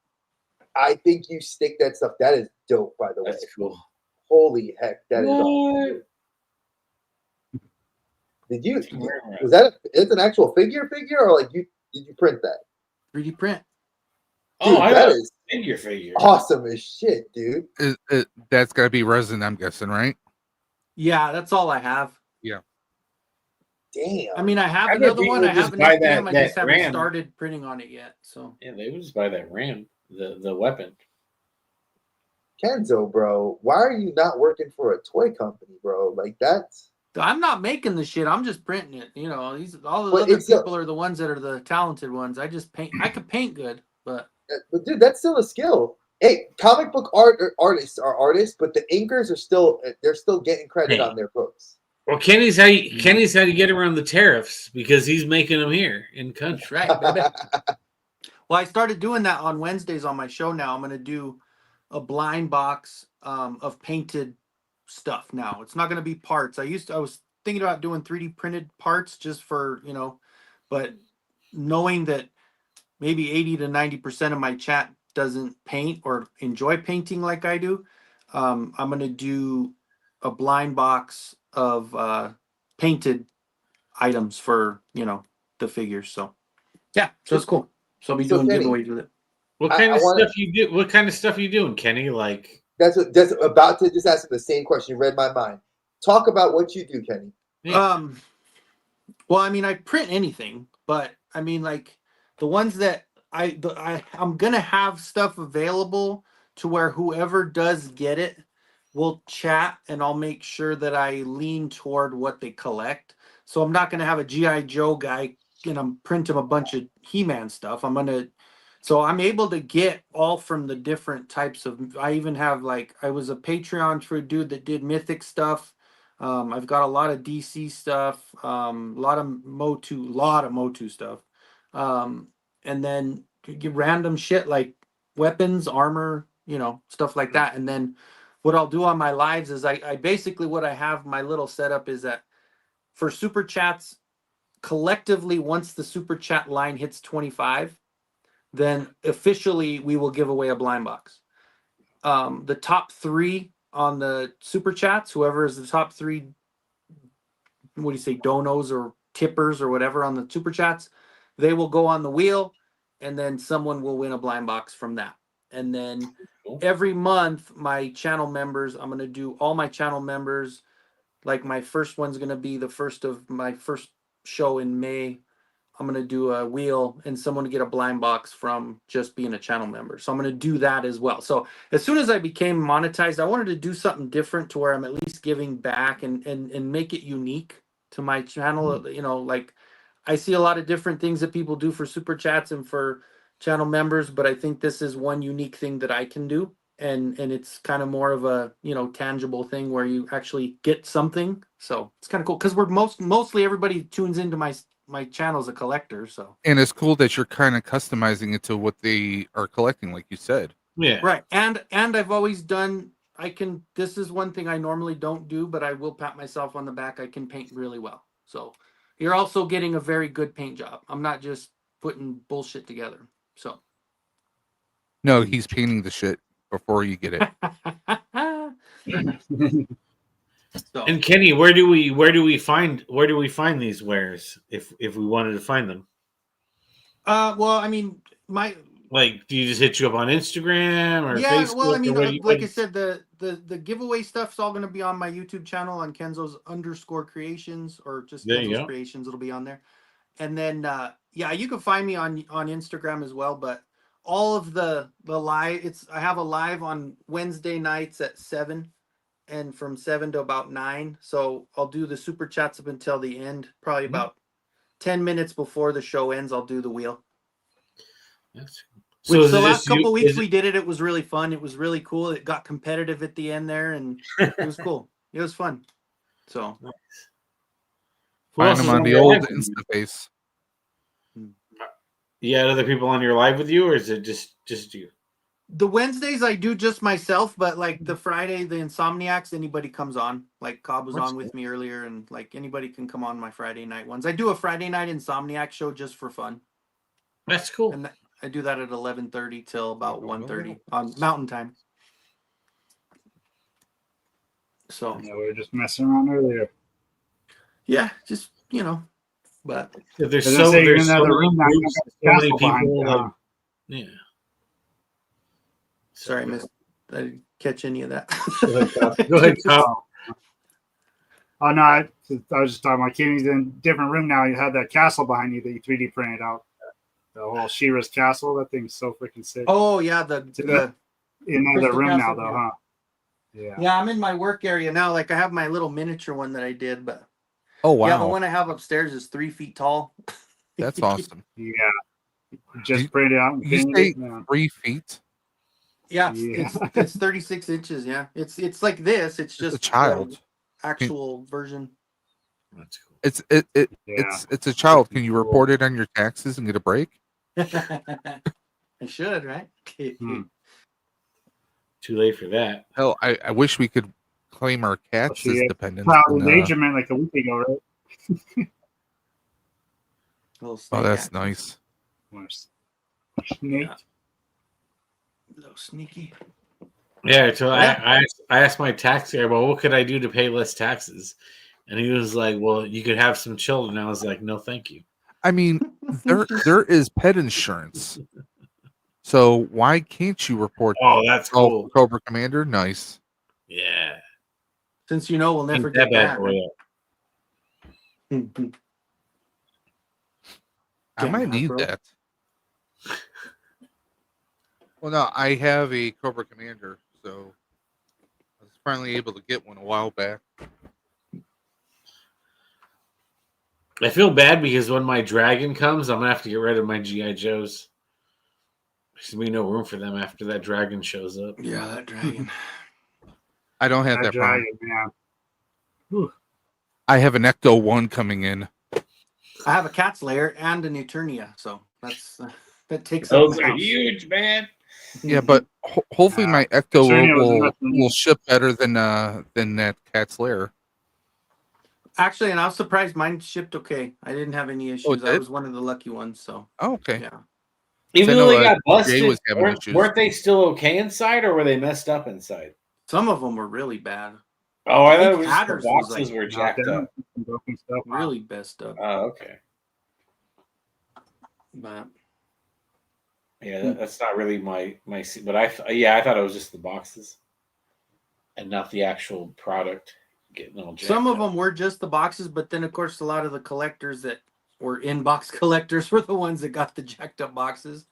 I think you stick that stuff. That is dope, by the way. That's cool. Holy heck, that is awesome. Was that it's an actual figure or like did you print that? 3D print. Dude, that is figure. awesome as shit, dude. That's got to be resin, I'm guessing, right? Yeah, that's all I have. Yeah. Damn. I mean, I have bet another people one. would I just have buy enough RAM. I that just haven't RAM. started printing on it yet. So Yeah, they would just buy that RAM, the weapon. Kenzo, bro, why are you not working for a toy company, bro? Like that's I'm not making the shit. I'm just printing it. You know, all the But other it's people are the ones that are the talented ones. I just paint. I could paint good, but dude, that's still a skill. Hey, comic book artists are artists, but the inkers are they're still getting credit on their books. Well, Kenny's how you get around the tariffs because he's making them here in country. right, baby. Well, I started doing that on Wednesdays on my show now. I'm going to do a blind box of painted stuff now. It's not going to be parts. I was thinking about doing 3D printed parts just for, you know, but knowing that maybe 80 to 90% of my chat doesn't paint or enjoy painting like I do, I'm going to do a blind box of painted items for, you know, the figures. So yeah, so it's cool. So I'll be doing Kenny, giveaways with it. What kind of stuff you do? What kind of stuff are you doing, Kenny? Like that's about to just ask the same question. You read my mind. Talk about what you do, Kenny. Yeah. Well, I mean, I print anything, but I mean, like the ones that I'm gonna have stuff available to where whoever does get it will chat, and I'll make sure that I lean toward what they collect. So I'm not gonna have a GI Joe guy and print him a bunch of He-Man stuff. So I'm able to get all from the different types of. I even have I was a Patreon for a dude that did Mythic stuff. I've got a lot of DC stuff, a lot of MOTU stuff, and then get random shit like weapons, armor, you know, stuff like that. And then what I'll do on my lives is I basically what I have my little setup is that for super chats, collectively once the super chat line hits 25, then officially we will give away a blind box. The top 3 on the super chats, whoever is the top 3, what do you say, donos or tippers or whatever on the super chats, they will go on the wheel, and then someone will win a blind box from that. And then every month, my channel members, I'm going to do all my channel members. Like my first one's going to be the first of my first show in May. I'm going to do a wheel and someone to get a blind box from just being a channel member. So I'm going to do that as well. So as soon as I became monetized, I wanted to do something different to where I'm at least giving back and make it unique to my channel. You know, like I see a lot of different things that people do for super chats and for channel members, but I think this is one unique thing that I can do. And it's kind of more of a, you know, tangible thing where you actually get something. So it's kind of cool because we're mostly everybody tunes into my channel as a collector. So and it's cool that you're kind of customizing it to what they are collecting, like you said. Yeah, right. And I've always done. This is one thing I normally don't do, but I will pat myself on the back. I can paint really well. So you're also getting a very good paint job. I'm not just putting bullshit together. So No, he's painting the shit before you get it. so And Kenny, where do we find these wares if we wanted to find them? well, I mean, like, do you just hit you up on Instagram or yeah, Facebook? well, I mean, Or like I said, the giveaway stuff's all going to be on my YouTube channel on Kenzo's _creations or just There you Kenzo's go. creations. It'll be on there. And then, yeah, you can find me on Instagram as well. But all of the live, I have a live on Wednesday nights at 7 and from 7 to about 9. So I'll do the super chats up until the end, probably about 10 minutes before the show ends. I'll do the wheel. So Which the last couple weeks we did it. It was really fun. It was really cool. It got competitive at the end there, and it was cool. It was fun. So Find them on the old Instaface. You had other people on your live with you, or is it just you? The Wednesdays I do just myself, but like the Friday, the Insomniacs, anybody comes on. Like Cobb was on with me earlier, and like anybody can come on my Friday night ones. I do a Friday night Insomniac show just for fun. That's cool. And I do that at 11:30 till about 1:30 on Mountain Time. So yeah, we were just messing around earlier. Yeah, just but there's so many groups, so many people. Yeah. Sorry, miss. I didn't catch any of that. Go ahead, Kyle. Oh no, I was just talking about Kenny's in a different room now. You have that castle behind you that you 3D printed out. The whole She-Ra's castle. That thing's so freaking sick. Oh yeah, in another room now though, huh? Yeah. Yeah, I'm in my work area now. Like I have my little miniature one that I did, but oh wow, yeah, the one I have upstairs is 3 feet tall. That's awesome. Yeah, just printed out. You say 3 feet? Yeah, it's 36 inches. Yeah, it's like this. It's just a child actual version. That's cool. It's a child. Can you report it on your taxes and get a break? I should, right? Too late for that. Hell, I wish we could claim our cats as dependents. Endangerment like a week ago, right? Oh, that's nice. Snake. Little sneaky. Yeah, so I asked my tax guy, well, what could I do to pay less taxes? And he was like, well, you could have some children. I was like, no, thank you. I mean, there is pet insurance. So why can't you report? Oh, that's cool. Cobra Commander, nice. Yeah. Since we'll never get that. I might need that. Well, no, I have a Cobra Commander, so I was finally able to get one a while back. I feel bad because when my dragon comes, I'm gonna have to get rid of my GI Joes. There's gonna be no room for them after that dragon shows up. Yeah, that dragon. I don't have that dragon, problem. I have an Ecto 1 coming in. I have a cat's lair and an Eternia, so that takes. Those are huge, man. Yeah, but hopefully my Ecto will ship better than that cat's lair. Actually, and I was surprised mine shipped okay. I didn't have any issues. I was one of the lucky ones. So. Oh, okay. Yeah. Even though they got busted, was weren't they still okay inside, or were they messed up inside? Some of them were really bad. Oh, I thought Hatters the boxes were jacked up. Really messed up. Oh, okay. But yeah, that's not really my. But I thought it was just the boxes, and not the actual product getting all jacked some of up. them were just the boxes, but then of course a lot of the collectors that were inbox collectors were the ones that got the jacked up boxes,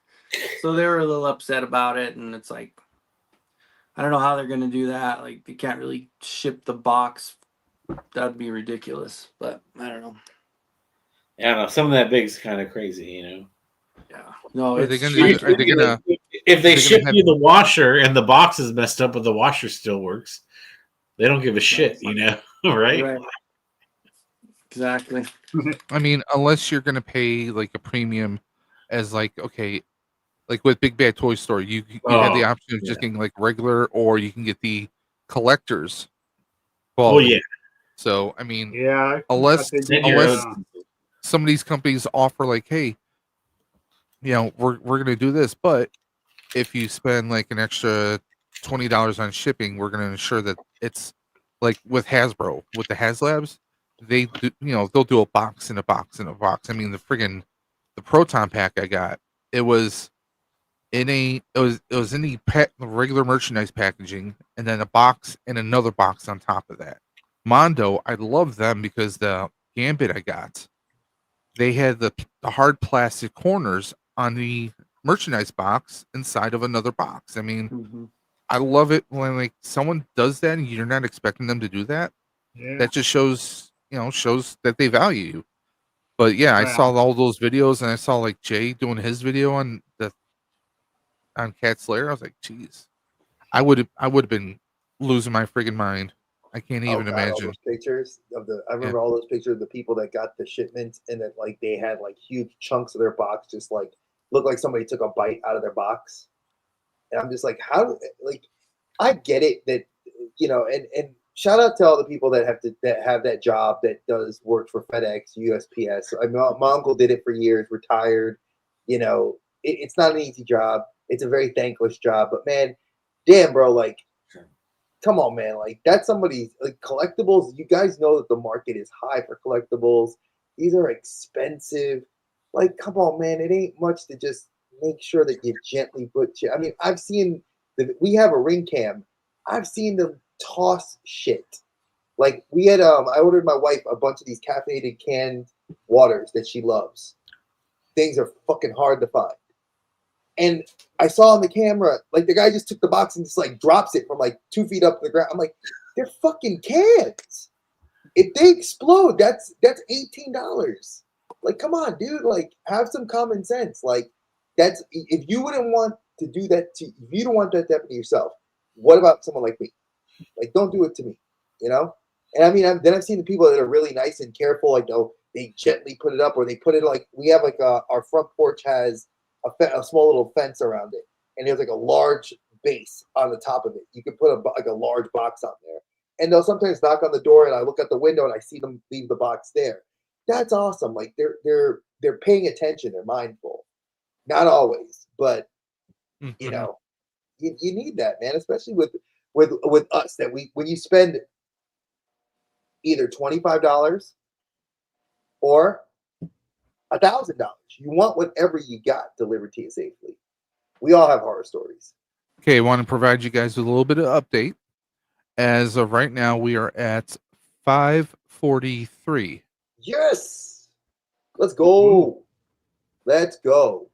so they were a little upset about it. And it's like, I don't know how they're going to do that. Like they can't really ship the box. That'd be ridiculous. But I don't know. Yeah, I don't know. Some of that big is kind of crazy, you know. Yeah. No, are they gonna if they ship you the washer and the box is messed up, but the washer still works, they don't give a shit, you know, right? Exactly. I mean, unless you're gonna pay like a premium, as like like with Big Bad Toy Store, you have the option of just getting like regular, or you can get the collectors. Oh yeah. So I mean, yeah. unless some of these companies offer like, hey, we're gonna do this, but if you spend like an extra $20 on shipping, we're gonna ensure that it's like with Hasbro, with the HasLabs, they do, they'll do a box and a box and a box. I mean, the Proton pack I got, it was it was in the regular merchandise packaging, and then a box and another box on top of that. Mondo, I love them because the Gambit I got, they had the hard plastic corners on the merchandise box inside of another box. I mean, I love it when like someone does that and you're not expecting them to do that. Yeah. That just shows that they value you. But yeah, I saw all those videos and I saw like Jay doing his video on Cat Slayer. I was like, geez, I would have been losing my friggin' mind. I can't even God, imagine. all those pictures I remember all those pictures of the people that got the shipments and that like they had like huge chunks of their box just like looked like somebody took a bite out of their box. And I'm just like, how, like, I get it that, and shout out to all the people that have that job that does work for FedEx, USPS. My uncle did it for years, retired. It's not an easy job. It's a very thankless job, but man, damn, bro, like, come on, man. Like, that's somebody's like collectibles. You guys know that the market is high for collectibles. These are expensive. Like, come on, man. It ain't much to just make sure that you gently put shit. I mean, I've seen we have a ring cam. I've seen them toss shit. Like, we had I ordered my wife a bunch of these caffeinated canned waters that she loves. Things are fucking hard to find. And I saw on the camera, like the guy just took the box and just like drops it from like 2 feet up the ground. I'm like, they're fucking cans. If they explode, that's $18. Like, come on, dude. Like, have some common sense. Like, that's if you wouldn't want to do that if you don't want that to happen to yourself, what about someone like me? Like, don't do it to me, And I mean, then I've seen the people that are really nice and careful. Like, they gently put it up, or they put it like we have like our front porch has a small little fence around it, and there's like a large base on the top of it. You can put a large box on there, and they'll sometimes knock on the door, and I look at the window and I see them leave the box there. That's awesome. Like they're paying attention. They're mindful. Not always, but you need that, man. Especially with us, that when you spend either $25 or $1,000, you want whatever you got delivered to you safely. We all have horror stories. Okay, I want to provide you guys with a little bit of update. As of right now, we are at 543. Yes, let's go. Let's go.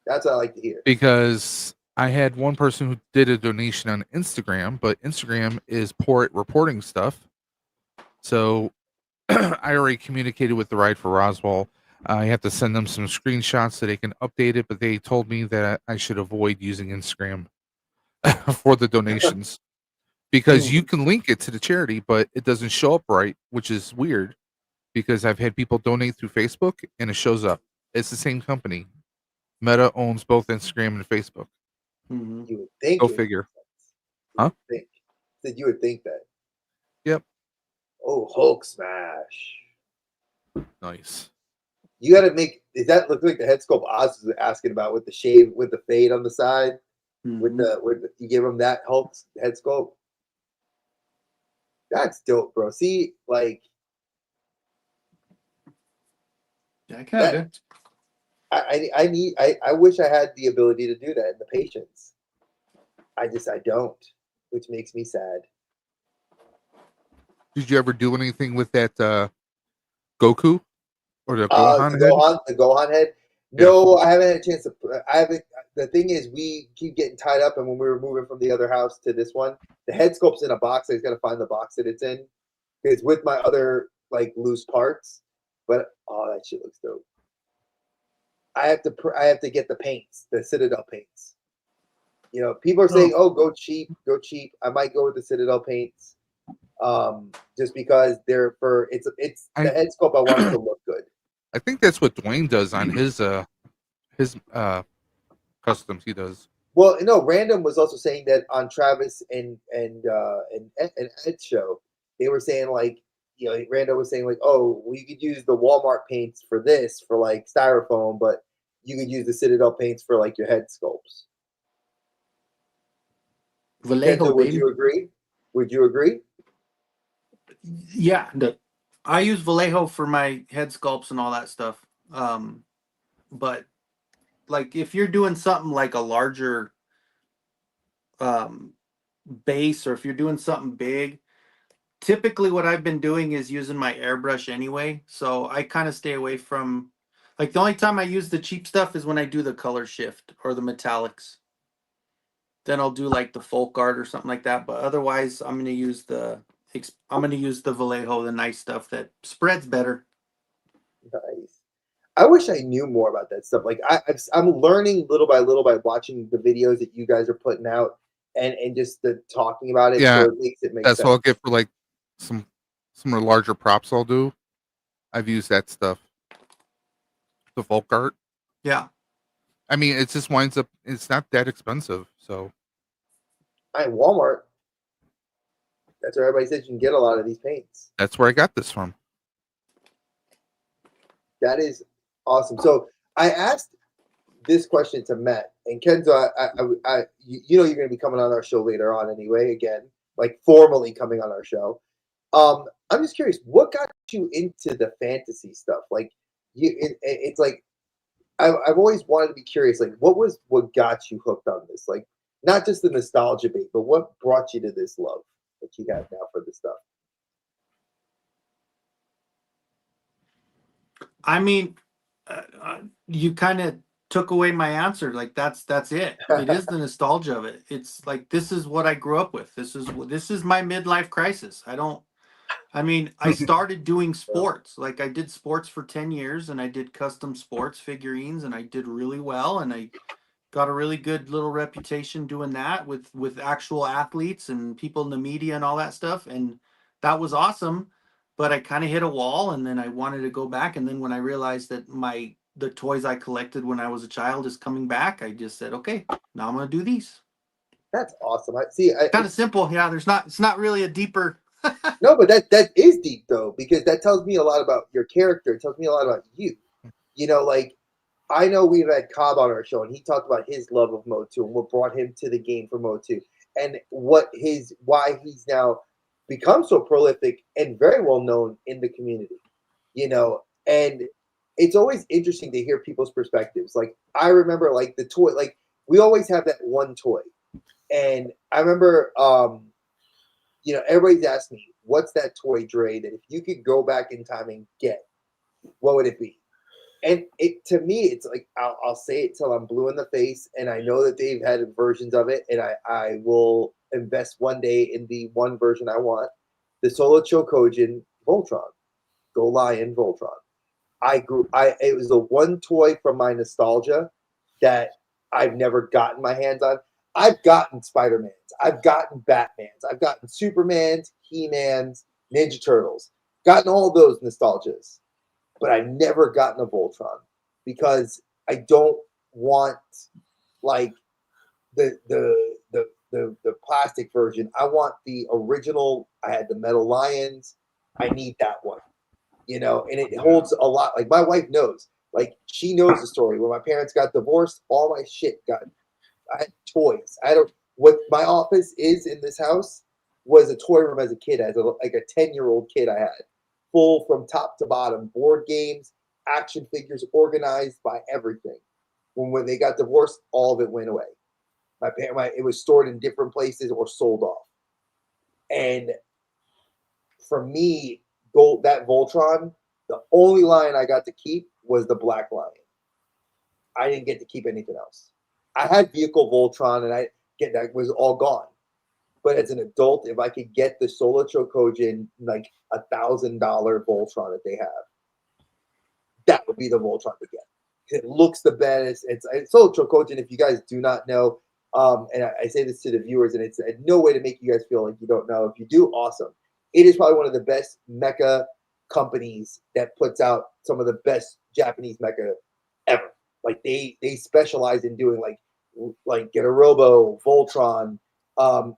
That's what I like to hear. Because I had one person who did a donation on Instagram, but Instagram is poor at reporting stuff. So I already communicated with the Ride for Roswell. I have to send them some screenshots so they can update it, but they told me that I should avoid using Instagram for the donations because you can link it to the charity, but it doesn't show up right, which is weird because I've had people donate through Facebook and it shows up. It's the same company. Meta owns both Instagram and Facebook. You would think. Go figure. Huh? You would think that. Yep. Oh, Hulk smash. Nice. You got to make. Does that look like the head sculpt Oz was asking about with the shave, with the fade on the side? With you give him that Hulk head sculpt? That's dope, bro. See, like. Yeah, I kind of. I wish I had the ability to do that and the patience. I don't, which makes me sad. Did you ever do anything with that Goku or the Gohan head? The Gohan head? No, I haven't had a chance to. I haven't. The thing is, we keep getting tied up, and when we were moving from the other house to this one, the head sculpt's in a box. I just got to find the box that it's in. It's with my other like loose parts, but that shit looks dope. I have to get the paints, the Citadel paints. People are saying, "Oh, go cheap, go cheap." I might go with the Citadel paints, just because it's the head sculpt. I want it to look good. I think that's what Dwayne does on his customs. He does. Well, no, Random was also saying that on Travis and Ed's show, they were saying like you know, Rando was saying like, oh, we could use the Walmart paints for this for like styrofoam, but you could use the Citadel paints for like your head sculpts. Vallejo, Kenzo, would baby. you agree? Would you agree? Yeah, I use Vallejo for my head sculpts and all that stuff. But like if you're doing something like a larger base, or if you're doing something big, typically what I've been doing is using my airbrush anyway. So I kind of stay away from, like, the only time I use the cheap stuff is when I do the color shift or the metallics. Then I'll do like the folk art or something like that. But otherwise, I'm gonna use the Vallejo, the nice stuff that spreads better. Nice. I wish I knew more about that stuff. Like I'm learning little by little by watching the videos that you guys are putting out and just the talking about it. Yeah, so it makes that's sense. what I'll get for like some of the larger props. I'll do. I've used that stuff. The folk art. Yeah. I mean, it just winds up. It's not that expensive, so. At Walmart. That's where everybody says you can get a lot of these paints. That's where I got this from. That is awesome. So I asked this question to Matt and Kenzo. You know you're going to be coming on our show later on anyway. Again, like formally coming on our show. I'm just curious, what got you into the fantasy stuff? Like it's like I've always wanted to be curious. Like, what got you hooked on this? Like, not just the nostalgia bait, but what brought you to this love that you have now for this stuff? I mean, you kind of took away my answer. Like that's it. It is the nostalgia of it. It's like, this is what I grew up with. This is my midlife crisis. I started doing sports. Like I did sports for 10 years and I did custom sports figurines and I did really well. And I got a really good little reputation doing that with actual athletes and people in the media and all that stuff. And that was awesome. But I kind of hit a wall and then I wanted to go back. And then when I realized that the toys I collected when I was a child is coming back, I just said, okay, now I'm going to do these. That's awesome. I see. Kind of simple. Yeah. It's not really a deeper. No, but that is deep though, because that tells me a lot about your character. It tells me a lot about you. You know, like I know we've had Cobb on our show and he talked about his love of MOTU and what brought him to the game for MOTU and why he's now become so prolific and very well known in the community. You know, and it's always interesting to hear people's perspectives. Like I remember like the toy, like we always have that one toy. And I remember you know, everybody's asked me, what's that toy, Dre, that if you could go back in time and get, what would it be? And to me, it's like, I'll say it till I'm blue in the face, and I know that they've had versions of it, and I will invest one day in the one version I want, the Solo Chokojin Voltron, Go Lion Voltron. It was the one toy from my nostalgia that I've never gotten my hands on. I've gotten Spider-Mans, I've gotten Batmans, I've gotten Supermans, He-Mans, Ninja Turtles, gotten all those nostalgias, but I've never gotten a Voltron because I don't want like the plastic version. I want the original. I had the metal lions. I need that one, you know, and it holds a lot. Like my wife knows, like she knows the story. When my parents got divorced, all my shit got. I had toys. What my office is in this house was a toy room as a kid, as like a 10-year-old kid. I had full from top to bottom, board games, action figures, organized by everything. When they got divorced, all of it went away. It was stored in different places or sold off. And for me, that Voltron, the only lion I got to keep was the Black Lion. I didn't get to keep anything else. I had Vehicle Voltron, and that was all gone. But as an adult, if I could get the Solo Chokojin, like $1,000 Voltron that they have, that would be the Voltron to get. It looks the best. It's Solo Chokojin. If you guys do not know, and I say this to the viewers, and it's no way to make you guys feel like you don't know. If you do, awesome. It is probably one of the best mecha companies that puts out some of the best Japanese mecha ever. Like they specialize in doing like Get a Robo, Voltron.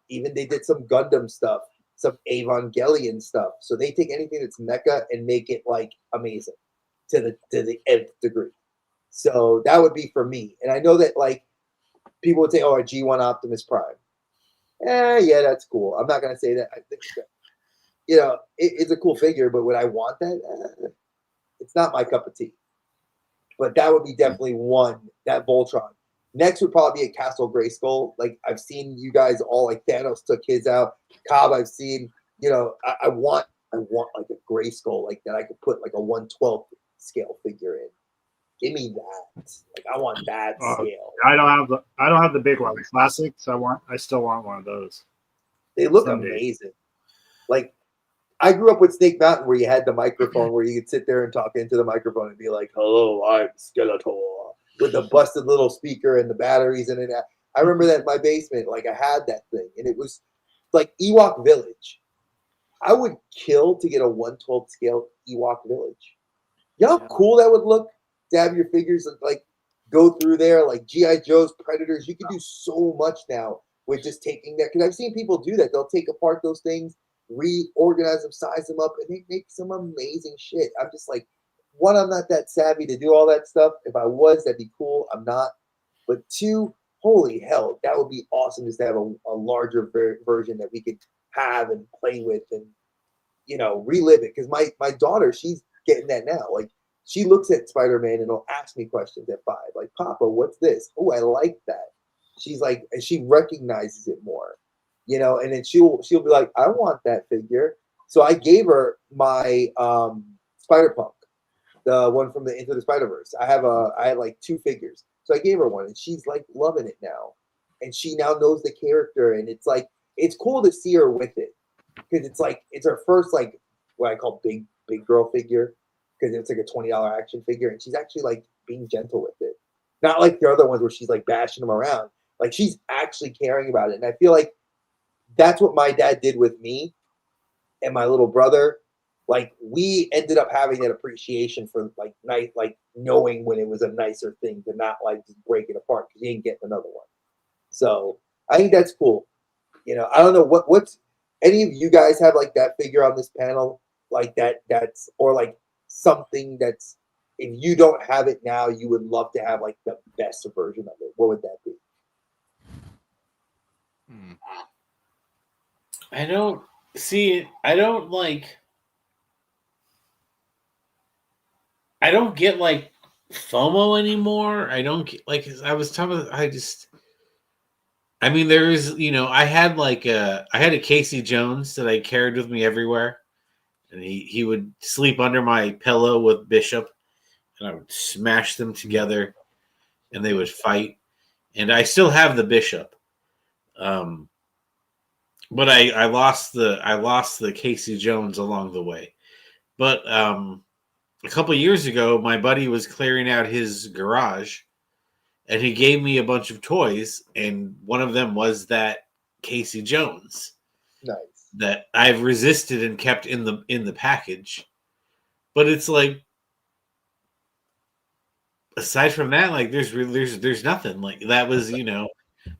Even they did some Gundam stuff. some Evangelion stuff. So they take anything that's mecha and make it like amazing to the nth degree. So that would be for me. And I know that like people would say, "Oh, a G1 Optimus Prime." Yeah, that's cool. I'm not gonna say that. I think that, it's a cool figure, but would I want that? It's not my cup of tea. But that would be definitely one. That Voltron. Next would probably be a Castle Grayskull. Like I've seen you guys all like Thanos took his out. Cobb, I've seen. I want like a Grayskull like that. I could put like a 1/12 scale figure in. Give me that. Like I want that scale. I don't have the big one, the classics. I still want one of those. They look amazing. Like I grew up with Snake Mountain where you had the microphone where you could sit there and talk into the microphone and be like, "Hello, I'm Skeletor," with the busted little speaker and the batteries in it. I remember that in my basement. Like I had that thing, and it was like Ewok Village. I would kill to get a 1/12 scale Ewok Village. You know how cool that would look to have your figures like go through there, like G.I. Joe's, Predators. You can do so much now with just taking that. Because I've seen people do that. They'll take apart those things, reorganize them, size them up, and they make some amazing shit. I'm just like, one, I'm not that savvy to do all that stuff. If I was, that'd be cool. I'm not. But two, holy hell, that would be awesome just to have a larger version that we could have and play with and, relive it. Because my daughter, she's getting that now. Like, she looks at Spider-Man and will ask me questions at 5. Like, Papa, what's this? Oh, I like that. She's like, and she recognizes it more, and then she'll be like, I want that figure. So I gave her my Spider-Punk, the one from the Into the Spider-Verse. I had like 2 figures. So I gave her one and she's like loving it now. And she now knows the character, and it's like, it's cool to see her with it. Because it's like, it's her first like what I call big girl figure. Because it's like a $20 action figure, and she's actually like being gentle with it. Not like the other ones where she's like bashing them around. Like she's actually caring about it. And I feel like that's what my dad did with me and my little brother. Like we ended up having that appreciation for like nice, like knowing when it was a nicer thing to not like just break it apart because you ain't getting another one. So I think that's cool. I don't know what's any of you guys have like that figure on this panel like that's or like something that's, if you don't have it now, you would love to have like the best version of it. What would that be? I don't get like FOMO anymore. I don't get, like I was talking about, there is, I had a Casey Jones that I carried with me everywhere. And he would sleep under my pillow with Bishop, and I would smash them together, and they would fight. And I still have the Bishop, but I lost the Casey Jones along the way. But a couple of years ago, my buddy was clearing out his garage, and he gave me a bunch of toys, and one of them was that Casey Jones. Nice. That I've resisted and kept in the package. But it's like, aside from that, like there's nothing. Like that was, that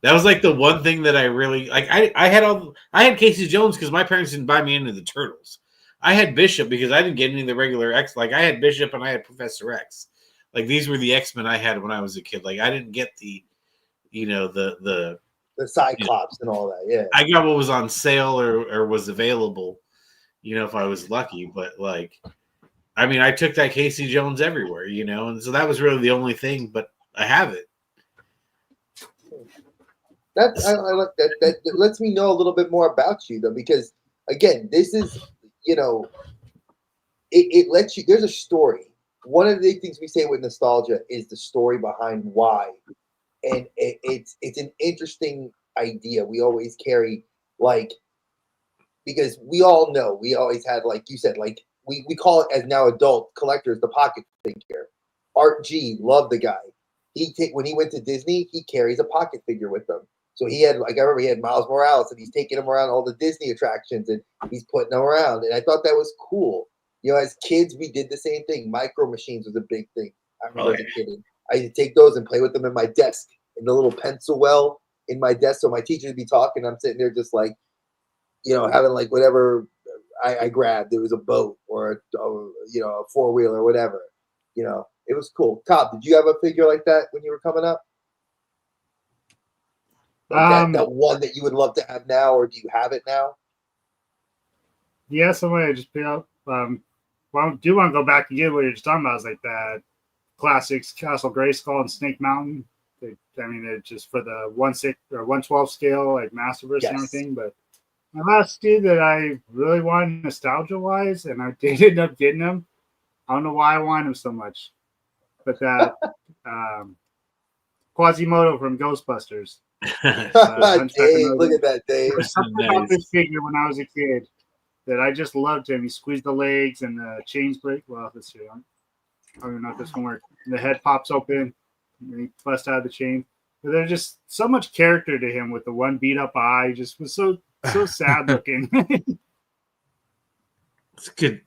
was like the one thing that I really like. I had Casey Jones because my parents didn't buy me any of the Turtles. I had Bishop because I didn't get any of the regular X. Like I had Bishop and I had Professor X. Like these were the X-Men I had when I was a kid. Like I didn't get the Cyclops and all that. Yeah, I got what was on sale or was available, if I was lucky. But like, I took that Casey Jones everywhere, and so that was really the only thing. But I have it. I like that. That lets me know a little bit more about you, though, because again, this is it lets you. There's a story. One of the big things we say with nostalgia is the story behind why. And it's an interesting idea. We always carry because we all know we always had, like you said, like we call it as now adult collectors the pocket figure. Art G, love the guy. When he went to Disney, he carries a pocket figure with him. So he had, like I remember, he had Miles Morales, and he's taking him around all the Disney attractions, and he's putting them around. And I thought that was cool. As kids, we did the same thing. Micro Machines was a big thing. I remember as a kid. I used to take those and play with them in my desk, in the little pencil well in my desk. So my teacher would be talking. I'm sitting there just like, having like whatever I grabbed. It was a boat or a 4-wheeler or whatever. It was cool. Cobb, did you have a figure like that when you were coming up? Like that one that you would love to have now, or do you have it now? Yeah, somebody just picked up. Well, I do want to go back and get what you're just talking about. Is like that classics Castle Grayskull and Snake Mountain. It's just for the 1/6 or 1/12 scale, like Masterverse and everything. But my last two that I really wanted nostalgia wise, and I did end up getting them. I don't know why I wanted them so much, but that Quasimodo from Ghostbusters. Dave, look at that, Dave. There's something about this figure when I was a kid that I just loved him. He squeezed the legs and the chains break. Well, let's see. I don't know if this one works. The head pops open and he busts out of the chain. But there's just so much character to him with the one beat up eye. Just was so sad looking. It's a good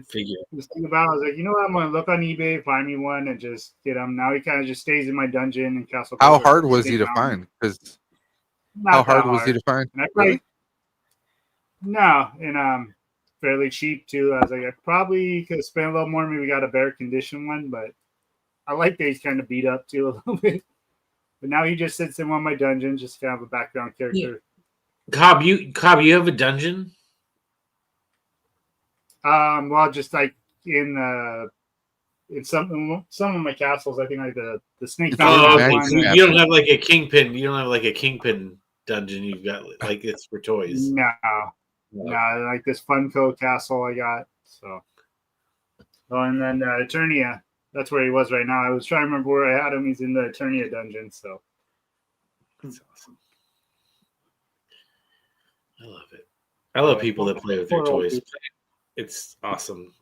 figure. Was thinking about, I was like, you know what? I'm going to look on eBay, find me one, and just get him. Now he kind of just stays in my dungeon in Castle. How hard was he to find? Because how hard was he to find? No, and fairly cheap too. I was like, I probably could have spent a little more. Maybe got a better condition one, but I like that he's kind of beat up too a little bit. But now he just sits in one of my dungeons, just kind of a background character. Yeah. Cobb, you have a dungeon? Well, just like in some of my castles, I think like the Snake Mountain. Okay. So you don't have like a kingpin. You don't have like a kingpin dungeon. You've got like it's for toys. No, like this Funko castle I got. So, and then Eternia. That's where he was right now. I was trying to remember where I had him. He's in the Eternia dungeon. So, that's awesome. I love it. I love people that play with their toys. It's awesome.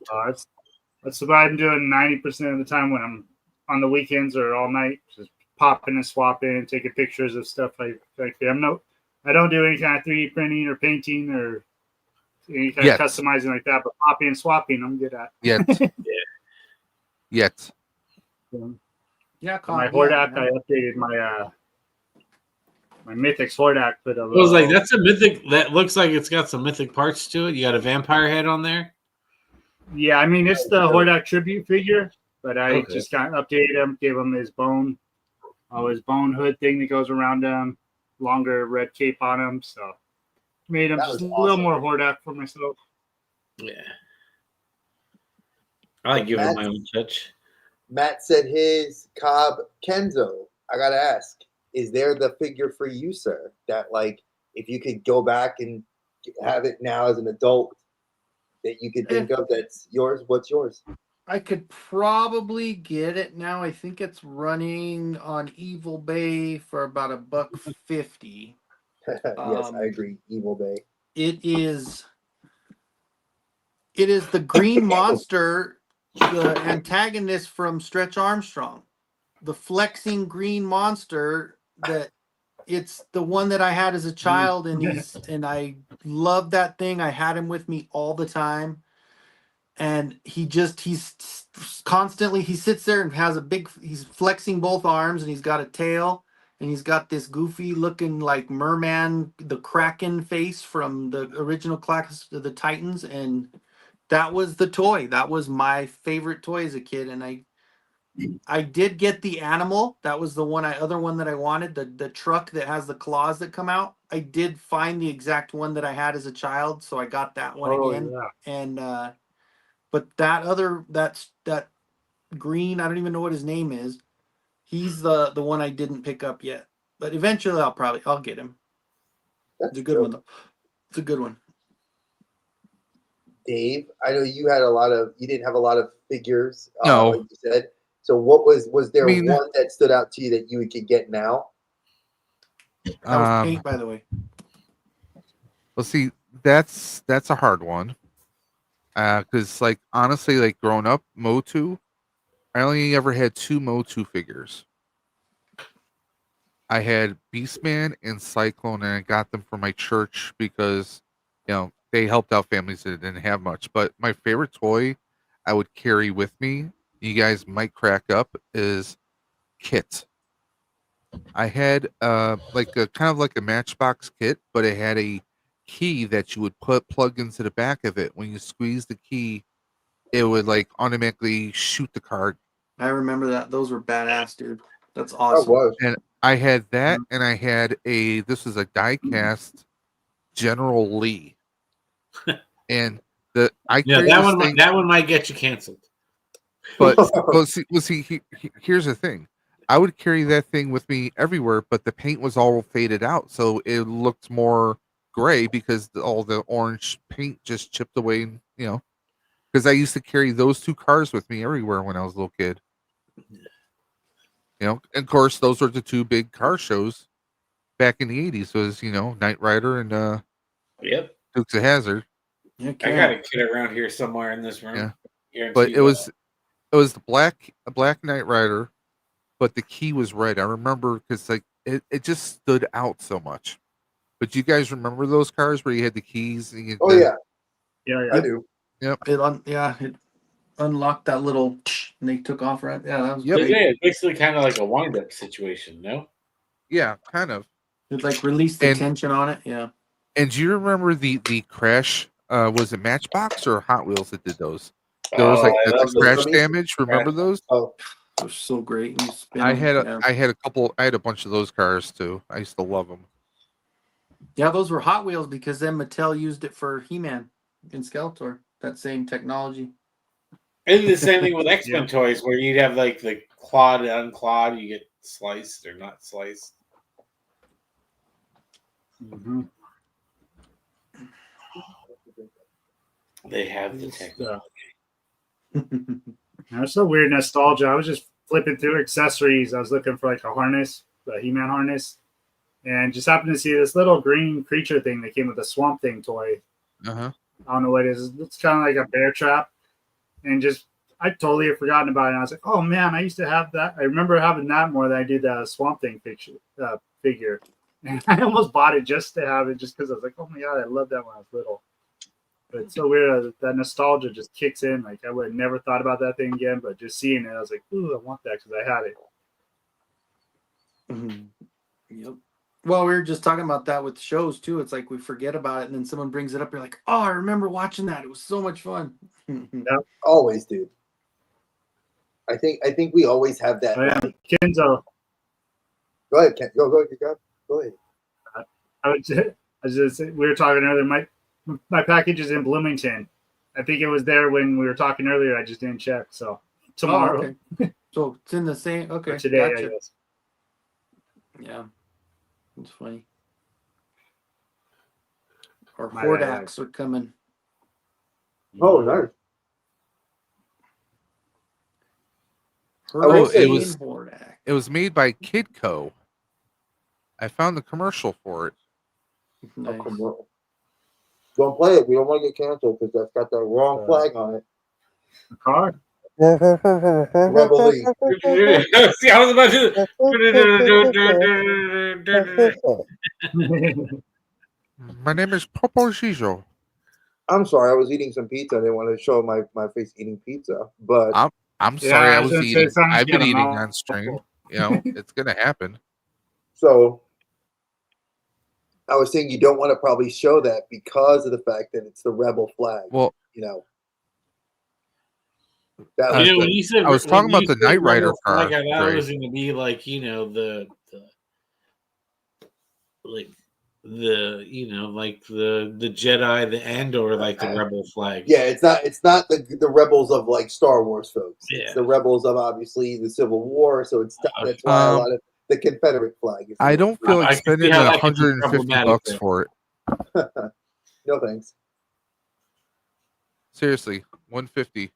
That's what I'm doing 90% of the time when I'm on the weekends or all night, just popping and swapping and taking pictures of stuff like that. I don't do any kind of 3D printing or painting or any kind of customizing like that, but popping and swapping I'm good at. Yet. Yeah, my Hordak, I updated my my Mythics Hordak. Put a little, I was like, that's a Mythic. That looks like it's got some Mythic parts to it. You got a vampire head on there. Yeah, I mean it's the Hordak tribute figure, but I just got updated him, gave him his bone hood thing that goes around him, longer red cape on him. So made him just a little more Hordak for myself. Yeah. I like giving my own touch. Matt said his Cobb Kenzo. I gotta ask, is there the figure for you, sir? That like, if you could go back and have it now as an adult, that you could think of that's yours? What's yours? I could probably get it now. I think it's running on Evil Bay for about $150. Yes, I agree. Evil Bay. It is the green monster, the antagonist from Stretch Armstrong, the flexing green monster. That it's the one that I had as a child, and I love that thing. I had him with me all the time, and he's constantly, he sits there and has he's flexing both arms, and he's got a tail, and he's got this goofy looking like merman, the Kraken face from the original class of the Titans, and that was the toy. That was my favorite toy as a kid, and I did get the animal. That was the other one that I wanted, the truck that has the claws that come out. I did find the exact one that I had as a child, so I got that one again. Yeah. And but that green, I don't even know what his name is. He's the one I didn't pick up yet, but eventually I'll get him. It's a good one though. It's a good one. Dave, I know you didn't have a lot of figures. No, like you said. So what was there one that stood out to you that you could get now? That was paint, by the way. Well, see, that's a hard one. Because like honestly, like growing up, MOTU, I only ever had 2 MOTU figures. I had Beastman and Cyclone, and I got them from my church because they helped out families that didn't have much. But my favorite toy I would carry with me, you guys might crack up, is Kit. I had like a kind of like a Matchbox Kit, but it had a key that you would plug into the back of it. When you squeeze the key, it would like automatically shoot the card. I remember that. Those were badass, dude. That's That awesome. was. And I had that, and I had this is a die cast General Lee. And I Yeah, carry that this one. thing, That one might get you canceled. but here's the thing. I would carry that thing with me everywhere, but the paint was all faded out, so it looked more gray because all the orange paint just chipped away. You know, because I used to carry those two cars with me everywhere when I was a little kid. You know, and of course, those were the two big car shows back in the '80s. Was Knight Rider and Yep. Dukes of Hazzard. You I can't. got a kid around here somewhere in this room. Yeah. Guarantee But you it that. was a black Knight Rider, but the key was red. I remember because like it just stood out so much. But you guys remember those cars where you had the keys? And Oh yeah, Yeah, I do. Yep. It unlocked that little and they took off, right? Yeah, that was Yep. great. Yeah, it's basically kind of like a wind-up situation, no? Yeah, kind of. It like released the tension on it. Yeah. And do you remember the crash? Was it Matchbox or Hot Wheels that did those? There was like I the love those. crash damage. Remember those? Oh, They're so great. You spin I 'em, had yeah. I had a couple. I had a bunch of those cars too. I used to love them. Yeah, those were Hot Wheels because then Mattel used it for He-Man and Skeletor. That same technology. And the same thing with X-Men toys, where you'd have like the clawed and unclawed, you get sliced or not sliced. Mm-hmm. They have the technology. That's so weird nostalgia. I was just flipping through accessories. I was looking for like a harness, a He-Man harness, and just happened to see this little green creature thing that came with a Swamp Thing toy. Uh-huh. I don't know what it is. It's kind of like a bear trap, and just I totally had forgotten about it. And I was like, oh man, I used to have that. I remember having that more than I did the Swamp Thing figure. And I almost bought it just to have it, just because I was like, oh my god, I loved that when I was little. But it's so weird that nostalgia just kicks in. Like I would have never thought about that thing again, but just seeing it, I was like, ooh, I want that because I had it. Mm-hmm. Yep. Well, we were just talking about that with shows too. It's like we forget about it, and then someone brings it up. You're like, "Oh, I remember watching that. It was so much fun." always, dude. I think we always have that. Oh, yeah. Like, Kenzo. go ahead, Ken. Go ahead. We were talking earlier. My package is in Bloomington. I think it was there when we were talking earlier. I just didn't check. So tomorrow. Oh, okay. So it's in the same. Okay. Or today, Gotcha. I guess. Yeah. It's funny. Our My Hordaks are coming. Oh, nice. Hordak. It was made by Kidco. I found the commercial for it. Nice. Oh, come on. Don't play it. We don't want to get canceled because that's got the wrong flag on it. The car. Rebel League. See, I was about to. My name is Popo Gijo. I'm sorry, I was eating some pizza. I didn't want to show my face eating pizza, but I'm sorry, I was gonna say, eating. sounds I've been kinda eating mouth- on stream. You know, it's gonna happen. so I was saying you don't want to probably show that because of the fact that it's the rebel flag. Well, you know. That was when you said I was talking about the Knight Rider car. Like I thought Dre. it was going to be like the Jedi, the Andor, like the rebel flag. Yeah, it's not the rebels of like Star Wars folks. Yeah. It's the rebels of obviously the Civil War. So that's why a lot of the Confederate flag. Is I don't feel like spending $150 then. for it. No thanks. Seriously, $150.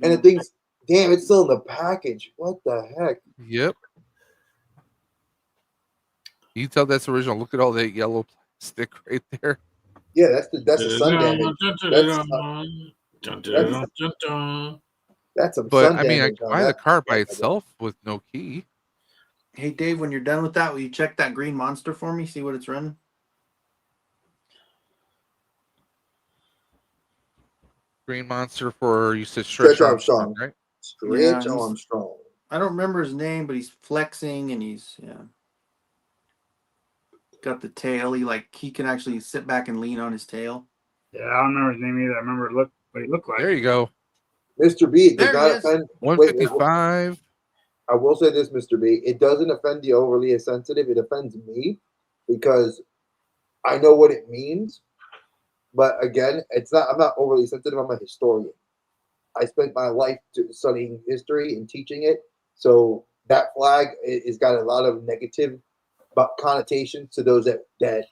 And the thing's damn, it's still in the package. What the heck? Yep. You can tell that's original. Look at all that yellow plastic right there. Yeah, that's the sun damage. That's some But sun I mean, I damage can on buy the that. car by itself with no key. Hey Dave, when you're done with that, will you check that green monster for me? See what it's running. Green Monster for you said Stretch Armstrong, right? Stretch Yeah, Armstrong. I don't remember his name, but he's flexing and he's got the tail. He can actually sit back and lean on his tail. Yeah, I don't remember his name either. I remember what he looked like. There you go. Mr. B, There does he not is. offend. 155. I will say this, Mr. B. It doesn't offend the overly sensitive. It offends me because I know what it means. But again, it's not. I'm not overly sensitive. I'm a historian. I spent my life studying history and teaching it. So that flag has got a lot of negative connotations to those that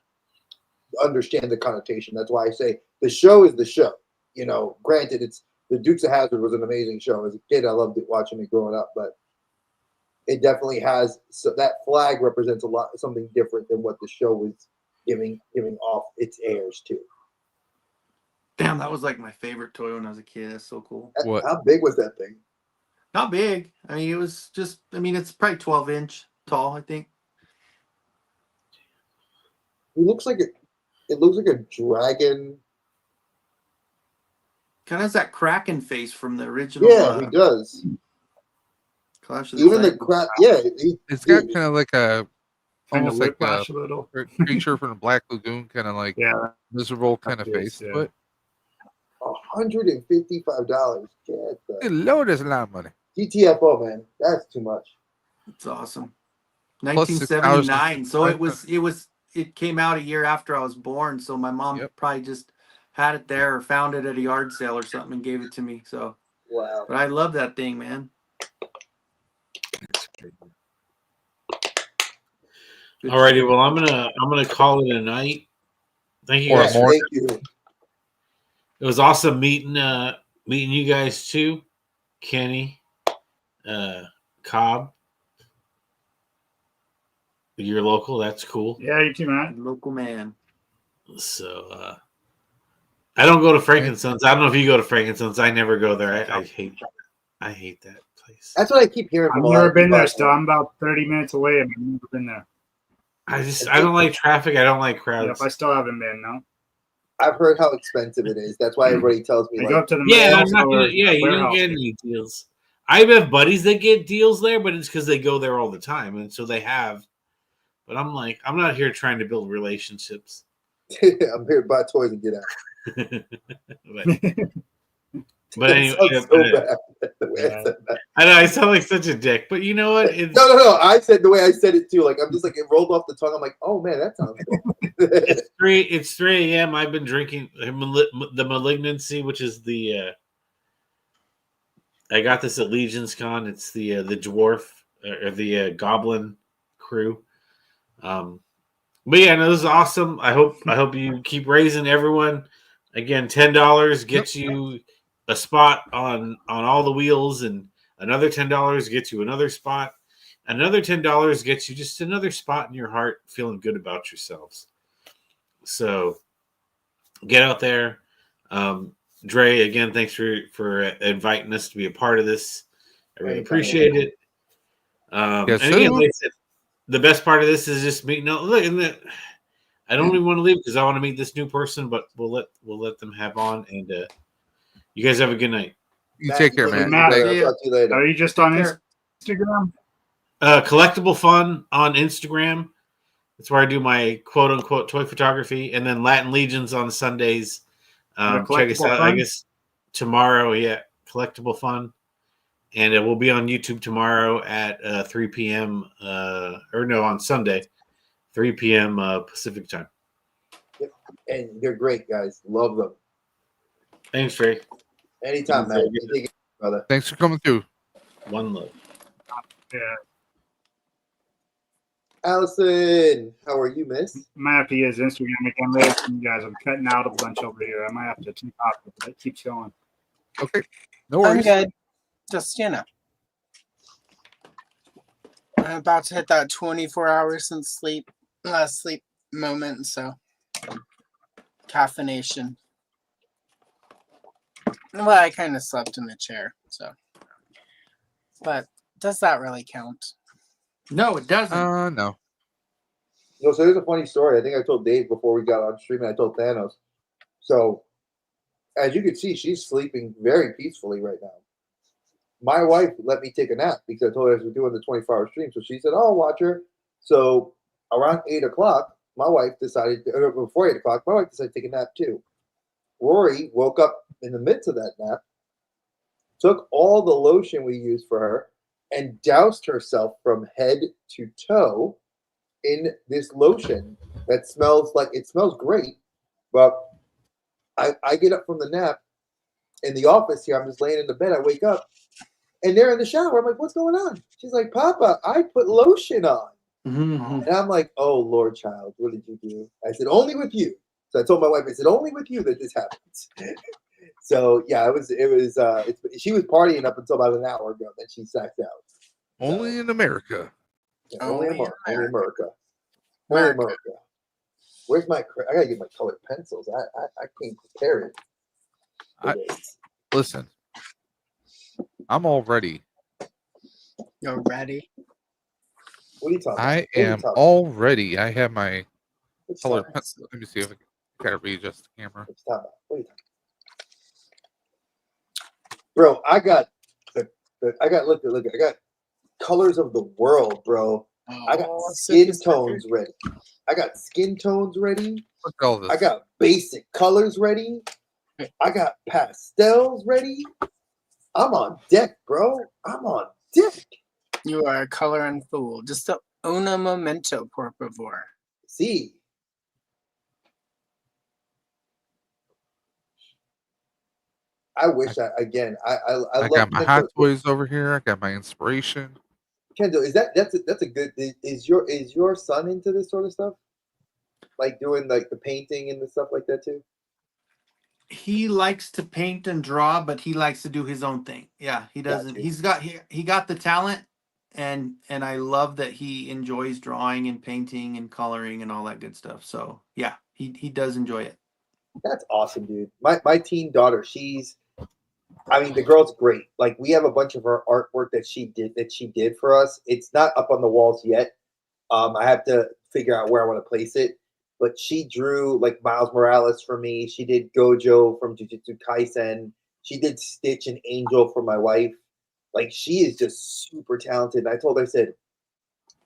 understand the connotation. That's why I say the show is the show. You know, granted, it's the Dukes of Hazzard was an amazing show. As a kid, I loved it watching it growing up, but it definitely has that flag represents something different than what the show was giving off its airs to. Damn, that was like my favorite toy when I was a kid. That's so cool. What? How big was that thing? Not big. I mean, it was just. I mean, it's probably 12-inch tall. I think. It looks like it looks like a dragon. Kind of has that Kraken face from the original. Yeah, he does. Clash of the Even the Titans. crap. Yeah, It's got kind of like a Kind of almost like a whiplash a little. creature from the Black Lagoon, kind of like Yeah, miserable kind of Yes, face. yeah. But $155. Get the good Lord, that's a lot of money. GTFO, man. That's too much. It's awesome. Plus 1979. So $6,000. it came out a year after I was born. So my mom Yep. probably just had it there or found it at a yard sale or something and gave it to me. So, Wow. but I love that thing, man. Good Alrighty, shit. well I'm gonna call it a night. Thank you Or guys. more. Thank you. It was awesome meeting you guys too, Kenny, Cobb. You're local. That's cool. yeah, you too, man. Local man. So I don't go to Frankincense. I don't know if you go to Frankincense. I never go there. I hate that place. That's what I keep hearing I've from a lot never of been people. there still. I'm about 30 minutes away and I've never been there. I don't like traffic. I don't like crowds. Yep, I still haven't been, no. I've heard how expensive it is. That's why everybody tells me I like, go up to the Yeah, mall I'm not gonna. or Yeah, you don't warehouse. get any deals. I have buddies that get deals there, but it's because they go there all the time, and so they have. But I'm like, I'm not here trying to build relationships. I'm here to buy toys and get out. but anyway, It sounds so bad the way I said that. I know I sound like such a dick, but you know what? It's, No. I said the way I said it too. Like I'm just like it rolled off the tongue. I'm like, oh man, that sounds cool. it's 3 a.m. I've been drinking the Malignancy, which is the. I got this at Legion's Con. It's the dwarf or the Goblin crew. But yeah, no, this is awesome. I hope you keep raising everyone. Again, $10 gets you a spot on all the wheels, and another $10 gets you another spot. Another $10 gets you just another spot in your heart, feeling good about yourselves. So get out there. Dre, again, thanks for inviting us to be a part of this. I really appreciate it. Yes, and again, sir. like I said, the best part of this is just meeting. Look, I don't even want to leave because I want to meet this new person, but we'll let them have on. And you guys have a good night. You take care, man. Matt, I'll talk to you later. Are you just on Take Instagram? Collectible Fun on Instagram. That's where I do my quote unquote toy photography, and then Latin Legions on Sundays. Check us out. I guess tomorrow, yeah, Collectible Fun, and it will be on YouTube tomorrow at 3 p.m. On Sunday, 3 p.m. Pacific time. Yep. And they're great, guys. Love them. Thanks, Trey. Anytime, man. You take it, brother. Thanks for coming through. One love. Yeah. Allison, how are you, miss? I might have to use Instagram again later. You guys, I'm cutting out a bunch over here. I might have to take off, but it keeps going. Okay. No I'm worries. good. Just, I'm about to hit that 24 hours since sleep, last sleep moment, so caffeination. Well, I kind of slept in the chair, so. But does that really count? No, it doesn't. No. No, so here's a funny story. I think I told Dave before we got on stream, and I told Thanos. So, as you can see, she's sleeping very peacefully right now. My wife let me take a nap because I told her I was doing the 24-hour stream. So she said, "Oh, I'll watch her." So around 8 o'clock, my wife decided, before 8 o'clock, my wife decided to take a nap too. Rory woke up in the midst of that nap, took all the lotion we used for her, and doused herself from head to toe in this lotion that smells like, it smells great, but I get up from the nap in the office here. I'm just laying in the bed. I wake up and they're in the shower. I'm like, what's going on? She's like, Papa, I put lotion on. Mm-hmm. And I'm like, oh, Lord, child, what did you do? I said, only with you. So I told my wife, I said, only with you that this happens. So yeah, she was partying up until about an hour ago. Then she sacked out. Only in America. Yeah, only America. Only America. Where's my? I gotta get my colored pencils. I can't prepare it. Listen, I'm all ready. You're ready. What are you talking? I am all ready. I have my colored pencil. Let me see if I gotta readjust the camera. What are you talking? Bro, I got look. I got colors of the world, bro. I got skin tones ready. I got skin tones ready. Look at all this. I got basic colors ready. I got pastels ready. I'm on deck, bro. I'm on deck. You are a coloring fool. Just a una momento, por favor. See. I wish I I got my hot toys over here. I got my inspiration. Kendall, that's a good. Is your son into this sort of stuff? Like doing like the painting and the stuff like that too? He likes to paint and draw, but he likes to do his own thing. Yeah, he doesn't. He got the talent, and I love that he enjoys drawing and painting and coloring and all that good stuff. So yeah, he does enjoy it. That's awesome, dude. My teen daughter, the girl's great. Like we have a bunch of her artwork that she did for us. It's not up on the walls yet. I have to figure out where I want to place it. But she drew like Miles Morales for me. She did Gojo from Jujutsu Kaisen. She did Stitch and Angel for my wife. Like she is just super talented. And I told her, I said,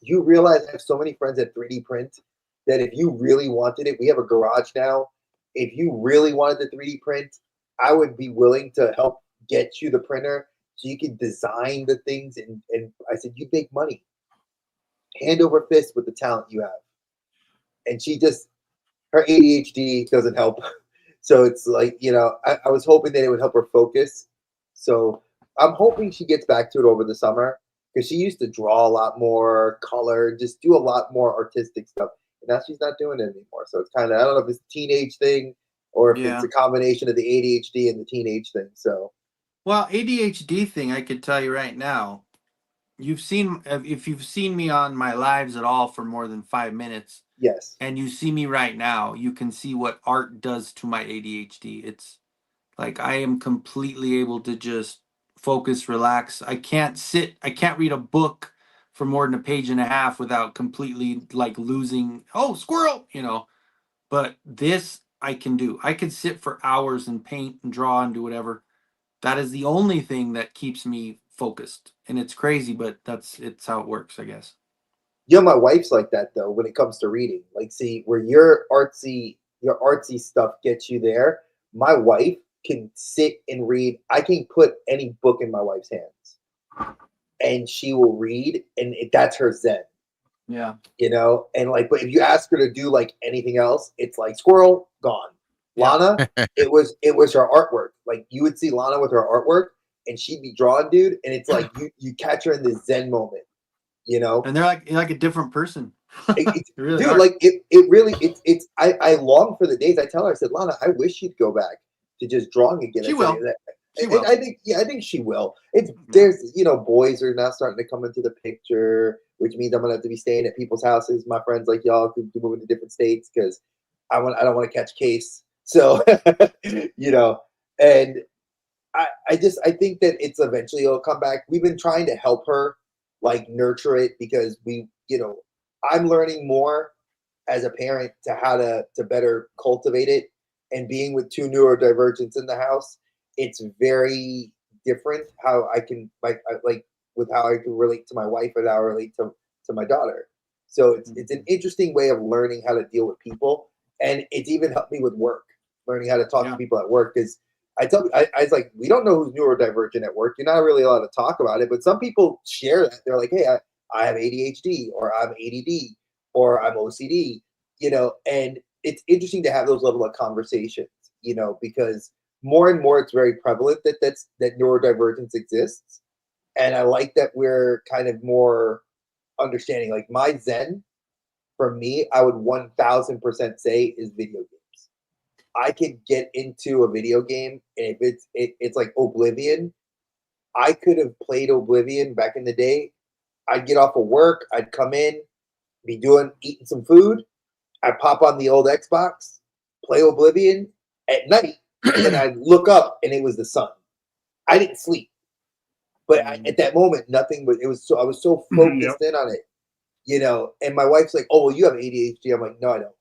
you realize I have so many friends that 3D print that if you really wanted it, we have a garage now. If you really wanted the 3D print, I would be willing to help get you the printer so you can design the things. And I said, you make money hand over fist with the talent you have. And her ADHD doesn't help. So it's like, I was hoping that it would help her focus. So I'm hoping she gets back to it over the summer because she used to draw a lot more, color, just do a lot more artistic stuff. And now she's not doing it anymore. So it's kind of, I don't know if it's a teenage thing or if it's a combination of the ADHD and the teenage thing. So, well, ADHD thing, I could tell you right now, if you've seen me on my lives at all for more than 5 minutes, yes, and you see me right now, you can see what art does to my ADHD. It's like I am completely able to just focus, relax. I can't read a book for more than a page and a half without completely like losing, oh, squirrel, But this I can do. I could sit for hours and paint and draw and do whatever. That is the only thing that keeps me focused. And it's crazy, but it's how it works, I guess. My wife's like that though when it comes to reading. Like, see, where your artsy stuff gets you there, my wife can sit and read. I can put any book in my wife's hands and she will read, and that's her zen. Yeah. And like, but if you ask her to do like anything else, it's like squirrel, gone. Lana, it was her artwork. Like you would see Lana with her artwork and she'd be drawing, dude, and it's like you catch her in the zen moment. And they're like a different person. Really, dude, like it really I long for the days. I tell her, I said, Lana, I wish she'd go back to just drawing again. She will. I think she will. There's boys are now starting to come into the picture, which means I'm gonna have to be staying at people's houses. My friends like y'all could move into different states because I don't want to catch case. So and I think that it's eventually it'll come back. We've been trying to help her like nurture it because I'm learning more as a parent to how to better cultivate it, and being with two neurodivergents in the house, it's very different how I can with how I can relate to my wife and how I relate to my daughter. So it's an interesting way of learning how to deal with people, and it's even helped me with work, learning how to talk to people at work. Because I was like, we don't know who's neurodivergent at work. You're not really allowed to talk about it, but some people share that. They're like, hey, I have ADHD, or I'm ADD, or I'm OCD, and it's interesting to have those level of conversations, because more and more it's very prevalent that neurodivergence exists. And I like that we're kind of more understanding. Like my Zen, for me, I would 1000% say is video games. I could get into a video game, and if it's like Oblivion, I could have played Oblivion back in the day. I'd get off of work, I'd come in, eating some food, I'd pop on the old Xbox, play Oblivion at night, and then I'd look up and it was the sun. I didn't sleep. But at that moment, nothing. But I was so focused in on it, And my wife's like, "Oh, well, you have ADHD." I'm like, "No, I don't."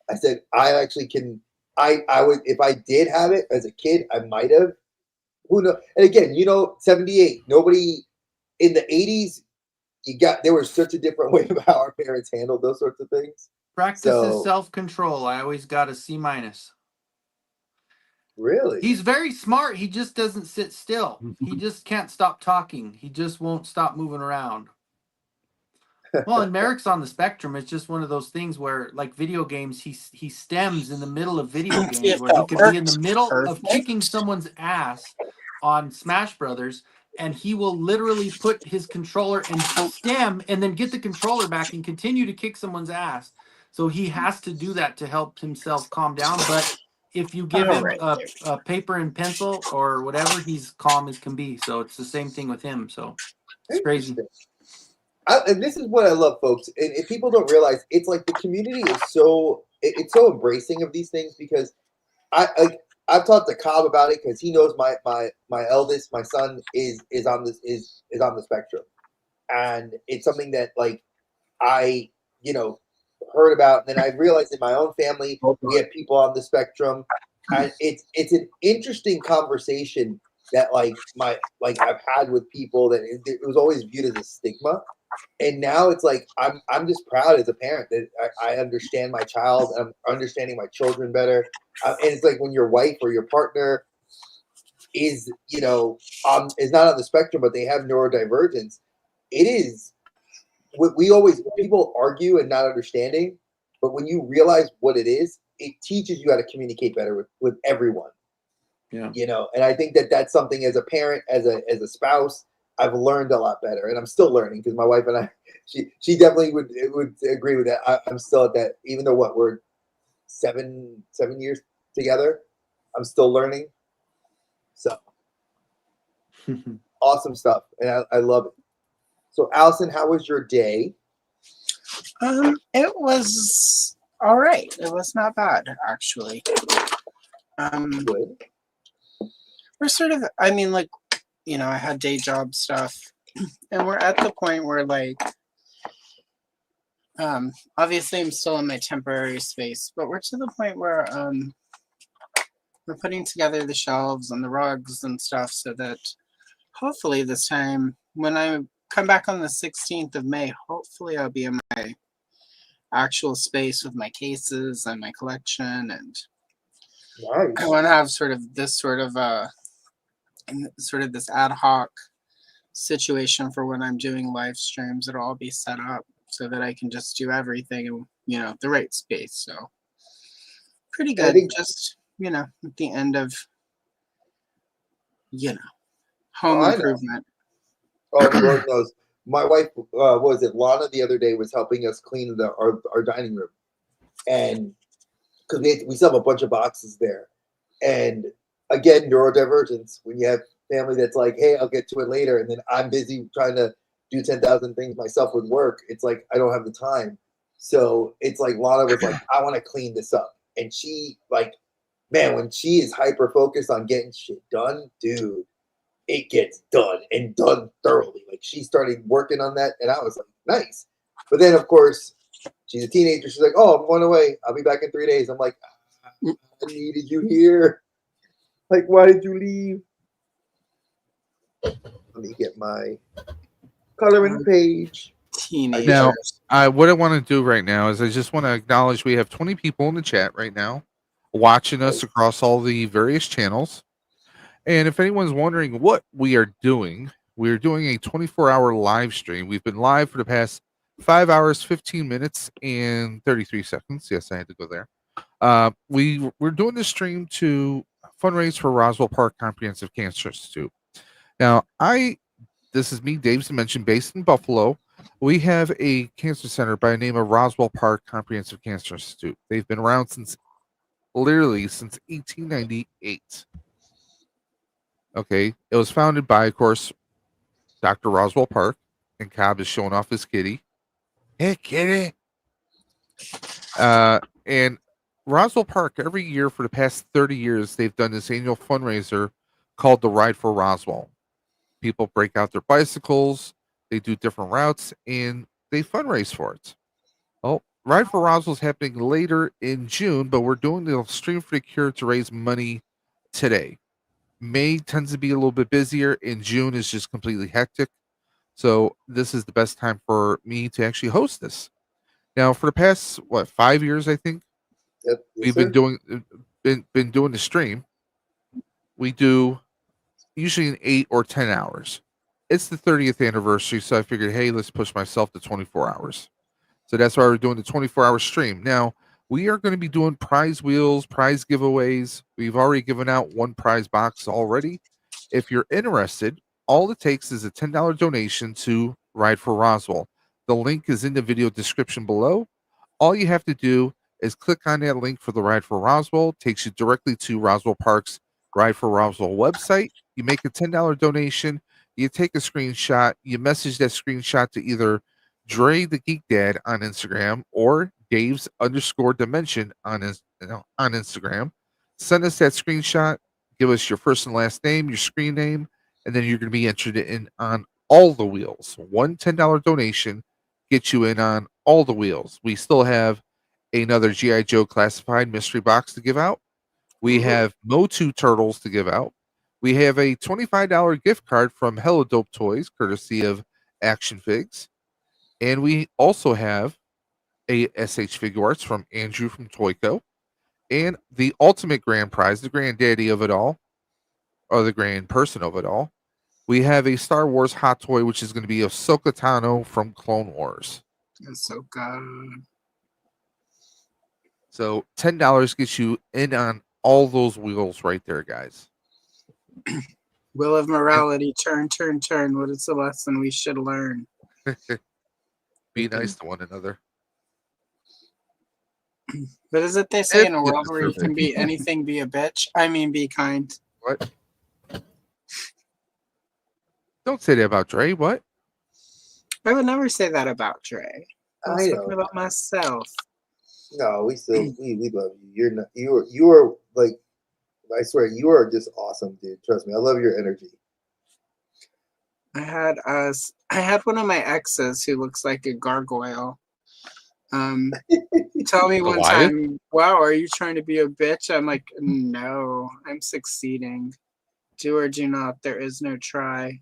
I said, "I actually can. I would, if I did have it as a kid, I might have. Who knows?" And again, 78. Nobody in the 80s. There was such a different way of how our parents handled those sorts of things. Practices self-control. I always got a C-. Really? He's very smart. He just doesn't sit still. He just can't stop talking. He just won't stop moving around. Well, and Merrick's on the spectrum. It's just one of those things where, like video games, he stems in the middle of video games where he could be in the middle of kicking someone's ass on Smash Brothers, and he will literally put his controller and stem and then get the controller back and continue to kick someone's ass. So he has to do that to help himself calm down. But if you give him a paper and pencil or whatever, he's calm as can be. So it's the same thing with him. So it's crazy. And this is what I love, folks. And if people don't realize, it's like the community is so embracing of these things, because I've talked to Cobb about it, because he knows my eldest, my son is on the spectrum, and it's something that like I heard about, and then I realized in my own family we have people on the spectrum, and it's an interesting conversation that I've had with people that it was always viewed as a stigma. And now it's like I'm just proud as a parent that I understand my child, and I'm understanding my children better. And it's like when your wife or your partner is not on the spectrum, but they have neurodivergence. It is people argue and not understanding, but when you realize what it is, it teaches you how to communicate better with everyone. Yeah. And I think that's something as a parent, as a spouse, I've learned a lot better, and I'm still learning, because my wife and I, she definitely would agree with that. I'm still at that, even though we're 7 years together, I'm still learning. So awesome stuff, and I love it. So Allison, how was your day? It was all right. It was not bad, actually. Good. We're sort of, I mean, like, I had day job stuff, and we're at the point where, like, obviously I'm still in my temporary space, but we're to the point where we're putting together the shelves and the rugs and stuff, so that hopefully this time when I come back on the 16th of May, hopefully I'll be in my actual space with my cases and my collection, and nice. I want to have sort of this ad hoc situation for when I'm doing live streams. It'll all be set up so that I can just do everything in the right space. So pretty good. Just at the end of home improvement. Oh, Lord knows. My wife, what was it, Lana, the other day was helping us clean our dining room, and because we still have a bunch of boxes there, and again, neurodivergence. When you have family that's like, "Hey, I'll get to it later," and then I'm busy trying to do 10,000 things myself with work, it's like I don't have the time. So it's like Lana was like, "I want to clean this up," and she when she is hyper focused on getting shit done, dude, it gets done and done thoroughly. Like she started working on that, and I was like, nice. But then, of course, she's a teenager. She's like, "Oh, I'm going away. I'll be back in 3 days." I'm like, "I needed you here. Like, why did you leave?" Let me get my coloring page. Teenagers. What I want to do right now is I just want to acknowledge we have 20 people in the chat right now watching us across all the various channels. And if anyone's wondering what we are doing a 24-hour live stream. We've been live for the past 5 hours, 15 minutes, and 33 seconds. Yes, I had to go there. We're doing this stream to fundraise for Roswell Park Comprehensive Cancer Institute. Now, this is me, Dave's Dimension, based in Buffalo. We have a cancer center by the name of Roswell Park Comprehensive Cancer Institute. They've been around since 1898. Okay, it was founded by, of course, Dr. Roswell Park, and Cobb is showing off his kitty. Hey, kitty. And Roswell Park, every year for the past 30 years, they've done this annual fundraiser called the Ride for Roswell. People break out their bicycles, they do different routes, and they fundraise for it. Well, Ride for Roswell is happening later in June, but we're doing the Stream for the Cure to raise money today. May tends to be a little bit busier, and June is just completely hectic. So this is the best time for me to actually host this. Now, for the past 5 years, I think, Yep. we've been doing the stream. We do usually in 8 or 10 hours. It's the 30th anniversary, so I figured, hey, let's push myself to 24 hours. So that's why we're doing the 24-hour stream. Now, we are going to be doing prize wheels, prize giveaways. We've already given out one prize box already. If you're interested, all it takes is a $10 donation to Ride for Roswell. The link is in the video description below. All you have to do is click on that link for the Ride for Roswell. It takes you directly to Roswell Park's Ride for Roswell website. You make a $10 donation. You take a screenshot. You message that screenshot to either Dre the Geek Dad on Instagram or Dave's_Dimension on Instagram. Send us that screenshot. Give us your first and last name, your screen name, and then you're going to be entered in on all the wheels. One $10 donation gets you in on all the wheels. We still have another G.I. Joe classified mystery box to give out. We have MOTU turtles to give out. We have a $25 gift card from HELLADOPE Toys, courtesy of AKXION Figs. And we also have a SH FIGUARTS from Andrew from TOYCO. And the ultimate grand prize, the granddaddy of it all, or the grand person of it all, we have a Star Wars hot toy, which is going to be AHSOKA Tano from Clone Wars. AHSOKA. So $10 gets you in on all those wheels right there, guys. Wheel of morality, turn, turn, turn. What is the lesson we should learn? Be nice to one another. What is it they say in a world where you can be anything, be a bitch? I mean, be kind. What? Don't say that about Dre. What? I would never say that about Dre. I was talking about myself. No, we still we love you. You're not you are like, I swear you are just awesome, dude. Trust me, I love your energy. I had one of my exes who looks like a gargoyle. Tell me one time, wow, are you trying to be a bitch? I'm like, no, I'm succeeding. Do or do not. There is no try.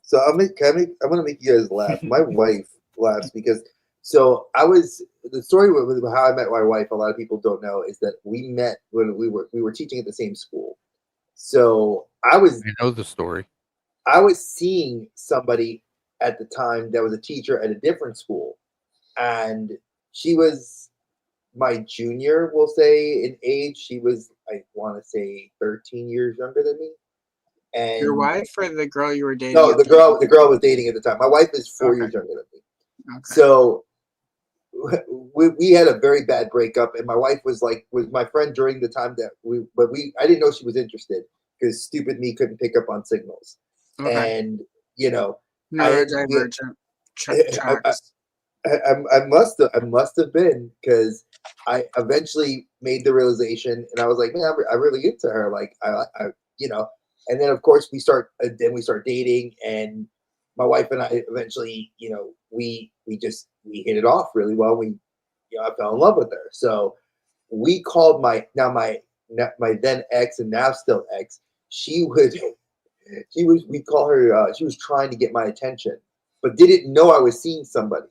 So I'm gonna make you guys laugh. My wife laughs because the story with how I met my wife. A lot of people don't know is that we met when we were teaching at the same school. So I know the story. I was seeing somebody at the time that was a teacher at a different school, and she was my junior, we'll say, in age. She was, I want to say, 13 years younger than me. And your wife or the girl you were dating? No, the girl was dating at the time. My wife is 4 years younger than me. Okay. So we had a very bad breakup, and my wife was my friend during the time that I didn't know she was interested because stupid me couldn't pick up on signals. Okay. And neurodivergent tracks. I must have been, because I eventually made the realization, and I was like, man, I'm really into her. Like I and then of course we start dating, and my wife and I eventually, we hit it off really well. I fell in love with her. So we called my then ex and now still ex. We'd call her, she was trying to get my attention. but didn't know I was seeing somebody.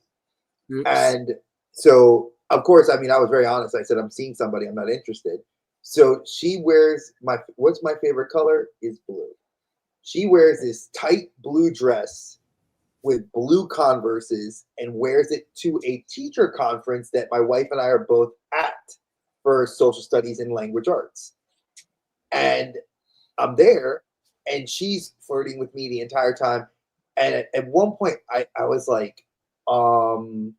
Oops. And so, of course, I mean, I was very honest. I said, I'm seeing somebody. I'm not interested. So she wears what's my favorite color is blue. She wears this tight blue dress with blue Converses and wears it to a teacher conference that my wife and I are both at for social studies and language arts. And I'm there, and she's flirting with me the entire time. And at one point, I was like, I'm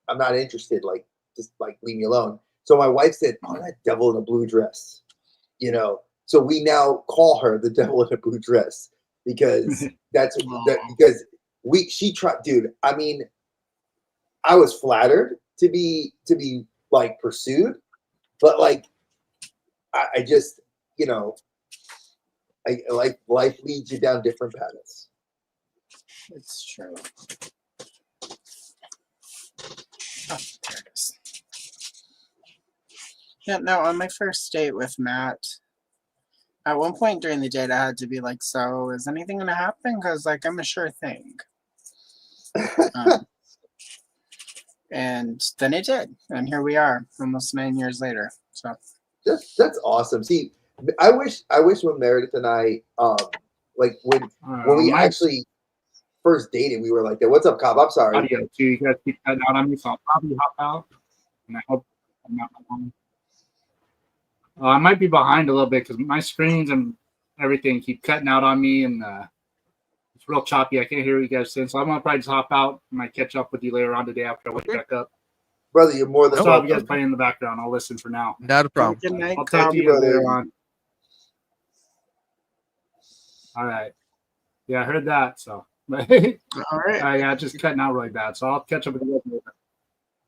not interested. Like, just like leave me alone. So my wife said, "Oh, that devil in a blue dress," you know. So we now call her the devil in a blue dress because because she tried, dude. I mean, I was flattered to be like pursued, but like I just, you know, I like life leads you down different paths. It's true. Oh, there it is. Yeah, no, on my first date with Matt, at one point during the date, I had to be like, so is anything going to happen? Because, like, I'm a sure thing. And then it did. And here we are, almost 9 years later. So that's awesome. See, I wish when Meredith and I, like when we actually first dated, we were like that. What's up, Cobb? I'm sorry. Audio too. You guys keep cutting out on me, so I'll probably hop out. And I hope I'm not behind. I might be behind a little bit because my screens and everything keep cutting out on me, and it's real choppy. I can't hear what you guys saying, so I'm gonna probably just hop out and I catch up with you later on today after I wake back up. Brother, you're more than welcome. So you guys playing in the background. I'll listen for now. Not a problem. good night, I'll talk to you later on. All right. Yeah, I heard that. So. All right. Yeah, just cutting out really bad. So I'll catch up with you later.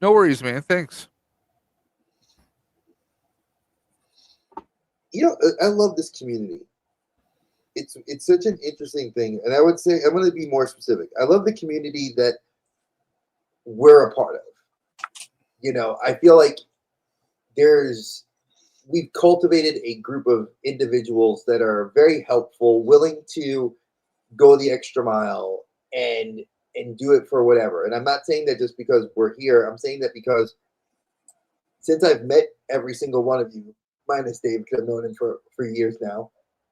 No worries, man. Thanks. You know, I love this community. It's such an interesting thing, and I would say I'm going to be more specific. I love the community that we're a part of. You know, I feel like we've cultivated a group of individuals that are very helpful, willing to go the extra mile and do it for whatever. And I'm not saying that just because we're here. I'm saying that because since I've met every single one of you, minus Dave, because I've known him for years now,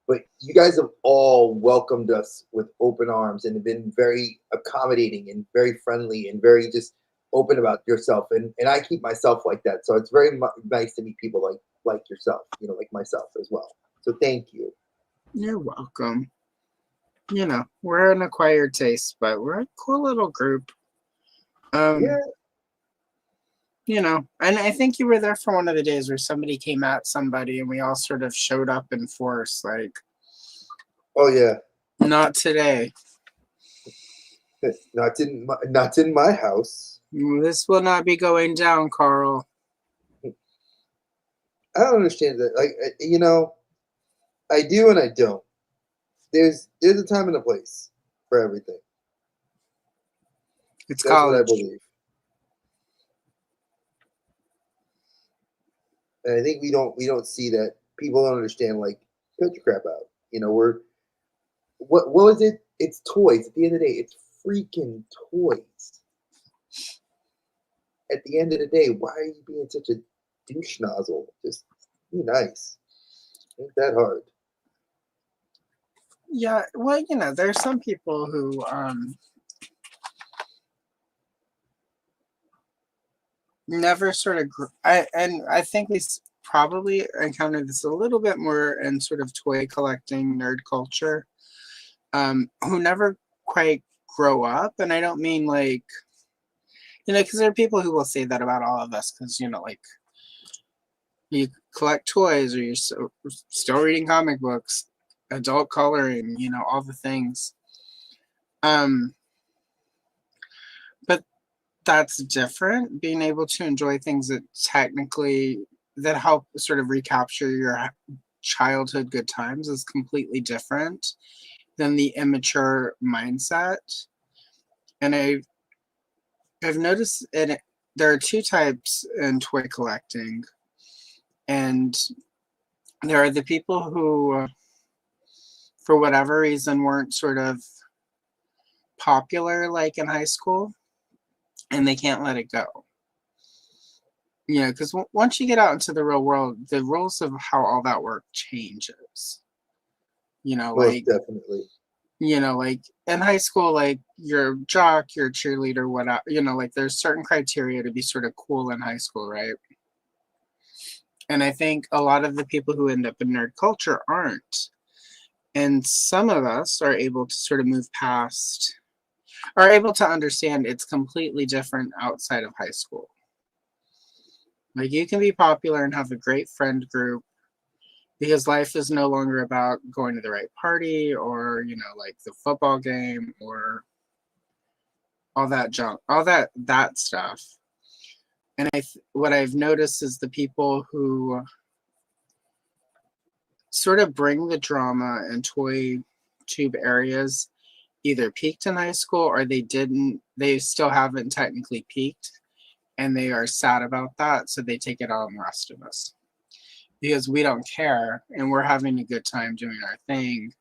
but you guys have all welcomed us with open arms and have been very accommodating and very friendly and very just open about yourself. And I keep myself like that. So it's very nice to meet people like yourself, you know, like myself as well. So thank you. You're welcome. You know, we're an acquired taste, but we're a cool little group. Yeah. You know, and I think you were there for one of the days where somebody came at somebody and we all sort of showed up in force, like, oh yeah, not today. Not in my house. This will not be going down, Carl. I don't understand that. Like, you know, I do and I don't. There's a time and a place for everything. That's college. college. What I believe. And I think we don't see that. People don't understand, like, cut your crap out. You know, what was it? It's toys. At the end of the day, it's freaking toys. At the end of the day, why are you being such a douche nozzle? Just be nice. Ain't that hard. Yeah, well, you know, there's some people who never sort of I think we probably encountered this a little bit more in sort of toy collecting nerd culture, who never quite grow up. And I don't mean like, you know, because there are people who will say that about all of us, because, you know, like, you collect toys or you're still reading comic books, adult coloring, you know, all the things. But that's different. Being able to enjoy things that help sort of recapture your childhood good times is completely different than the immature mindset. And I've noticed there are two types in toy collecting. And there are the people who, for whatever reason, weren't sort of popular like in high school, and they can't let it go. You know, because once you get out into the real world, the rules of how all that work changes. You know, Most like definitely. you know, like in high school, like you're a jock, you're a cheerleader, whatever. You know, like there's certain criteria to be sort of cool in high school, right? And I think a lot of the people who end up in nerd culture aren't. And some of us are able to sort of move past, are able to understand it's completely different outside of high school. Like you can be popular and have a great friend group because life is no longer about going to the right party or, you know, like the football game or all that junk, all that stuff. And what I've noticed is the people who sort of bring the drama and toy tube areas either peaked in high school or they still haven't technically peaked, and they are sad about that, so they take it out on the rest of us because we don't care and we're having a good time doing our thing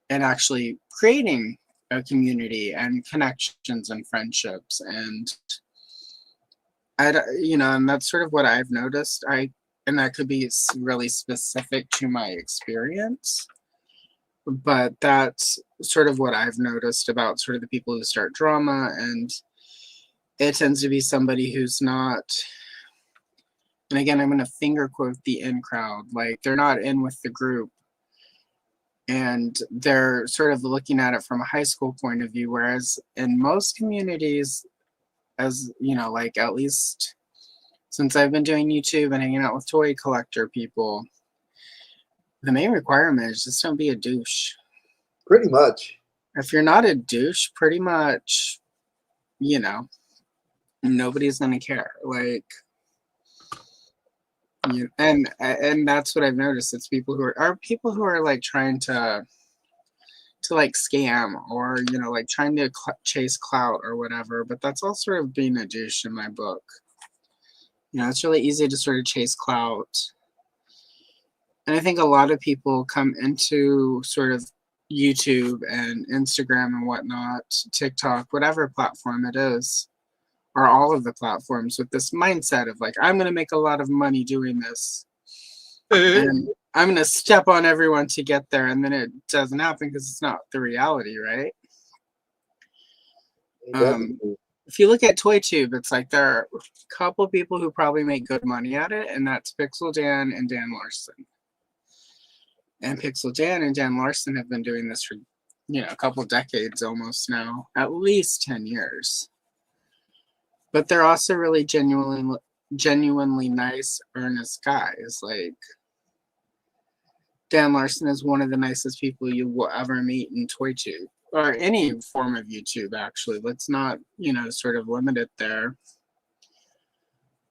and actually creating a community and connections and friendships. And you know, and that's sort of what I've noticed. And that could be really specific to my experience, but that's sort of what I've noticed about sort of the people who start drama. And it tends to be somebody who's not, and again, I'm going to finger quote the in crowd, like they're not in with the group and they're sort of looking at it from a high school point of view. Whereas in most communities, as you know, like at least since I've been doing YouTube and hanging out with toy collector people, the main requirement is just don't be a douche. Pretty much. If you're not a douche, pretty much, you know, nobody's gonna care. Like, you and that's what I've noticed. It's people who are people who are like trying to like scam or, you know, like trying to chase clout or whatever. But that's all sort of being a douche in my book. You know, it's really easy to sort of chase clout. And I think a lot of people come into sort of YouTube and Instagram and whatnot, TikTok, whatever platform it is, or all of the platforms with this mindset of like, I'm going to make a lot of money doing this. And I'm going to step on everyone to get there. And then it doesn't happen because it's not the reality, right? If you look at ToyTube, it's like there are a couple people who probably make good money at it, and that's Pixel Dan and Dan Larson. And Pixel Dan and Dan Larson have been doing this for, you know, a couple decades almost now, at least 10 years. But they're also really genuinely nice, earnest guys. Like Dan Larson is one of the nicest people you will ever meet in ToyTube. Or any form of YouTube, actually. Let's not, you know, sort of limit it there.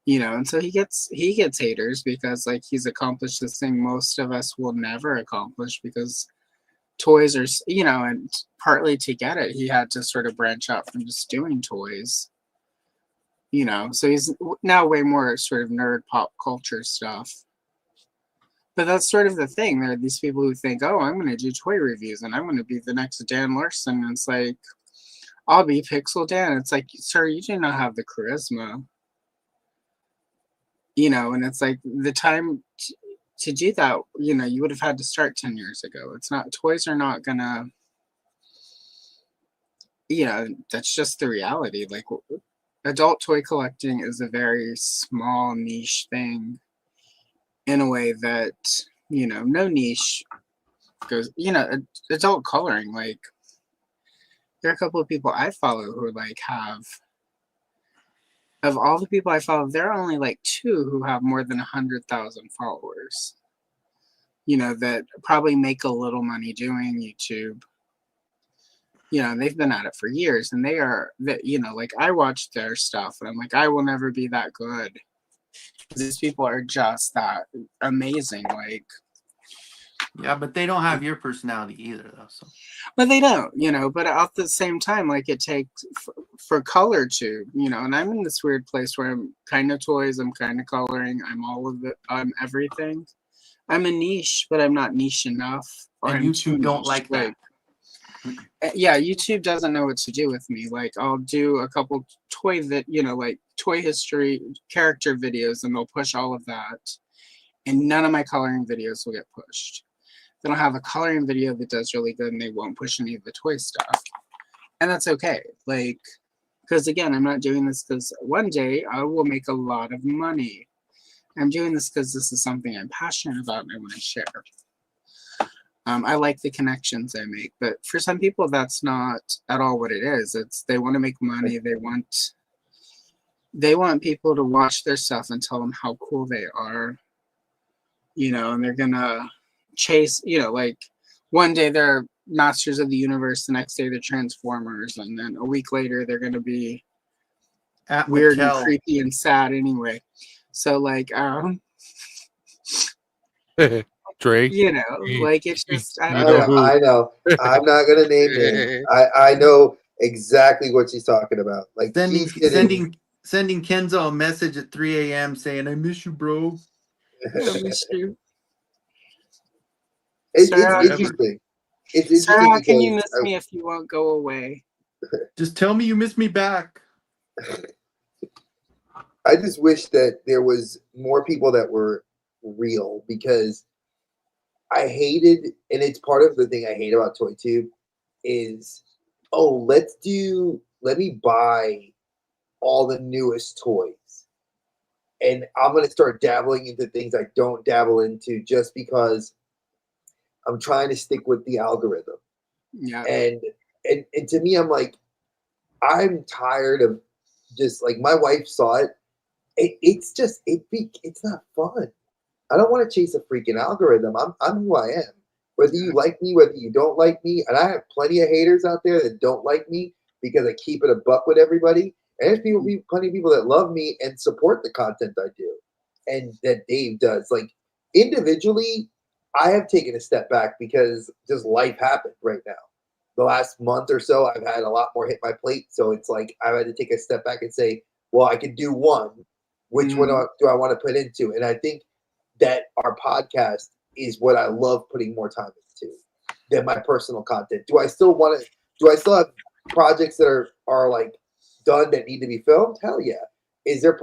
You know, and so he gets haters because like he's accomplished this thing most of us will never accomplish because toys are, you know, and partly to get it, he had to sort of branch out from just doing toys. You know, so he's now way more sort of nerd pop culture stuff. But that's sort of the thing. There are these people who think, oh, I'm going to do toy reviews and I'm going to be the next Dan Larson. And it's like, I'll be Pixel Dan. It's like, sir, you do not have the charisma. You know, and it's like the time to do that, you know, you would have had to start 10 years ago. It's not, toys are not going to, you know, that's just the reality. Like adult toy collecting is a very small niche thing. In a way that, you know, no niche goes, you know, adult coloring, like there are a couple of people I follow who like have, of all the people I follow, there are only like 2 who have more than 100,000 followers, you know, that probably make a little money doing YouTube. You know, they've been at it for years and they are, that, you know, like I watch their stuff and I'm like, I will never be that good. These people are just that amazing, like. Yeah, but they don't have your personality either, though. So. But they don't, you know. But at the same time, like it takes for color to, you know. And I'm in this weird place where I'm kind of toys, I'm kind of coloring, I'm all of it, I'm everything. I'm a niche, but I'm not niche enough. Or and you two don't like that. Yeah, YouTube doesn't know what to do with me. Like, I'll do a couple toy like toy history character videos, and they'll push all of that, and none of my coloring videos will get pushed. Then I'll have a coloring video that does really good, and they won't push any of the toy stuff, and that's okay. Like, because again, I'm not doing this because one day I will make a lot of money. I'm doing this because this is something I'm passionate about and I want to share. I like the connections I make, but for some people, that's not at all what it is. It's they want to make money. They want people to watch their stuff and tell them how cool they are, and they're gonna chase, like one day they're Masters of the Universe, the next day they're Transformers, and then a week later they're gonna be weird and creepy and sad anyway. So like, Dre, like it's just I know. I'm not gonna name names. I know exactly what she's talking about. Like sending Kenzo a message at 3 a.m. saying, "I miss you, bro." I miss you. It's Sarah, interesting. It's interesting. Sarah, how can you miss me if you won't go away? Just tell me you miss me back. I just wish that there was more people that were real, because I hated, and it's part of the thing I hate about ToyTube is, let me buy all the newest toys. And I'm going to start dabbling into things I don't dabble into just because I'm trying to stick with the algorithm. Yeah. And to me, I'm like, I'm tired of just like, my wife saw it. It's not fun. I don't want to chase a freaking algorithm. I'm who I am. Whether you like me, whether you don't like me, and I have plenty of haters out there that don't like me because I keep it a buck with everybody. And there's plenty of people that love me and support the content I do, and that Dave does. Like individually, I have taken a step back because just life happened right now. The last month or so, I've had a lot more hit my plate. So it's like I've had to take a step back and say, well, I could do one. Which one do I want to put into? And I think that our podcast is what I love putting more time into than my personal content. Do I still have projects that are like done that need to be filmed? Hell yeah.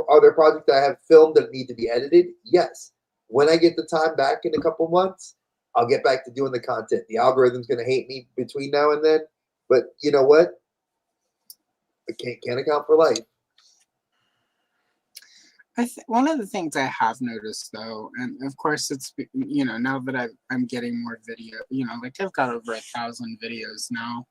Are there projects that I have filmed that need to be edited? Yes. When I get the time back in a couple months, I'll get back to doing the content. The algorithm's going to hate me between now and then, but you know what? I can't account for life. One of the things I have noticed though, and of course it's, now that I'm getting more video, like I've got over 1,000 videos now.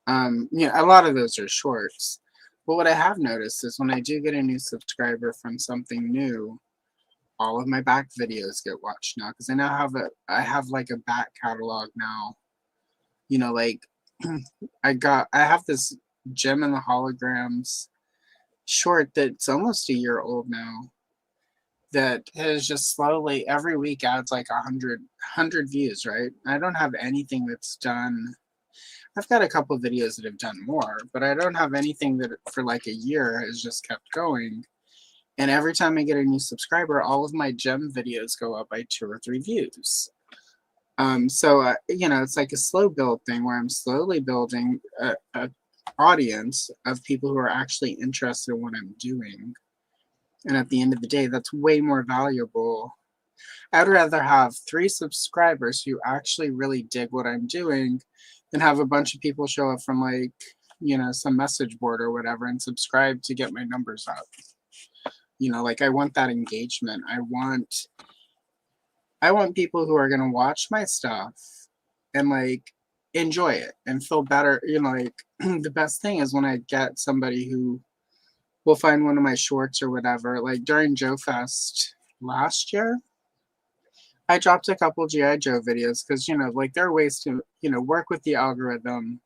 A lot of those are shorts. But what I have noticed is when I do get a new subscriber from something new, all of my back videos get watched now, because I have like a back catalog now. Like I have this Gem and the Holograms short that's almost a year old now, that has just slowly every week adds like 100 views, right? I don't have anything that's done. I've got a couple of videos that have done more, but I don't have anything that for like a year has just kept going. And every time I get a new subscriber, all of my gem videos go up by 2 or 3 views. So it's like a slow build thing where I'm slowly building a audience of people who are actually interested in what I'm doing. And at the end of the day, that's way more valuable. I'd rather have 3 subscribers who actually really dig what I'm doing than have a bunch of people show up from like, some message board or whatever and subscribe to get my numbers up. Like I want that engagement. I want people who are going to watch my stuff and like enjoy it and feel better. Like the best thing is when I get somebody who will find one of my shorts or whatever. Like during Joe Fest last year, I dropped a couple G.I. Joe videos because, like there are ways to, work with the algorithm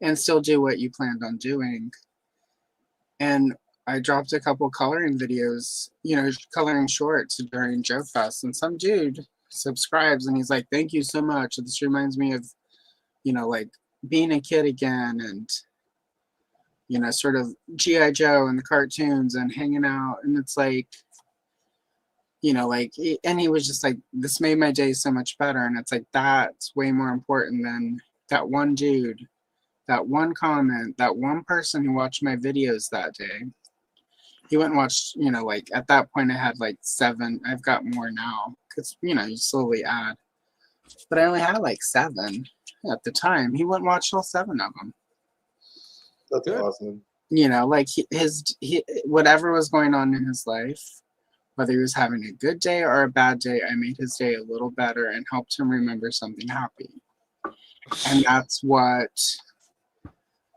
and still do what you planned on doing. And I dropped a couple coloring videos, coloring shorts during Joe Fest, and some dude subscribes and he's like, "Thank you so much. This reminds me of, like being a kid again, and sort of G.I. Joe and the cartoons and hanging out." And it's like, and he was just like, "This made my day so much better." And it's like that's way more important than that one dude, that one comment, that one person who watched my videos that day. He went and watched, you know, like at that point I had like 7. I've got more now because, you know, you slowly add. But I only had like 7 at the time. He went and watched all 7 of them. That's awesome. You know, like whatever was going on in his life, whether he was having a good day or a bad day, I made his day a little better and helped him remember something happy. And that's what,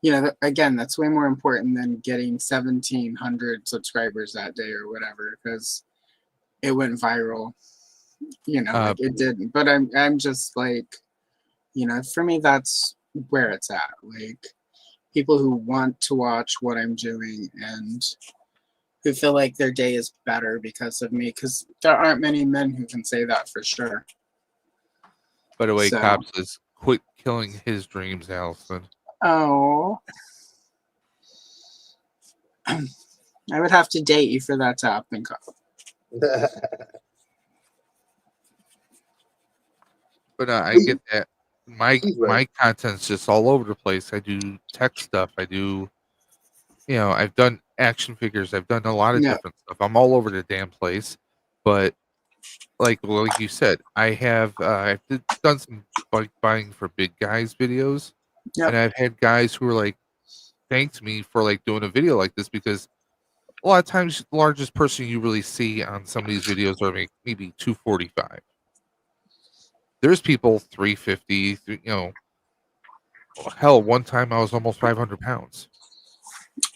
you know, again, that's way more important than getting 1,700 subscribers that day or whatever, because it went viral. You know, like it didn't. But I'm just like, you know, for me, that's where it's at. Like people who want to watch what I'm doing and who feel like their day is better because of me, because there aren't many men who can say that for sure. By the way, So- Cobb says, quit killing his dreams, Allison. Oh. I would have to date you for that to happen, Kyle. But I get that. My content's just all over the place. I do tech stuff. I do, you know, I've done action figures. I've done a lot of different stuff. I'm all over the damn place. But like you said, I have I've done some bike buying for big guys videos, and I've had guys who are like thanked me for like doing a video like this, because a lot of times the largest person you really see on some of these videos are maybe 245. There's people 350, you know. Hell, one time I was almost 500 pounds.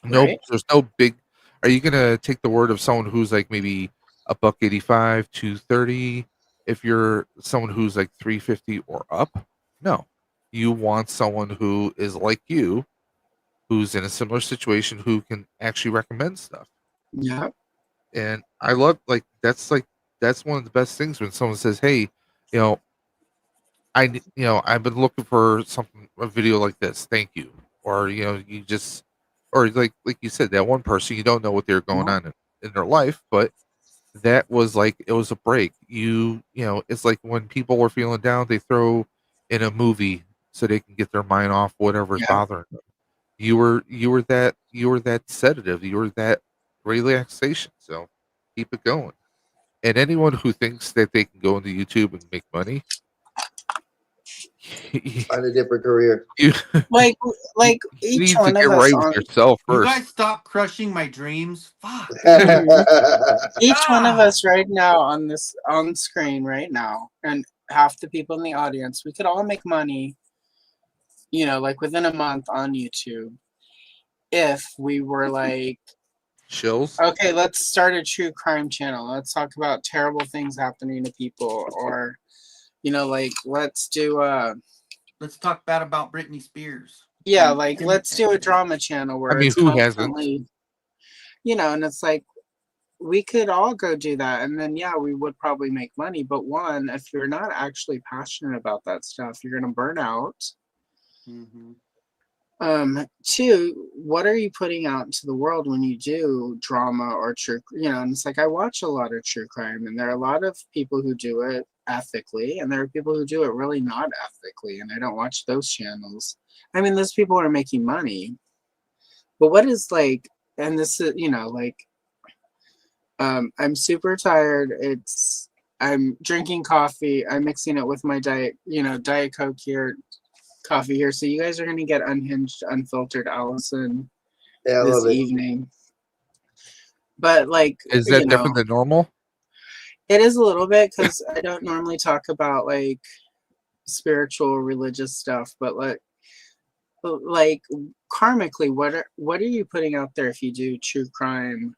No, Right. there's no big. Are you gonna take the word of someone who's like maybe $185, 230? If you're someone who's like 350 or up, no. You want someone who is like you, who's in a similar situation, who can actually recommend stuff. Yeah. And I love that's one of the best things when someone says, "Hey, you know, I've been looking for a video like this. Thank you." Or, you know, you just, or like you said, that one person, you don't know what they're going on in their life, but that was like, it was a break. You know, it's like when people are feeling down, they throw in a movie so they can get their mind off whatever's bothering them. You were that sedative. You were that relaxation. So keep it going. And anyone who thinks that they can go into YouTube and make money, find a different career. like you each need one to of get us right on, with yourself You first. guys stop crushing my dreams. Fuck. each one of us right now on screen right now, and half the people in the audience, we could all make money, you know, like within a month on YouTube if we were like, Shills. okay, let's start a true crime channel. Let's talk about terrible things happening to people, or, you know, like let's talk bad about Britney Spears. Yeah, like let's do a drama channel where I mean, it's who hasn't? constantly, you know, and it's like we could all go do that, and then we would probably make money. But one, if you're not actually passionate about that stuff, you're gonna burn out. Mm-hmm. Two, what are you putting out into the world when you do drama or true, you know, and it's like I watch a lot of true crime, and there are a lot of people who do it ethically, and there are people who do it really not ethically, and I don't watch those channels. I mean, those people are making money, but what is like, and this is, you know, like, I'm super tired. I'm drinking coffee. I'm mixing it with my Diet Coke here, coffee here. So you guys are going to get unhinged, unfiltered Allison this evening. But like, is that different than normal? It is a little bit, because I don't normally talk about like spiritual, religious stuff, but like karmically, what are you putting out there if you do true crime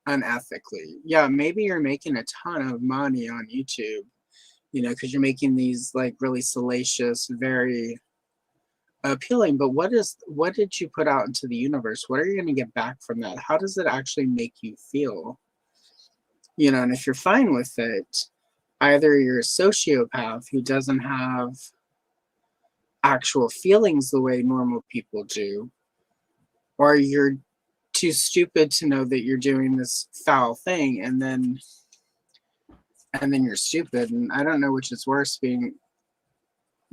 unethically? Yeah, maybe you're making a ton of money on YouTube, you know, because you're making these like really salacious, very appealing, but what did you put out into the universe? What are you going to get back from that? How does it actually make you feel? You know, and if you're fine with it, either you're a sociopath who doesn't have actual feelings the way normal people do, or you're too stupid to know that you're doing this foul thing, and then you're stupid. And I don't know which is worse, being,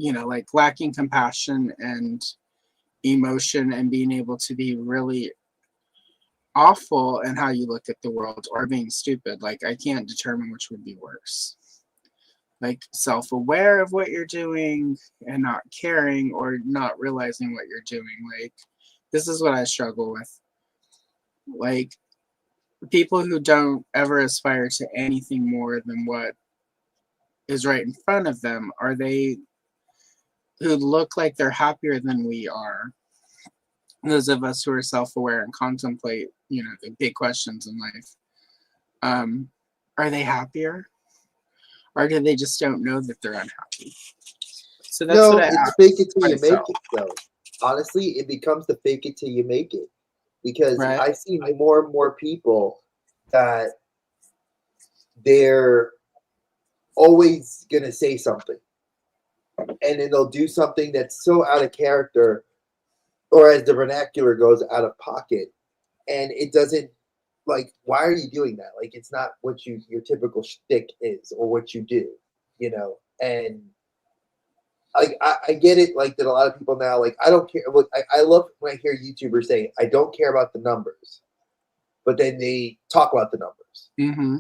you know, like lacking compassion and emotion and being able to be really awful in how you look at the world, or being stupid. Like, I can't determine which would be worse. Like, self-aware of what you're doing and not caring, or not realizing what you're doing. Like, this is what I struggle with. Like, people who don't ever aspire to anything more than what is right in front of them, are they who look like they're happier than we are? Those of us who are self-aware and contemplate, you know, the big questions in life, are they happier, or do they just don't know that they're unhappy? So that's No, what I it's ask fake it till you myself. make it, though. Honestly, it becomes the fake it till you make it, because Right. I see more and more people that they're always gonna say something, and then they'll do something that's so out of character, or as the vernacular goes, out of pocket, and it doesn't, like, why are you doing that? Like, it's not what your typical shtick is, or what you do, you know. And I get it, like, that a lot of people now, like, I don't care. Look, I love when I hear YouTubers say, I don't care about the numbers, but then they talk about the numbers. Mm-hmm.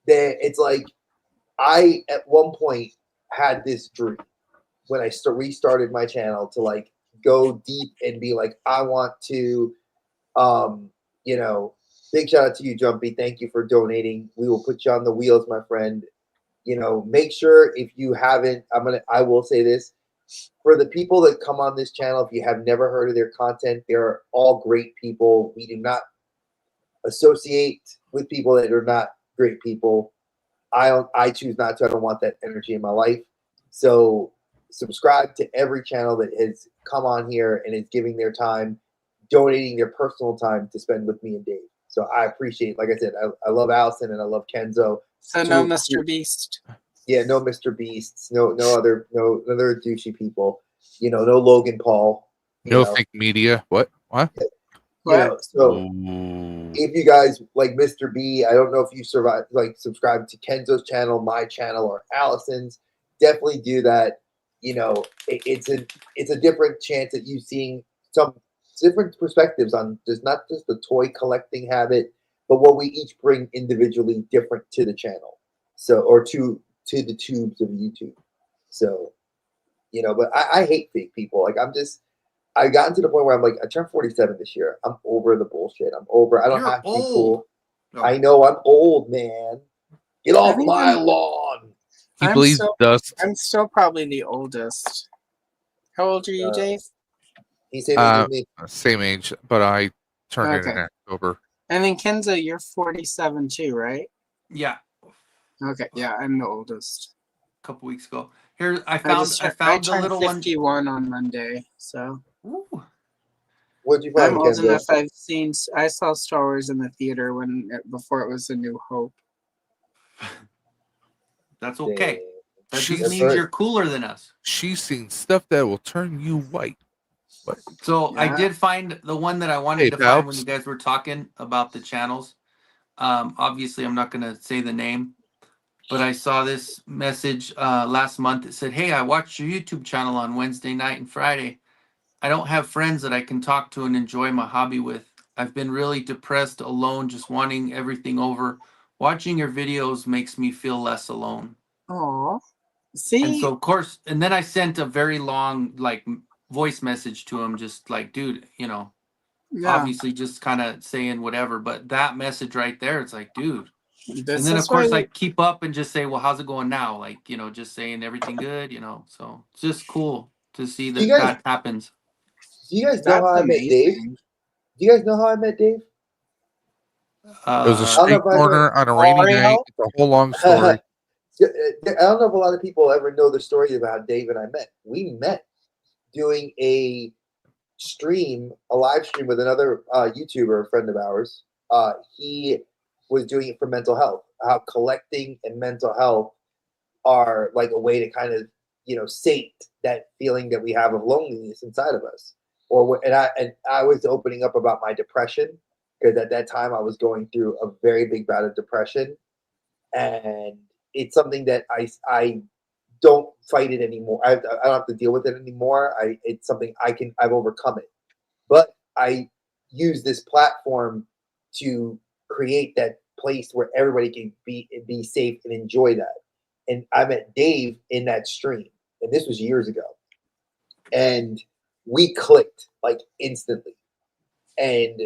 Then it's like, I at one point had this dream when I restarted my channel to, like, go deep and be like, I want to, you know, big shout out to you, Jumpy. Thank you for donating. We will put you on the wheels, my friend. You know, make sure, if you haven't, I will say this, for the people that come on this channel, if you have never heard of their content, they're all great people. We do not associate with people that are not great people. I choose not to. I don't want that energy in my life. So subscribe to every channel that has come on here and is giving their time, donating their personal time to spend with me and Dave. So I appreciate, like I said, I love Allison and I love Kenzo. So no Mr. Beast. Yeah, no Mr. Beasts, no other douchey people. You know, no Logan Paul. No fake media. What? You know, so if you guys like Mr. B, I don't know if you subscribe to Kenzo's channel, my channel, or Allison's. Definitely do that. You know, it's a different chance at you seeing some different perspectives on not just the toy collecting habit, but what we each bring individually different to the channel. So, or to the tubes of YouTube. So, you know, but I hate fake people. Like, I've gotten to the point where I'm like, I turned 47 this year. I'm over the bullshit. I don't have to be cool. No. I know I'm old, man. Get off my lawn. I'm still probably the oldest. How old are you, Dave? He's same age as me. Same age, but I turned it in Okay. October. And then Kenzo, you're 47 too, right? Yeah. Okay, yeah, I'm the oldest. A couple weeks ago. Here, I found the turned little one. 51 on Monday, so. What'd you find, I'm old Kenzo? enough. I saw Star Wars in the theater before it was A New Hope. That's okay. That She's just means you're cooler than us. She's seen stuff that will turn you white. What? So I did find the one that I wanted to find when you guys were talking about the channels. Obviously, I'm not going to say the name, but I saw this message last month. It said, "Hey, I watched your YouTube channel on Wednesday night and Friday. I don't have friends that I can talk to and enjoy my hobby with. I've been really depressed, alone, just wanting everything over. Watching your videos makes me feel less alone." Aw. See? And so, of course, and then I sent a very long, like, voice message to him, just like, dude, you know, obviously just kind of saying whatever. But that message right there, it's like, dude. And then, of course, I keep up and just say, well, how's it going now? Like, you know, just saying everything good, you know. So it's just cool to see that that happens. Do you guys know how I met Dave? Do you guys know how I met Dave? It was a street corner on a rainy night. It's a whole long story. I don't know if a lot of people ever know the story about how Dave and I met. We met doing a live stream with another YouTuber, a friend of ours. He was doing it for mental health, how collecting and mental health are like a way to kind of, you know, sate that feeling that we have of loneliness inside of us. And I was opening up about my depression, because at that time I was going through a very big bout of depression, and it's something that I don't fight it anymore. I don't have to deal with it anymore. It's something I've overcome it. But I use this platform to create that place where everybody can be safe and enjoy that. And I met Dave in that stream, and this was years ago. And we clicked like instantly. And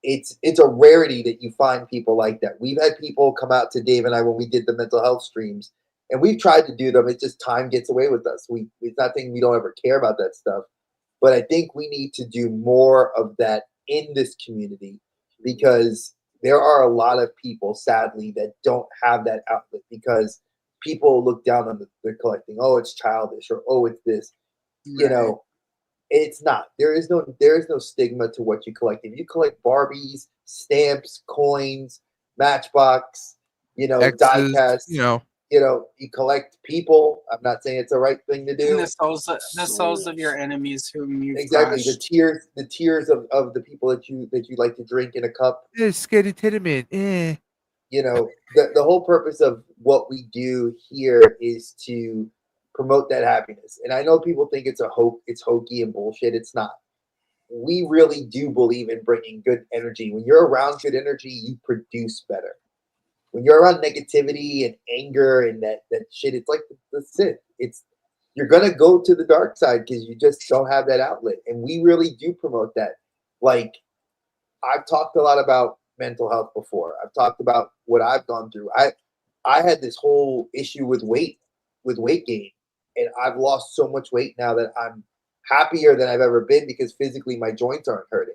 it's a rarity that you find people like that. We've had people come out to Dave and I when we did the mental health streams, and we've tried to do them. It's just time gets away with us. It's not saying we don't ever care about that stuff, but I think we need to do more of that in this community, because there are a lot of people, sadly, that don't have that outlet because people look down on the collecting. Oh, it's childish, or oh, it's this. Right. You know, it's not. There is no stigma to what you collect. If you collect Barbies, stamps, coins, Matchbox, X's, diecast, you collect people. I'm not saying it's the right thing to do. And the souls of your enemies whom you Exactly. The tears of the people that you like to drink in a cup. Scary tenement. The whole purpose of what we do here is to promote that happiness. And I know people think it's hokey and bullshit. It's not. We really do believe in bringing good energy. When you're around good energy, you produce better. When you're around negativity and anger and that shit, it's like the Sith. You're gonna go to the dark side because you just don't have that outlet. And we really do promote that. Like, I've talked a lot about mental health before. I've talked about what I've gone through. I had this whole issue with weight gain. And I've lost so much weight now that I'm happier than I've ever been because physically my joints aren't hurting.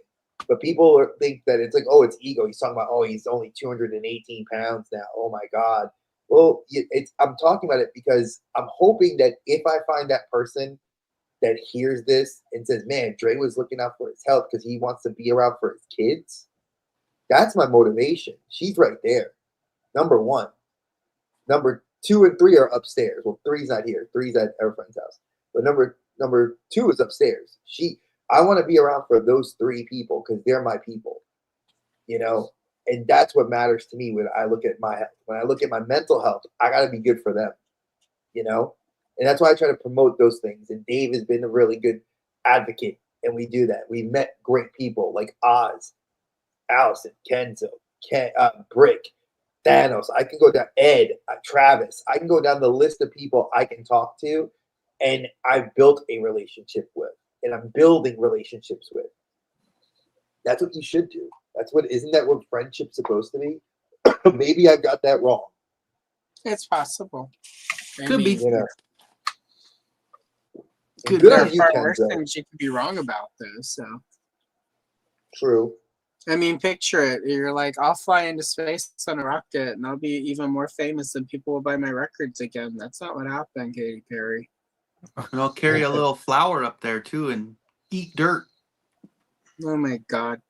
But people think that it's like, oh, it's ego. He's talking about, oh, he's only 218 pounds now. Oh, my God. Well, I'm talking about it because I'm hoping that if I find that person that hears this and says, man, Dre was looking out for his health because he wants to be around for his kids, that's my motivation. She's right there. Number one. Number 2 and 3 are upstairs. Well, 3's not here. 3's at our friend's house. But number 2 is upstairs. I want to be around for those 3 people because they're my people. And that's what matters to me when I look at my health. When I look at my mental health, I got to be good for them. And that's why I try to promote those things. And Dave has been a really good advocate, and we do that. We met great people like Oz, Allison, Kenzo, Brick, Thanos. I can go down, Ed, Travis. I can go down the list of people I can talk to, and I've built a relationship with, and I'm building relationships with. That's what you should do. Isn't that what friendship's supposed to be? Maybe I got that wrong. It's possible. Could be. Good on you, worse Kenzo. things you could be wrong about, though. So true. I mean, picture it. You're like, I'll fly into space on a rocket, and I'll be even more famous, and people will buy my records again. That's not what happened, Katy Perry. And I'll carry a little flower up there too and eat dirt. Oh my God.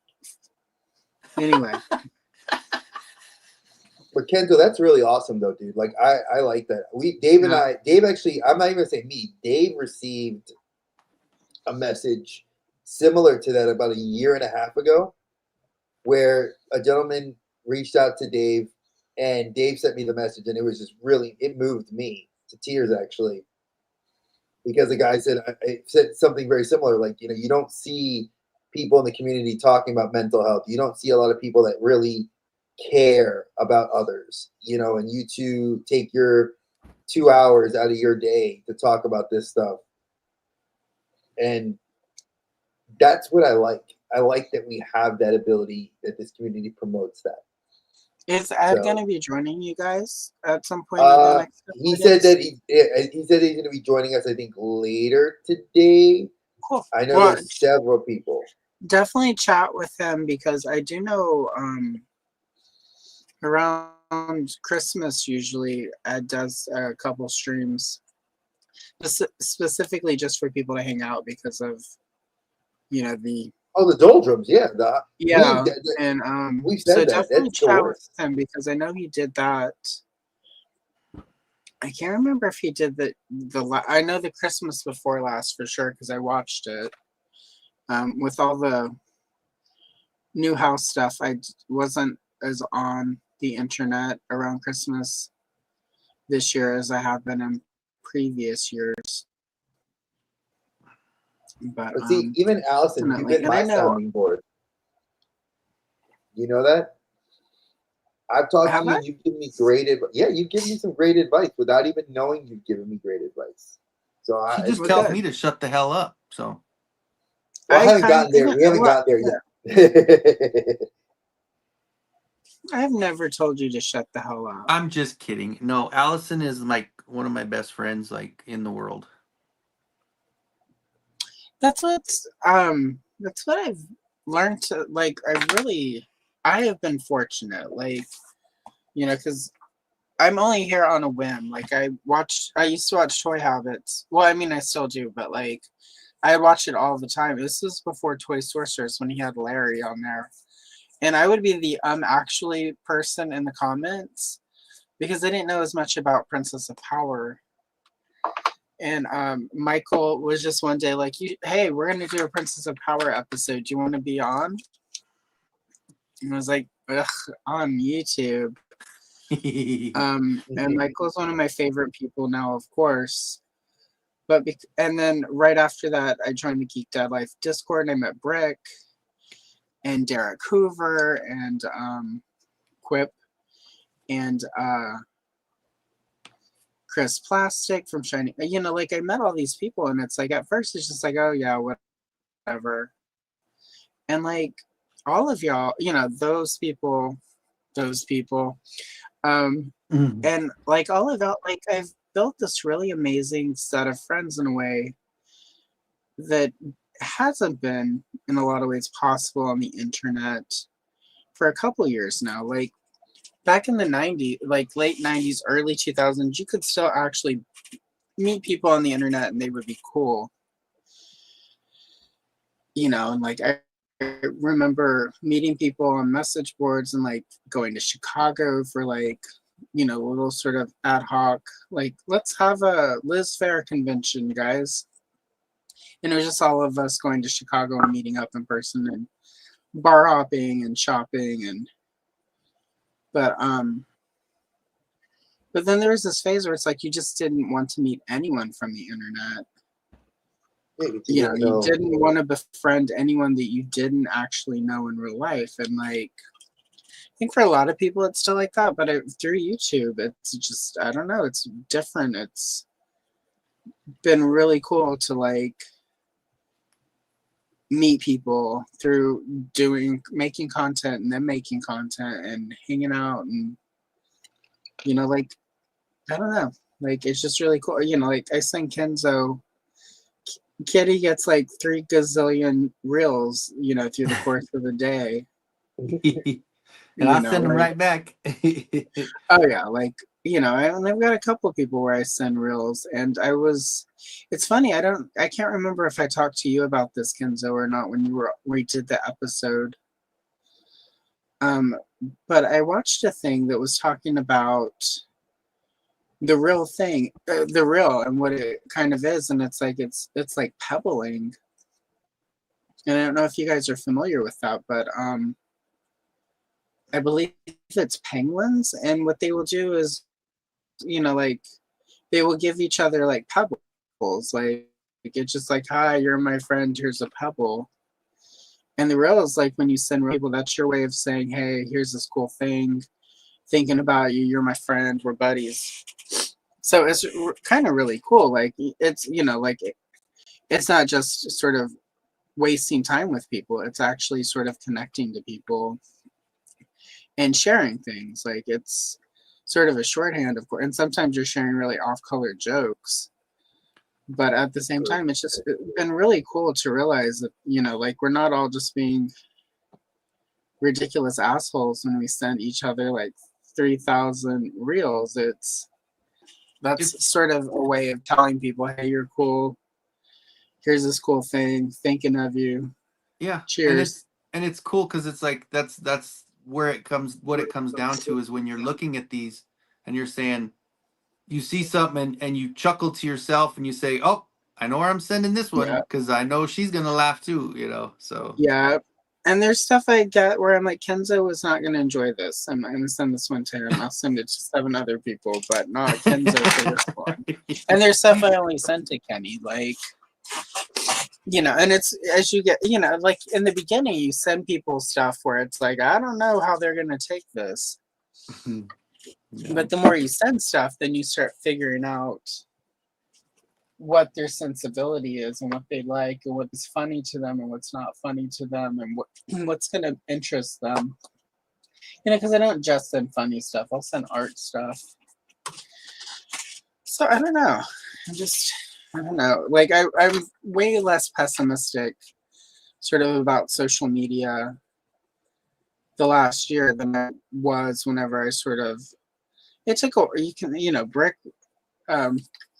Anyway. But Kenzo, that's really awesome though, dude. Like I like that. Dave actually, I'm not even gonna say me, Dave received a message similar to that about a year and a half ago, where a gentleman reached out to Dave, and Dave sent me the message, and it was just it moved me to tears actually. Because the guy said something very similar, like, you don't see people in the community talking about mental health. You don't see a lot of people that really care about others, and you two take your 2 hours out of your day to talk about this stuff. And that's what I like. I like that we have that ability, that this community promotes that. Is Ed going to be joining you guys at some point? He said that he said he's going to be joining us, I think, later today. Cool. I know there's several people. Definitely chat with him, because I do know around Christmas usually Ed does a couple streams specifically just for people to hang out because of the doldrums, yeah. We've said so that. definitely That's chat with him, because I know he did that. I can't remember if he did I know the Christmas before last for sure, because I watched it. With all the new house stuff, I wasn't as on the internet around Christmas this year as I have been in previous years. But see, even Allison, you've been my sounding board. You know that? I've talked to you and you've given me great advice. Yeah, you've given me some great advice without even knowing you've given me great advice. So she just tells me to shut the hell up. So I haven't gotten there. We haven't gotten there yet. I've never told you to shut the hell up. I'm just kidding. No, Allison is like one of my best friends, like in the world. That's what I've learned to like. I have been fortunate, like, you know, because I'm only here on a whim. Like I used to watch Toy Habits. Well, I mean, I still do, but like I watch it all the time. This was before Toy Sorcerers when he had Larry on there. And I would be the actually person in the comments because I didn't know as much about Princess of Power. And Michael was just one day like, hey, we're going to do a Princess of Power episode. Do you want to be on? And I was like, ugh, on YouTube. And Michael's one of my favorite people now, of course. But and then right after that, I joined the Geek Dad Life Discord and I met Brick and Derek Hoover and Quip and Chris Plastic from Shining. You know, like I met all these people and it's like at first it's just like, oh yeah, whatever. And like all of y'all, you know, those people, and like all of y'all, like I've built this really amazing set of friends in a way that hasn't been in a lot of ways possible on the internet for a couple years now. Like back in the 90s, like late 90s, early 2000s, you could still actually meet people on the internet and they would be cool. You know, and like I remember meeting people on message boards and like going to Chicago for like, you know, a little sort of ad hoc, like, let's have a Liz Fair convention, guys. And it was just all of us going to Chicago and meeting up in person and bar hopping and shopping and but then there was this phase where it's like you just didn't want to meet anyone from the internet. You know, you didn't want to befriend anyone that you didn't actually know in real life. And like I think for a lot of people it's still like that, but through YouTube it's just, I don't know, it's different. It's been really cool to like meet people through making content and then making content and hanging out and, you know, like, I don't know, like, it's just really cool. You know, like I send Kenzo, Kitty gets like 3 gazillion reels, you know, through the course of the day. And I send them right back. Oh yeah, like, you know, I've got a couple of people where I send reels, and it's funny, I can't remember if I talked to you about this, Kenzo, or not when we did the episode. But I watched a thing that was talking about the real thing, the real and what it kind of is, and it's like pebbling. And I don't know if you guys are familiar with that, but I believe it's penguins, and what they will do is, you know, like they will give each other like pebbles, like it's just like, hi, you're my friend, here's a pebble. And the real is like when you send people, that's your way of saying, hey, here's this cool thing, thinking about you, you're my friend, we're buddies. So it's kind of really cool. Like it's, you know, like it's not just sort of wasting time with people, it's actually sort of connecting to people and sharing things. Like it's sort of a shorthand, of course, and sometimes you're sharing really off-color jokes, but at the same time it's been really cool to realize that, you know, like we're not all just being ridiculous assholes when we send each other like 3,000 reels. That's sort of a way of telling people, hey, you're cool, here's this cool thing, thinking of you. Yeah, cheers. And it's cool because it's like that's where it comes, what it comes down to is when you're looking at these and you're saying, you see something and you chuckle to yourself and you say, oh, I know where I'm sending this one because I know she's gonna laugh too, you know. So yeah, And there's stuff I get where I'm like, Kenzo is not going to enjoy this. I'm going to send this one to him. I'll send it to 7 other people, but not Kenzo for this one. And there's stuff I only sent to Kenny, like, you know, and it's as you get, you know, like in the beginning, you send people stuff where it's like, I don't know how they're going to take this. Yeah. But the more you send stuff, then you start figuring out what their sensibility is and what they like and what's funny to them and what's not funny to them and what's going to interest them. You know, because I don't just send funny stuff. I'll send art stuff. So I don't know. I don't know. Like I'm way less pessimistic sort of about social media the last year than I was whenever I sort of, it took, you can, you know, Brick,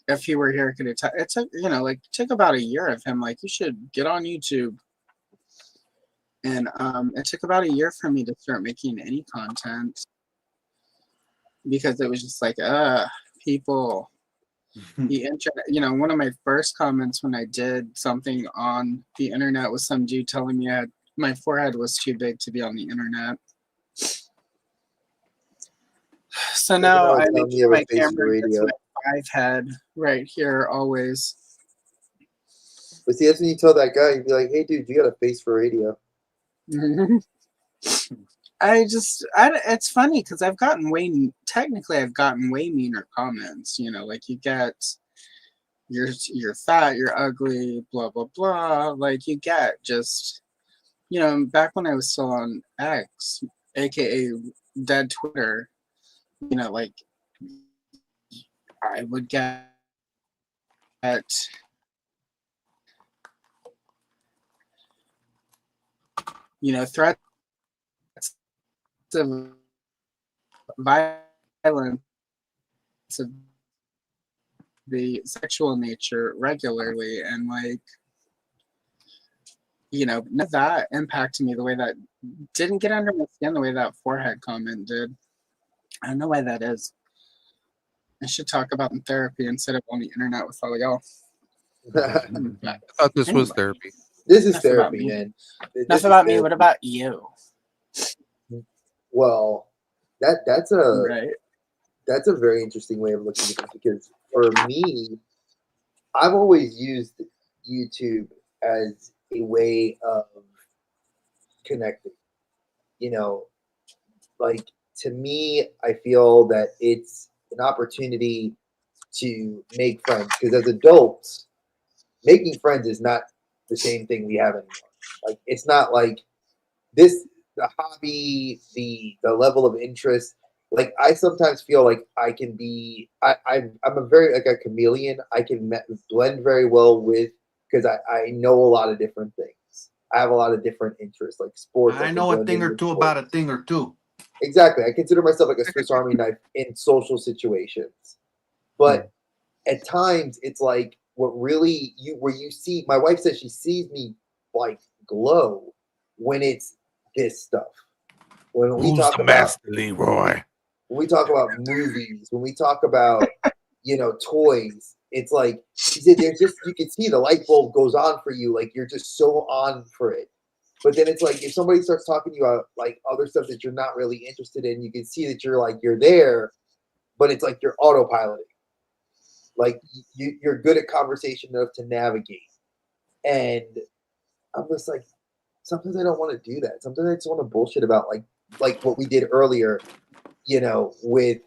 if he were here, could it took, you know, like took about a year of him like, you should get on YouTube. And it took about a year for me to start making any content because it was just like, people, the internet, you know, one of my first comments when I did something on the internet was some dude telling me my forehead was too big to be on the internet. So now I make my camera just my 5 head right here always. But see, that's when you tell that guy, you'd be like, hey, dude, you got a face for radio. It's funny because I've gotten way meaner comments, you know, like you get, you're fat, you're ugly, blah, blah, blah. Like you get just, you know, back when I was still on X, AKA dead Twitter, you know, like I would get you know, threats of violence of the sexual nature regularly, and like, you know, none of that impacted me the way that didn't get under my skin the way that forehead comment did. I don't know why that is. I should talk about in therapy instead of on the internet with all y'all. I thought this was therapy. This is therapy, man. Enough about me. What about you? Well, that's a very interesting way of looking at this because for me, I've always used YouTube as a way of connecting. You know, like to me, I feel that it's an opportunity to make friends because as adults, making friends is not the same thing we have anymore. Like it's not like this, the hobby, the level of interest. Like I sometimes feel like I can be, I'm a very like a chameleon. I can blend very well with because I know a lot of different things. I have a lot of different interests like sports. I know a thing or two about a thing or two. Exactly. I consider myself like a Swiss Army knife in social situations. But at times it's like what really where you see my wife says she sees me like glow when it's this stuff. When we talk about Master Leroy. when we talk about movies, when we talk about you know toys, it's like she said there's just you can see the light bulb goes on for you, like you're just so on for it. But then it's like if somebody starts talking to you about like other stuff that you're not really interested in, you can see that you're like you're there, but it's like you're autopiloting. Like you're good at conversation enough to navigate. And I'm just like, sometimes I don't want to do that. Sometimes I just want to bullshit about like what we did earlier, you know, with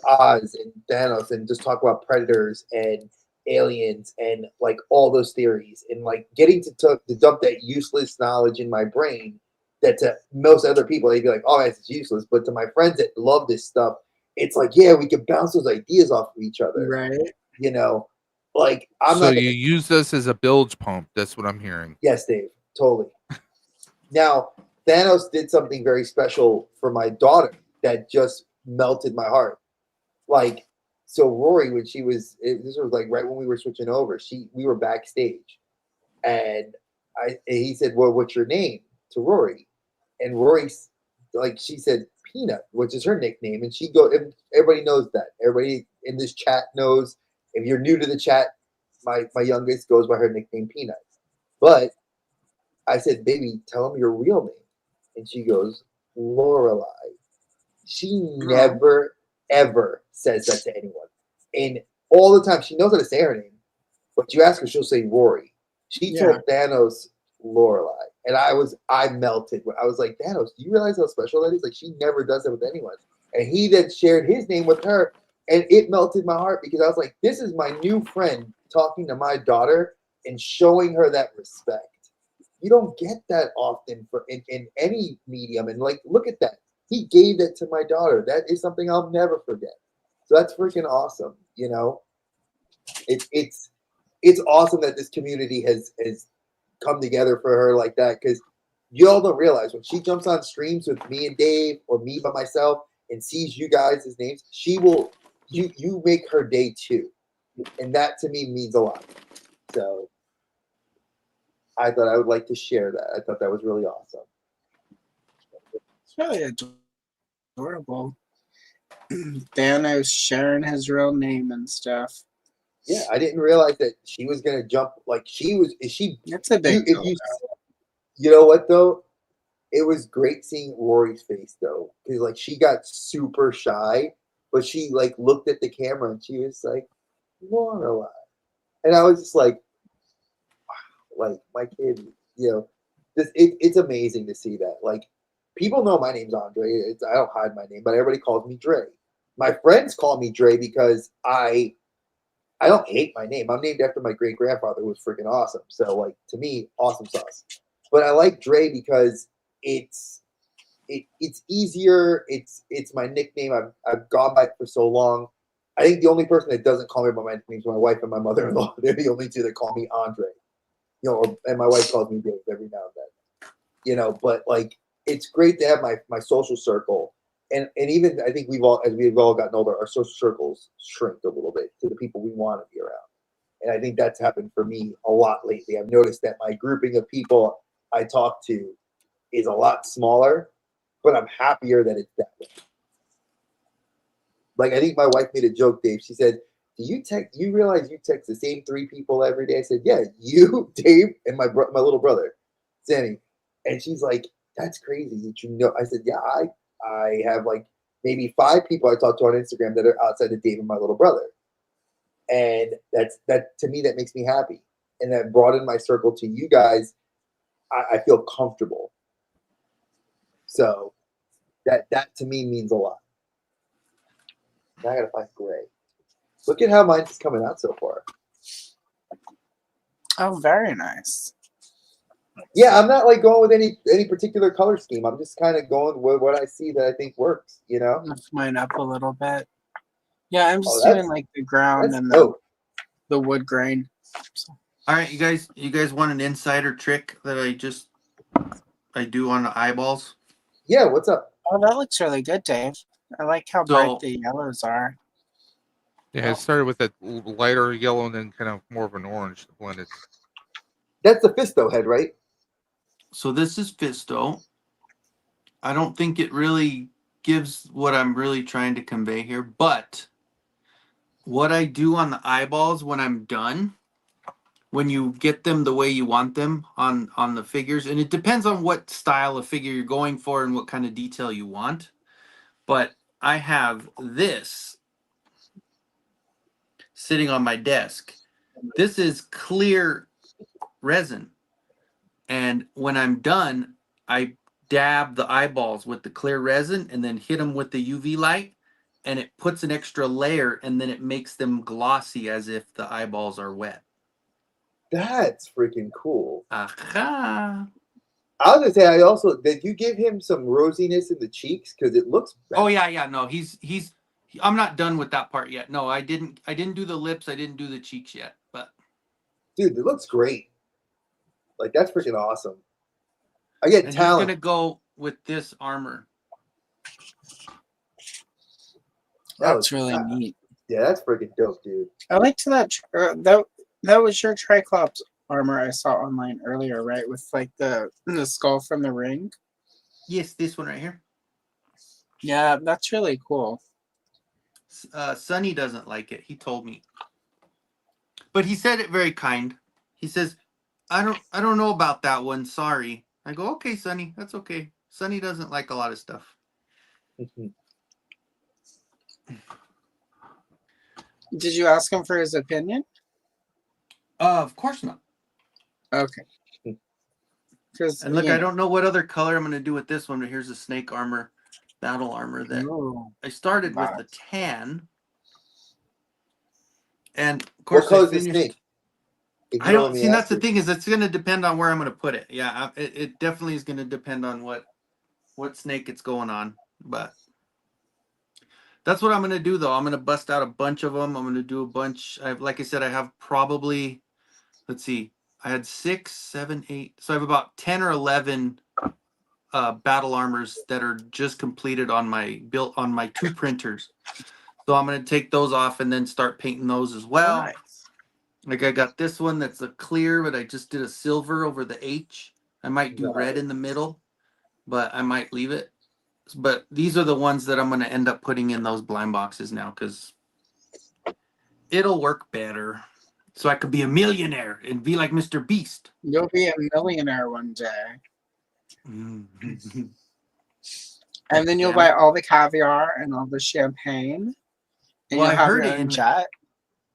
Oz and Thanos and just talk about predators and aliens and like all those theories and like getting to dump that useless knowledge in my brain that to most other people they'd be like, oh, that's useless. But to my friends that love this stuff, it's like, yeah, we can bounce those ideas off of each other. Right. You know, like I'm so not you use this as a bilge pump. That's what I'm hearing. Yes, Dave, totally. Now, Thanos did something very special for my daughter that just melted my heart. Like, so Rory, when she was, this was like right when we were switching over, we were backstage, and he said, well, what's your name to Rory? And Rory, like she said, Peanut, which is her nickname, and everybody knows that. Everybody in this chat knows. If you're new to the chat, my youngest goes by her nickname Peanut. But I said, baby, tell him your real name. And she goes, Lorelai. She never, ever says that to anyone. And all the time, she knows how to say her name. But you ask her, she'll say Rory. She told Thanos Lorelai. And I melted. I was like, Thanos, do you realize how special that is? Like, she never does that with anyone. And he then shared his name with her. And it melted my heart because I was like, this is my new friend talking to my daughter and showing her that respect. You don't get that often in any medium. And like, look at that. He gave that to my daughter. That is something I'll never forget. So that's freaking awesome. You know, it's awesome that this community has come together for her like that, because you all don't realize when she jumps on streams with me and Dave or me by myself and sees you guys' names, she will you make her day too. And that to me means a lot. So I thought I would like to share that. I thought that was really awesome. It's really adorable. Thanos sharing his real name and stuff. Yeah, I didn't realize that she was gonna jump like she was. Is she? That's a big. You know what though? It was great seeing Rory's face though, because like she got super shy, but she like looked at the camera and she was like, Lorelai, and I was just like, wow, like my kid, you know, it's amazing to see that. Like people know my name's Andre. I don't hide my name, but everybody calls me Dre. My friends call me Dre because I don't hate my name. I'm named after my great grandfather, who was freaking awesome. So like to me, awesome sauce. But I like Dre because it's easier. It's my nickname. I've gone by it for so long. I think the only person that doesn't call me by my nickname is my wife and my mother-in-law. They're the only two that call me Andre. You know, and my wife calls me Dave every now and then. You know, but like it's great to have my social circle. And even I think we've all gotten older, our social circles shrink a little bit to the people we want to be around. And I think that's happened for me a lot lately. I've noticed that my grouping of people I talk to is a lot smaller, but I'm happier that it's that way. Like I think my wife made a joke, Dave. She said, you realize you text the same 3 people every day? I said, yeah, you, Dave, and my little brother, Sandy. And she's like, that's crazy that you know. I said, yeah, I have like maybe 5 people I talk to on Instagram that are outside of Dave and my little brother. And that to me, that makes me happy. And that broadened my circle to you guys. I feel comfortable. So that to me means a lot. Now I gotta find gray. Look at how mine's coming out so far. Oh, very nice. Yeah, I'm not like going with any particular color scheme. I'm just kind of going with what I see that I think works, you know? Lift mine up a little bit. Yeah, I'm just that's- doing like the ground and dope. the wood grain. So. All right, you guys want an insider trick that I do on the eyeballs? Yeah, what's up? Oh, that looks really good, Dave. I like how bright the yellows are. Yeah, it started with that lighter yellow and then kind of more of an orange to blend it. That's the Fisto head, right? So this is Fisto. I don't think it really gives what I'm really trying to convey here, but what I do on the eyeballs when I'm done, when you get them the way you want them on the figures, and it depends on what style of figure you're going for and what kind of detail you want, but I have this sitting on my desk. This is clear resin, and when I'm done, I dab the eyeballs with the clear resin and then hit them with the UV light, and it puts an extra layer, and then it makes them glossy as if the eyeballs are wet. That's freaking cool. Aha. I was gonna say, I also did you give him some rosiness in the cheeks because it looks bad. Oh yeah, no, he's I'm not done with that part yet. No, I didn't do the lips, I didn't do the cheeks yet, but dude, it looks great. Like that's freaking awesome. I get talent. He's gonna go with this armor. That's really neat. Yeah, that's freaking dope, dude. I liked that. That was your Triclops armor I saw online earlier, right? With like the skull from the ring. Yes, this one right here. Yeah, that's really cool. Sonny doesn't like it. He told me, but he said it very kind. He says, I don't know about that one. Sorry. I go, okay, Sonny, that's okay. Sonny doesn't like a lot of stuff. Did you ask him for his opinion? Of course not. Okay. And look, I don't know what other color I'm going to do with this one, but here's a snake armor, battle armor that I started with the tan. And of course, what color is the snake? I don't see. That's the thing, is it's going to depend on where I'm going to put it. Yeah, it definitely is going to depend on what snake it's going on. But that's what I'm going to do, though. I'm going to bust out a bunch of them. I'm going to do a bunch. Like I said, I have probably, let's see, I had 6, 7, 8. So I have about 10 or 11 battle armors that are just completed on my 2 printers. So I'm going to take those off and then start painting those as well. Nice. Like I got this one that's a clear, but I just did a silver over the H. I might do red in the middle, but I might leave it. But these are the ones that I'm going to end up putting in those blind boxes now, because it'll work better. So I could be a millionaire and be like Mr. Beast. You'll be a millionaire one day. And then you'll buy all the caviar and all the champagne. And Well, you'll have your own jet.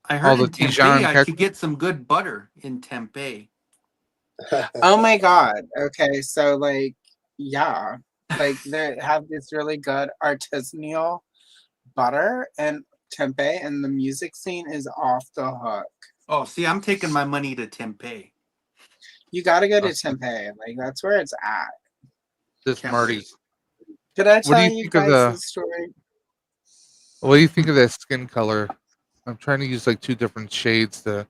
I heard in Tempe I could get some good butter in Tempe. Oh my God. Okay, so like, yeah. Like they have this really good artisanal butter and Tempe, and the music scene is off the hook. Oh, see, I'm taking my money to Tempe. You gotta go to Tempe. Like that's where it's at. This Marty. Did I tell you guys the story? What do you think of that skin color? I'm trying to use like 2 different shades to.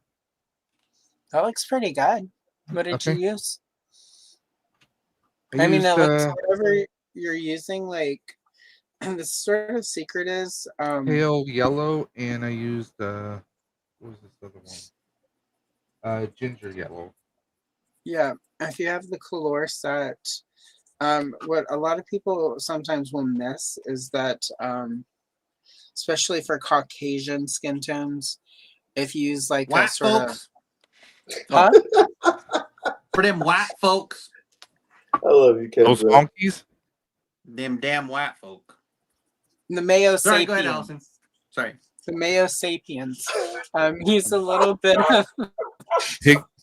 That looks pretty good. What did you use? I mean, used, it looks whatever you're using. Like the sort of secret is pale yellow, and I used what was this other one? Ginger yellow. Yeah, if you have the color set, what a lot of people sometimes will miss is that, especially for Caucasian skin tones, if you use like white a sort folks. Huh? For them white folks. I love you, Ken. Those monkeys? Them damn white folk. The Mayo Sorry, Sapiens. go ahead, Allison. Sorry. The Mayo Sapiens. He's a little bit of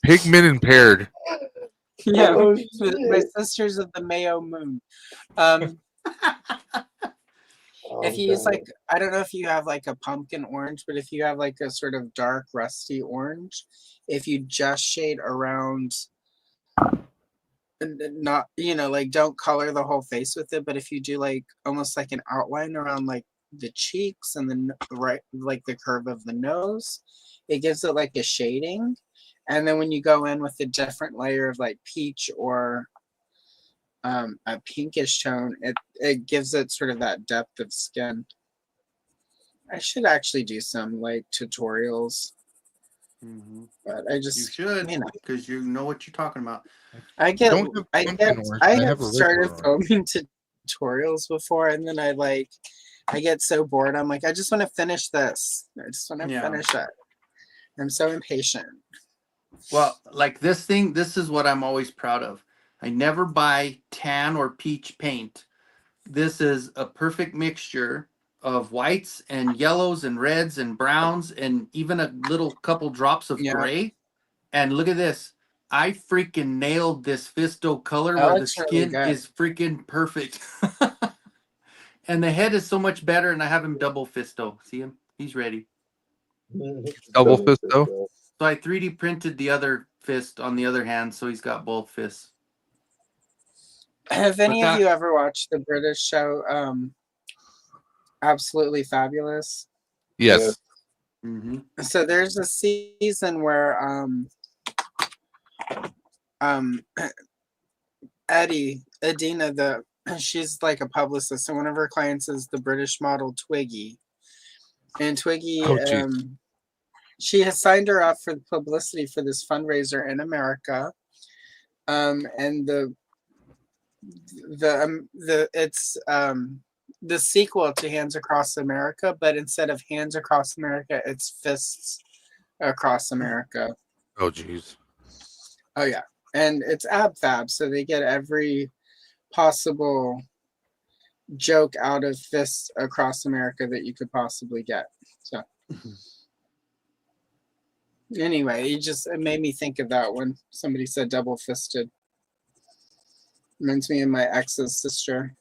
Pigment impaired. yeah, my sisters of the Mayo Moon. If you use like, I don't know if you have like a pumpkin orange, but if you have like a sort of dark rusty orange, if you just shade around, not, you know, like don't color the whole face with it, but if you do like almost like an outline around like the cheeks and the right, like the curve of the nose, it gives it like a shading. And then when you go in with a different layer of like peach or a pinkish tone, it gives it sort of that depth of skin. I should actually do some like tutorials. But I just, you should, you know, because you know what you're talking about. I have started filming tutorials before, and then I get so bored. I'm like, I just want to finish this. I just want to finish it. I'm so impatient. Well, like this thing, this is what I'm always proud of. I never buy tan or peach paint. This is a perfect mixture of whites and yellows and reds and browns and even a little couple drops of gray. And look at this. I freaking nailed this Fisto color where the skin is freaking perfect. And the head is so much better, and I have him double Fisto. See him? He's ready. Double Fisto? So I 3D printed the other fist on the other hand, so he's got both fists. Have any of you ever watched the British show Absolutely Fabulous? Yes. So there's a season where Edina, she's like a publicist, and one of her clients is the British model Twiggy. And Twiggy, she has signed her up for the publicity for this fundraiser in America. And it's the sequel to Hands Across America, but instead of Hands Across America, it's Fists Across America. Oh, geez. Oh yeah, and it's ab fab, so they get every possible joke out of fists across America that you could possibly get. So anyway, it made me think of that when somebody said double fisted. Reminds me of my ex's sister.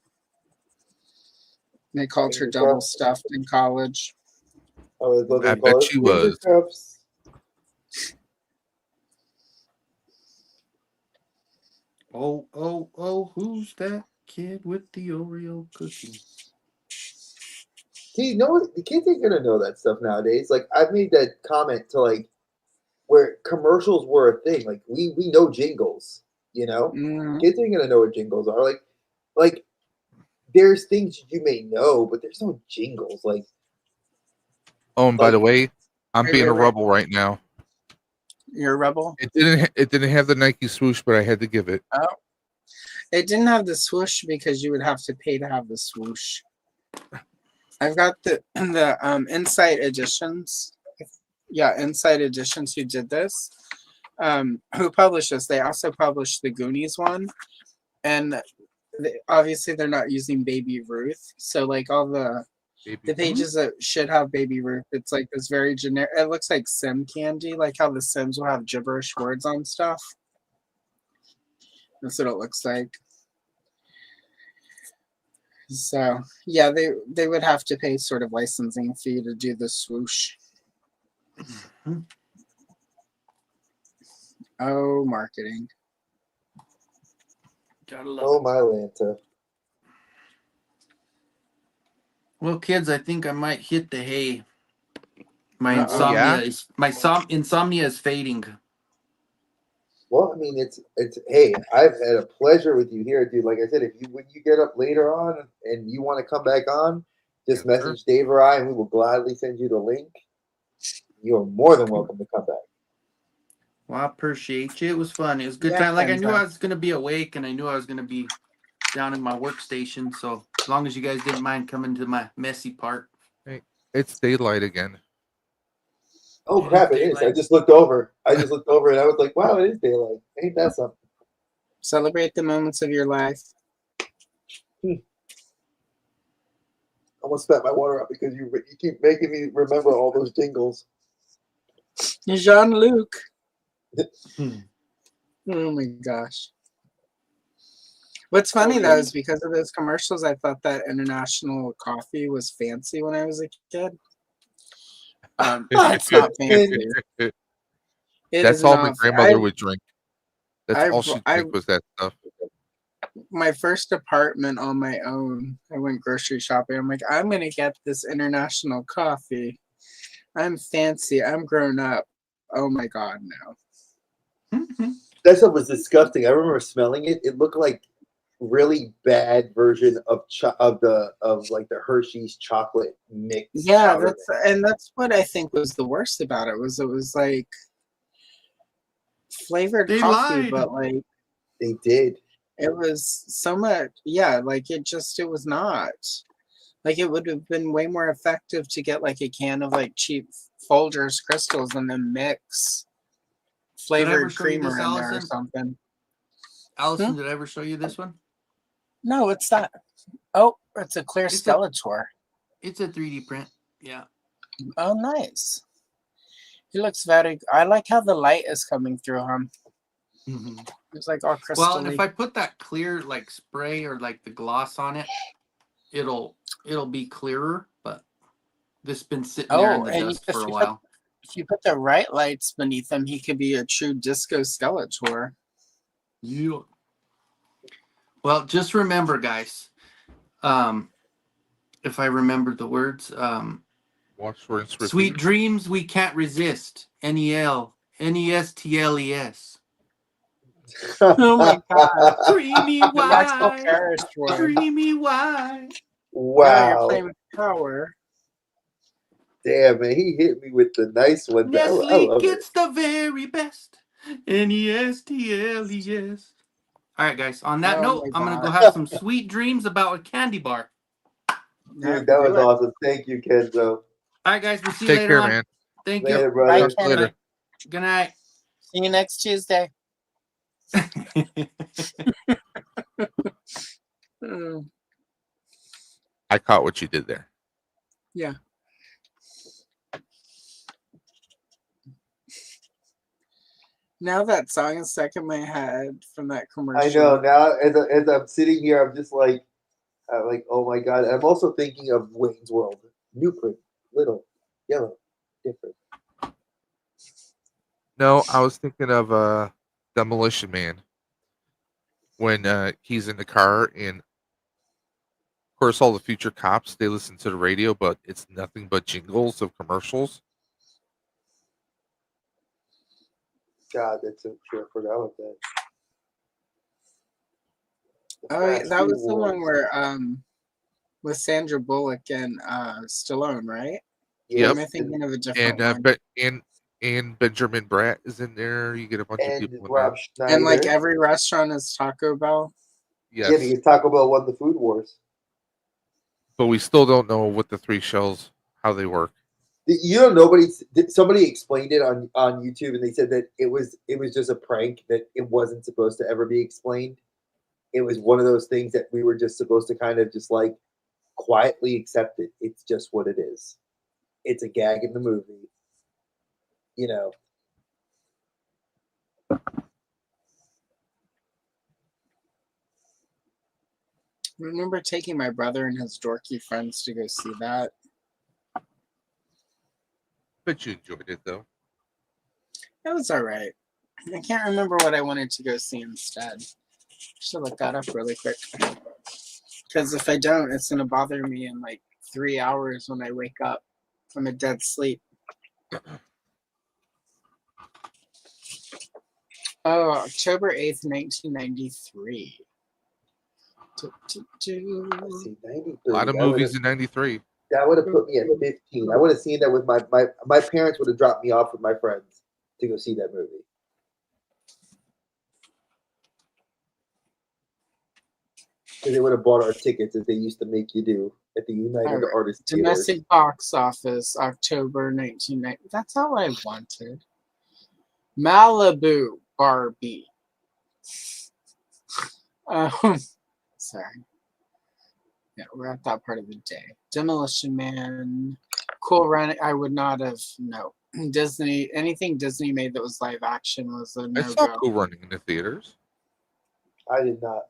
They called her double stuffed in college. Oh, I bet she was. Oh, who's that kid with the Oreo cookie? See, no, the kids ain't gonna know that stuff nowadays. Like I've made that comment to like where commercials were a thing. Like we know jingles, you know. Kids ain't gonna know what jingles are. Like there's things you may know, but there's no jingles. Like Oh, and by the way, I'm being a rebel right now. You're a rebel? It didn't have the Nike swoosh, but I had to give it. Oh. It didn't have the swoosh because you would have to pay to have the swoosh. I've got the Insight Editions. Yeah, Insight Editions who did this. Who published this. They also published the Goonies one. And obviously they're not using Baby Ruth. So like all the pages that should have Baby Ruth, it's like this very generic. It looks like Sim candy, like how the Sims will have gibberish words on stuff. That's what it looks like. So yeah, they would have to pay sort of licensing fee to do the swoosh. Oh, marketing. Oh my Lanta. Well, kids, I think I might hit the hay. My insomnia is fading. Well, I mean, it's hey, I've had a pleasure with you here, dude. Like I said, when you get up later on and you want to come back on, just message Dave or I, and we will gladly send you the link. You are more than welcome to come back. Well, I appreciate you. It was fun. It was a good time. Like I knew I was gonna be awake, and I knew I was gonna be down in my workstation. So as long as you guys didn't mind coming to my messy part. Hey, it's daylight again. Oh crap! It is. I just looked over. And I was like, "Wow, it is daylight. Ain't that something?" Celebrate the moments of your life. I almost spat my water out because you keep making me remember all those jingles. Jean-Luc. Oh my gosh. What's funny though is because of those commercials, I thought that International Coffee was fancy when I was a kid. It's not fancy. That's all my grandmother would drink. That's all she drank was that stuff. My first apartment on my own, I went grocery shopping. I'm like, I'm going to get this International Coffee. I'm fancy. I'm grown up. Oh my God, no. That stuff was disgusting. I remember smelling it. It looked like really bad version of the Hershey's chocolate mix. Yeah, that's what I think was the worst about it. It was like flavored coffee, but like they did. It was so much, yeah. Like it was not. Like it would have been way more effective to get like a can of like cheap Folgers crystals and then mix flavored creamer in there or something. Allison, did I ever show you this one? No, it's not. Oh, it's a clear Skeletor. It's a 3D print. Yeah. Oh, nice. He looks very. I like how the light is coming through him. It's like all crystal. Well, and if I put that clear like spray or like the gloss on it, it'll be clearer. But this has been sitting there in the dust for a while. If you put the right lights beneath him, he could be a true disco Skeletor. Yeah. Well, just remember, guys. If I remember the words, sweet dreams we can't resist. NESTLES. Oh my God! Dreamy why? Dreamy why? Wow! Yeah, you're playing with power. Damn, man, he hit me with the nice one. Nestle gets the very best. NESTLES. All right, guys. On that note, I'm gonna go have some sweet dreams about a candy bar. Dude, that was awesome. Thank you, Kenzo. All right, guys. We'll see you later on. Man. Thank later, you. brother. Bye, Good night. See you next Tuesday. I caught what you did there. Yeah. Now that song is stuck in my head from that commercial. I know. Now, as I'm sitting here, I'm just like, oh my god. I'm also thinking of Wayne's World. New print, little, yellow, different. No, I was thinking of Demolition Man when he's in the car, and of course all the future cops, they listen to the radio, but it's nothing but jingles of commercials. God, that's so true. I forgot about that. Oh, yeah, that was the one where with Sandra Bullock and Stallone, right? Yep. Am I thinking of a different one? And Benjamin Bratt is in there. You get a bunch of And people in Rob there. Schneider. And like every restaurant is Taco Bell. Yes. Yeah, because Taco Bell won the food wars. But we still don't know what the 3 shells, how they work. You know, somebody explained it on YouTube, and they said that it was just a prank, that it wasn't supposed to ever be explained. It was one of those things that we were just supposed to kind of just like quietly accept it. It's just what it is. It's a gag in the movie. You know. I remember taking my brother and his dorky friends to go see that. But you enjoyed it though. It was all right. I can't remember what I wanted to go see instead. Should look that up really quick. Because if I don't, it's going to bother me in like 3 hours when I wake up from a dead sleep. Oh, October 8th, 1993. See, 93. A lot of movies in 93. That would have put me at 15. I would have seen that with my parents would have dropped me off with my friends to go see that movie. Because they would have bought our tickets as they used to make you do at the United Artists Theater. Domestic box office, October 1990. That's all I wanted. Malibu Barbie. Sorry. Yeah, we're at that part of the day. Demolition Man. Cool Run. I would not have. No. Disney. Anything Disney made that was live action was a no-go. I saw Cool Running in the theaters. I did not.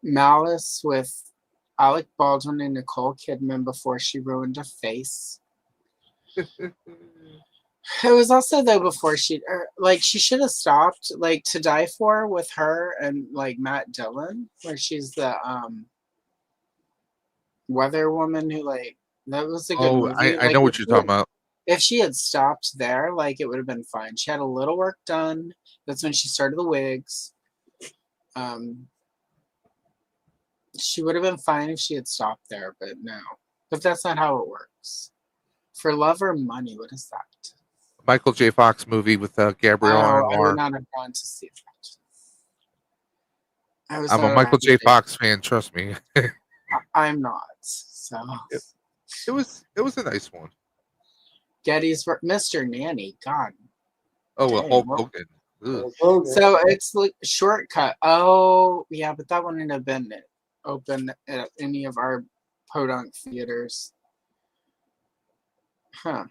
Malice with Alec Baldwin and Nicole Kidman before she ruined her face. It was also though before she should have stopped like To Die For with her and like Matt Dillon, where she's the weather woman who that was a good movie. I know what you're talking about. If she had stopped there, like it would have been fine. She had a little work done. That's when she started the wigs. She would have been fine if she had stopped there, but no. But that's not how it works. For love or money, what is that? Michael J. Fox movie with Gabrielle I Anwar. would not have gone to see that. I'm a Michael J. Fox fan, trust me. I'm not. So it was a nice one. Gettysburg, Mr. Nanny, God. Oh well, dang, Hulk well, Hogan. So it's like Shortcut. Oh yeah, but that wouldn't have been open at any of our podunk theaters. Huh.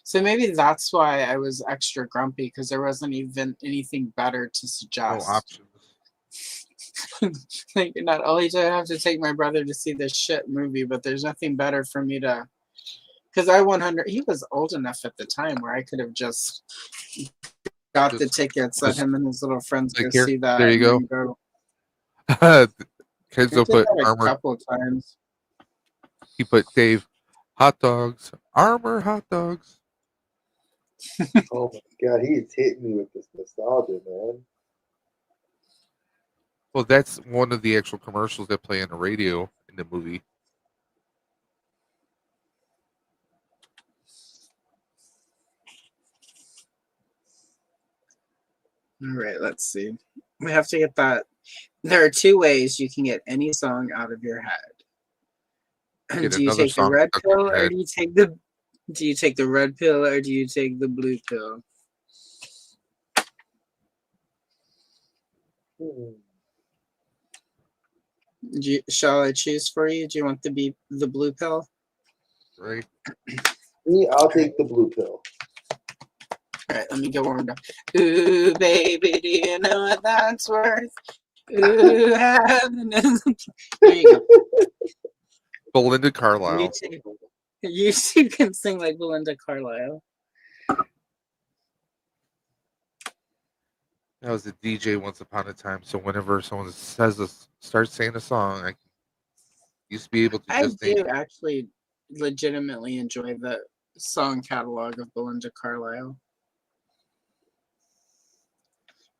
So maybe that's why I was extra grumpy, because there wasn't even anything better to suggest. No options. Like, not only do I have to take my brother to see this shit movie, but there's nothing better for me to. Because he was old enough at the time where I could have just got the tickets, let him and his little friends go see that. There you go. Kids will put armor. A couple of times. He put Dave, hot dogs, armor hot dogs. Oh my god, he is hitting me with this nostalgia, man. Well, that's one of the actual commercials that play on the radio in the movie. All right, let's see. We have to get that. There are 2 ways you can get any song out of your head. Do you take the red pill, or do you take the red pill, or do you take the blue pill? Shall I choose for you? Do you want the blue pill? Right. Me, I'll take the blue pill. All right, let me get warmed up. Ooh, baby, do you know what that's worth? Ooh, heaven is... There you go. Belinda Carlisle. You two can sing like Belinda Carlisle. I was a DJ once upon a time, so whenever someone starts saying a song, I used to be able to I just do name. actually legitimately enjoy the song catalog of Belinda Carlisle.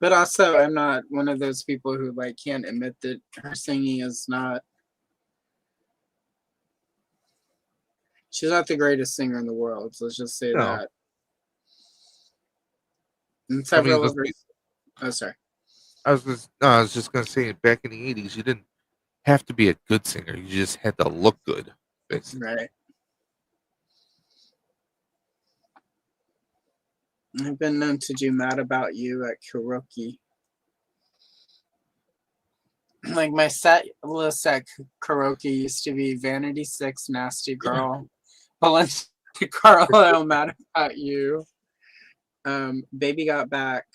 But also, I'm not one of those people who like can't admit that her singing is not. She's not the greatest singer in the world. So let's just say No. that. And several of her. Oh, sorry. I was just gonna say, back in the '80s, you didn't have to be a good singer; you just had to look good, basically. Right. I've been known to do Mad About You at karaoke. Like my set list at karaoke used to be Vanity 6, Nasty Girl, Belinda Carlisle, Mad About You, Baby Got Back,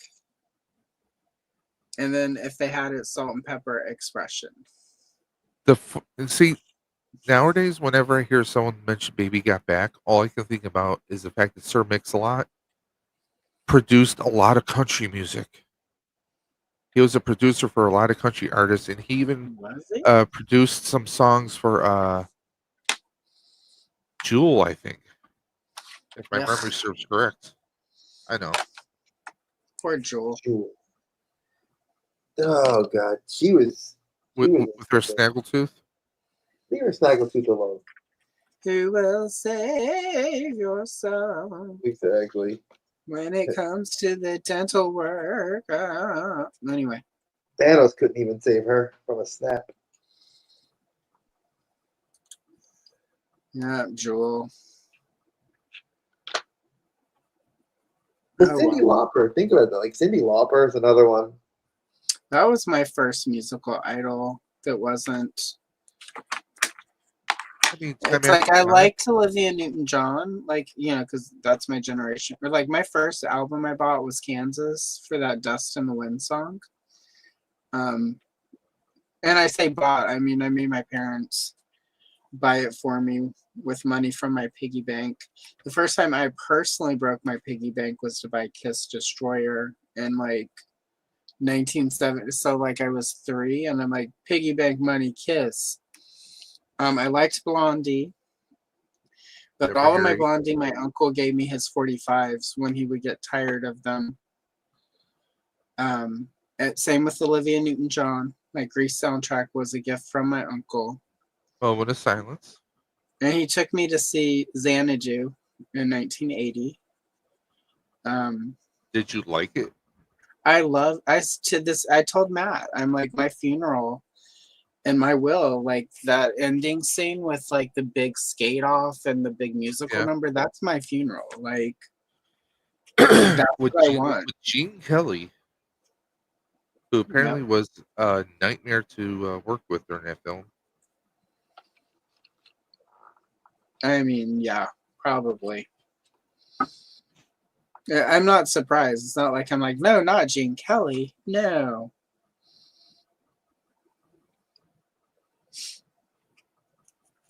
and then if they had it, Salt and Pepper Expression. See, nowadays, whenever I hear someone mention "Baby Got Back," all I can think about is the fact that Sir Mix-a-Lot produced a lot of country music. He was a producer for a lot of country artists, and he even produced some songs for Jewel, I think, if my memory serves correct. I know. Poor Jewel. Oh God, she was with her snaggletooth. Leave her snaggletooth alone. Who will save your soul? Exactly. When it comes to the dental work. Anyway. Thanos couldn't even save her from a snap. Yeah, Jewel. But Cyndi Lauper, think about that. Like Cyndi Lauper is another one. That was my first musical idol that wasn't. It's like I liked Olivia Newton-John, like, you know, because that's my generation. Or like my first album I bought was Kansas for that Dust in the Wind song. And I say bought, I mean I made my parents buy it for me with money from my piggy bank. The first time I personally broke my piggy bank was to buy Kiss Destroyer in like 1970. So like I was 3, and I'm like, piggy bank money, Kiss. I liked Blondie, but all of my Blondie, my uncle gave me his 45s when he would get tired of them. Same with Olivia Newton-John. My Grease soundtrack was a gift from my uncle. Moment of silence. And he took me to see Xanadu in 1980. Did you like it? I told Matt, I'm like, my funeral and my will, like that ending scene with like the big skate off and the big musical number, that's my funeral. Like that's what I want. With Gene Kelly, who apparently was a nightmare to work with during that film. I mean, yeah, probably. I'm not surprised. It's not like I'm like, no, not Gene Kelly. No.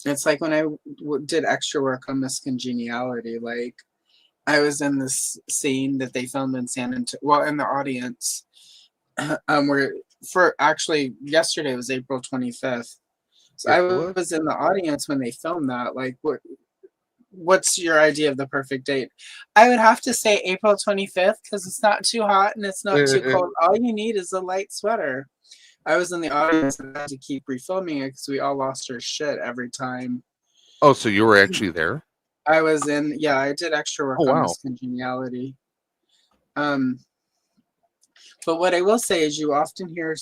It's like when I did extra work on Miss Congeniality, like I was in this scene that they filmed in San Antonio, well, in the audience, where for actually yesterday was April 25th. So I was in the audience when they filmed that. Like, what's your idea of the perfect date? I would have to say April 25th because it's not too hot and it's not too cold. All you need is a light sweater. I was in the audience and had to keep refilming it because we all lost our shit every time. Oh, so you were actually there? I was in, yeah, I did extra work on Miss Congeniality. But what I will say is you often hear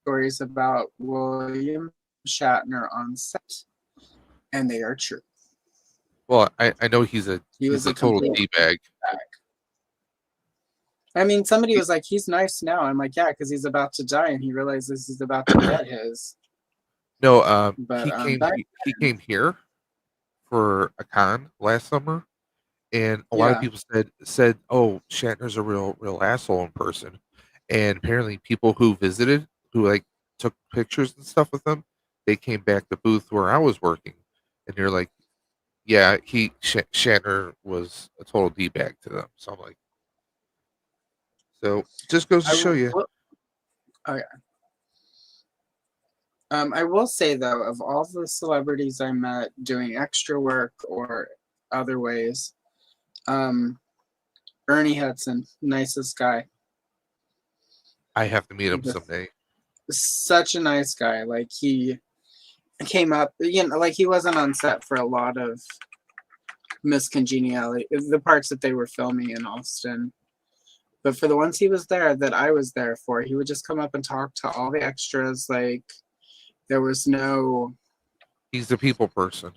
stories about William Shatner on set, and they are true. Well, I know he's a he was a total D-bag. I mean, somebody was like, he's nice now. I'm like, yeah, because he's about to die and he realizes he's about to get his. No, But he came here for a con last summer, and a lot of yeah, people said, "Oh, Shatner's a real asshole in person." And apparently, people who visited, who like took pictures and stuff with them, they came back to booth where I was working, and they're like, "Yeah, Shatner was a total d bag to them." So I'm like, so just goes to show you. Oh yeah. I will say though, of all the celebrities I met doing extra work or other ways, Ernie Hudson, nicest guy. I have to meet him someday. Such a nice guy. Like he came up, you know, like he wasn't on set for a lot of miscongeniality, the parts that they were filming in Austin. But for the ones he was there that I was there for, he would just come up and talk to all the extras. Like there was no. He's a people person.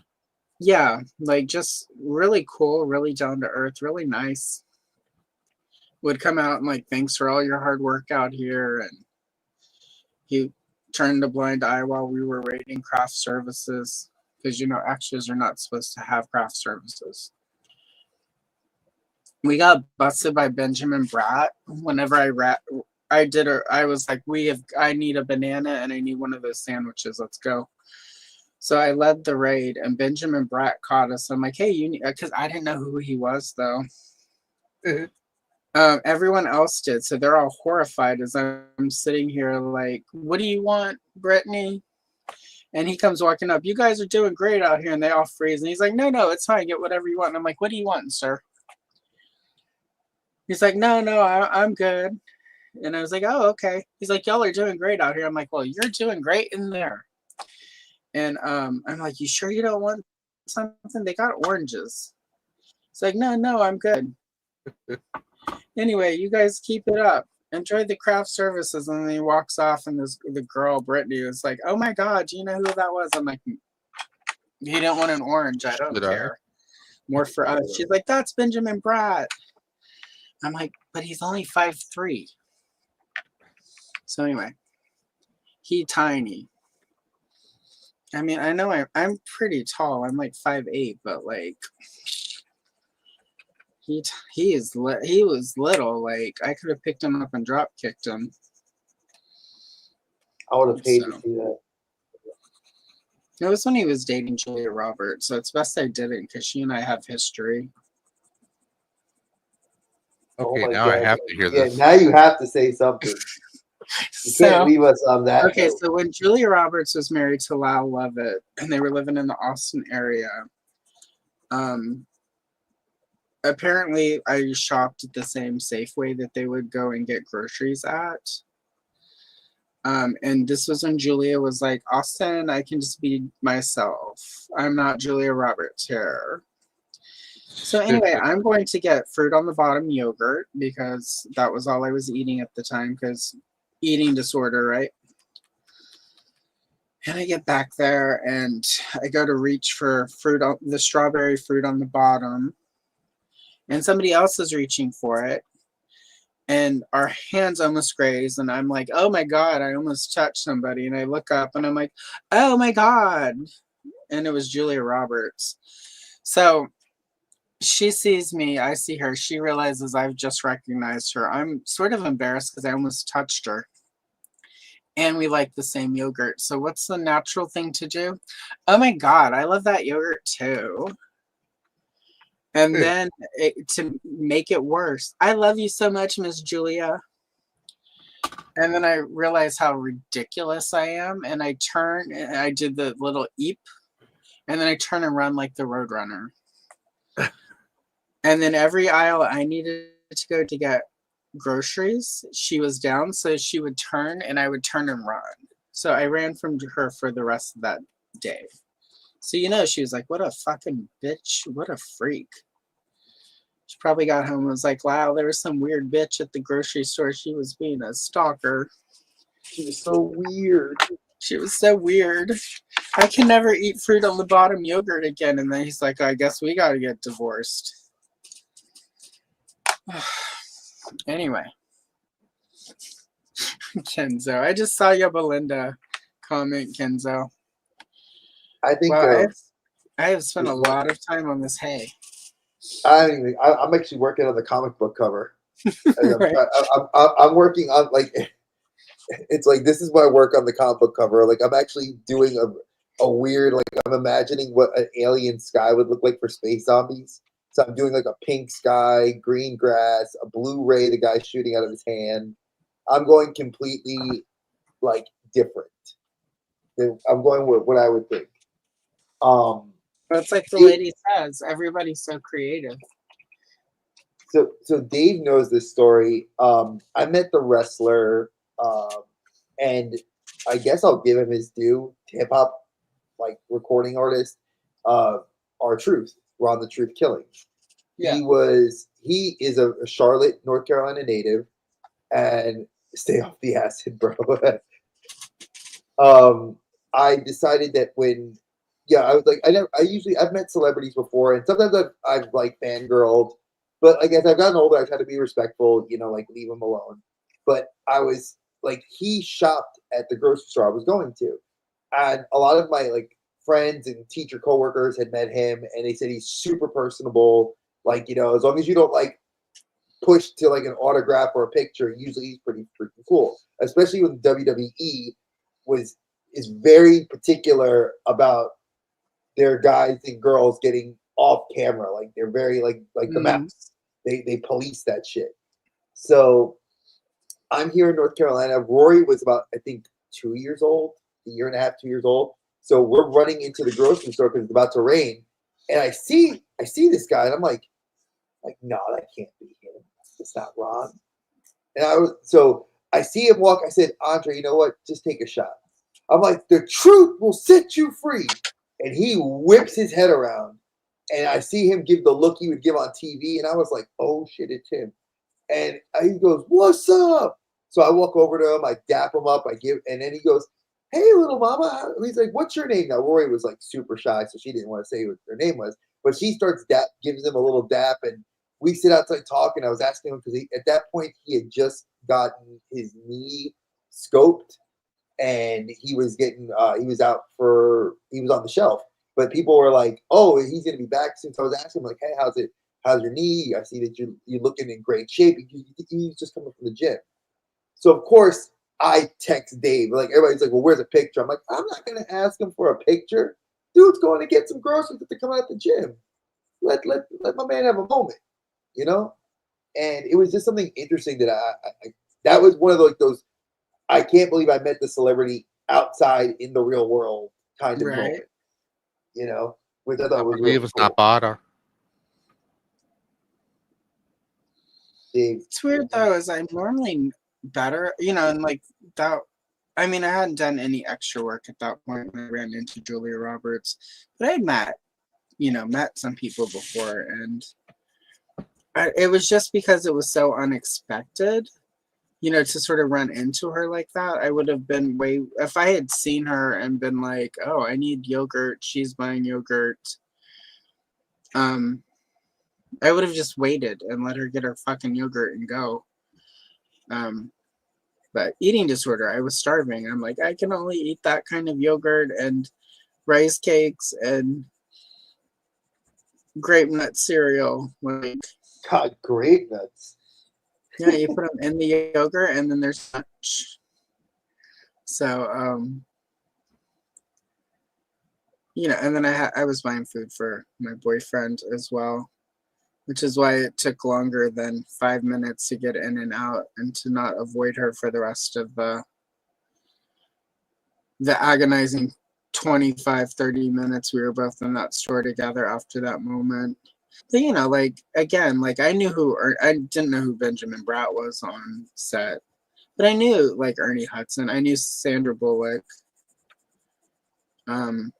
Yeah, like just really cool, really down to earth, really nice. Would come out and like, thanks for all your hard work out here. And he turned a blind eye while we were waiting craft services. Because, you know, extras are not supposed to have craft services. We got busted by Benjamin Bratt. Whenever I was like, I need a banana and I need one of those sandwiches. Let's go. So I led the raid and Benjamin Bratt caught us. I'm like, hey, you need, because I didn't know who he was though. Everyone else did. So they're all horrified as I'm sitting here like, what do you want, Brittany? And he comes walking up. You guys are doing great out here. And they all freeze. And he's like, no, it's fine. Get whatever you want. And I'm like, what do you want, sir? He's like, no, I'm good. And I was like, oh, okay. He's like, y'all are doing great out here. I'm like, well, you're doing great in there. And I'm like, you sure you don't want something? They got oranges. It's like, no, I'm good. Anyway, you guys keep it up. Enjoy the craft services. And then he walks off, and the girl, Brittany, was like, oh my God, do you know who that was? I'm like, he didn't want an orange. I don't care. More for us. She's like, that's Benjamin Bratt. I'm like, but he's only 5'3". So anyway, he tiny. I mean, I know I'm pretty tall. I'm like 5'8", but like he was little. Like I could have picked him up and drop kicked him. I would have paid to see that. It was when he was dating Julia Roberts, so it's best I didn't because she and I have history. Okay, oh now God. I have to hear this. Yeah, now you have to say something. You can't leave us on that. Okay, note. so when Julia Roberts was married to Lyle Lovett and they were living in the Austin area, apparently I shopped at the same Safeway that they would go and get groceries at. And this was when Julia was like, Austin, I can just be myself. I'm not Julia Roberts here. So anyway, I'm going to get fruit on the bottom yogurt because that was all I was eating at the time because eating disorder, right? And I get back there and I go to reach for fruit on the strawberry fruit on the bottom and somebody else is reaching for it and our hands almost graze and I'm like, oh my God, I almost touched somebody. And I look up and I'm like, oh my God. And it was Julia Roberts. So she sees me, I see her, she realizes I've just recognized her. I'm sort of embarrassed because I almost touched her. And we like the same yogurt. So what's the natural thing to do? Oh my God, I love that yogurt too. And then to make it worse, I love you so much, Miss Julia. And then I realize how ridiculous I am. And I turn and I did the little eep. And then I turn and run like the Roadrunner. And then every aisle I needed to go to get groceries, she was down. So she would turn and I would turn and run. So I ran from her for the rest of that day. So, you know, she was like, what a fucking bitch. What a freak. She probably got home and was like, wow, there was some weird bitch at the grocery store. She was being a stalker. She was so weird. She was so weird. I can never eat fruit on the bottom yogurt again. And then he's like, I guess we got to get divorced. Anyway, Kenzo, I just saw your Belinda comment, Kenzo. I think well, I have spent a lot of time on this hay. I'm actually working on the comic book cover. Right. I'm working on like it's like this is my work on the comic book cover. Like I'm actually doing a weird like I'm imagining what an alien sky would look like for space zombies. So I'm doing like a pink sky, green grass, a blue ray, the guy shooting out of his hand. I'm going completely like different. I'm going with what I would think. It's like the lady says, everybody's so creative. So Dave knows this story. I met the wrestler, and I guess I'll give him his due. Hip hop, like recording artist, R-Truth, Ron the Truth Killing. Yeah. He is a Charlotte, North Carolina native, and stay off the acid, bro. I decided that I was like, I've met celebrities before, and sometimes I've like fangirled, but like as I've gotten older, I try to be respectful, like leave him alone. But I was like, he shopped at the grocery store I was going to, and a lot of my like friends and teacher coworkers had met him, and they said he's super personable. Like, as long as you don't like push to like an autograph or a picture, usually he's pretty freaking cool. Especially when WWE is very particular about their guys and girls getting off camera. Like they're very like the maps. They police that shit. So I'm here in North Carolina. Rory was about, I think, 2 years old, a year and a half, 2 years old. So we're running into the grocery store because it's about to rain. And I see this guy, and I'm like, no, that can't be him. It's not Ron. And I see him walk. I said, Andre, you know what? Just take a shot. I'm like, the truth will set you free. And he whips his head around. And I see him give the look he would give on TV. And I was like, oh, shit, it's him. And he goes, what's up? So I walk over to him. I dap him up. And then he goes, hey, little mama. He's like, what's your name? Now, Rory was like super shy, so she didn't want to say what her name was. But she starts gives him a little dap. And we sit outside talking. I was asking him because at that point, he had just gotten his knee scoped. And he was on the shelf, but people were like, oh, he's going to be back soon. So I was asking him like, hey, how's your knee? I see that you're looking in great shape. He's just coming from the gym. So of course I text Dave, like everybody's like, well, where's a picture? I'm like, I'm not going to ask him for a picture. Dude's going to get some groceries to come out of the gym. Let my man have a moment, And it was just something interesting that that was one of those, I can't believe I met the celebrity outside in the real world kind of moment, which I thought was really cool. It's weird though, as I'm normally better, and like that. I mean, I hadn't done any extra work at that point when I ran into Julia Roberts, but I met some people before, and it was just because it was so unexpected. To sort of run into her like that, I would have been if I had seen her and been like, oh, I need yogurt, she's buying yogurt. I would have just waited and let her get her fucking yogurt and go. But eating disorder, I was starving. I'm like, I can only eat that kind of yogurt and rice cakes and grape nut cereal. Like, God, grape nuts. Yeah, you put them in the yogurt, and then there's much. So, and then I was buying food for my boyfriend as well, which is why it took longer than 5 minutes to get in and out and to not avoid her for the rest of the agonizing 25-30 minutes we were both in that store together after that moment. But, again, I knew I didn't know who Benjamin Bratt was on set, but I knew Ernie Hudson. I knew Sandra Bullock. And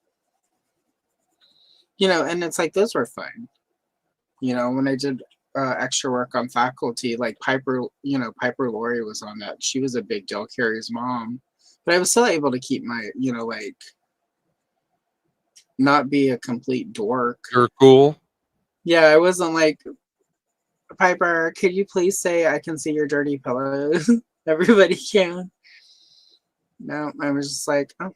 it's those were fun. When I did extra work on faculty, Piper Laurie was on that. She was a big deal, Carrie's mom. But I was still able to keep my, not be a complete dork. You're cool. Yeah, I wasn't Piper, could you please say I can see your dirty pillows? Everybody can. No, I was just like, oh.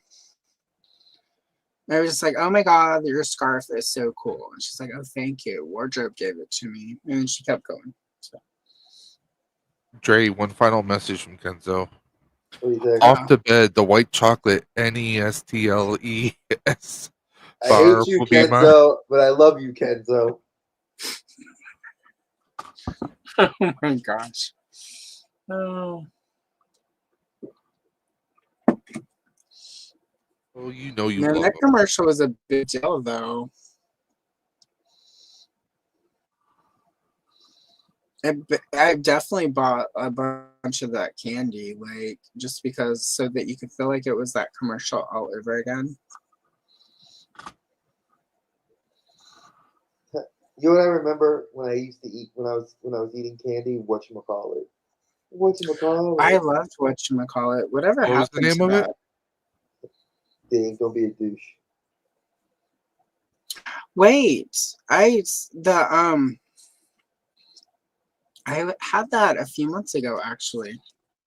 I was just like, oh my God, your scarf is so cool. And she's like, oh, thank you. Wardrobe gave it to me. And then she kept going. So. Dre, one final message from Kenzo. What Off to bed, the white chocolate NESTLES I bar hate you, will be mine. Kenzo, but I love you, Kenzo. Oh my gosh. Oh. Oh, you know you Man, love that them. commercial was a big deal, though. I definitely bought a bunch of that candy, like, just because, so that you could feel like it was that commercial all over again. You know what I remember when I used to eat when I was eating candy? Whatchamacallit. I loved whatchamacallit. Whatever What was the happened name to of that? it? Dang, don't be a douche. Wait, I had that a few months ago, actually.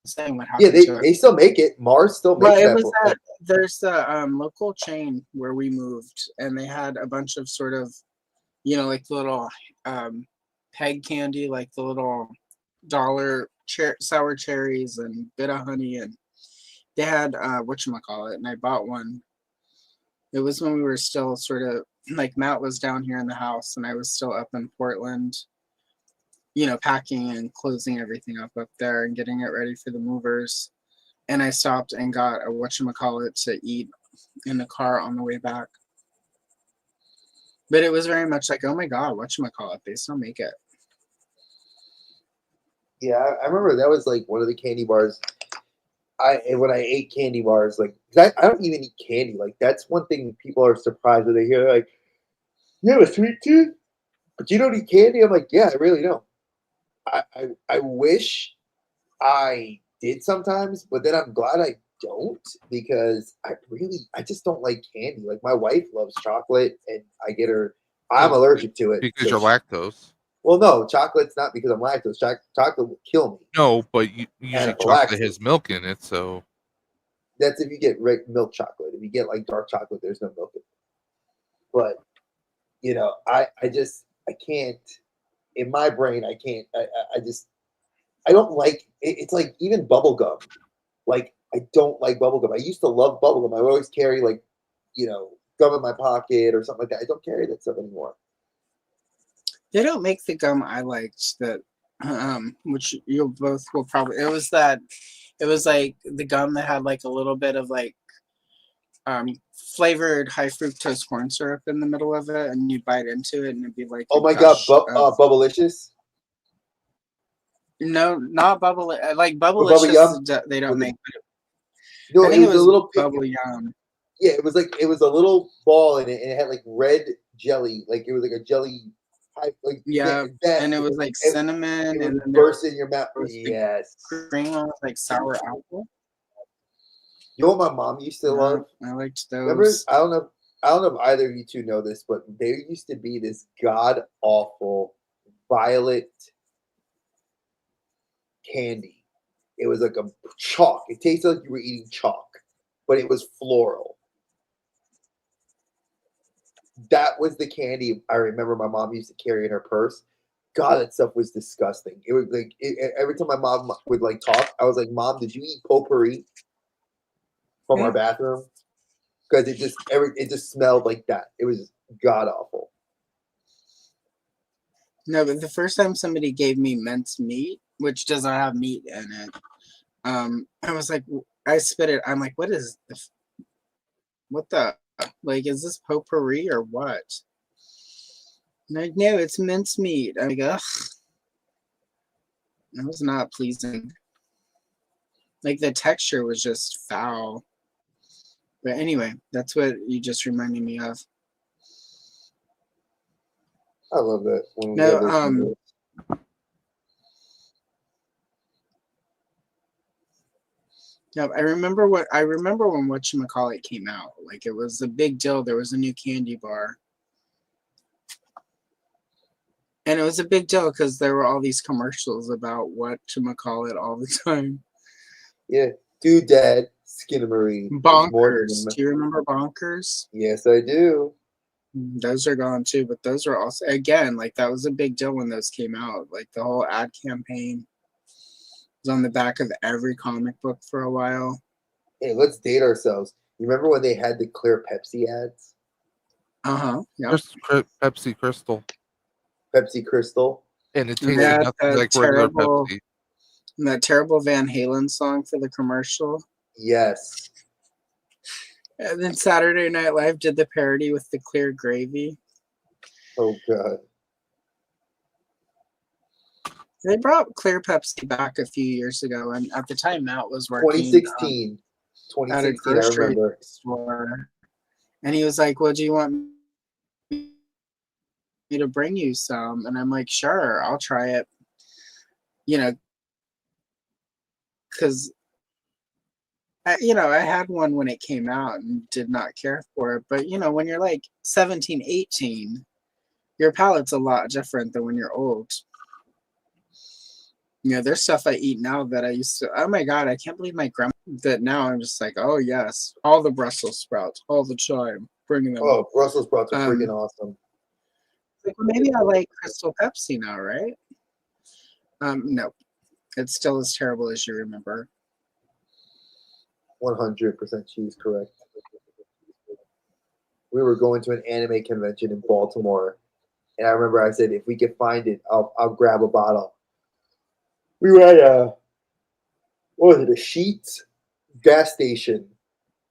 Saying what Yeah, happened to it. they still make it. Mars still Well, makes it that. was that there's a local chain where we moved, and they had a bunch of sort of, you know, like little peg candy, like the little dollar sour cherries and bit of honey, and they had whatchamacallit, and I bought one. It was when we were still sort of like Matt was down here in the house, and I was still up in Portland, you know, packing and closing everything up there and getting it ready for the movers. And I stopped and got a whatchamacallit to eat in the car on the way back. But it was very much like, oh my God, whatchamacallit, they still make it. Yeah, I remember that was like one of the candy bars. When I ate candy bars, like I don't even eat candy. Like that's one thing people are surprised when they hear. Like, you have a sweet tooth, but you don't eat candy. I'm like, yeah, I really don't. I wish I did sometimes, but then I'm glad I don't because I just don't like candy. Like my wife loves chocolate, and I'm allergic to it because so you're lactose. Well, no, chocolate's not because I'm lactose. Chocolate will kill me. No, but usually chocolate has milk in it, so that's if you get milk chocolate. If you get like dark chocolate, there's no milk in it. But you know, I can't. In my brain, I can't. I don't like. It's like even bubble gum. Like I don't like bubble gum. I used to love bubble gum. I would always carry like, you know, gum in my pocket or something like that. I don't carry that stuff anymore. They don't make the gum I liked that, which you both will probably. It was like the gum that had like a little bit of like flavored high fructose corn syrup in the middle of it, and you'd bite into it, and it'd be like, oh my God, Bubblicious. No, not bubble. Like Bubble Bubblicious, they don't make. No, I think it was a little bubble yum. Yeah, it was a little ball in it, and it had like red jelly, like it was like a jelly type, like and it was like cinnamon, and then burst in your mouth. Yes, cream was like sour apple. You know what my mom used to love? I liked those. Remember, I don't know if either of you two know this, but there used to be this god awful violet candy. It was like a chalk. It tasted like you were eating chalk, but it was floral. That was the candy I remember my mom used to carry in her purse. God, that stuff was disgusting. It was like every time my mom would like talk, I was like, "Mom, did you eat potpourri from our bathroom?" Because it just smelled like that. It was god awful. No, but the first time somebody gave me minced meat, which doesn't have meat in it, I was like, I spit it. I'm like, what is this? What the? Like, is this potpourri or what? And I no, it's mincemeat. I'm like, ugh. That was not pleasing. Like, the texture was just foul. But anyway, that's what you just reminded me of. I love that. No, yeah, I remember when whatchamacallit came out. Like, it was a big deal. There was a new candy bar. And it was a big deal because there were all these commercials about whatchamacallit all the time. Yeah. Doodad, Skinnamarink. Bonkers. Do you remember Bonkers? Yes, I do. Those are gone too, but those were also, again, like that was a big deal when those came out. Like the whole ad campaign was on the back of every comic book for a while. Hey, let's date ourselves. You remember when they had the clear Pepsi ads? Yeah. Pepsi Crystal. Pepsi Crystal. And it tasted nothing like regular Pepsi. That terrible Van Halen song for the commercial. Yes. And then Saturday Night Live did the parody with the clear gravy. Oh, God. They brought clear Pepsi back a few years ago, and at the time Matt was working 2016. 2016, at a grocery I remember. store. And he was like, well, do you want me to bring you some? And I'm like, sure, I'll try it. You know, because I had one when it came out and did not care for it. But, when you're like 17, 18, your palate's a lot different than when you're old. There's stuff I eat now that I used to, oh my God, I can't believe my grandma, that now I'm just like, oh yes, all the Brussels sprouts, all the time, bringing them up. Brussels sprouts are freaking awesome. Like, well, maybe I like Crystal Pepsi now, right? No, it's still as terrible as you remember. 100% she's correct. We were going to an anime convention in Baltimore, and I remember I said, if we can find it, I'll grab a bottle. We were at what was it, a Sheetz gas station,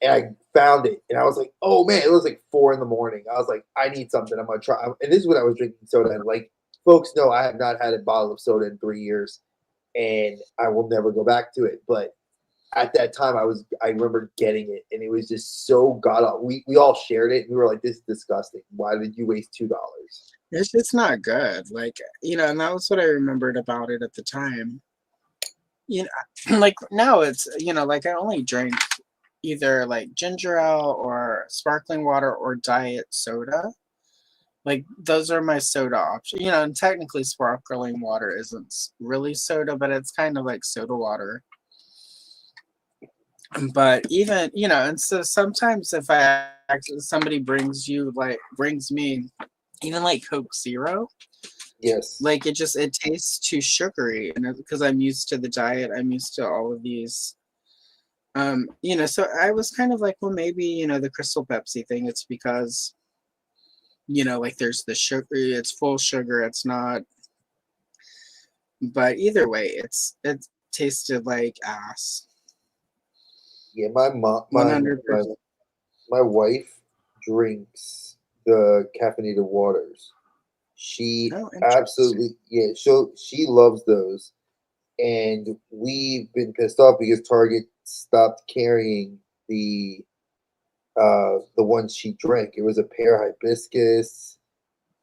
and I found it, and I was like, oh man, it was like 4 a.m. I was like, I need something. I'm gonna try. And this is when I was drinking soda. And like folks know, I have not had a bottle of soda in 3 years, and I will never go back to it. But at that time, I remember getting it, and it was just so god awful. We all shared it, and we were like, this is disgusting. Why did you waste $2? It's just not good. Like, and that was what I remembered about it at the time. Like now it's, like I only drink either like ginger ale or sparkling water or diet soda. Like those are my soda options. And technically sparkling water isn't really soda, but it's kind of like soda water. But even, and so sometimes if somebody brings me even like Coke Zero, yes, like it tastes too sugary, and because I'm used to the diet, I'm used to all of these. So I was kind of like, well, maybe the Crystal Pepsi thing. It's because, like there's the sugar. It's full sugar. It's not. But either way, it tasted like ass. Yeah, my mom, my wife drinks the caffeinated waters. She absolutely, she loves those, and we've been pissed off because Target stopped carrying the ones she drank. It was a pear hibiscus,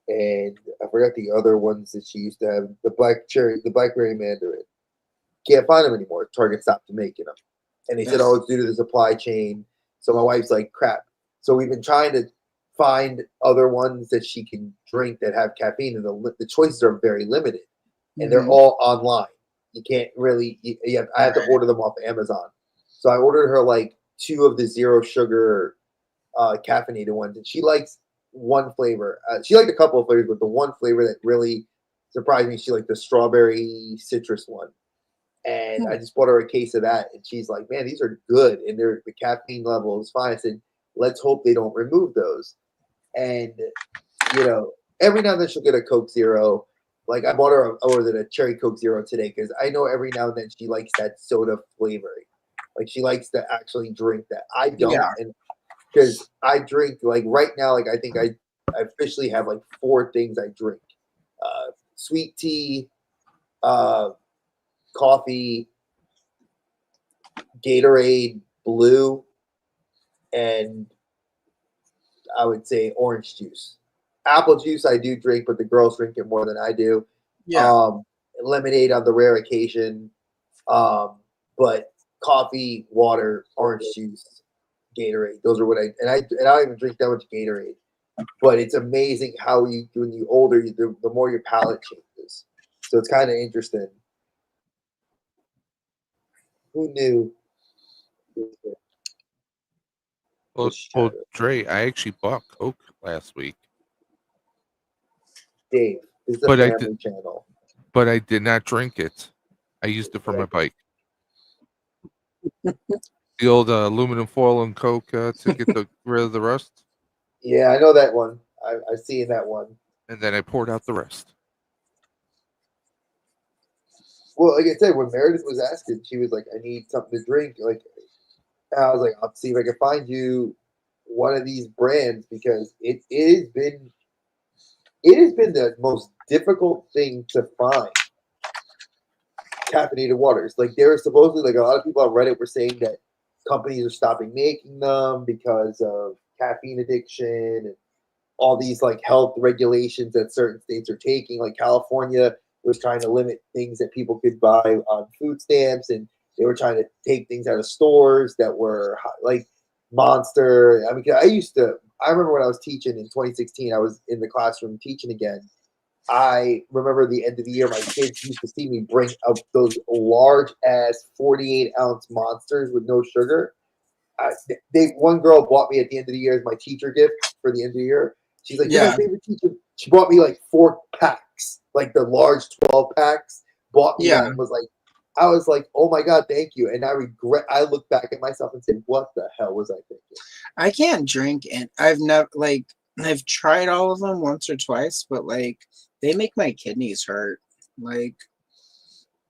and I forgot the other ones that she used to have. The blackberry mandarin. Can't find them anymore. Target stopped making them. And they said, oh, it's due to the supply chain. So my wife's like, crap. So we've been trying to find other ones that she can drink that have caffeine, and the choices are very limited, and they're all online. You can't really. I have to order them off Amazon. So I ordered her like 2 of the zero sugar caffeinated ones, and she likes one flavor. She liked a couple of flavors, but the one flavor that really surprised me, she liked the strawberry citrus one. And I just bought her a case of that, and she's like, man, these are good, and the caffeine level is fine. I said, let's hope they don't remove those. And every now and then she'll get a Coke Zero. Like I bought her a cherry Coke Zero today, because I know every now and then she likes that soda flavoring. Like she likes to actually drink that. I don't, and because I drink like right now, like I think I officially have like 4 things I drink: sweet tea, coffee, Gatorade Blue, and I would say orange juice. Apple juice I do drink, but the girls drink it more than I do. Yeah. Lemonade on the rare occasion. But coffee, water, orange juice, Gatorade. Those are what I don't even drink that much Gatorade. but it's amazing how when you older, the more your palate changes. So it's kind of interesting. Who knew? Well, Dre, I actually bought Coke last week. Dave, this is a family channel. But I did not drink it. I used it for my bike. The old aluminum foil and Coke to get rid of the rust. Yeah, I know that one. I've seen that one. And then I poured out the rest. Well, like I said, when Meredith was asking, she was like, "I need something to drink." Like, I was like, "I'll see if I can find you one of these brands because it has been the most difficult thing to find caffeinated waters. Like, there are supposedly like a lot of people on Reddit were saying that companies are stopping making them because of caffeine addiction and all these like health regulations that certain states are taking. Like California was trying to limit things that people could buy on food stamps, and they were trying to take things out of stores that were like Monster. I mean, I remember when I was teaching in 2016, I was in the classroom teaching again. I remember the end of the year, my kids used to see me bring up those large ass 48-ounce Monsters with no sugar. One girl bought me at the end of the year as my teacher gift for the end of the year. She's like, "You're my favorite teacher." She bought me like 4 packs, like the large 12 packs. Bought me that and I was like, "Oh my god, thank you!" And I look back at myself and say, "What the hell was I thinking?" I can't drink, and I've tried all of them once or twice, but like they make my kidneys hurt. Like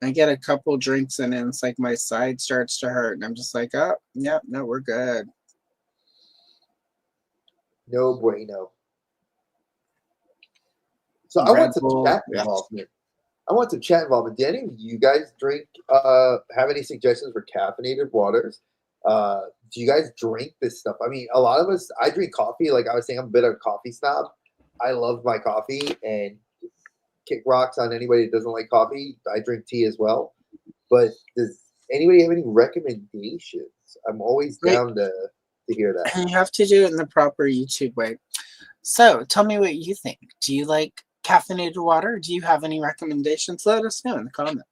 I get a couple drinks and then it's like my side starts to hurt, and I'm just like, "Oh, yeah, no, we're good." No bueno. So I want some chat involvement. I want some chat involvement. Do any of you guys drink? Have any suggestions for caffeinated waters? Do you guys drink this stuff? I mean, a lot of us. I drink coffee. Like I was saying, I'm a bit of a coffee snob. I love my coffee and kick rocks on anybody that doesn't like coffee. I drink tea as well. But does anybody have any recommendations? I'm always down to hear that. You have to do it in the proper YouTube way. So tell me what you think. Do you like caffeinated water? Do you have any recommendations? Let us know in the comments.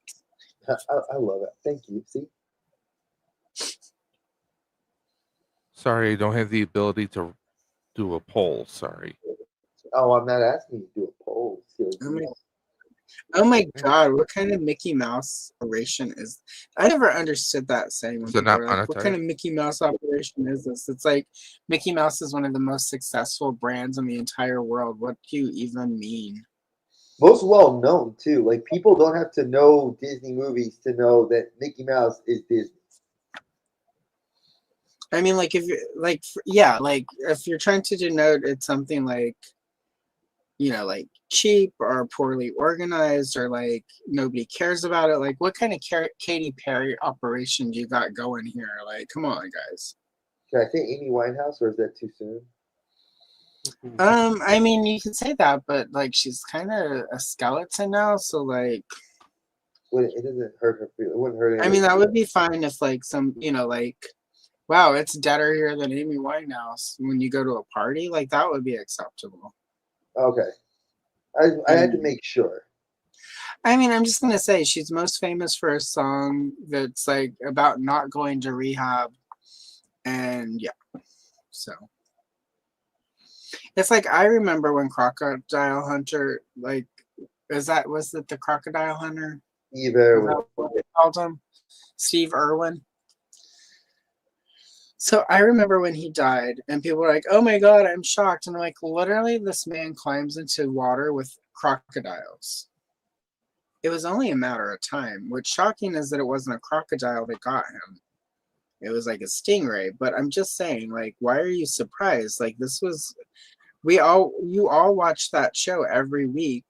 I love it. Thank you. See? Sorry, I don't have the ability to do a poll. Sorry. Oh, I'm not asking you to do a poll. Oh my god, what kind of Mickey Mouse operation is I never understood that saying. Is it not Like, what kind of Mickey Mouse operation is this? It's like Mickey Mouse is one of the most successful brands in the entire world. What do you even mean? Most well known too. Like people don't have to know Disney movies to know that Mickey Mouse is Disney. I mean, like if you like, yeah, like if you're trying to denote it's something like, you know, like cheap or poorly organized or like nobody cares about it. Like what kind of Katy Perry operation do you got going here? Like, come on, guys. Can I say Amy Winehouse or is that too soon? I mean, you can say that, but like she's kind of a skeleton now, so like. Well, it doesn't hurt her. It wouldn't hurt. I mean, that would be fine if like some, you know, like, wow, it's deader here than Amy Winehouse. When you go to a party, like that would be acceptable. Okay, I had to make sure. I mean, I'm just gonna say she's most famous for a song that's like about not going to rehab, and yeah, so it's like I remember when Crocodile Hunter, like, was it the Crocodile Hunter? Steve Irwin. What they called him? Steve Irwin. So I remember when he died, and people were like, "Oh my god, I'm shocked," and I'm like, literally, this man climbs into water with crocodiles. It was only a matter of time. What's shocking is that it wasn't a crocodile that got him. It was like a stingray. But I'm just saying, like, why are you surprised? Like, this was, you all watched that show every week,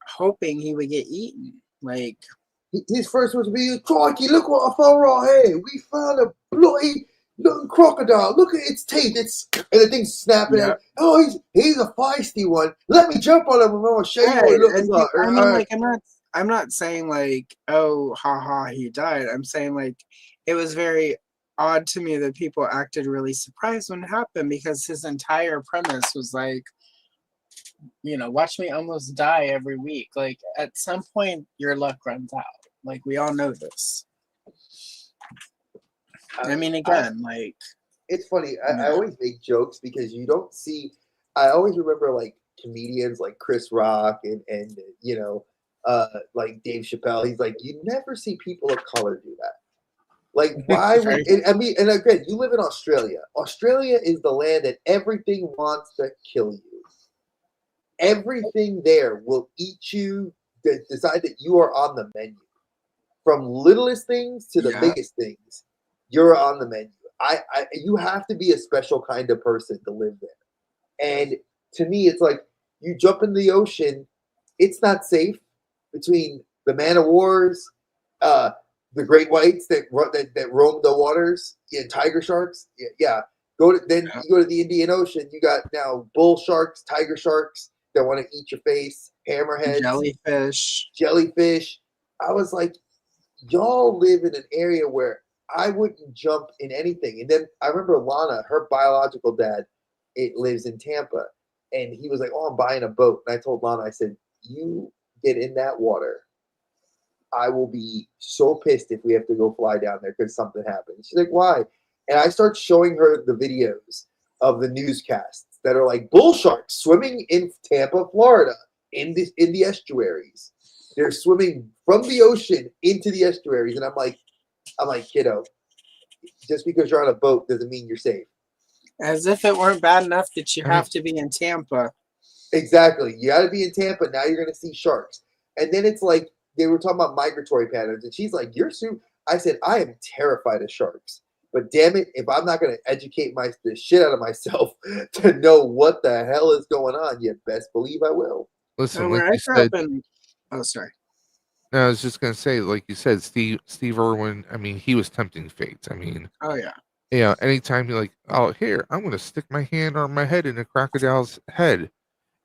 hoping he would get eaten. Like, his first was to be, "Crikey, look what I found right here. We found a bloody little crocodile. Look at its teeth. And the thing's snapping out. Oh, he's a feisty one. Let me jump on him and I'm gonna show you what it looks like." I mean, like, I'm not saying like, oh, haha, he died. I'm saying like it was very odd to me that people acted really surprised when it happened, because his entire premise was like, you know, watch me almost die every week. Like, at some point, your luck runs out. Like, we all know this. I mean, again, like, it's funny. I always make jokes because you don't see. I always remember like comedians like Chris Rock and you know, like Dave Chappelle. He's like, you never see people of color do that. Like, why would? I mean, and again, you live in Australia. Australia is the land that everything wants to kill you. Everything there will eat you. Decide that you are on the menu. From littlest things to the biggest things, you're on the menu. You have to be a special kind of person to live there. And to me, it's like you jump in the ocean, it's not safe between the man of wars, the great whites that roam the waters, tiger sharks. Yeah. You go to the Indian Ocean, you got now bull sharks, tiger sharks that want to eat your face, hammerheads, jellyfish. I was like, y'all live in an area where I wouldn't jump in anything. And then I remember Lana, her biological dad, lives in Tampa, and he was like, "Oh, I'm buying a boat." And I told Lana, I said, "You get in that water, I will be so pissed if we have to go fly down there because something happened." She's like, "Why?" And I start showing her the videos of the newscasts that are like bull sharks swimming in Tampa, Florida, in the estuaries. They're swimming from the ocean into the estuaries, and I'm like, kiddo, just because you're on a boat doesn't mean you're safe. As if it weren't bad enough that you have to be in Tampa. Exactly. You got to be in Tampa. Now you're going to see sharks. And then it's like, they were talking about migratory patterns, and she's like, "You're I said, "I am terrified of sharks. But damn it, if I'm not going to educate the shit out of myself to know what the hell is going on, you best believe I will." Listen, like you said, oh, sorry. No, I was just gonna say, like you said, Steve Irwin. I mean, he was tempting fate. I mean, oh yeah. Yeah, anytime you're like, "Oh, here, I'm gonna stick my hand or my head in a crocodile's head,"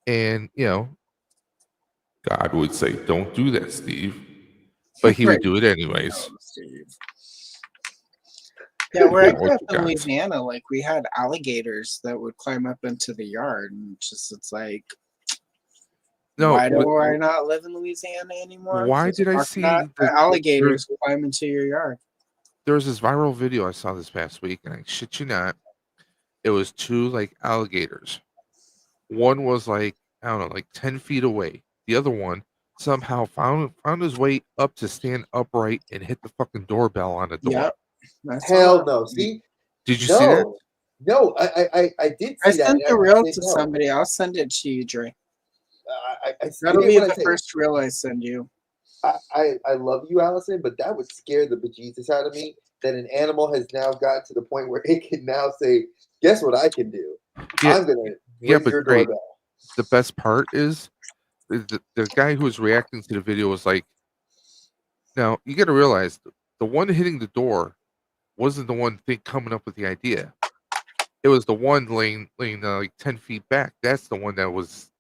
and God would say, "Don't do that, Steve," but he would do it anyways. Yeah, where I grew up in Louisiana, like we had alligators that would climb up into the yard, and it's like, why do I not live in Louisiana anymore? Why did I see the alligators climb into your yard? There was this viral video I saw this past week, and I shit you not, it was two like alligators. One was like, I don't know, like 10 feet away. The other one somehow found his way up to stand upright and hit the fucking doorbell on the door. Yep. Hell no. See? Did you see that? No, I did see I that. sent the reel to somebody. I'll send it to you, Dre. That'll be the first reel I send you. I love you, Allison, but that would scare the bejesus out of me that an animal has now gotten to the point where it can now say, "Guess what I can do? I'm going to ring your doorbell." The best part is the guy who was reacting to the video was like, now you got to realize the one hitting the door wasn't the one coming up with the idea. It was the one laying like 10 feet back. That's the one that was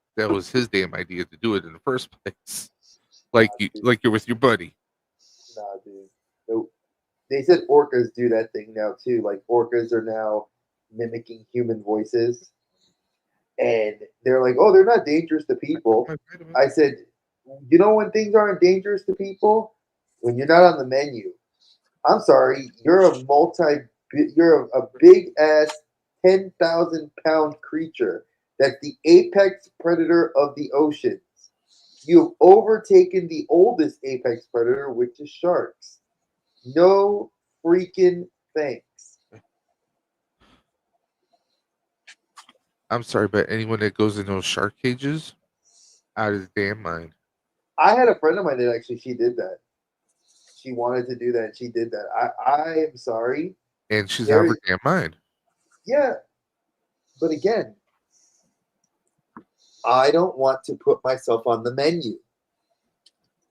his damn idea to do it in the first place. Like you're with your buddy. Nah, dude. Nope. They said orcas do that thing now too. Like orcas are now mimicking human voices. And they're like, "Oh, they're not dangerous to people." I said, "You know when things aren't dangerous to people? When you're not on the menu." I'm sorry, you're a big ass 10,000-pound creature that's the apex predator of the oceans. You've overtaken the oldest apex predator, which is sharks. No freaking thanks. I'm sorry, but anyone that goes in those shark cages, out of the damn mind. I had a friend of mine that actually she did that. She wanted to do that. And she did that. I am sorry. And she's out of her damn mind. Yeah, but again, I don't want to put myself on the menu.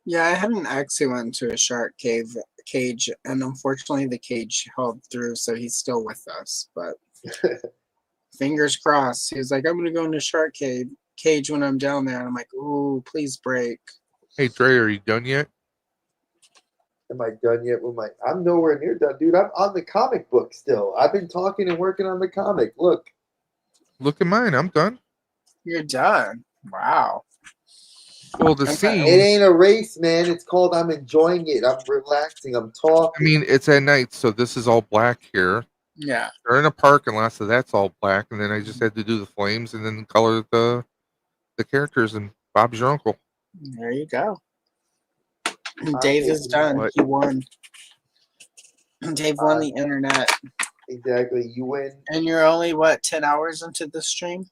Yeah, I had an ex who went into a shark cage, and unfortunately the cage held through, so he's still with us. But fingers crossed. He was like, "I'm gonna go into a shark cage when I'm down there," and I'm like, "Ooh, please break." Hey Dre, are you done yet? Am I done yet with my? I'm nowhere near done, dude. I'm on the comic book still. I've been talking and working on the comic. Look at mine. I'm done. You're done. Wow. Well, the it scene. ain't a race, man. It's called I'm enjoying it. I'm relaxing. I'm talking. I mean, it's at night, so this is all black here. Yeah. They're in a parking lot, so that's all black. And then I just had to do the flames and then color the characters. And Bob's your uncle. There you go. Dave is done. What? He won. Dave won the internet. Exactly. You win. And you're only what, 10 hours into the stream?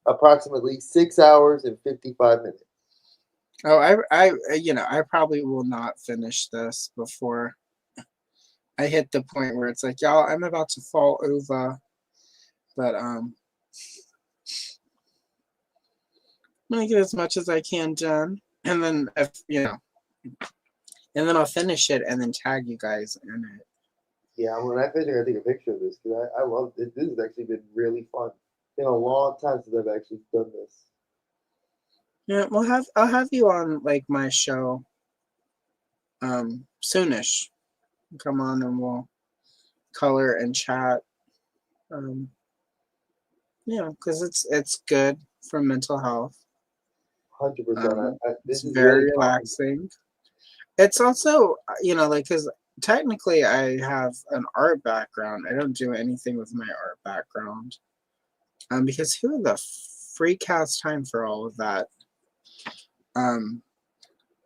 Approximately 6 hours and 55 minutes. Oh, I probably will not finish this before I hit the point where it's like, y'all, I'm about to fall over. But I'm gonna get as much as I can done, and then and then I'll finish it and then tag you guys in it. Yeah, when I finish, I take a picture of this because I love it. This has actually been really fun. It's been a long time since I've actually done this. Yeah, I'll have you on like my show soonish. Come on and we'll color and chat. Because it's good for mental health. 100%. This is very really relaxing. It's also, because technically I have an art background. I don't do anything with my art background. Because who the freak has time for all of that?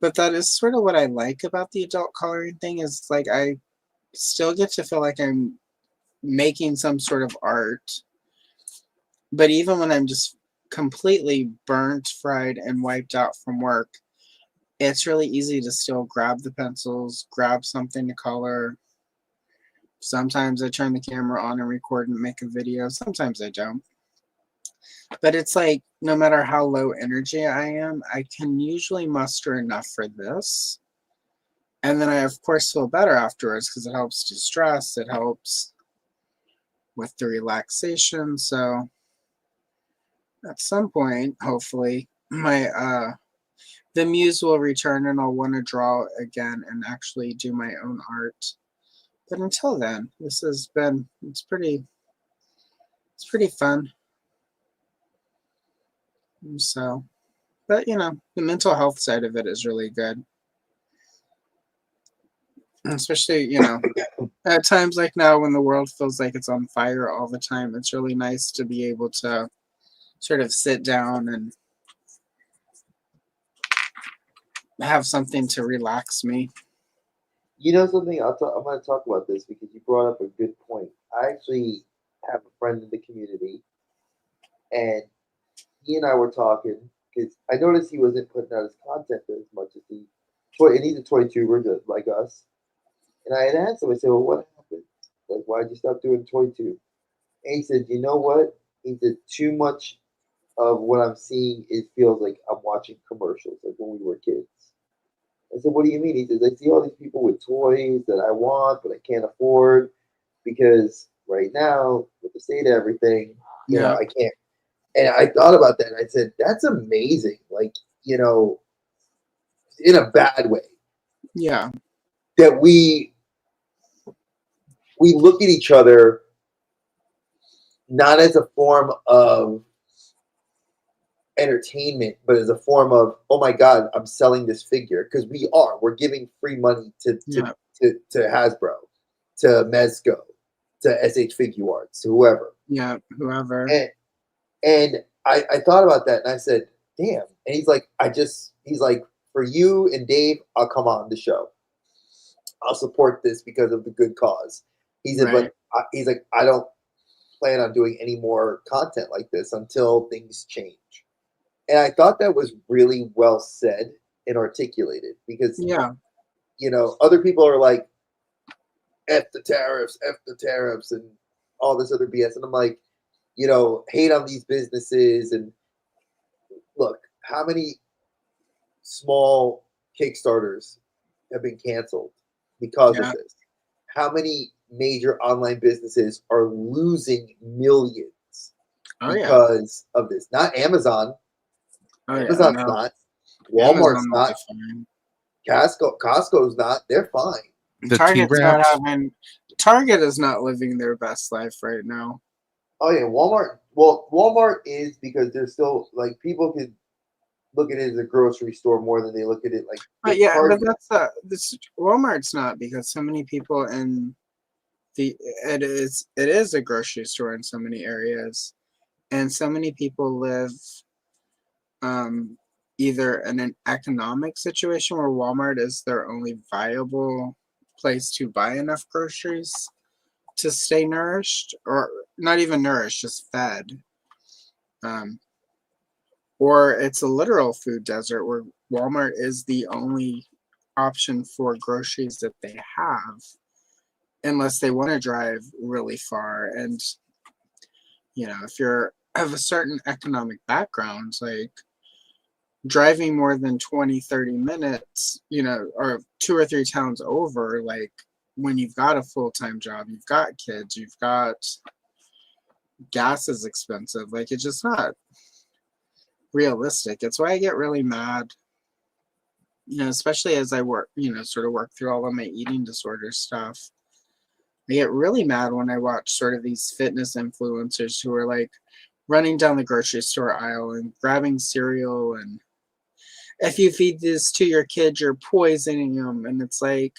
But that is sort of what I like about the adult coloring thing is like I still get to feel like I'm making some sort of art. But even when I'm just completely burnt, fried, and wiped out from work, it's really easy to still grab the pencils, grab something to color. Sometimes I turn the camera on and record and make a video. Sometimes I don't. But it's like, no matter how low energy I am, I can usually muster enough for this. And then I, of course, feel better afterwards because it helps de-stress. It helps with the relaxation. So at some point, hopefully, the muse will return and I'll want to draw again and actually do my own art. But until then, it's pretty fun. So, but the mental health side of it is really good. Especially, at times like now when the world feels like it's on fire all the time, it's really nice to be able to sort of sit down and have something to relax me. You know something? I'm going to talk about this because you brought up a good point. I actually have a friend in the community, and he and I were talking because I noticed he wasn't putting out his content as much as and he's a toy tuber just like us. And I had asked him, I said, well, what happened? Like, why'd you stop doing toy tube? And he said, you know what? He said, too much of what I'm seeing, it feels like I'm watching commercials, like when we were kids. I said, what do you mean? He says, I see all these people with toys that I want, but I can't afford because right now, with the state of everything, you know, I can't. And I thought about that, and I said, that's amazing. Like, in a bad way. Yeah. That we look at each other not as a form of entertainment, but as a form of, oh my God, I'm selling this figure. Because we're giving free money to Hasbro, to Mezco, to SH Figuarts, to whoever. Yeah, whoever. And I thought about that and I said, damn. And he's like, for you and Dave, I'll come on the show. I'll support this because of the good cause. He said, but he's like, I don't plan on doing any more content like this until things change. And I thought that was really well said and articulated because, other people are like, F the tariffs, and all this other BS. And I'm like, hate on these businesses. And look, how many small Kickstarters have been canceled because of this? How many major online businesses are losing millions because of this? Not Amazon. Amazon's not. Walmart's not. Costco's not. They're fine. The Target's not T-Raps. having. Target is not living their best life right now. Oh yeah, Walmart. Well, Walmart is because they're still like people could look at it as a grocery store more than they look at it like. But yeah, Target. but that's this Walmart's not, because so many people in it is a grocery store in so many areas, and so many people live either in an economic situation where Walmart is their only viable place to buy enough groceries to stay nourished, or not even nourished, just fed. Or it's a literal food desert where Walmart is the only option for groceries that they have, unless they want to drive really far. And, you know, if you're of a certain economic background, like driving more than 20-30 minutes, you know, or 2 or 3 towns over, like when you've got a full-time job, you've got kids, you've got gas is expensive, like it's just not realistic. It's why I get really mad, you know, especially as I work, you know, sort of work through all of my eating disorder stuff. I get really mad when I watch sort of these fitness influencers who are like running down the grocery store aisle and grabbing cereal, and if you feed this to your kids, you're poisoning them. And it's like,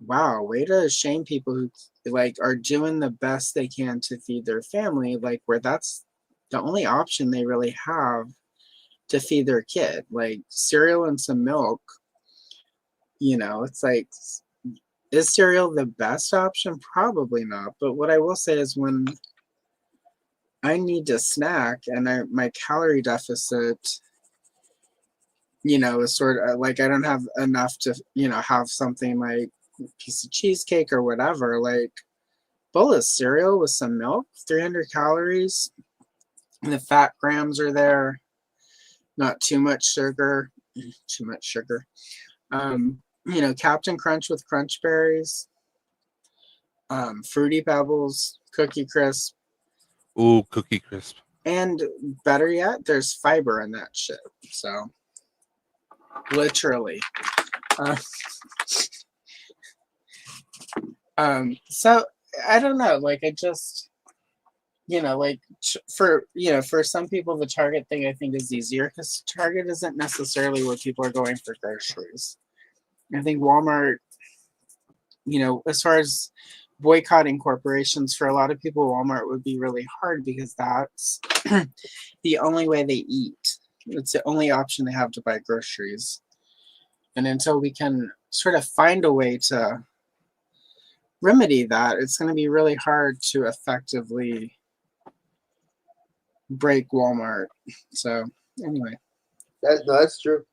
wow, way to shame people who like are doing the best they can to feed their family, like where that's the only option they really have to feed their kid, like cereal and some milk. You know, it's like, is cereal the best option? Probably not. But what I will say is when I need to snack and my calorie deficit, you know, is sort of like I don't have enough to, you know, have something like a piece of cheesecake or whatever, like bowl of cereal with some milk, 300 calories, and the fat grams are there, not too much sugar, you know, Captain Crunch with Crunch Berries, Fruity Pebbles, Cookie Crisp. Ooh, Cookie Crisp. And better yet, there's fiber in that shit. So, literally. So, I don't know. Like, I just, you know, like for, you know, for some people, the Target thing I think is easier because Target isn't necessarily where people are going for groceries. I think Walmart, you know, as far as boycotting corporations, for a lot of people, Walmart would be really hard because that's the only way they eat. It's the only option they have to buy groceries. And until we can sort of find a way to remedy that, it's going to be really hard to effectively break Walmart. So anyway, that's true.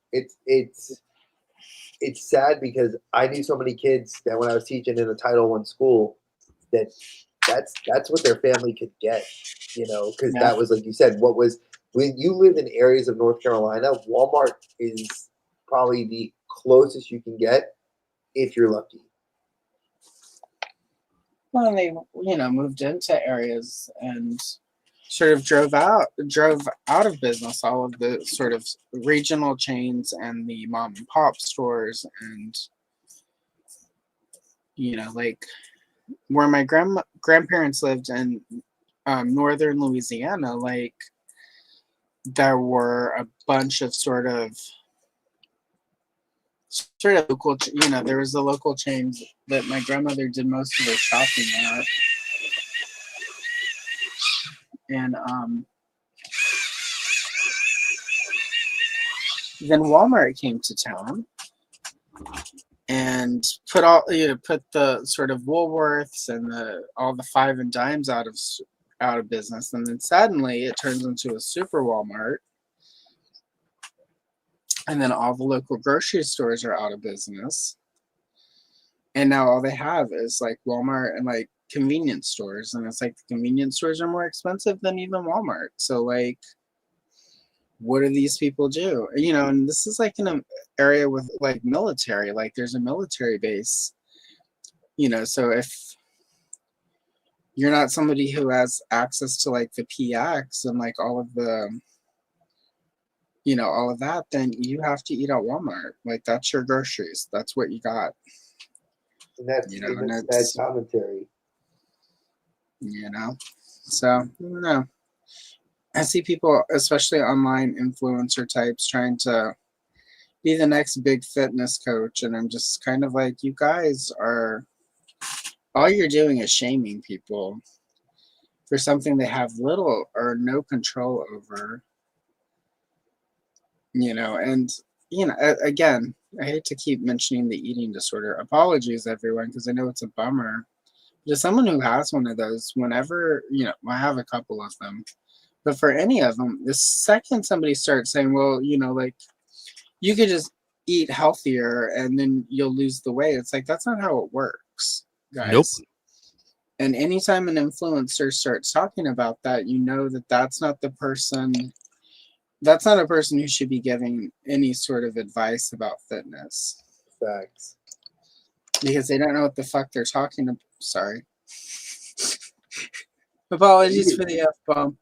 It's sad because I knew so many kids that when I was teaching in a Title I school that's what their family could get, you know, because that was, like you said, what was, when you live in areas of North Carolina, Walmart is probably the closest you can get if you're lucky. Well, and they, you know, moved into areas and sort of drove out of business all of the sort of regional chains and the mom and pop stores, and you know, like where my grandparents lived in northern Louisiana, like there were a bunch of sort of local, you know, there was the local chains that my grandmother did most of her shopping at. And then Walmart came to town and put the sort of Woolworths and all the five and dimes out of business, and then suddenly it turns into a super Walmart, and then all the local grocery stores are out of business, and now all they have is like Walmart and like convenience stores, and it's like the convenience stores are more expensive than even Walmart. So like, what do these people do? You know, and this is like in an area with like military, like there's a military base, you know, so if you're not somebody who has access to like the PX and like all of the, all of that, then you have to eat at Walmart. Like, that's your groceries. That's what you got. And that's, And that's it's, bad commentary. So I don't know. I see people, especially online influencer types, trying to be the next big fitness coach, and I'm just kind of like, you guys are, all you're doing is shaming people for something they have little or no control over. And again, I hate to keep mentioning the eating disorder. Apologies, everyone, because I know it's a bummer. Just someone who has one of those, whenever, I have a couple of them, but for any of them, the second somebody starts saying, well, like, you could just eat healthier and then you'll lose the weight. It's like, that's not how it works, guys. Nope. And anytime an influencer starts talking about that, that's not the person. That's not a person who should be giving any sort of advice about fitness. Facts. Because they don't know what the fuck they're talking about. Sorry. Apologies for the F-bomb.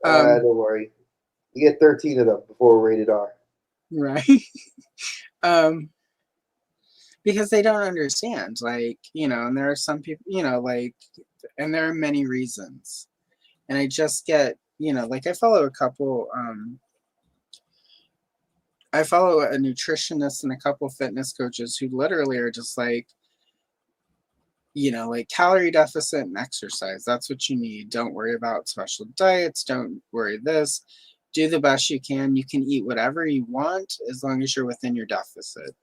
Don't worry. You get 13 of them before we're rated R. Right. Because they don't understand. And there are some people, and there are many reasons. And I just get, I follow a couple, I follow a nutritionist and a couple fitness coaches who literally are just like, calorie deficit and exercise. That's what you need. Don't worry about special diets. Don't worry this. Do the best you can. You can eat whatever you want as long as you're within your deficit.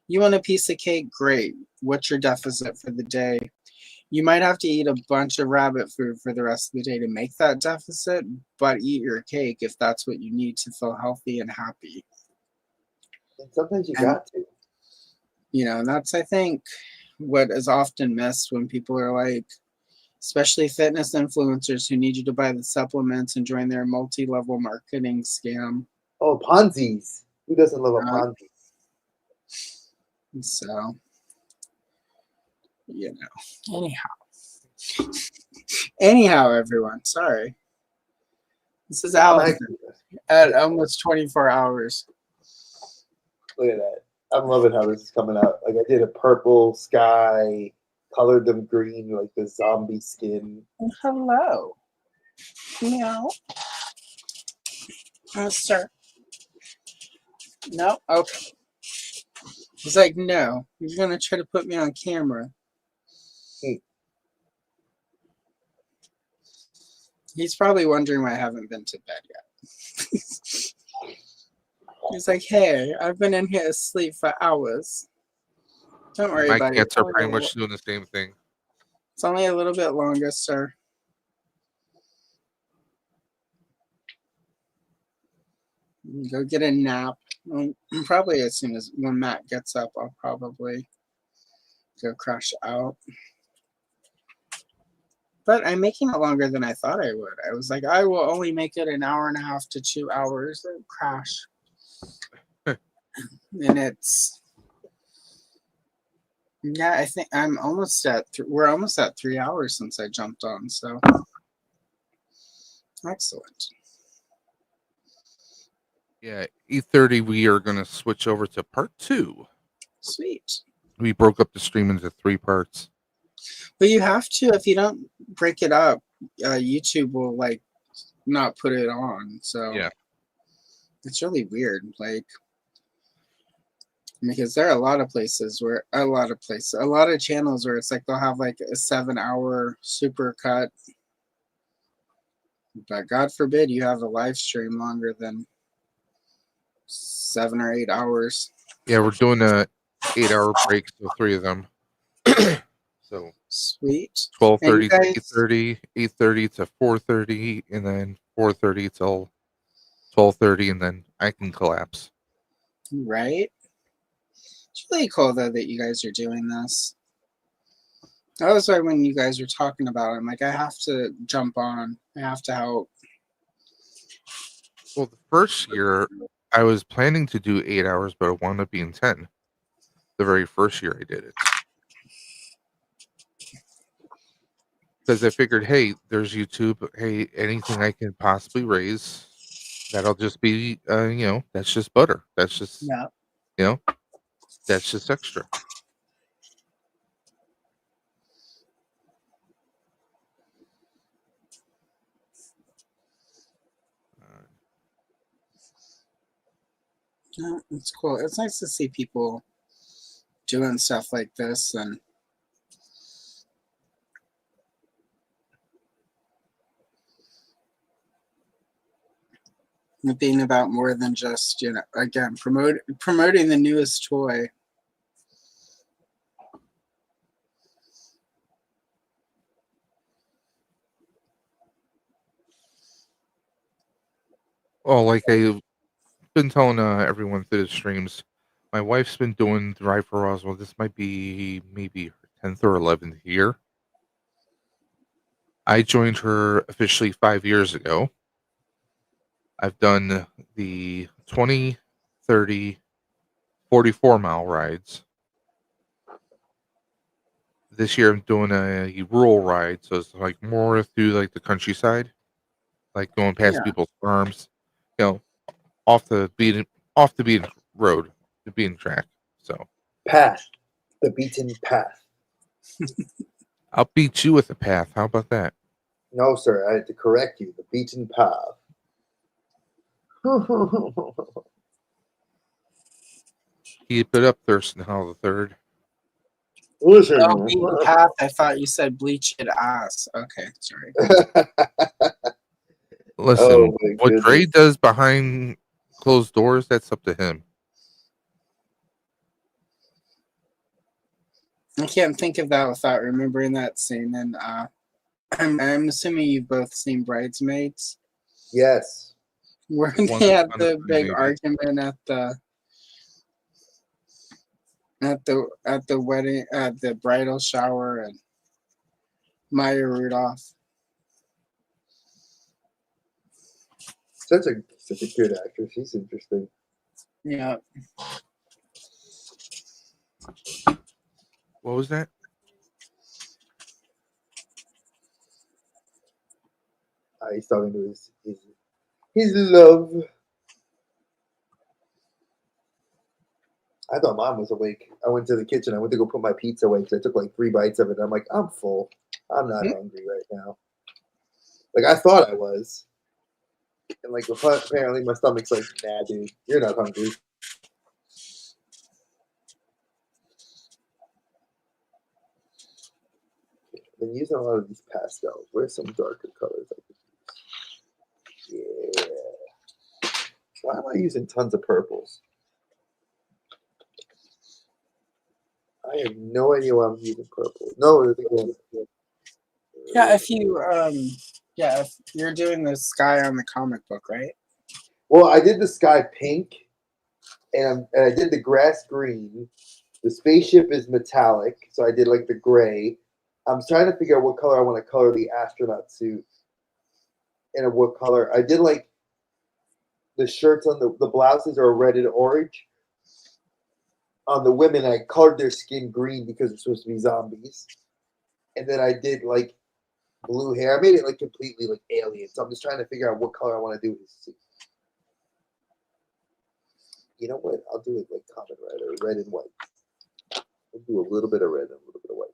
You want a piece of cake? Great. What's your deficit for the day? You might have to eat a bunch of rabbit food for the rest of the day to make that deficit, but eat your cake if that's what you need to feel healthy and happy. And sometimes you got to. And that's, I think, what is often missed when people are like, especially fitness influencers who need you to buy the supplements and join their multi-level marketing scam. Oh, Ponzi's. Who doesn't love a Ponzi? So, anyhow, everyone, sorry. This is Allison at almost 24 hours. Look at that. I'm loving how this is coming out. Like, I did a purple sky, colored them green, like the zombie skin. Hello. Meow. Sir. No? Okay. He's like, no. You're going to try to put me on camera. He's probably wondering why I haven't been to bed yet. He's like, hey, I've been in here asleep for hours. Don't worry about it. My cats are pretty much doing the same thing. It's only a little bit longer, sir. Go get a nap. Probably as soon as when Matt gets up, I'll probably go crash out. But I'm making it longer than I thought I would. I was like, I will only make it an hour and a half to 2 hours. Then crash. And it's, yeah, I think I'm almost at, we're almost at 3 hours since I jumped on. So excellent. Yeah, 8:30. We are going to switch over to part 2. Sweet. We broke up the stream into 3 parts. But you have to, if you don't break it up, YouTube will like not put it on. So yeah, it's really weird. Like, because there are a lot of places where a lot of channels where it's like they'll have like a 7-hour super cut. But God forbid you have a live stream longer than 7 or 8 hours. Yeah, we're doing a 8-hour break, so 3 of them. So sweet. 12:30 to 8:30, 8:30 to 4:30, and then 4:30 till 12:30, and then I can collapse. Right. It's really cool though that you guys are doing this. That was why when you guys were talking about it, I'm like, I have to jump on. I have to help. Well, the first year I was planning to do 8 hours, but it wound up being 10. The very first year I did it. Because I figured, hey, there's YouTube. Hey, anything I can possibly raise, That'll just be, that's just butter. That's just, Yeah. That's just extra. Yeah, it's cool. It's nice to see people doing stuff like this and it being about more than just, again, promoting the newest toy. Well, like I've been telling everyone through the streams, my wife's been doing Drive for Roswell. This might be maybe her 10th or 11th year. I joined her officially 5 years ago. I've done the 20, 30, 44-mile rides. This year I'm doing a rural ride, so it's like more through like the countryside, like going past Yeah. people's farms, off the beaten road, the beaten track. So Path, the beaten path. I'll beat you with a path. How about that? No, sir, I had to correct you. The beaten path. Keep it up, Thurston Howell III. Listen. Oh, beaten path. I thought you said bleach it ass. Okay, sorry. Listen, what Dre does behind closed doors, that's up to him. I can't think of that without remembering that scene. And I'm assuming you've both seen Bridesmaids. Yes. Where Once they had upon a the time, big maybe. argument at the wedding, at the bridal shower, and Maya Rudolph. Such a good actress. She's interesting. Yeah. What was that? He's talking to his love. I thought Mom was awake. I went to the kitchen. I went to go put my pizza away because I took like 3 bites of it. I'm like, I'm full. I'm not hungry right now. Like I thought I was. And like apparently my stomach's like, nah, dude, you're not hungry. I've been using a lot of these pastels. Where's some darker colors I could use? Yeah. Why am I using tons of purples? I have no idea why I'm using purple. No, Yeah, if you're doing the sky on the comic book, right? well, I did the sky pink, and I did the grass green. The spaceship is metallic, so I did like the gray. I'm trying to figure out what color I want to color the astronaut suit, and what color. I did like the shirts on the blouses are red and orange. On the women, I colored their skin green because it's supposed to be zombies. And then I did like blue hair. I made it like completely like alien. So I'm just trying to figure out what color I want to do with his suit. You know what? I'll do it like common red or red and white. I'll do a little bit of red and a little bit of white.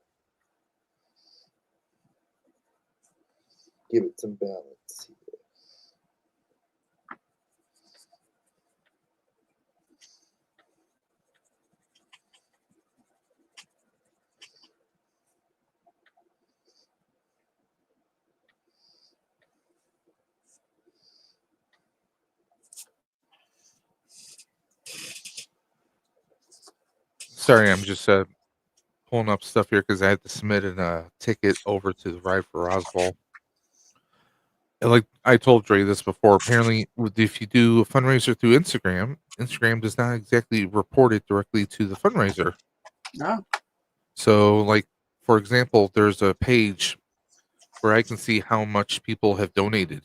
Give it some balance. Sorry, I'm just pulling up stuff here because I had to submit a ticket over to the Ride for Roswell. And like I told Dre this before, apparently if you do a fundraiser through Instagram, Instagram does not exactly report it directly to the fundraiser. No. So, like for example, there's a page where I can see how much people have donated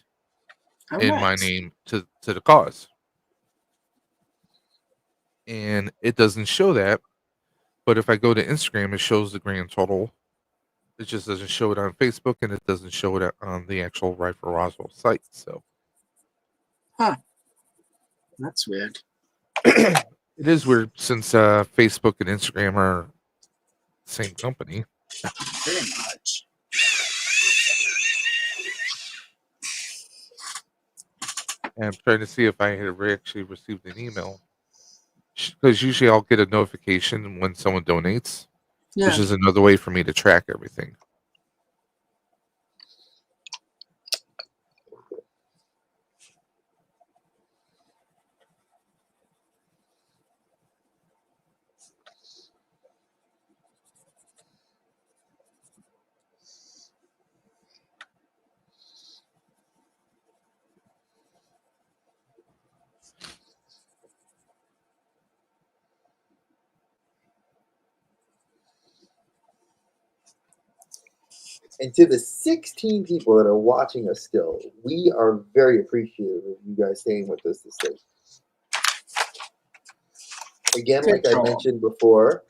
in my name to the cause. And it doesn't show that, but if I go to Instagram, it shows the grand total. It just doesn't show it on Facebook, and it doesn't show it on the actual Ride for Roswell site. So, That's weird. It is weird since Facebook and Instagram are the same company. Very much. And I'm trying to see if I had actually received an email. Because usually I'll get a notification when someone donates, which is another way for me to track everything. And to the 16 people that are watching us still, we are very appreciative of you guys staying with us this day. Again, like I mentioned before,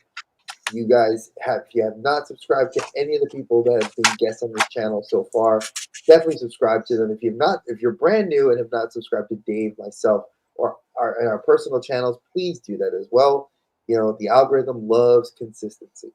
you guys have, if you have not subscribed to any of the people that have been guests on this channel so far, definitely subscribe to them. If you've not, if you're brand new and have not subscribed to Dave, myself, or our personal channels, please do that as well. You know, the algorithm loves consistency.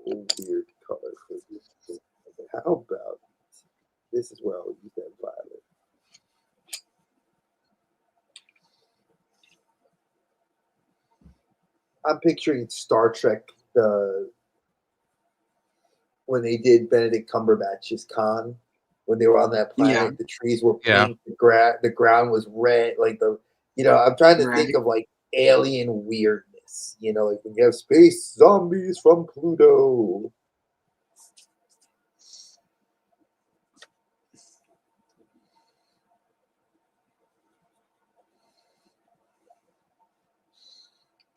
Weird color for this. How about this is where I'll use that violet. I'm picturing Star Trek when they did Benedict Cumberbatch's Khan, when they were on that planet, the trees were pink, the ground was red, like I'm trying to think of like alien weirdness, like when you have space zombies from Pluto.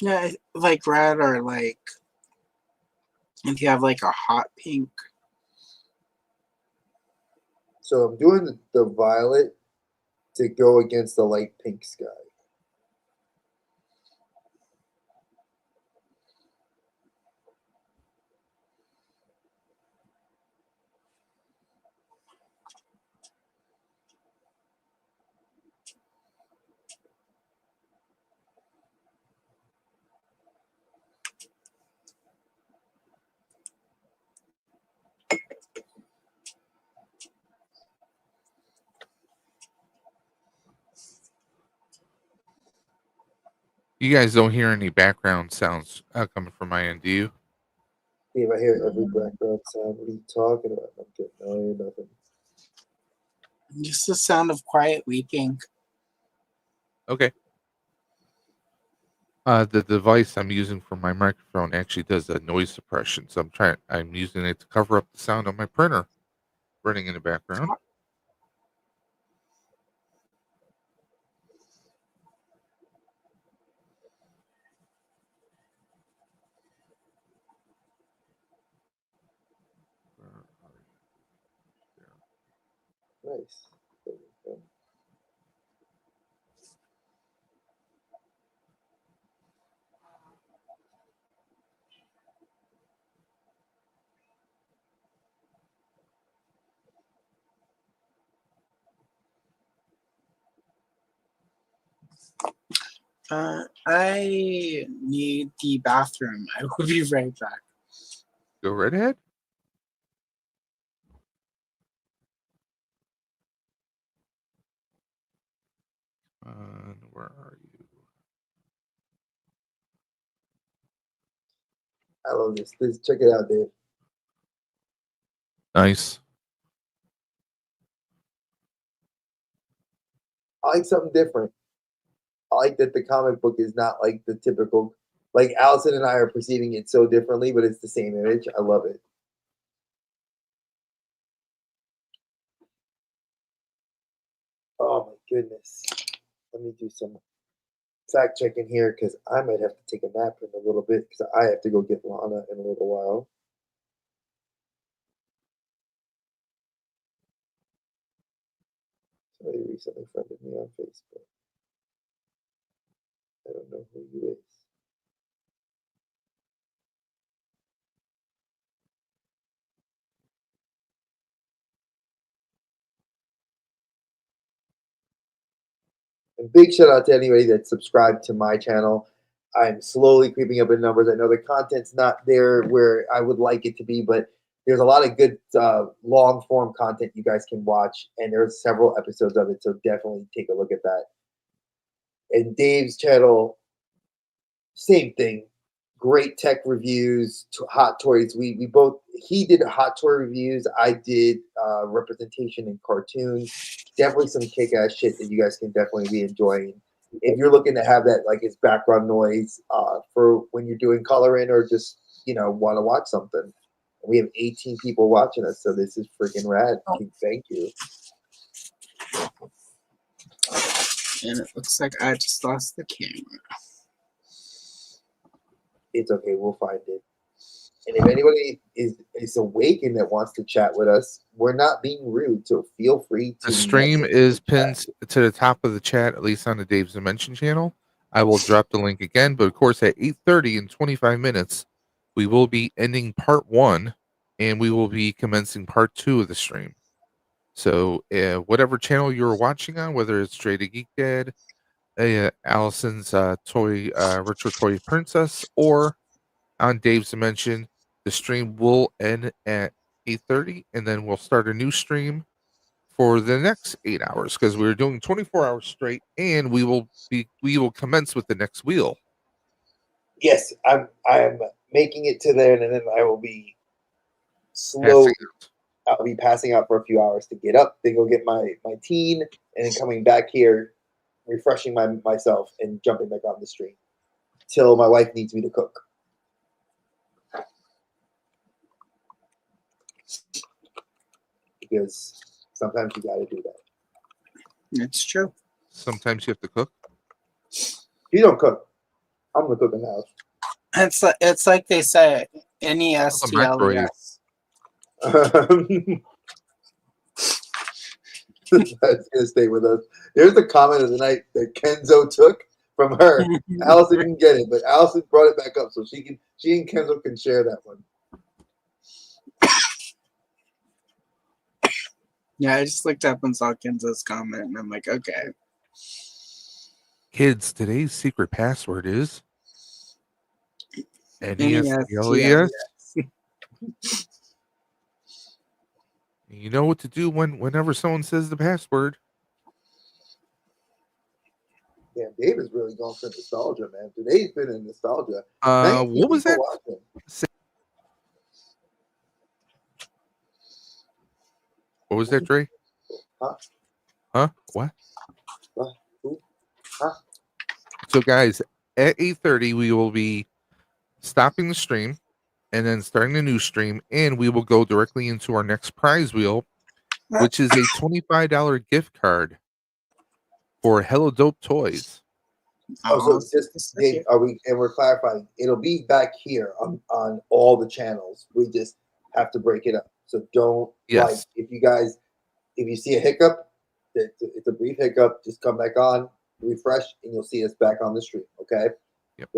Yeah, like red or like if you have like a hot pink. So I'm doing the violet to go against the light pink sky. You guys don't hear any background sounds coming from my end, do you? Dave, I hear every background sound. What are you talking about? I'm getting nothing. Just the sound of quiet weeping. Okay. The device I'm using for my microphone actually does a noise suppression, so I'm using it to cover up the sound of my printer running in the background. Nice. There we go. I need the bathroom. I will be right back. Go right ahead. Where are you? I love this. Check it out, Dave. Nice. I like something different. I like that the comic book is not like the typical, like Allison and I are perceiving it so differently, but it's the same image. I love it. goodness. Let me do some fact checking here because I might have to take a nap in a little bit because I have to go get Lana in a little while. Somebody recently friended me on Facebook. I don't know who you is. And big shout out to anybody that subscribed to my channel. I'm slowly creeping up in numbers. I know the content's not there where I would like it to be, but there's a lot of good long form content you guys can watch, and there's several episodes of it, so definitely take a look at that. And Dave's channel, same thing. Great tech reviews, hot toys. We both, he did hot toy reviews. I did representation in cartoons. Definitely some kick-ass shit that you guys can definitely be enjoying. If you're looking to have that like as background noise for when you're doing coloring or just, want to watch something. We have 18 people watching us, so this is freaking rad. Thank you. And it looks like I just lost the camera. It's okay, we'll find it. And if anybody is awake and that wants to chat with us, we're not being rude, so feel free to. The stream is pinned to the top of the chat, at least on the Dave's Dimension channel. I will drop the link again, but of course at 8:30 in 25 minutes, we will be ending part 1, and we will be commencing part 2 of the stream. So whatever channel you're watching on, whether it's Dre the Geek Dad, Allison's Retro Toy Princess, or on Dave's Dimension, the stream will end at 8:30, and then we'll start a new stream for the next 8 hours because we're doing 24 hours straight, and we will commence with the next wheel. Yes, I'm making it to there, and then I will be slow. I'll be passing out for a few hours to get up, then go get my teen, and then coming back here, refreshing myself and jumping back on the stream till my wife needs me to cook. Because sometimes you got to do that. It's true. Sometimes you have to cook. You don't cook. I'm gonna cook in the house. It's like they say, NESTLES. That's gonna stay with us. There's the comment of the night that Kenzo took from her. Allison didn't get it, but Allison brought it back up, so she and Kenzo can share that one. Yeah, I just looked up and saw Kenzo's comment, and I'm like, okay. Kids, today's secret password is NESTLES. You know what to do whenever someone says the password. Yeah, Dave is really going for nostalgia, man. Today's been in nostalgia. What was that? Watching. What was that, Dre? Huh? What? Huh? So, guys, at 8:30, we will be stopping the stream and then starting a new stream, and we will go directly into our next prize wheel, which is a $25 gift card for HELLADOPE Toys. Oh, so just Dave, we're clarifying. It'll be back here on all the channels. We just have to break it up. So don't if you see a hiccup, it's a brief hiccup. Just come back on, refresh, and you'll see us back on the stream. Okay. Yep.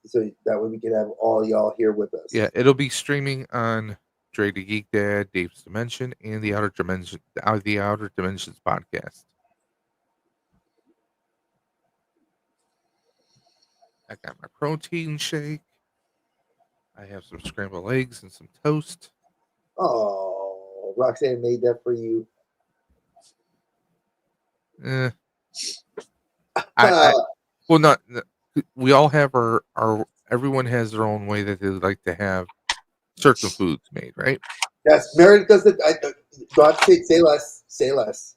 So that way we can have all y'all here with us. Yeah, it'll be streaming on Dre the Geek Dad, Dave's Dimension, and the Outer Dimensions podcast. I got my protein shake. I have some scrambled eggs and some toast. Oh, Roxanne made that for you. Well, not. We all have our. Everyone has their own way that they like to have certain foods made, right? Yes, Meredith does it. God, say less. Say less.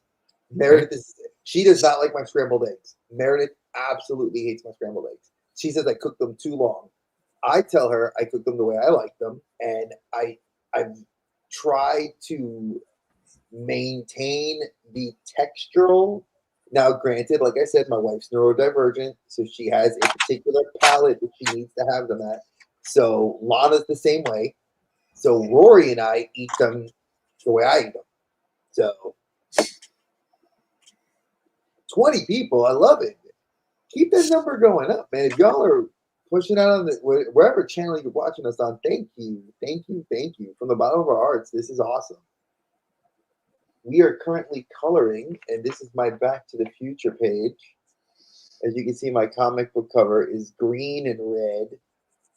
Meredith she does not like my scrambled eggs. Meredith absolutely hates my scrambled eggs. She says I cook them too long. I tell her I cook them the way I like them, and I've tried to maintain the textural Now, granted, like I said, my wife's neurodivergent, so she has a particular palette that she needs to have them at. So Lana's the same way. So Rory and I eat them the way I eat them. So 20 people, I love it. Keep that number going up, man. If y'all are pushing out on the wherever channel you're watching us on, thank you, thank you, thank you from the bottom of our hearts. This is awesome. We are currently coloring, and this is my Back to the Future page. As you can see, my comic book cover is green and red.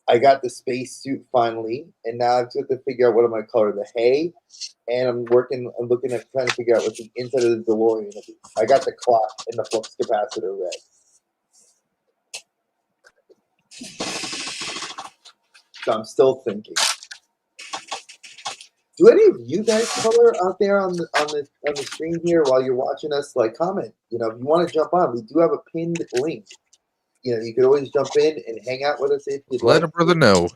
I got the space suit finally, and now I've got to figure out what am I color the hay, and I'm looking at trying to figure out what the inside of the DeLorean is. I got the clock and the flux capacitor red. So I'm still thinking. Do any of you guys color out there on the screen here while you're watching us? Like, comment. You know, if you want to jump on, we do have a pinned link. You know, you could always jump in and hang out with us if you'd like. Let a brother know.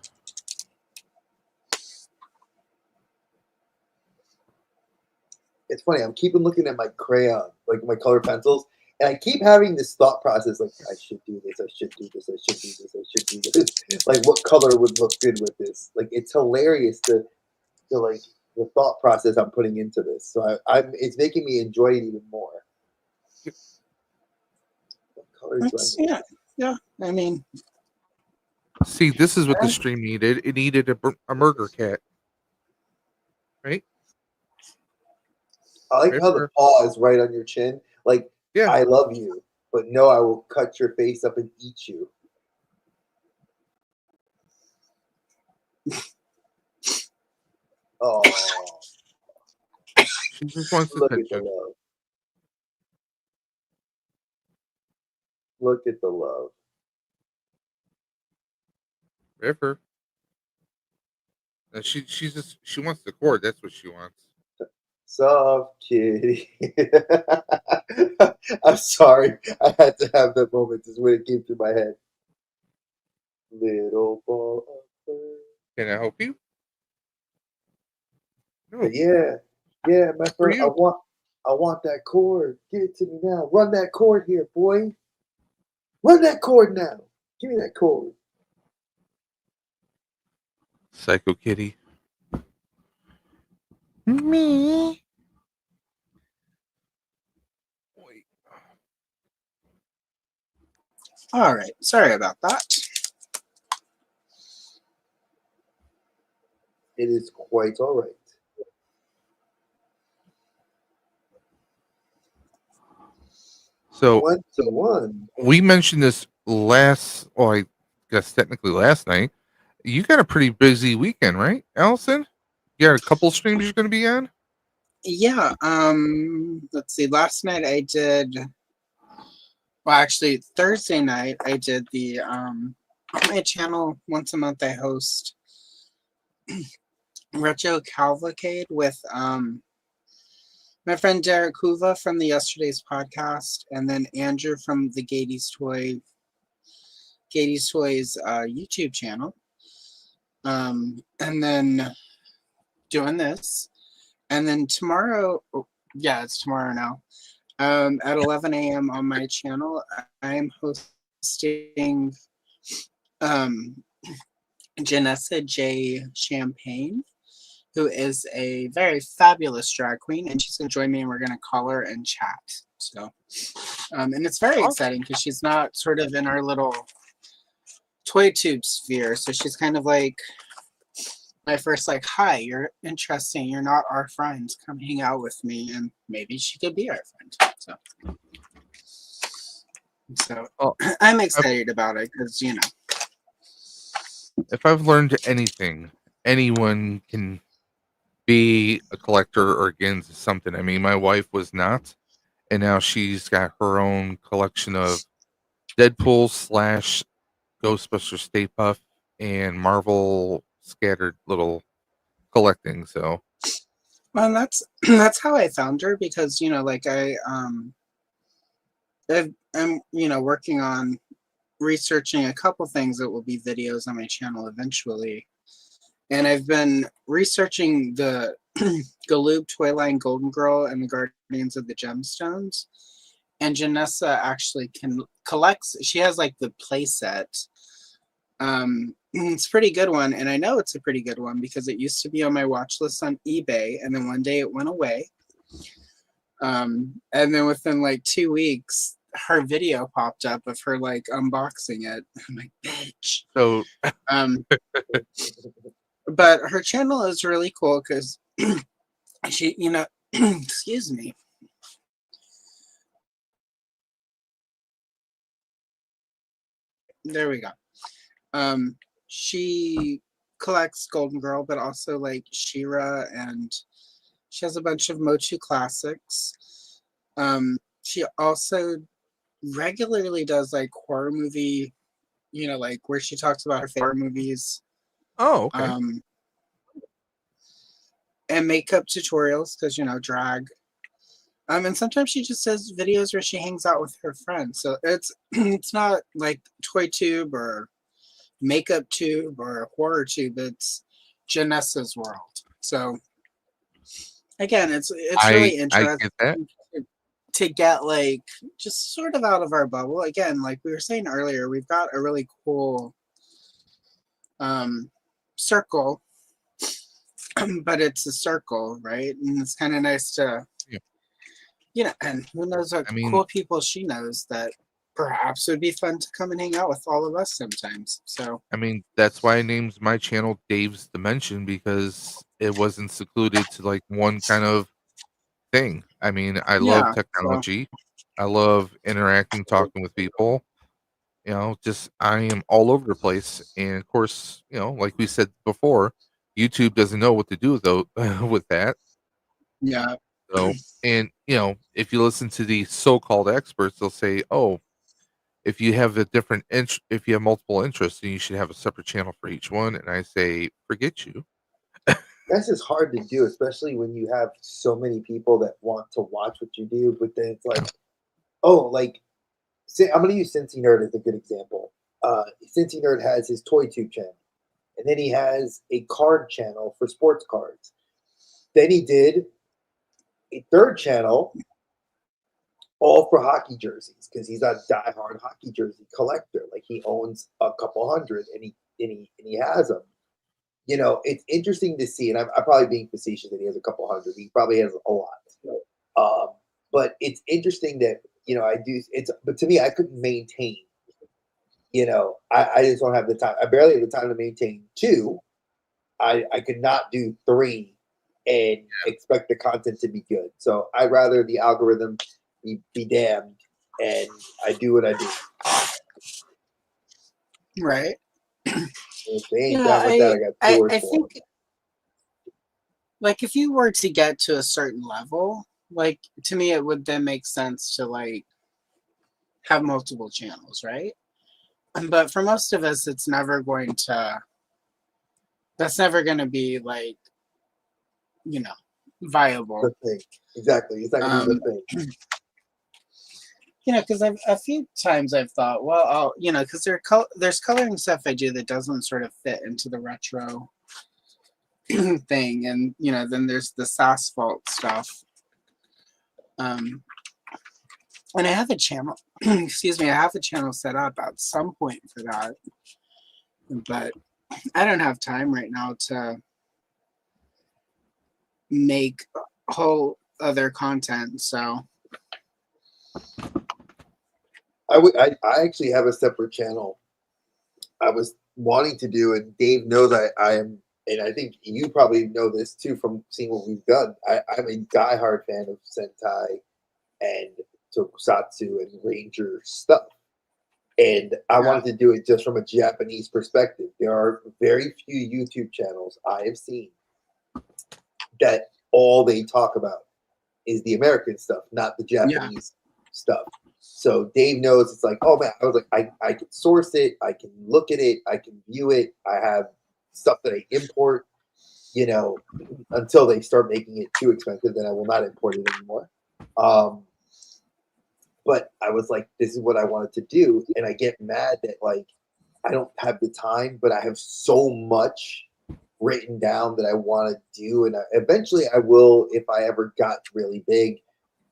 It's funny. I'm keeping looking at my crayon, like my color pencils, and I keep having this thought process, like I should do this, I should do this, I should do this, I should do this. Like, what color would look good with this? Like, it's hilarious to like the thought process I'm putting into this. So it's making me enjoy it even more. What color do I need? Yeah. I mean, See, this is what the stream needed. It needed a murder cat, right? I like how the paw is right on your chin. Like, yeah, I love you, but no, I will cut your face up and eat you. Oh, she just wants look at the attention. love. Look at the love. River. And she wants the cord. That's what she wants. Soft kitty. I'm sorry. I had to have that moment. This is when it came through my head. Little ball of fur. Can I help you? No. Yeah, my friend. I want that cord. Give it to me now. Run that cord here, boy. Run that cord now. Give me that cord. Psycho kitty. Me. all right. Sorry about that. It is quite all right. So 21. We mentioned this I guess technically last night. You got a pretty busy weekend, right, Allison? You got a couple streams you're going to be on? Yeah. Let's see. Last night I did. Well, actually, Thursday night I did the my channel once a month. I host Retro Cavalcade with my friend Derek Huva from the Yesterday's podcast, and then Andrew from the Gatey's Toys YouTube channel. And then doing this. And then tomorrow, it's tomorrow now, at 11 a.m. on my channel, I am hosting Janessa J. Champagne, who is a very fabulous drag queen, and she's going to join me, and we're going to call her and chat. So, and it's very exciting because she's not sort of in our little toy tube sphere, so she's kind of like my first, like, hi, you're interesting, you're not our friend, come hang out with me, and maybe she could be our friend. So I'm excited about it because, you know, if I've learned anything, anyone can be a collector or get into something. I mean, my wife was not, and now she's got her own collection of Deadpool / Ghostbusters Stay Puft and Marvel scattered little collecting. So, well, that's how I found her, because, you know, like I'm you know, working on researching a couple things that will be videos on my channel eventually. And I've been researching the Galoob toy line Golden Girl and the Guardians of the Gemstones. And Janessa actually collects. She has like the play set. It's a pretty good one, and I know it's a pretty good one because it used to be on my watch list on eBay, and then one day it went away. And then within like 2 weeks, her video popped up of her like unboxing it. I'm like, bitch. So, but her channel is really cool because she, excuse me. There we go. She collects Golden Girl, but also like She-Ra, and she has a bunch of MOTU classics. She also regularly does like horror movie, like where she talks about her favorite movies. Oh, okay. And makeup tutorials because drag. And sometimes she just does videos where she hangs out with her friends. So it's not like ToyTube or Makeup Tube or Horror Tube. It's Janessa's world. So again, it's really interesting to get like just sort of out of our bubble. Again, like we were saying earlier, we've got a really cool circle, but it's a circle, right? And it's kind of nice to and who knows what cool people she knows that perhaps would be fun to come and hang out with all of us sometimes. So that's why I named my channel Dave's Dimension, because it wasn't secluded to like one kind of thing. I love technology. I love interacting, talking with people. Just I am all over the place. And of course, like we said before, YouTube doesn't know what to do though with that. Yeah. So, and if you listen to the so-called experts, they'll say, "Oh, if you have if you have multiple interests, then you should have a separate channel for each one." And I say, "Forget you." That's just hard to do, especially when you have so many people that want to watch what you do. But then it's like, I'm going to use Cincy Nerd as a good example. Cincy Nerd has his ToyTube channel, and then he has a card channel for sports cards. Then he did a third channel all for hockey jerseys because he's a diehard hockey jersey collector. Like he owns a couple hundred, and he has them. It's interesting to see, and I'm probably being facetious that he has a couple hundred. He probably has a lot. But it's interesting that I do. But to me, I couldn't maintain. I just don't have the time. I barely have the time to maintain 2. I could not do 3 and expect the content to be good. So I'd rather the algorithm be damned, and I do what I do. Right. If they ain't done with that, I got doors I for think, like, if you were to get to a certain level, like, to me, it would then make sense to, like, have multiple channels, right? But for most of us, it's never going to, that's never going to be, like, viable. The thing. Exactly. It's not going to be the thing. Because a few times I've thought, well, because there's coloring stuff I do that doesn't sort of fit into the retro thing, and then there's the asphalt stuff. And I have a channel. Excuse me, I have a channel set up at some point for that, but I don't have time right now to make whole other content. So. I actually have a separate channel I was wanting to do, and Dave knows I am, and I think you probably know this too from seeing what we've done. I'm a diehard fan of Sentai and Tokusatsu and Ranger stuff. And I wanted to do it just from a Japanese perspective. There are very few YouTube channels I have seen that all they talk about is the American stuff, not the Japanese stuff. So Dave knows it's like, oh man, I was like, I can source it, I can look at it, I can view it. I have stuff that I import, until they start making it too expensive, then I will not import it anymore. But I was like, this is what I wanted to do. And I get mad that like, I don't have the time, but I have so much written down that I want to do. And eventually I will, if I ever got really big,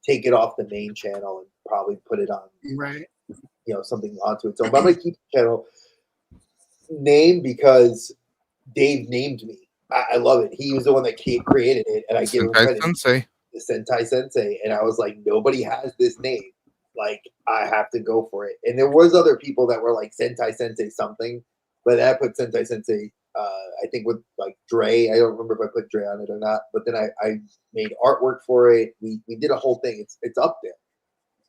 take it off the main channel and probably put it on, Right. something onto its own. But I'm gonna keep the channel name because Dave named me. I love it. He was the one that created it, and I give him Sentai credit. Sensei. The Sentai Sensei, and I was like, nobody has this name. Like, I have to go for it. And there was other people that were like Sentai Sensei something, but I put Sentai Sensei. I think with like Dre. I don't remember if I put Dre on it or not. But then I made artwork for it. We did a whole thing. It's up there.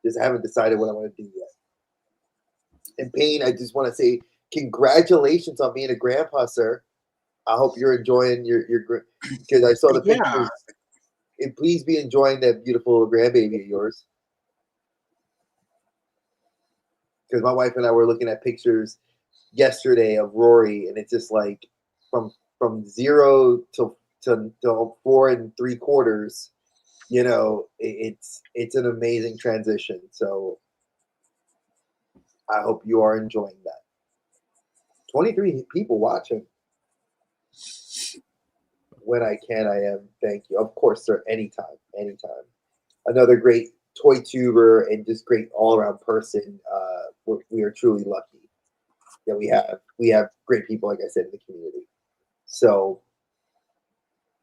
Just haven't decided what I want to do yet. And Payne, I just want to say congratulations on being a grandpa, sir. I hope you're enjoying your because I saw the pictures. And please be enjoying that beautiful grandbaby of yours. Because my wife and I were looking at pictures yesterday of Rory, and it's just like from 0 to 4 3/4. It's an amazing transition. So I hope you are enjoying that. 23 people watching. When I can, I am. Thank you. Of course, sir. Anytime. Another great toy tuber and just great all-around person. We are truly lucky that we have great people, like I said, in the community. So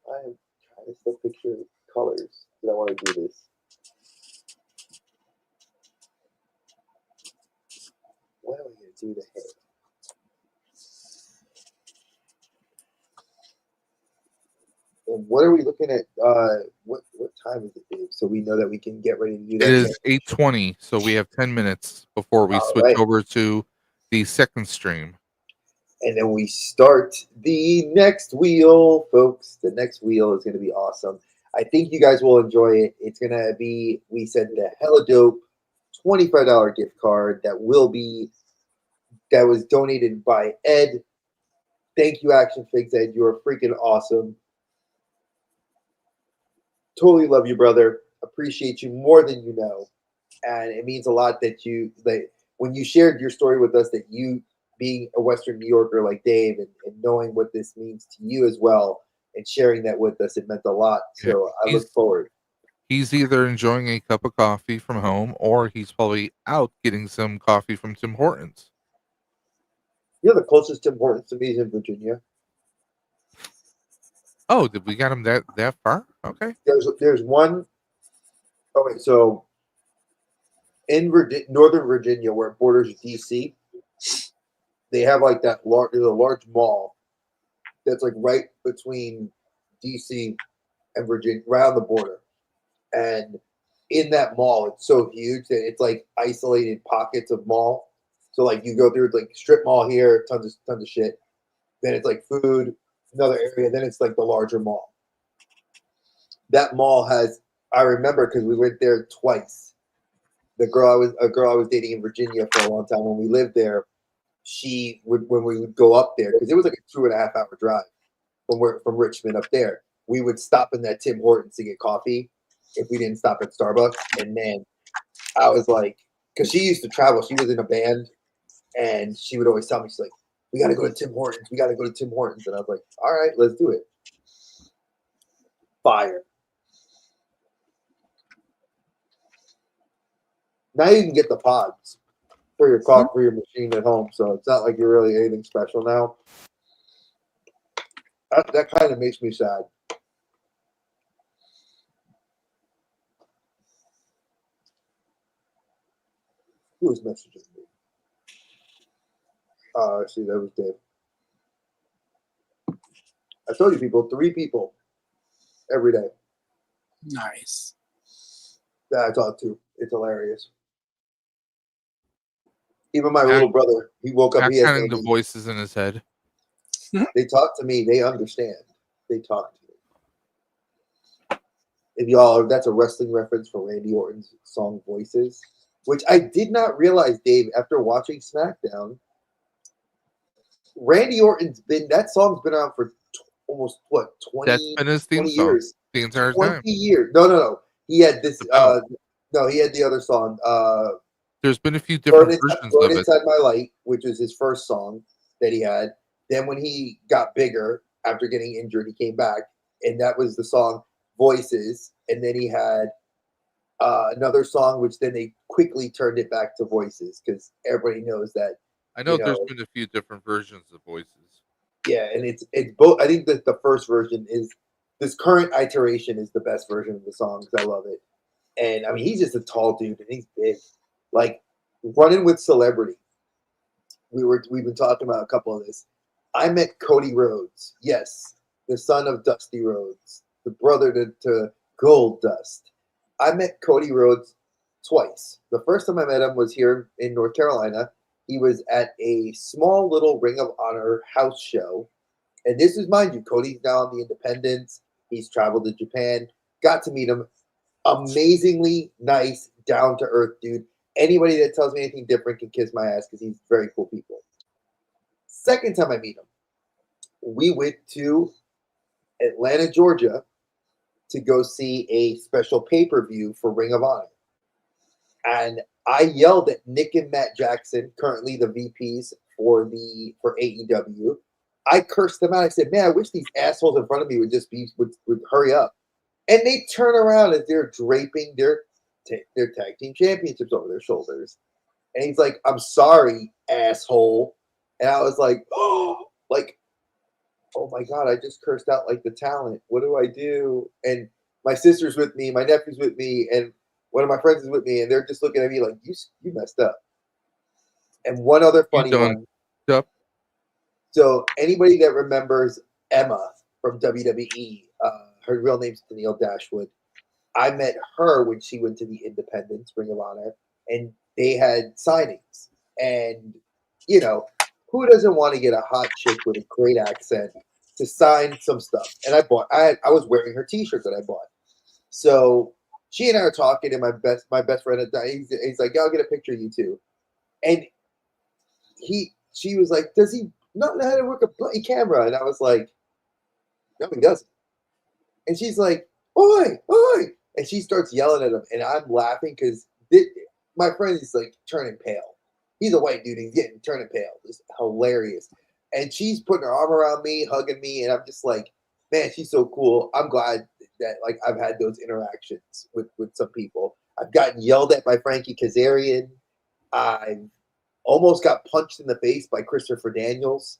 I'm trying to still picture colors. I want to do this. What are we going to do to head? And what are we looking at? What time is it, Dave? So we know that we can get ready to do that. It is 8:20, so we have 10 minutes before we switch over to the second stream. And then we start the next wheel, folks. The next wheel is going to be awesome. I think you guys will enjoy it. It's going to be, we said, the HELLADOPE $25 gift card that was donated by Ed. Thank you, Action Figs Ed. You are freaking awesome. Totally love you, brother. Appreciate you more than you know. And it means a lot that when you shared your story with us, that you being a Western New Yorker like Dave and knowing what this means to you as well and sharing that with us, it meant a lot. So I look forward. He's either enjoying a cup of coffee from home or he's probably out getting some coffee from Tim Hortons. The closest Tim Hortons to me is in Virginia. Oh, did we got him that far? Okay. There's one. Okay, so in Northern Virginia, where it borders DC, they have like that large. There's a large mall that's like right between DC and Virginia, right on the border. And in that mall, it's so huge that it's like isolated pockets of mall. So like you go through like strip mall here, tons of shit. Then it's like food, another area. Then it's like the larger mall. That mall has, I remember because we went there twice. A girl I was dating in Virginia for a long time, when we lived there, when we would go up there, because it was like a 2.5 hour drive from Richmond up there, we would stop in that Tim Hortons to get coffee if we didn't stop at Starbucks. And then I was like, because she used to travel, she was in a band, and she would always tell me, she's like, we got to go to Tim Hortons. We got to go to Tim Hortons. And I was like, all right, let's do it. Fire. Now you can get the pods for your coffee, for your machine at home. So it's not like you're really anything special now. That kind of makes me sad. Who was messaging me? I see, that was Dave. I told you, people, 3 people every day. Nice. That I talk to. It's hilarious. Even my little brother, he woke up. He has kind of the voices in his head. They talk to me. They understand. They talk to me. If y'all, that's a wrestling reference for Randy Orton's song "Voices," which I did not realize, Dave, after watching SmackDown. Randy Orton's that song's been around for almost 20, That's been his theme 20 song years. the entire 20 time. years. No. He had this. No, he had the other song. There's been a few different versions of it. Inside My Light, which was his first song that he had. Then when he got bigger after getting injured, he came back, and that was the song Voices. And then he had another song, which then they quickly turned it back to voices because everybody knows that. I know there's been a few different versions of voices. Yeah, and it's both. I think that the first version is this current iteration is the best version of the song because I love it. And I mean, he's just a tall dude and he's big. Like running with celebrity. We've been talking about a couple of this. I met Cody Rhodes. Yes, the son of Dusty Rhodes, the brother to Gold Dust. I met Cody Rhodes twice. The first time I met him was here in North Carolina. He was at a small little Ring of Honor house show. And this is, mind you, Cody's now on the Independents. He's traveled to Japan. Got to meet him. Amazingly nice, down-to-earth dude. Anybody that tells me anything different can kiss my ass because he's very cool people. Second time I meet him, we went to Atlanta, Georgia to go see a special pay-per-view for Ring of Honor. And I yelled at Nick and Matt Jackson, currently the VPs for AEW. I cursed them out. I said, man, I wish these assholes in front of me would just would hurry up. And they turn around as they're draping their tag team championships over their shoulders. And he's like, I'm sorry, asshole. And I was like, oh my God, I just cursed out like the talent. What do I do? And my sister's with me, my nephew's with me, and one of my friends is with me, and they're just looking at me like, you messed up. And one other funny one. Yep. So anybody that remembers Emma from WWE, her real name's Danielle Dashwood. I met her when she went to the Independents, Ring of Honor, and they had signings. And, you know, who doesn't want to get a hot chick with a great accent to sign some stuff? And I was wearing her T-shirt that I bought. So she and I are talking, and my best friend, he's like, yeah, I'll get a picture of you two. And she was like, does he not know how to work a bloody camera? And I was like, no, he doesn't. And she's like, oi, oi. And she starts yelling at him, and I'm laughing because my friend is like turning pale. He's a white dude, he's turning pale. It's hilarious. And she's putting her arm around me, hugging me, and I'm just like, man, she's so cool. I'm glad that like I've had those interactions with some people. I've gotten yelled at by Frankie Kazarian. I almost got punched in the face by Christopher Daniels.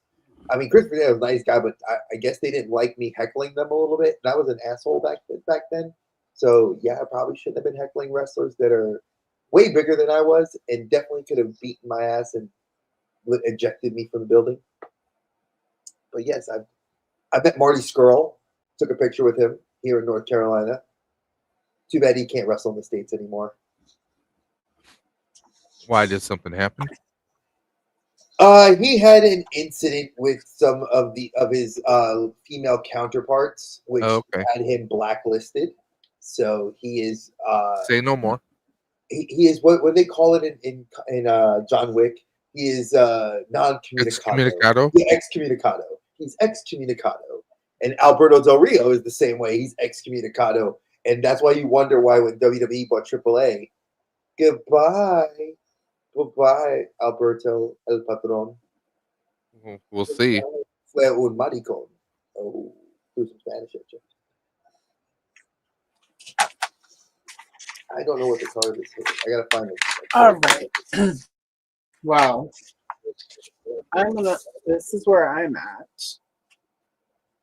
I mean, Christopher Daniels was a nice guy, but I guess they didn't like me heckling them a little bit. And I was an asshole back then. So yeah, I probably shouldn't have been heckling wrestlers that are way bigger than I was, and definitely could have beaten my ass and ejected me from the building. But yes, I met Marty Scurll. Took a picture with him here in North Carolina. Too bad he can't wrestle in the States anymore. Why did something happen? He had an incident with some of his female counterparts, which had him blacklisted. So he is. Say no more. He is what they call it in John Wick. He is non-communicado. Excommunicado. Yeah, excommunicado. He's excommunicado. And Alberto Del Rio is the same way. He's excommunicado. And that's why you wonder why when WWE bought AAA, goodbye, Alberto El Patron. We'll see. Fue un maricón. Oh, do some Spanish at you. I don't know what the color this is. I gotta find it. All right. Wow. This is where I'm at.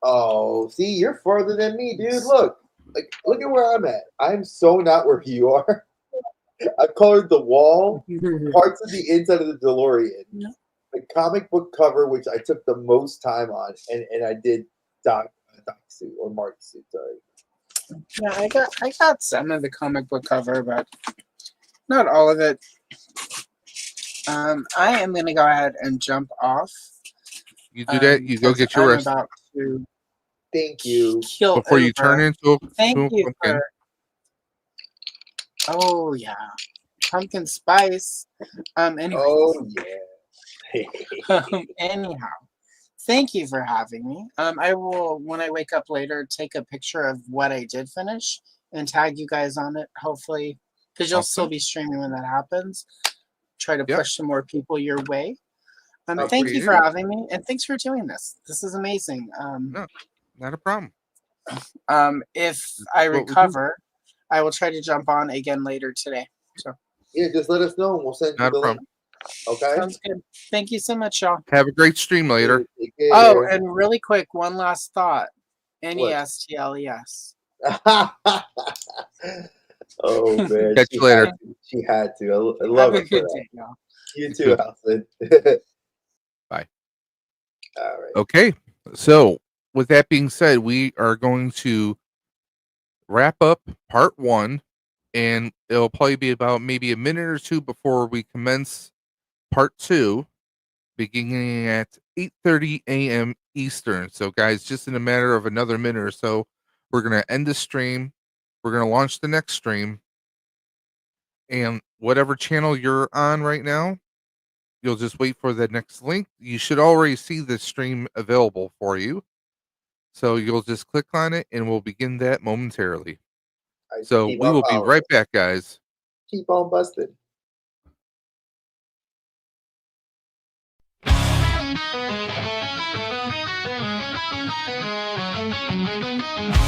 Oh, see, you're farther than me, dude. Look at where I'm at. I'm so not where you are. I colored the wall, parts of the inside of the DeLorean, the comic book cover, which I took the most time on, and I did Doc suit or Marty suit. Sorry. Yeah, I got some of the comic book cover, but not all of it. I am gonna go ahead and jump off. You do that. You go get your rest. About to Thank you. Before you turn into Thank a you pumpkin. Oh yeah, pumpkin spice. Anyway. Oh yeah. Anyhow, thank you for having me. I will, when I wake up later, take a picture of what I did finish and tag you guys on it. Hopefully, because you'll still be streaming when that happens. Try to push some more people your way. Thank you for having me, and thanks for doing this. This is amazing. No, not a problem. If I recover, I will try to jump on again later today. So yeah, just let us know and we'll send you Not a the link. problem. Okay. sounds good. Thank you so much, y'all. Have a great stream later. Take care. Oh, and really quick, one last thought. What? NESTLES. Oh man, Catch you later. She had to. I Have love a it for good that. day, y'all. You You too, too. Alfred. Bye. All right. Okay. So, with that being said, we are going to wrap up part 1, and it'll probably be about maybe a minute or two before we commence part 2, beginning at 8:30 a.m. Eastern. So, guys, just in a matter of another minute or so, we're going to end the stream. We're going to launch the next stream. And whatever channel you're on right now, you'll just wait for the next link. You should already see the stream available for you. So you'll just click on it and we'll begin that momentarily. So keep we on will be following. right back, guys. Keep on busted. Thank you.